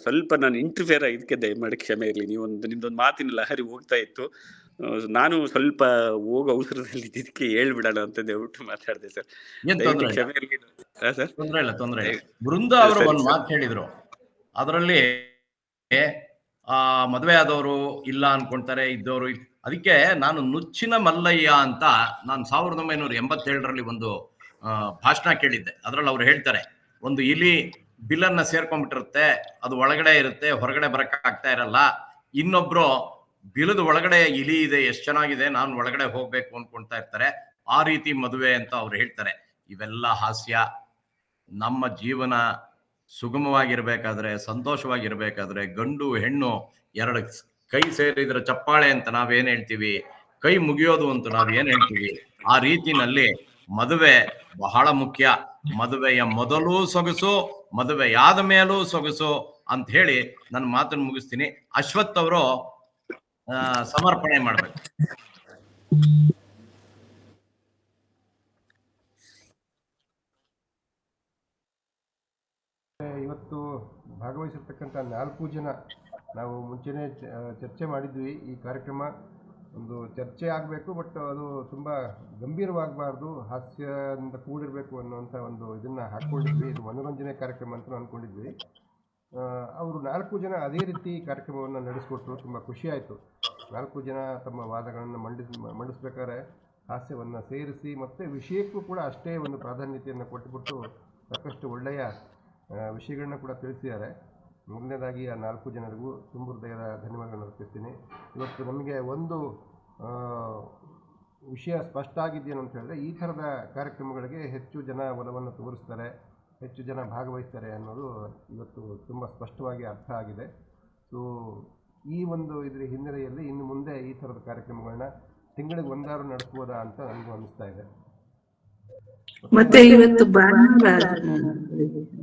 ಸ್ವಲ್ಪ ನಾನು ಇಂಟರ್ಫಿಯರ್ ಆಗಿದ್ದಕ್ಕೆ ದಯಮಾಡಿ ಕ್ಷಮೆ ಇರಲಿ. ನಿಮ್ದೊಂದು ಮಾತಿನ ಲಹರಿ ಹೋಗ್ತಾ ಇತ್ತು, ನಾನು ಸ್ವಲ್ಪ ಹೋಗೋ ಅವಸರದಲ್ಲಿ ಇದಕ್ಕೆ ಹೇಳ್ಬಿಡೋಣ ಅಂತ ದಯವಿಟ್ಟು ಮಾತಾಡಿದೆ ಸರ್. ಕ್ಷಮೆ ಇರಲಿ ಸರ್. ತೊಂದರೆ ಇಲ್ಲ. ಬೃಂದ ಅವರು ಒಂದು ಮಾತು ಹೇಳಿದ್ರು, ಅದರಲ್ಲಿ ಮದುವೆ ಆದವರು ಇಲ್ಲ ಅನ್ಕೊಂತಾರೆ, ಇದ್ದವರು. ಅದಕ್ಕೆ ನಾನು ನುಚ್ಚಿನ ಮಲ್ಲಯ್ಯ ಅಂತ ನಾನು 1987ರಲ್ಲಿ ಒಂದು ಭಾಷಣ ಕೇಳಿದ್ದೆ. ಅದರಲ್ಲಿ ಅವ್ರು ಹೇಳ್ತಾರೆ, ಒಂದು ಇಲಿ ಬಿಲ್ಲನ್ನ ಸೇರ್ಕೊಂಡ್ಬಿಟ್ಟಿರುತ್ತೆ, ಅದು ಒಳಗಡೆ ಇರುತ್ತೆ, ಹೊರಗಡೆ ಬರಕ್ ಆಗ್ತಾ ಇರಲ್ಲ. ಇನ್ನೊಬ್ರು ಬಿಲದ ಒಳಗಡೆ ಇಲಿ ಇದೆ, ಎಷ್ಟು ಚೆನ್ನಾಗಿದೆ, ನಾನು ಒಳಗಡೆ ಹೋಗ್ಬೇಕು ಅನ್ಕೊಂತಾ ಇರ್ತಾರೆ. ಆ ರೀತಿ ಮದುವೆ ಅಂತ ಅವ್ರು ಹೇಳ್ತಾರೆ. ಇವೆಲ್ಲ ಹಾಸ್ಯ. ನಮ್ಮ ಜೀವನ ಸುಗಮವಾಗಿರ್ಬೇಕಾದ್ರೆ, ಸಂತೋಷವಾಗಿರ್ಬೇಕಾದ್ರೆ ಗಂಡು ಹೆಣ್ಣು ಎರಡು ಕೈ ಸೇರಿದ್ರೆ ಚಪ್ಪಾಳೆ ಅಂತ ನಾವೇನ್ ಹೇಳ್ತೀವಿ, ಕೈ ಮುಗಿಯೋದು ಅಂತ ನಾವೇನ್ ಹೇಳ್ತೀವಿ, ಆ ರೀತಿನಲ್ಲಿ ಮದುವೆ ಬಹಳ ಮುಖ್ಯ. ಮದುವೆಯ ಮೊದಲು ಸೊಗಸು, ಮದುವೆಯಾದ ಮೇಲೂ ಸೊಗಸು ಅಂತ ಹೇಳಿ ನನ್ನ ಮಾತನ್ನು ಮುಗಿಸ್ತೀನಿ. ಅಶ್ವಥ್ ಅವರು ಸಮರ್ಪಣೆ ಮಾಡ್ಬೇಕು. ಇವತ್ತು ಭಾಗವಹಿಸಿರ್ತಕ್ಕಂಥ 4 ಜನ ನಾವು ಮುಂಚೆನೇ ಚರ್ಚೆ ಮಾಡಿದ್ವಿ. ಈ ಕಾರ್ಯಕ್ರಮ ಒಂದು ಚರ್ಚೆ ಆಗಬೇಕು, ಬಟ್ ಅದು ತುಂಬ ಗಂಭೀರವಾಗಬಾರ್ದು, ಹಾಸ್ಯದಿಂದ ಕೂಡಿರಬೇಕು ಅನ್ನುವಂಥ ಒಂದು ಇದನ್ನು ಹಾಕ್ಕೊಂಡಿದ್ವಿ. ಇದು ಮನೋರಂಜನೆ ಕಾರ್ಯಕ್ರಮ ಅಂತ ಅಂದ್ಕೊಂಡಿದ್ವಿ. ಅವರು 4 ಜನ ಅದೇ ರೀತಿ ಕಾರ್ಯಕ್ರಮವನ್ನು ನಡೆಸಿಕೊಟ್ರು. ತುಂಬ ಖುಷಿಯಾಯಿತು. 4 ಜನ ತಮ್ಮ ವಾದಗಳನ್ನು ಮಂಡಿಸ್ಬೇಕಾದ್ರೆ ಹಾಸ್ಯವನ್ನು ಸೇರಿಸಿ ಮತ್ತು ವಿಷಯಕ್ಕೂ ಕೂಡ ಅಷ್ಟೇ ಒಂದು ಪ್ರಾಧಾನ್ಯತೆಯನ್ನು ಕೊಟ್ಟುಬಿಟ್ಟು ಸಾಕಷ್ಟು ಒಳ್ಳೆಯ ವಿಷಯಗಳನ್ನ ಕೂಡ ತಿಳಿಸಿದ್ದಾರೆ. ಮೊದಲನೇದಾಗಿ ಆ 4 ಜನರಿಗೂ ತುಂಬ ಹೃದಯದ ಧನ್ಯವಾದಗಳನ್ನು ಅರ್ಪಿಸ್ತೀನಿ. ಇವತ್ತು ನಮಗೆ ಒಂದು ವಿಷಯ ಸ್ಪಷ್ಟ ಆಗಿದ್ದೇನು ಅಂತ ಹೇಳಿದ್ರೆ, ಈ ಥರದ ಕಾರ್ಯಕ್ರಮಗಳಿಗೆ ಹೆಚ್ಚು ಜನ ಒಲವನ್ನು ತೋರಿಸ್ತಾರೆ, ಹೆಚ್ಚು ಜನ ಭಾಗವಹಿಸ್ತಾರೆ ಅನ್ನೋದು ಇವತ್ತು ತುಂಬ ಸ್ಪಷ್ಟವಾಗಿ ಅರ್ಥ ಆಗಿದೆ. ಸೊ ಈ ಒಂದು ಇದರ ಹಿನ್ನೆಲೆಯಲ್ಲಿ ಇನ್ನು ಮುಂದೆ ಈ ಥರದ ಕಾರ್ಯಕ್ರಮಗಳನ್ನ ತಿಂಗಳಿಗೆ ಒಂದಾರು ನಡೆಸ್ಬೋದಾ ಅಂತ ನನಗೂ ಅನ್ನಿಸ್ತಾ ಇದೆ. ಮತ್ತೆ ಇವತ್ತು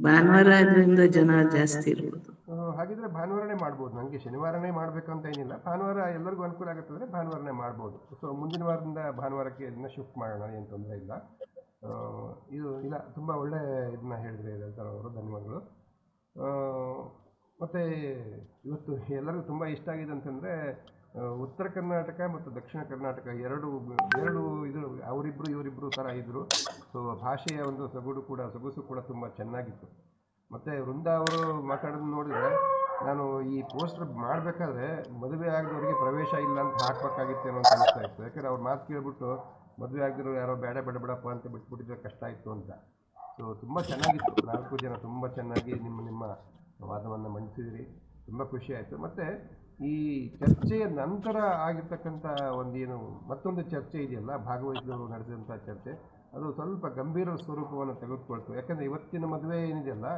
ಭಾನುವಾರ ಆದ್ರಿಂದ ಜನ ಜಾಸ್ತಿ ಇರ್ಬೋದು. ಹಾಗಿದ್ರೆ ಭಾನುವಾರನೇ ಮಾಡ್ಬೋದು. ನನಗೆ ಶನಿವಾರನೇ ಮಾಡಬೇಕಂತ ಏನಿಲ್ಲ, ಭಾನುವಾರ ಎಲ್ಲರಿಗೂ ಅನುಕೂಲ ಆಗುತ್ತೆ ಅಂದರೆ ಭಾನುವಾರನೇ ಮಾಡ್ಬೋದು. ಸೊ ಮುಂದಿನ ವಾರದಿಂದ ಭಾನುವಾರಕ್ಕೆ ಇದನ್ನ ಶಿಫ್ಟ್ ಮಾಡೋಣ, ಏನು ತೊಂದರೆ ಇಲ್ಲ. ಇದು ಇಲ್ಲ, ತುಂಬ ಒಳ್ಳೆ ಇದನ್ನ ಹೇಳಿದ್ರೆ ಅವರು, ಧನ್ಯವಾದಗಳು. ಮತ್ತು ಇವತ್ತು ಎಲ್ಲರಿಗೂ ತುಂಬ ಇಷ್ಟ ಆಗಿದೆ ಅಂತಂದರೆ ಉತ್ತರ ಕರ್ನಾಟಕ ಮತ್ತು ದಕ್ಷಿಣ ಕರ್ನಾಟಕ ಎರಡು ಇದು ಅವರಿಬ್ಬರು ಇವರಿಬ್ಬರು ಥರ ಇದ್ದರು. ಸೊ ಭಾಷೆಯ ಒಂದು ಸೊಗಸು ಕೂಡ ತುಂಬ ಚೆನ್ನಾಗಿತ್ತು. ಮತ್ತು ವೃಂದ ಅವರು ಮಾತಾಡೋದು ನೋಡಿದರೆ ನಾನು ಈ ಪೋಸ್ಟರ್ ಮಾಡಬೇಕಾದ್ರೆ ಮದುವೆ ಆಗದವ್ರಿಗೆ ಪ್ರವೇಶ ಇಲ್ಲ ಅಂತ ಹಾಕಬೇಕಾಗಿತ್ತೇನೋ ಅಂತ ಅನಿಸ್ತಾ ಇತ್ತು. ಯಾಕಂದರೆ ಅವ್ರು ಮಾತು ಕೇಳ್ಬಿಟ್ಟು ಮದುವೆ ಆಗದಿರೋ ಯಾರೋ ಬೇಡ ಬಿಡಪ್ಪ ಅಂತ ಬಿಟ್ಬಿಟ್ಟಿದ್ರೆ ಕಷ್ಟ ಇತ್ತು ಅಂತ. ಸೊ ತುಂಬ ಚೆನ್ನಾಗಿತ್ತು, 4 ಜನ ತುಂಬ ಚೆನ್ನಾಗಿ ನಿಮ್ಮ ವಾದವನ್ನು ಮಂಡಿಸಿದಿರಿ, ತುಂಬ ಖುಷಿ ಆಯಿತು. ಮತ್ತು ಈ ಚರ್ಚೆಯ ನಂತರ ಆಗಿರ್ತಕ್ಕಂಥ ಮತ್ತೊಂದು ಚರ್ಚೆ ಇದೆಯಲ್ಲ, ಭಾಗವಹಿಸಿದವರು ನಡೆಸಿದಂಥ ಚರ್ಚೆ, ಅದು ಸ್ವಲ್ಪ ಗಂಭೀರ ಸ್ವರೂಪವನ್ನು ತೆಗೆದುಕೊಳ್ತು. ಯಾಕಂದರೆ ಇವತ್ತಿನ ಮದುವೆ ಏನಿದೆಯಲ್ಲ,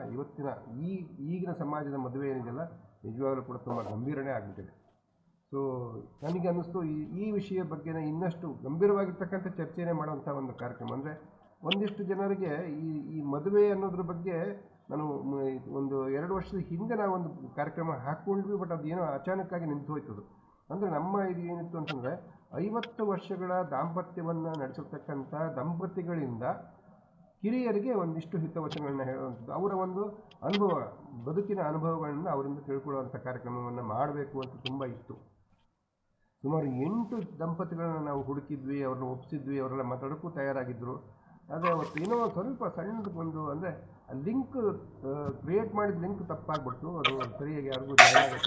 ಈಗಿನ ಸಮಾಜದ ಮದುವೆ ಏನಿದೆಯಲ್ಲ, ನಿಜವಾಗಲೂ ಕೂಡ ತುಂಬ ಗಂಭೀರನೇ ಆಗಿಬಿಟ್ಟಿದೆ. ಸೊ ನನಗೆ ಅನ್ನಿಸ್ತು ಈ ವಿಷಯ ಬಗ್ಗೆ ಇನ್ನಷ್ಟು ಗಂಭೀರವಾಗಿರ್ತಕ್ಕಂಥ ಚರ್ಚೆನೇ ಮಾಡುವಂಥ ಒಂದು ಕಾರ್ಯಕ್ರಮ. ಅಂದರೆ ಒಂದಿಷ್ಟು ಜನರಿಗೆ ಈ ಮದುವೆ ಅನ್ನೋದ್ರ ಬಗ್ಗೆ ನಾನು ಒಂದು 2 ವರ್ಷದ ಹಿಂದೆ ನಾವೊಂದು ಕಾರ್ಯಕ್ರಮ ಹಾಕ್ಕೊಂಡ್ವಿ, ಬಟ್ ಅದೇನೋ ಅಚಾನಕ್ಕಾಗಿ ನಿಂತು ಹೋಯ್ತದು. ಅಂದರೆ ನಮ್ಮ ಇದು ಏನಿತ್ತು ಅಂತಂದರೆ 50 ವರ್ಷಗಳ ದಾಂಪತ್ಯವನ್ನು ನಡೆಸಿರ್ತಕ್ಕಂಥ ದಂಪತಿಗಳಿಂದ ಹಿರಿಯರಿಗೆ ಒಂದಿಷ್ಟು ಹಿತವಚನಗಳನ್ನ ಹೇಳುವಂಥದ್ದು, ಅವರ ಒಂದು ಅನುಭವ, ಬದುಕಿನ ಅನುಭವಗಳನ್ನು ಅವರಿಂದ ತಿಳ್ಕೊಳ್ಳುವಂಥ ಕಾರ್ಯಕ್ರಮವನ್ನು ಮಾಡಬೇಕು ಅಂತ ತುಂಬ ಇತ್ತು. ಸುಮಾರು 8 ದಂಪತಿಗಳನ್ನ ನಾವು ಹುಡುಕಿದ್ವಿ, ಅವ್ರನ್ನ ಒಪ್ಪಿಸಿದ್ವಿ, ಅವರೆಲ್ಲ ಮಾತಾಡೋಕ್ಕೂ ತಯಾರಾಗಿದ್ದರು. ಆದರೆ ಅವತ್ತು ಏನೋ ಸ್ವಲ್ಪ ಸಣ್ಣದೊಂದು ಅಂದರೆ ಲಿಂಕ್ ಕ್ರಿಯೇಟ್ ಮಾಡಿದ ಲಿಂಕ್ ತಪ್ಪಾಗ್ಬಿಡ್ತು, ಅದು ಸರಿಯಾಗಿ ಯಾರಿಗೂ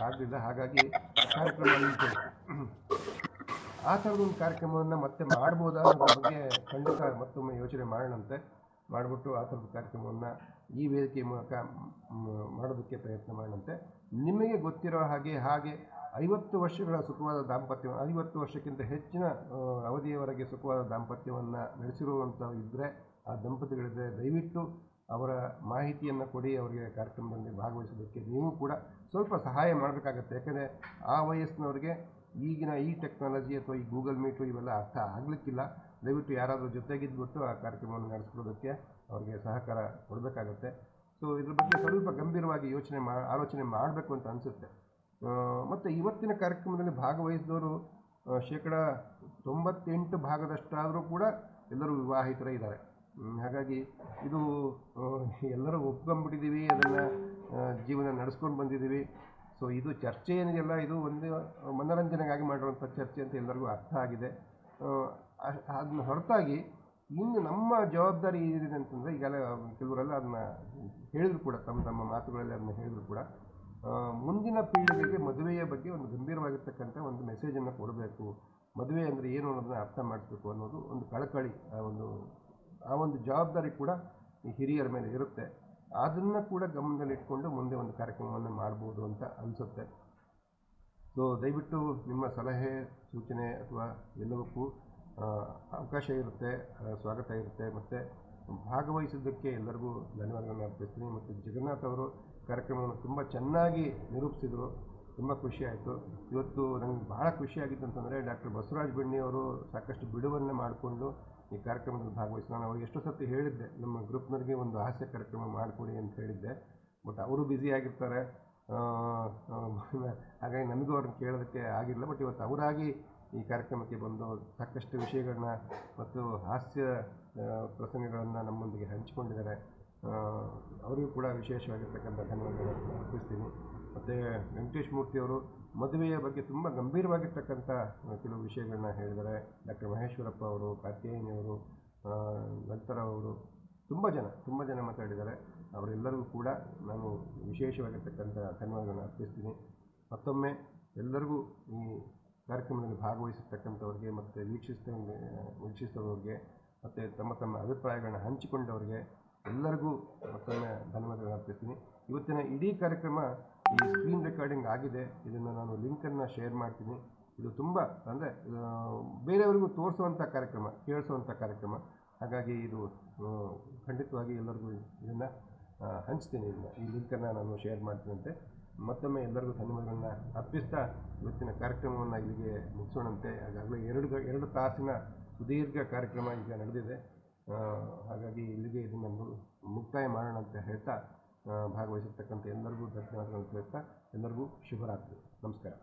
ಆಗಲಿಲ್ಲ. ಹಾಗಾಗಿ ಕಾರ್ಯಕ್ರಮ ನಿಂತೋಯ್ತು. ಆ ಥರದೊಂದು ಕಾರ್ಯಕ್ರಮವನ್ನು ಮತ್ತೆ ಮಾಡ್ಬೋದಾ ಅನ್ನೋದ್ರ ಬಗ್ಗೆ ಖಂಡಿತ ಮತ್ತೊಮ್ಮೆ ಯೋಚನೆ ಮಾಡೋಣಂತೆ. ಮಾಡಿಬಿಟ್ಟು ಆ ಥರದ ಕಾರ್ಯಕ್ರಮವನ್ನು ಈ ವೇದಿಕೆ ಮೂಲಕ ಮಾಡೋದಕ್ಕೆ ಪ್ರಯತ್ನ ಮಾಡೋಣಂತೆ. ನಿಮಗೆ ಗೊತ್ತಿರೋ ಹಾಗೆ 50 ವರ್ಷಗಳ ಸುಖವಾದ ದಾಂಪತ್ಯ, 50 ವರ್ಷಕ್ಕಿಂತ ಹೆಚ್ಚಿನ ಅವಧಿಯವರೆಗೆ ಸುಖವಾದ ದಾಂಪತ್ಯವನ್ನು ನಡೆಸಿರುವಂಥ ಇದ್ದರೆ, ಆ ದಂಪತಿಗಳಿದ್ದರೆ ದಯವಿಟ್ಟು ಅವರ ಮಾಹಿತಿಯನ್ನು ಕೊಡಿ. ಅವರಿಗೆ ಕಾರ್ಯಕ್ರಮದಲ್ಲಿ ಭಾಗವಹಿಸೋದಕ್ಕೆ ನೀವು ಕೂಡ ಸ್ವಲ್ಪ ಸಹಾಯ ಮಾಡಬೇಕಾಗತ್ತೆ. ಯಾಕಂದರೆ ಆ ವಯಸ್ಸಿನವ್ರಿಗೆ ಈಗಿನ ಈ ಟೆಕ್ನಾಲಜಿ ಅಥವಾ ಈ ಗೂಗಲ್ ಮೀಟು ಇವೆಲ್ಲ ಅರ್ಥ ಆಗಲಿಕ್ಕಿಲ್ಲ. ದಯವಿಟ್ಟು ಯಾರಾದರೂ ಜೊತೆಗಿದ್ಬಿಟ್ಟು ಆ ಕಾರ್ಯಕ್ರಮವನ್ನು ನಡೆಸ್ಕೊಳ್ಳೋದಕ್ಕೆ ಅವ್ರಿಗೆ ಸಹಕಾರ ಕೊಡಬೇಕಾಗತ್ತೆ. ಸೊ ಇದ್ರ ಬಗ್ಗೆ ಸ್ವಲ್ಪ ಗಂಭೀರವಾಗಿ ಆಲೋಚನೆ ಮಾಡಬೇಕು ಅಂತ ಅನಿಸುತ್ತೆ. ಮತ್ತು ಇವತ್ತಿನ ಕಾರ್ಯಕ್ರಮದಲ್ಲಿ ಭಾಗವಹಿಸಿದವರು 98% ಕೂಡ ಎಲ್ಲರೂ ವಿವಾಹಿತರೇ ಇದ್ದಾರೆ. ಹಾಗಾಗಿ ಇದು ಎಲ್ಲರೂ ಒಪ್ಕೊಂಡ್ಬಿಟ್ಟಿದ್ದೀವಿ, ಅದನ್ನು ಜೀವನ ನಡೆಸ್ಕೊಂಡು ಬಂದಿದ್ದೀವಿ. ಸೊ ಇದು ಚರ್ಚೆ ಏನಿದೆಯಲ್ಲ, ಇದು ಒಂದು ಮನೋರಂಜನೆಗಾಗಿ ಮಾಡಿರುವಂಥ ಚರ್ಚೆ ಅಂತ ಎಲ್ಲರಿಗೂ ಅರ್ಥ ಆಗಿದೆ. ಅದನ್ನ ಹೊರತಾಗಿ ಇನ್ನು ನಮ್ಮ ಜವಾಬ್ದಾರಿ ಏನಿದೆ ಅಂತಂದರೆ, ಈಗಾಗಲೇ ಕೆಲವರೆಲ್ಲ ಅದನ್ನ ಹೇಳಿದ್ರು ಕೂಡ, ತಮ್ಮ ಮಾತುಗಳಲ್ಲಿ ಅದನ್ನ ಹೇಳಿದ್ರು ಕೂಡ, ಮುಂದಿನ ಪೀಳಿಗೆಗೆ ಮದುವೆಯ ಬಗ್ಗೆ ಒಂದು ಗಂಭೀರವಾಗಿರ್ತಕ್ಕಂಥ ಒಂದು ಮೆಸೇಜನ್ನು ಕೊಡಬೇಕು. ಮದುವೆ ಅಂದರೆ ಏನು ಅನ್ನೋದನ್ನ ಅರ್ಥ ಮಾಡಿಸ್ಬೇಕು ಅನ್ನೋದು ಒಂದು ಕಳಕಳಿ, ಆ ಒಂದು ಜವಾಬ್ದಾರಿ ಕೂಡ ಈ ಹಿರಿಯರ ಮೇಲೆ ಇರುತ್ತೆ. ಅದನ್ನು ಕೂಡ ಗಮನದಲ್ಲಿಟ್ಕೊಂಡು ಮುಂದೆ ಒಂದು ಕಾರ್ಯಕ್ರಮವನ್ನು ಮಾಡ್ಬೋದು ಅಂತ ಅನಿಸುತ್ತೆ. ಸೊ ದಯವಿಟ್ಟು ನಿಮ್ಮ ಸಲಹೆ ಸೂಚನೆ ಅಥವಾ ಎಲ್ಲವಕ್ಕೂ ಅವಕಾಶ ಇರುತ್ತೆ, ಸ್ವಾಗತ ಇರುತ್ತೆ. ಮತ್ತು ಭಾಗವಹಿಸಿದ್ದಕ್ಕೆ ಎಲ್ಲರಿಗೂ ಧನ್ಯವಾದಗಳನ್ನು ಅರ್ಪಿಸ್ತೀನಿ. ಮತ್ತು ಜಗನ್ನಾಥ್ ಅವರು ಕಾರ್ಯಕ್ರಮವನ್ನು ತುಂಬ ಚೆನ್ನಾಗಿ ನಿರೂಪಿಸಿದರು, ತುಂಬ ಖುಷಿಯಾಯಿತು. ಇವತ್ತು ನನಗೆ ಬಹಳ ಖುಷಿಯಾಗಿತ್ತು ಅಂತಂದರೆ, ಡಾಕ್ಟರ್ ಬಸವರಾಜ ಬೆಣ್ಣಿ ಅವರು ಸಾಕಷ್ಟು ಬಿಡುವನ್ನು ಮಾಡಿಕೊಂಡು ಈ ಕಾರ್ಯಕ್ರಮದಲ್ಲಿ ಭಾಗವಹಿಸಿ, ನಾನು ಅವ್ರಿಗೆ ಎಷ್ಟೋ ಸರ್ತಿ ಹೇಳಿದ್ದೆ, ನಮ್ಮ ಗ್ರೂಪ್ನವ್ರಿಗೆ ಒಂದು ಹಾಸ್ಯ ಕಾರ್ಯಕ್ರಮ ಮಾಡಿಕೊಡಿ ಅಂತ ಹೇಳಿದ್ದೆ. ಬಟ್ ಅವರು ಬ್ಯುಸಿಯಾಗಿರ್ತಾರೆ, ಹಾಗಾಗಿ ನನಗೂ ಅವ್ರನ್ನ ಕೇಳೋದಕ್ಕೆ ಆಗಿಲ್ಲ. ಬಟ್ ಇವತ್ತು ಅವರಾಗಿ ಈ ಕಾರ್ಯಕ್ರಮಕ್ಕೆ ಬಂದು ಸಾಕಷ್ಟು ವಿಷಯಗಳನ್ನ ಮತ್ತು ಹಾಸ್ಯ ಪ್ರಸಂಗಗಳನ್ನು ನಮ್ಮೊಂದಿಗೆ ಹಂಚಿಕೊಂಡಿದ್ದಾರೆ. ಅವರಿಗೂ ಕೂಡ ವಿಶೇಷವಾಗಿರ್ತಕ್ಕಂಥ ಧನ್ಯವಾದಗಳನ್ನು ಅರ್ಪಿಸ್ತೀನಿ. ಮತ್ತು ವೆಂಕಟೇಶ್ ಮೂರ್ತಿಯವರು ಮದುವೆಯ ಬಗ್ಗೆ ತುಂಬ ಗಂಭೀರವಾಗಿರ್ತಕ್ಕಂಥ ಕೆಲವು ವಿಷಯಗಳನ್ನ ಹೇಳಿದ್ದಾರೆ. ಡಾಕ್ಟರ್ ಮಹೇಶ್ವರಪ್ಪ ಅವರು, ಕಾರ್ತಿಕೇಯನವರು, ನಂತರಾವ್ ಅವರು, ತುಂಬ ಜನ ಮಾತಾಡಿದ್ದಾರೆ. ಅವರೆಲ್ಲರಿಗೂ ಕೂಡ ನಾನು ವಿಶೇಷವಾಗಿರ್ತಕ್ಕಂಥ ಧನ್ಯವಾದಗಳನ್ನು ಅರ್ಪಿಸ್ತೀನಿ. ಮತ್ತೊಮ್ಮೆ ಎಲ್ಲರಿಗೂ ಈ ಕಾರ್ಯಕ್ರಮದಲ್ಲಿ ಭಾಗವಹಿಸಿರ್ತಕ್ಕಂಥವ್ರಿಗೆ ಮತ್ತು ವೀಕ್ಷಿಸಿದವ್ರಿಗೆ ಮತ್ತು ತಮ್ಮ ಅಭಿಪ್ರಾಯಗಳನ್ನ ಹಂಚಿಕೊಂಡವ್ರಿಗೆ ಎಲ್ಲರಿಗೂ ಮತ್ತೊಮ್ಮೆ ಧನ್ಯವಾದಗಳನ್ನು ಅರ್ಪಿಸ್ತೀನಿ. ಇವತ್ತಿನ ಇಡೀ ಕಾರ್ಯಕ್ರಮ ಈ ಸ್ಕ್ರೀನ್ ರೆಕಾರ್ಡಿಂಗ್ ಆಗಿದೆ. ಇದನ್ನು ನಾನು ಲಿಂಕನ್ನು ಶೇರ್ ಮಾಡ್ತೀನಿ. ಇದು ತುಂಬ ಅಂದರೆ ಬೇರೆಯವರಿಗೂ ತೋರಿಸುವಂಥ ಕಾರ್ಯಕ್ರಮ, ಕೇಳಿಸುವಂಥ ಕಾರ್ಯಕ್ರಮ. ಹಾಗಾಗಿ ಇದು ಖಂಡಿತವಾಗಿ ಎಲ್ಲರಿಗೂ ಇದನ್ನು ಹಂಚ್ತೀನಿ. ಈ ಲಿಂಕನ್ನು ನಾನು ಶೇರ್ ಮಾಡ್ತೀನಂತೆ. ಮತ್ತೊಮ್ಮೆ ಎಲ್ಲರಿಗೂ ಧನ್ಯವಾದಗಳನ್ನು ಅರ್ಪಿಸ್ತಾ ಇವತ್ತಿನ ಕಾರ್ಯಕ್ರಮವನ್ನು ಇಲ್ಲಿಗೆ ಮುಗಿಸೋಣಂತೆ. ಹಾಗಾಗಲೇ 2 ತಾಸಿನ ಸುದೀರ್ಘ ಕಾರ್ಯಕ್ರಮ ಈಗ ನಡೆದಿದೆ. ಹಾಗಾಗಿ ಇಲ್ಲಿಗೆ ಇದನ್ನು ಮುಕ್ತಾಯ ಮಾಡೋಣ ಅಂತ ಹೇಳ್ತಾ ಭಾಗವಹಿಸಿರ್ತಕ್ಕಂಥ ಎಲ್ಲರಿಗೂ ಧನ್ಯವಾದಗಳನ್ನು ತಿಳಿಸ್ತಾ ಎಲ್ಲರಿಗೂ ಶುಭರಾತ್ರಿ. ನಮಸ್ಕಾರ.